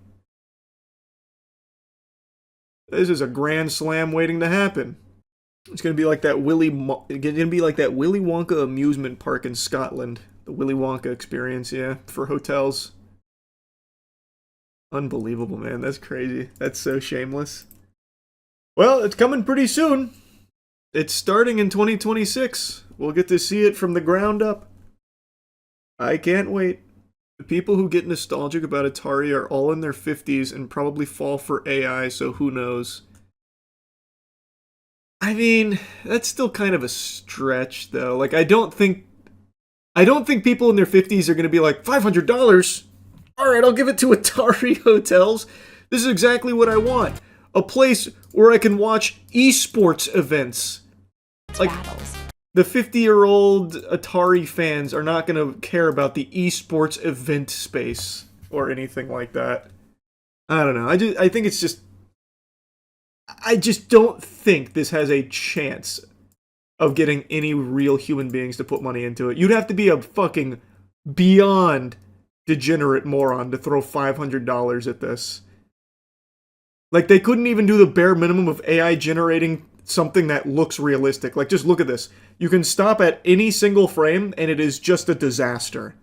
This is a grand slam waiting to happen. It's gonna be like that Willy Wonka amusement park in Scotland. The Willy Wonka experience, yeah, for hotels. Unbelievable, man. That's crazy. That's so shameless. Well, it's coming pretty soon. It's starting in 2026. We'll get to see it from the ground up. I can't wait. The people who get nostalgic about Atari are all in their 50s and probably fall for AI, so who knows. I mean, that's still kind of a stretch, though. Like, I don't think people in their 50s are going to be like, $500? All right, I'll give it to Atari Hotels. This is exactly what I want. A place where I can watch esports events. Like, the 50-year-old Atari fans are not going to care about the esports event space or anything like that. I don't know. I think it's just... I just don't think this has a chance of getting any real human beings to put money into it. You'd have to be a fucking beyond degenerate moron to throw $500 at this. Like, they couldn't even do the bare minimum of AI generating something that looks realistic. Like, just look at this. You can stop at any single frame, and it is just a disaster.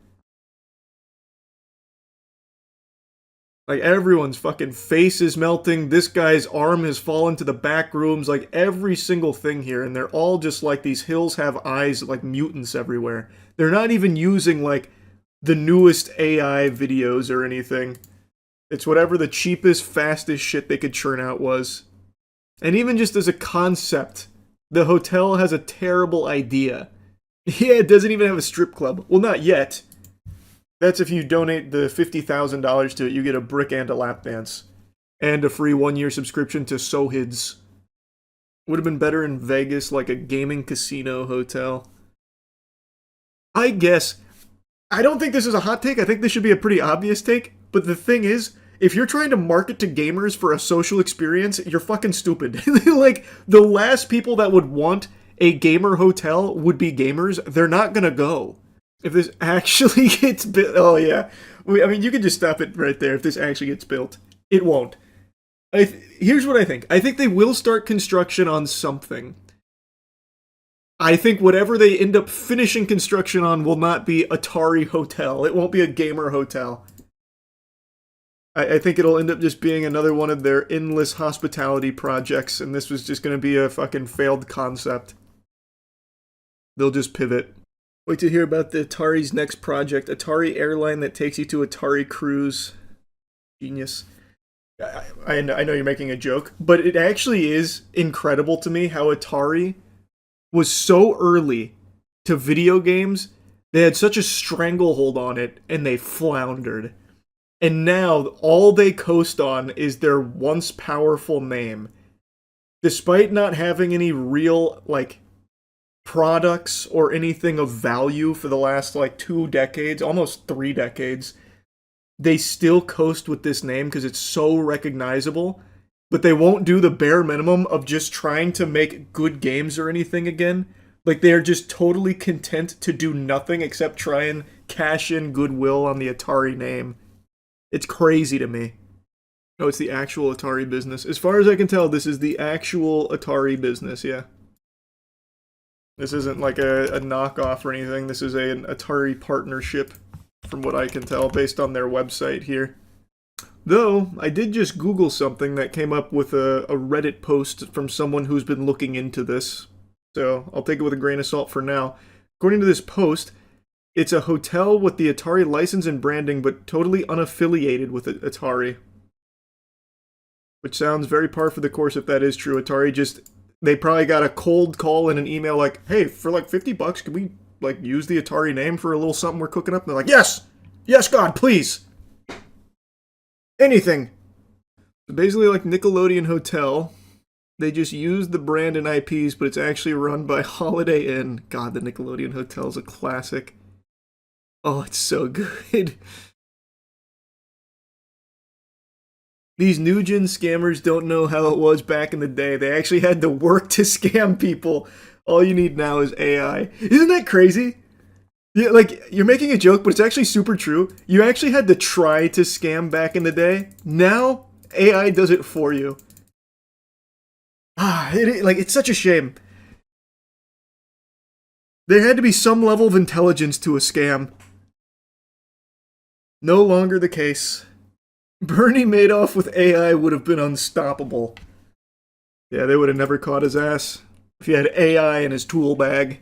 Like, everyone's fucking face is melting. This guy's arm has fallen to the back rooms. Like, every single thing here. And they're all just like, these hills have eyes like mutants everywhere. They're not even using, like, the newest AI videos or anything. It's whatever the cheapest, fastest shit they could churn out was. And even just as a concept, the hotel has a terrible idea. Yeah, it doesn't even have a strip club. Well, not yet. That's if you donate the $50,000 to it, you get a brick and a lap dance. And a free 1-year subscription to Sohids. Would have been better in Vegas, like a gaming casino hotel. I guess. I don't think this is a hot take. I think this should be a pretty obvious take. But the thing is, if you're trying to market to gamers for a social experience, you're fucking stupid. Like, the last people that would want a gamer hotel would be gamers. They're not gonna go. If this actually gets built... Oh, yeah. I mean, you can just stop it right there if this actually gets built. It won't. Here's what I think. I think they will start construction on something. I think whatever they end up finishing construction on will not be Atari Hotel. It won't be a gamer hotel. I think it'll end up just being another one of their endless hospitality projects, and this was just going to be a fucking failed concept. They'll just pivot. Wait to hear about the Atari's next project, Atari Airline that takes you to Atari Cruise. Genius. I know you're making a joke, but it actually is incredible to me how Atari was so early to video games. They had such a stranglehold on it, and they floundered. And now, all they coast on is their once powerful name. Despite not having any real, like, products or anything of value for the last, like, 2 decades, almost 3 decades, they still coast with this name because it's so recognizable, but they won't do the bare minimum of just trying to make good games or anything again. Like, they're just totally content to do nothing except try and cash in goodwill on the Atari name. It's crazy to me. Oh, it's the actual Atari business. As far as I can tell, this is the actual Atari business, yeah. This isn't like a knockoff or anything. This is an Atari partnership, from what I can tell, based on their website here. Though, I did just Google something that came up with a Reddit post from someone who's been looking into this. So, I'll take it with a grain of salt for now. According to this post, it's a hotel with the Atari license and branding, but totally unaffiliated with Atari. Which sounds very par for the course if that is true. Atari they probably got a cold call and an email like, hey, for like $50, can we like use the Atari name for a little something we're cooking up? And they're like, yes! Yes, God, please! Anything! Basically like Nickelodeon Hotel. They just use the brand and IPs, but it's actually run by Holiday Inn. God, the Nickelodeon Hotel is a classic. Oh, it's so good. These new gen scammers don't know how it was back in the day. They actually had to work to scam people. All you need now is AI. Isn't that crazy? Yeah, like, you're making a joke, but it's actually super true. You actually had to try to scam back in the day. Now, AI does it for you. It's such a shame. There had to be some level of intelligence to a scam. No longer the case. Bernie Madoff with AI would have been unstoppable. Yeah, they would have never caught his ass if he had AI in his tool bag.